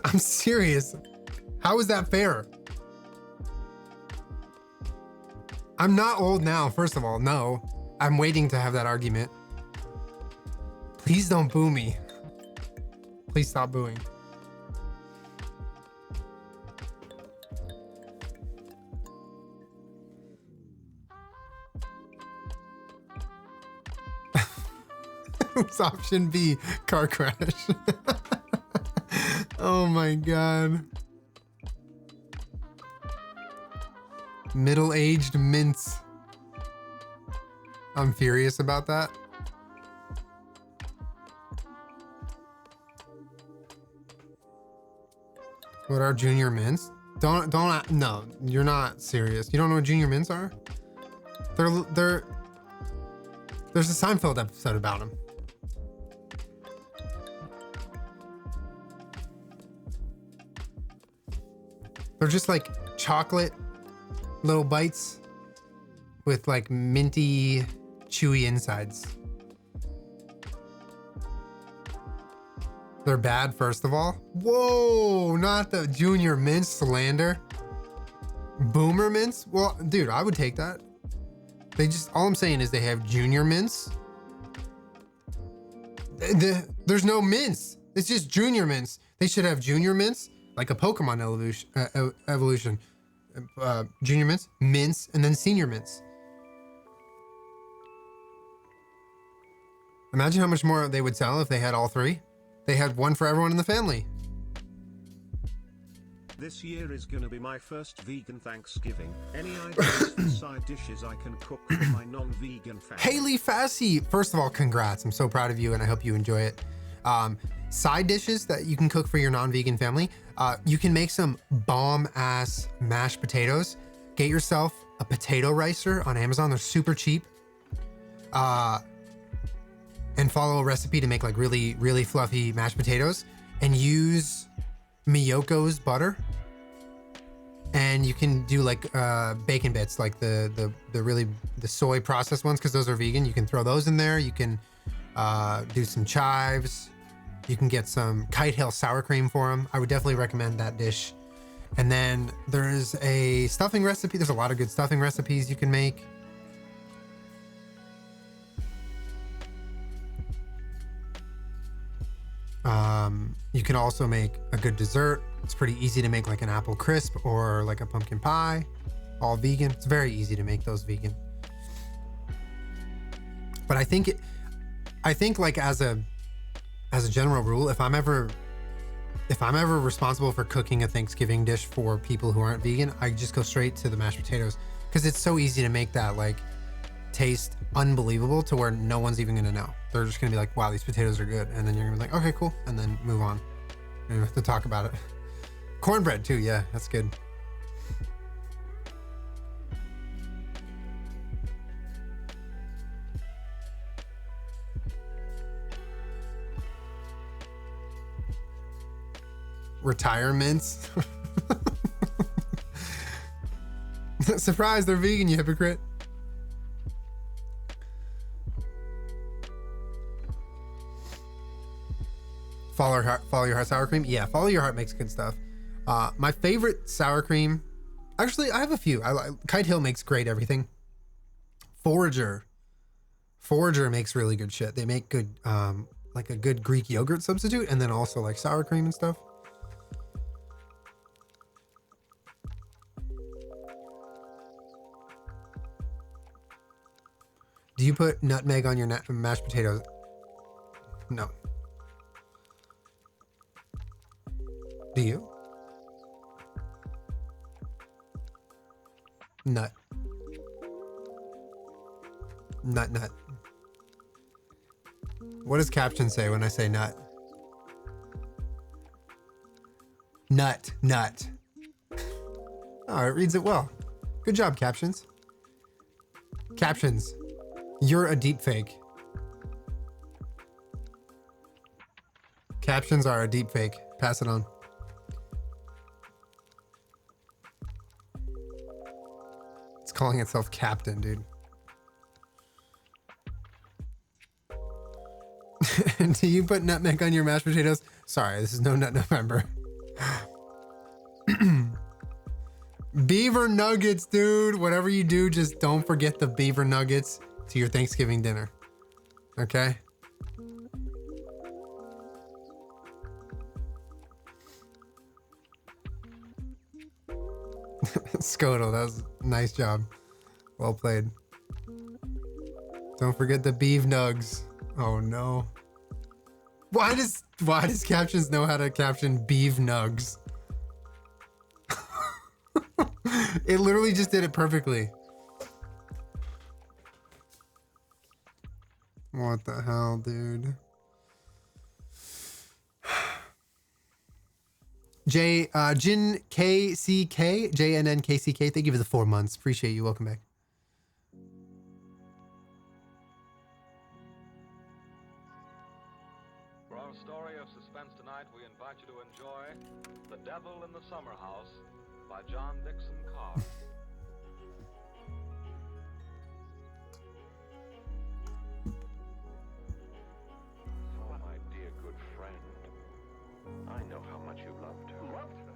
I'm serious. How is that fair? I'm not old now, first of all. No. I'm waiting to have that argument. Please don't boo me. Please stop booing. It's option B, car crash. Oh my god. Middle-aged mints. I'm furious about that. What are junior mints? No, you're not serious. You don't know what junior mints are? There's a Seinfeld episode about them. They're just like chocolate little bites with like minty, chewy insides. They're bad, first of all. Whoa, not the junior mints slander. Boomer mints? Well, dude, I would take that. All I'm saying is they have junior mints. There's no mints. It's just junior mints. They should have junior mints, like a Pokemon evolution. Junior mints, and then senior mints. Imagine how much more they would sell if they had all three. They had one for everyone in the family. This year is gonna be my first vegan Thanksgiving. Any ideas for side dishes I can cook for my non-vegan family? Haley Fassy, first of all, congrats. I'm so proud of you and I hope you enjoy it. Side dishes that you can cook for your non-vegan family. You can make some bomb-ass mashed potatoes. Get yourself a potato ricer on Amazon. They're super cheap. And follow a recipe to make like really, really fluffy mashed potatoes and use Miyoko's butter. And you can do like bacon bits, like the soy processed ones, because those are vegan. You can throw those in there. You can do some chives. You can get some Kite Hill sour cream for them. I would definitely recommend that dish. And then there's a stuffing recipe. There's a lot of good stuffing recipes you can make. You can also make a good dessert. It's pretty easy to make like an apple crisp or like a pumpkin pie, all vegan. It's very easy to make those vegan. But I think like as a general rule, if I'm ever responsible for cooking a Thanksgiving dish for people who aren't vegan, I just go straight to the mashed potatoes because it's so easy to make that like taste unbelievable to where no one's even gonna know. They're just gonna be like, wow, these potatoes are good. And then you're gonna be like, okay, cool. And then move on. You don't have to talk about it. Cornbread too. Yeah, that's good. Retirements. Surprise, they're vegan, you hypocrite. Follow your heart sour cream. Yeah, follow your heart makes good stuff. My favorite sour cream, actually, I have a few. Kite Hill makes great everything. Forager makes really good shit. They make good, like a good Greek yogurt substitute, and then also like sour cream and stuff. Do you put nutmeg on your mashed potatoes? No. Do you? Nut. Nut. What does caption say when I say nut? Nut. Oh, it reads it well. Good job, captions. Captions. You're a deep fake. Captions are a deep fake. Pass it on. It's calling itself Captain, dude. Do you put nutmeg on your mashed potatoes? Sorry, this is no nut November. Beaver nuggets, dude. Whatever you do, just don't forget the beaver nuggets to your Thanksgiving dinner. Okay? Scoto, that was a nice job. Well played. Don't forget the beef nugs. Oh no. Why does captions know how to caption beef nugs? It literally just did it perfectly. What the hell, dude? Jin KCK, JNNKCK, thank you for the 4 months. Appreciate you. Welcome back. For our story of suspense tonight, we invite you to enjoy The Devil in the Summer House by John Dixon Carr. Oh, my dear good friend. I know how much you loved her. Loved her?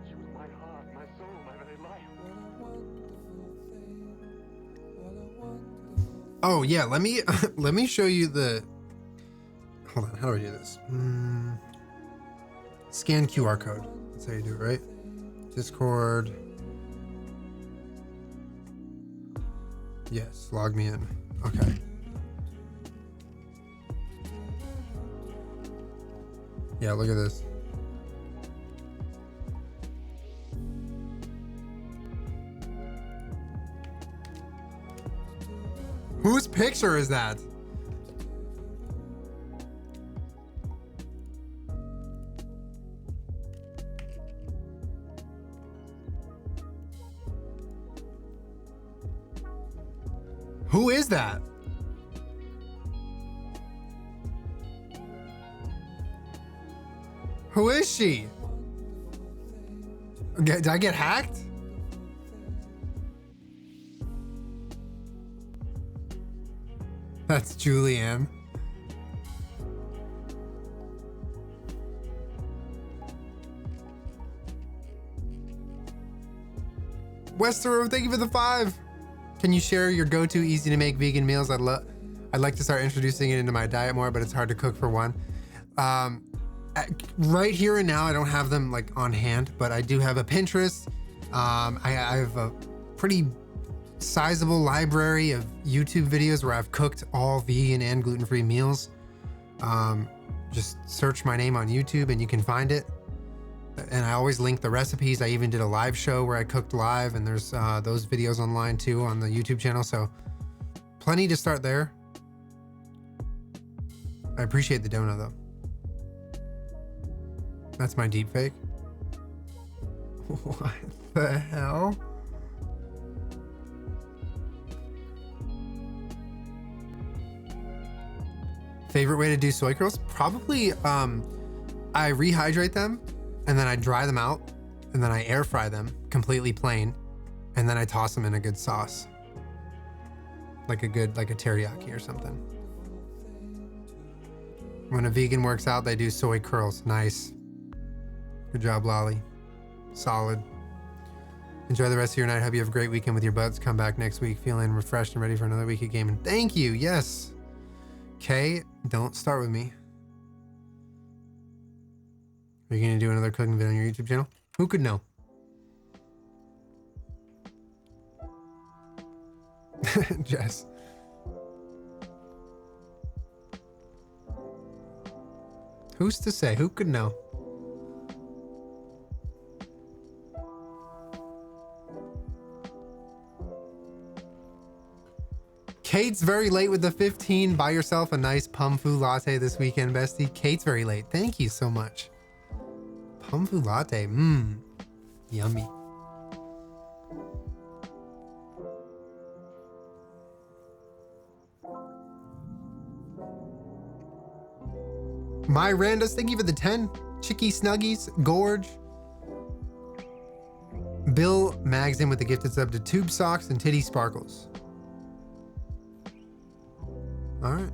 She was my heart, my soul, my very life. Oh yeah, let me show you the. Hold on, how do I do this? Scan QR code. That's how you do it, right? Discord. Yes, log me in. Okay. Yeah, look at this. Whose picture is that? Who is that? Who is she? Did I get hacked? That's Julianne. Westeros, thank you for the 5. Can you share your go-to easy to make vegan meals? I'd like to start introducing it into my diet more, but it's hard to cook for one. Right here and now, I don't have them like on hand, but I do have a Pinterest. I have a pretty sizable library of YouTube videos where I've cooked all vegan and gluten-free meals. Just search my name on YouTube and you can find it. And I always link the recipes. I even did a live show where I cooked live, and there's those videos online too on the YouTube channel. So plenty to start there. I appreciate the donut though. That's my deep fake. What the hell? Favorite way to do soy curls? Probably I rehydrate them and then I dry them out and then I air fry them completely plain, and then I toss them in a good sauce. Like a teriyaki or something. When a vegan works out, they do soy curls. Nice. Good job, Lolly. Solid. Enjoy the rest of your night. Hope you have a great weekend with your buds. Come back next week feeling refreshed and ready for another week of gaming. Thank you. Yes. Okay, don't start with me. Are you going to do another cooking video on your YouTube channel? Who could know? Jess. Who's to say? Who could know? Kate's very late with the 15. Buy yourself a nice Pumfu latte this weekend, bestie. Kate's very late. Thank you so much. Pumfu latte. Mmm. Yummy. My Randos, thank you for the 10. Chicky Snuggies. Gorge. Bill Magson with the gifted sub to Tube Socks and Titty Sparkles. All right.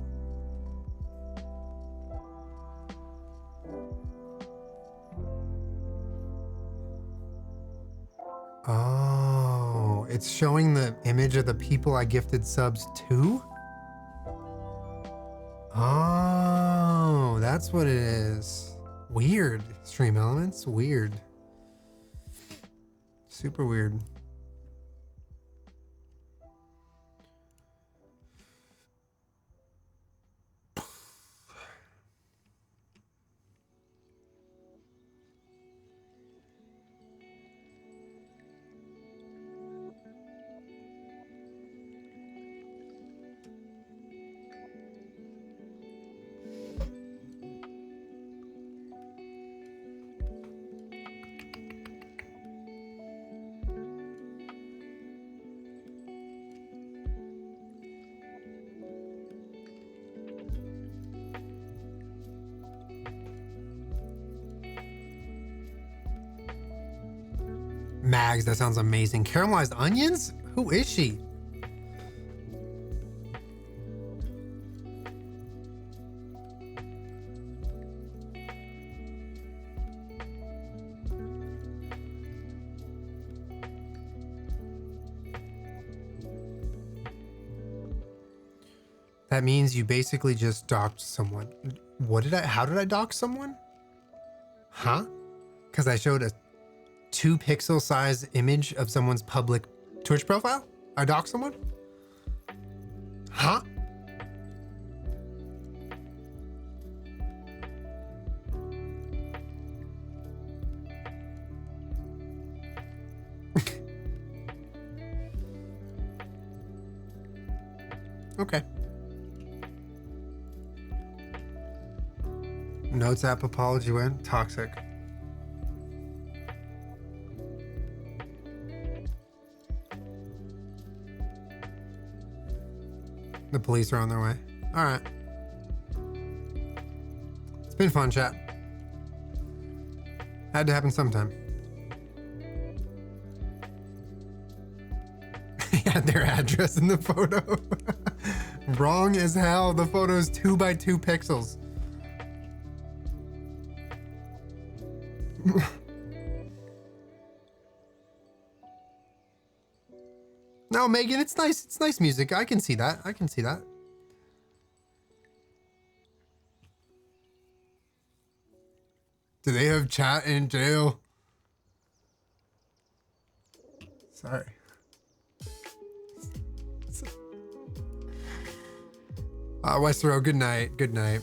Oh, it's showing the image of the people I gifted subs to? Oh, that's what it is. Weird. Stream Elements? Weird. Super weird. Mags, that sounds amazing. Caramelized onions? Who is she? That means you basically just doxed someone. How did I dox someone? Huh? Because I showed a 2 pixel size image of someone's public Twitch profile? I doxed someone? Huh? Okay. Notes app apology when toxic. The police are on their way. All right. It's been fun, chat. Had to happen sometime. Had their address in the photo. Wrong as hell. The photo is 2 by 2 pixels. No, Megan, it's nice. It's nice music. I can see that. I can see that. Do they have chat in jail? Sorry. Westeros, good night. Good night.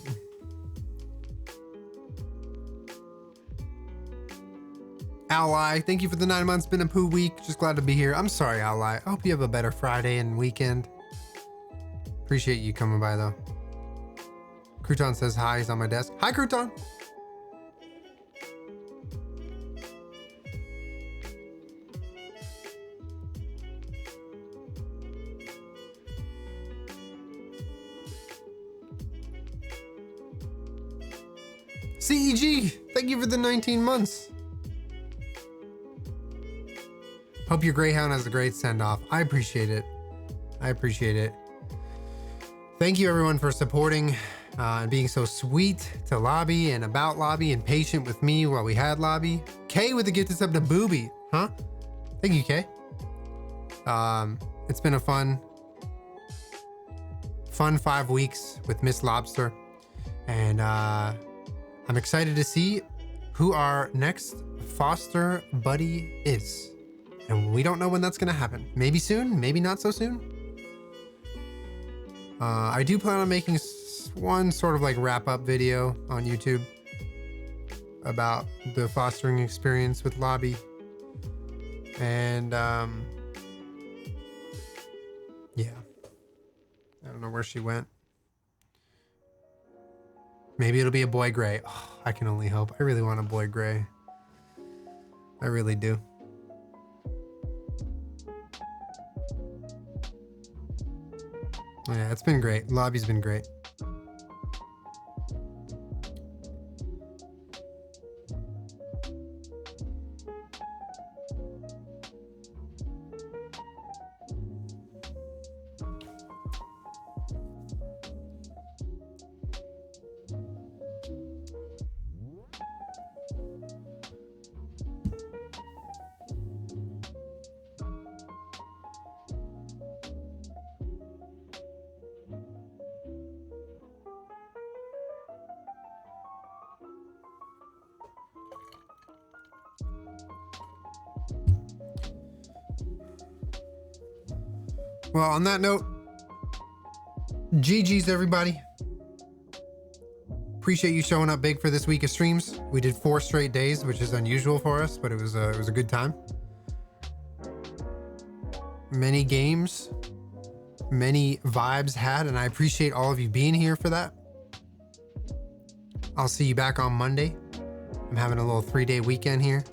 Ally, thank you for the 9 months. Been a poo week. Just glad to be here. I'm sorry, Ally. I hope you have a better Friday and weekend. Appreciate you coming by, though. Crouton says hi. He's on my desk. Hi, Crouton. CEG, thank you for the 19 months. Hope your Greyhound has a great send-off. I appreciate it. I appreciate it. Thank you everyone for supporting and being so sweet to Lobby and about Lobby and patient with me while we had Lobby. Kay with the gift sub to Booby, huh? Thank you, Kay. It's been a fun 5 weeks with Miss Lobster. And I'm excited to see who our next foster buddy is. And we don't know when that's gonna happen. Maybe soon, maybe not so soon. I do plan on making one sort of like wrap-up video on YouTube about the fostering experience with Lobby. And yeah, I don't know where she went. Maybe it'll be a boy Gray. Oh, I can only hope. I really want a boy Gray. I really do. Yeah, it's been great. Lobby's been great. Well, on that note, GG's everybody. Appreciate you showing up big for this week of streams. We did 4 straight days, which is unusual for us, but it was a good time. Many games, many vibes had, and I appreciate all of you being here for that. I'll see you back on Monday. I'm having a little 3-day weekend here.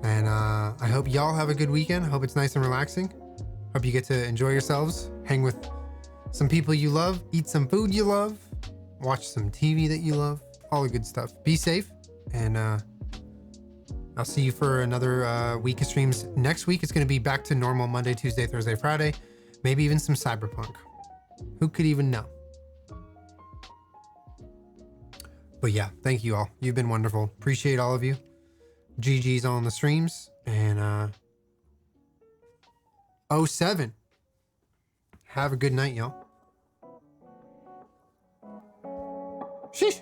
And I hope y'all have a good weekend. I hope it's nice and relaxing. Hope you get to enjoy yourselves, hang with some people you love, eat some food you love, watch some TV that you love, all the good stuff. Be safe, and I'll see you for another week of streams. Next week, it's going to be back to normal Monday, Tuesday, Thursday, Friday, maybe even some Cyberpunk. Who could even know? But yeah, thank you all. You've been wonderful. Appreciate all of you. GG's on the streams, and 07. Have a good night, y'all. Sheesh.